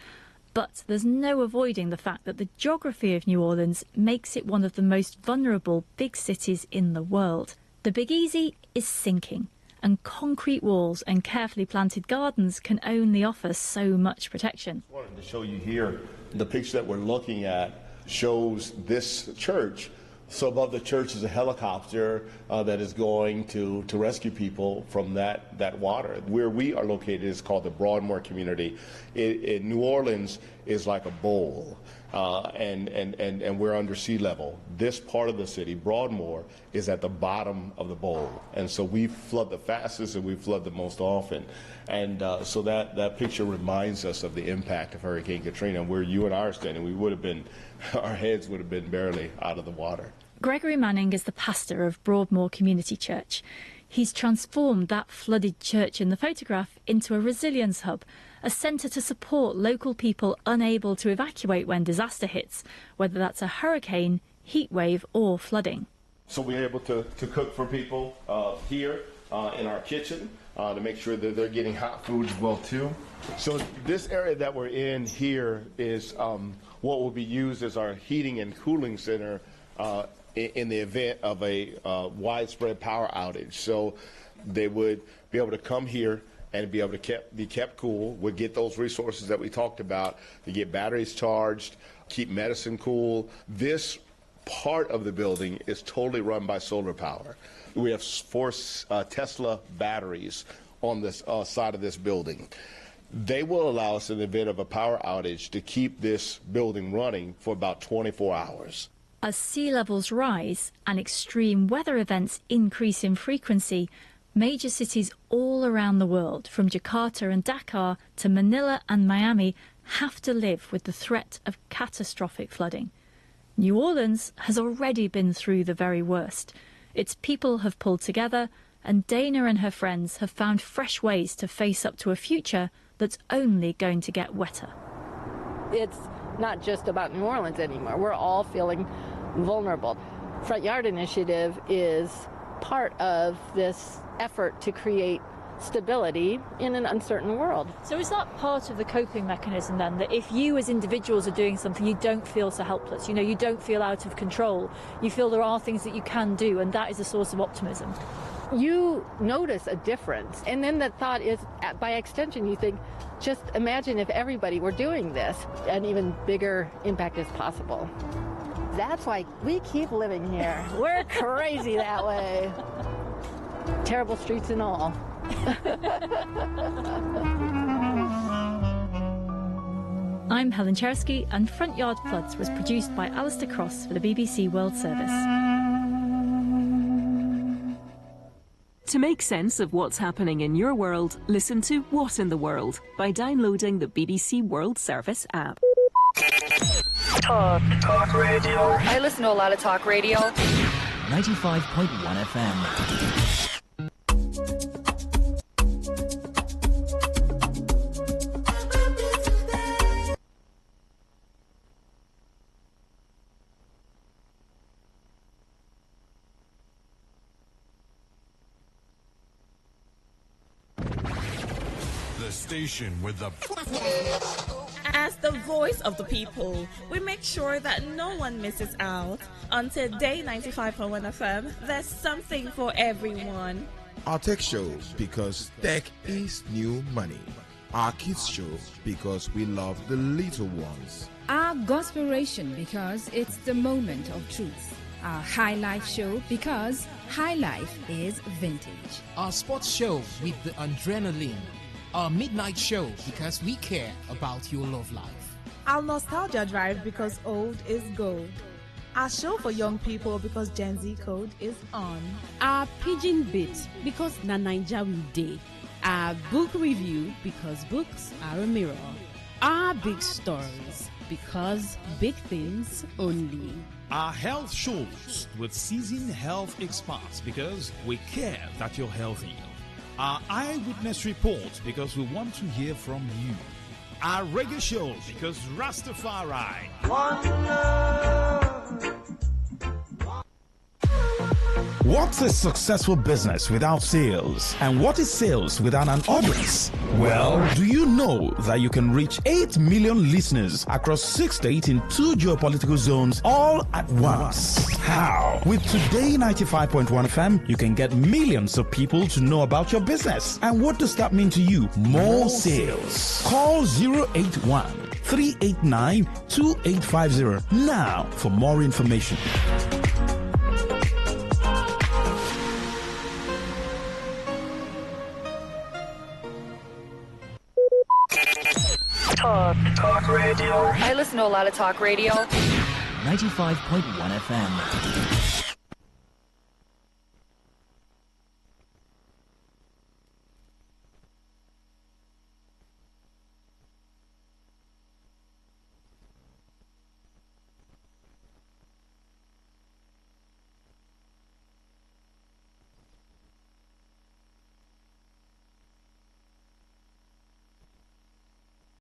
But there's no avoiding the fact that the geography of New Orleans makes it one of the most vulnerable big cities in the world. The Big Easy is sinking, and concrete walls and carefully planted gardens can only offer so much protection. I wanted to show you here, the picture that we're looking at shows this church. So above the church is a helicopter that is going to rescue people from that water. Where we are located is called the Broadmoor community. In New Orleans is like a bowl, and we're under sea level. This part of the city, Broadmoor, is at the bottom of the bowl, and so we flood the fastest and we flood the most often. And so that picture reminds us of the impact of Hurricane Katrina. Where you and I are standing, our heads would have been barely out of the water. Gregory Manning is the pastor of Broadmoor Community Church. He's transformed that flooded church in the photograph into a resilience hub, a centre to support local people unable to evacuate when disaster hits, whether that's a hurricane, heat wave or flooding. So we're able to cook for people here in our kitchen to make sure that they're getting hot food as well too. So this area that we're in here is what will be used as our heating and cooling center in the event of a widespread power outage. So they would be able to come here and be able to be kept cool. We'd get those resources that we talked about to get batteries charged, keep medicine cool. This part of the building is totally run by solar power. We have 4 Tesla batteries on this side of this building. They will allow us in the event of a power outage to keep this building running for about 24 hours. As sea levels rise and extreme weather events increase in frequency, major cities all around the world, from Jakarta and Dakar to Manila and Miami, have to live with the threat of catastrophic flooding. New Orleans has already been through the very worst. Its people have pulled together, and Dana and her friends have found fresh ways to face up to a future that's only going to get wetter. It's not just about New Orleans anymore. We're all feeling vulnerable. Front Yard Initiative is part of this effort to create stability in an uncertain world. So is that part of the coping mechanism then, that if you as individuals are doing something, you don't feel so helpless, you don't feel out of control, you feel there are things that you can do, and that is a source of optimism? you notice a difference. And then the thought is, by extension, you think, just imagine if everybody were doing this, an even bigger impact is possible. That's why we keep living here. We're crazy that way. Terrible streets and all. I'm Helen Chersky, and Front Yard Floods was produced by Alistair Cross for the BBC World Service. To make sense of what's happening in your world, listen to What in the World by downloading the BBC World Service app. Talk radio. I listen to a lot of talk radio. 95.1 FM. Station with the... As the voice of the people, we make sure that no one misses out. On Today 95.1 FM, there's something for everyone. Our tech show, because tech is new money. Our kids show, because we love the little ones. Our gospelration, because it's the moment of truth. Our high life show, because high life is vintage. Our sports show with the adrenaline. Our midnight show, because we care about your love life. Our nostalgia drive, because old is gold. Our show for young people, because Gen Z code is on. Our pidgin bit, because na Naija we dey. Our book review, because books are a mirror. Our big stories, because big things only. Our health shows with seasoned health experts, because we care that you're healthy. Our eyewitness report, because we want to hear from you. Our reggae shows, because Rastafari. One love. What's a successful business without sales? And what is sales without an audience? Well, do you know that you can reach 8 million listeners across 6 states in 2 geopolitical zones all at once? How? With Today 95.1 FM, you can get millions of people to know about your business. And what does that mean to you? More sales. Call 081 389 2850 now for more information. Talk radio. I listen to a lot of talk radio. 95.1 FM.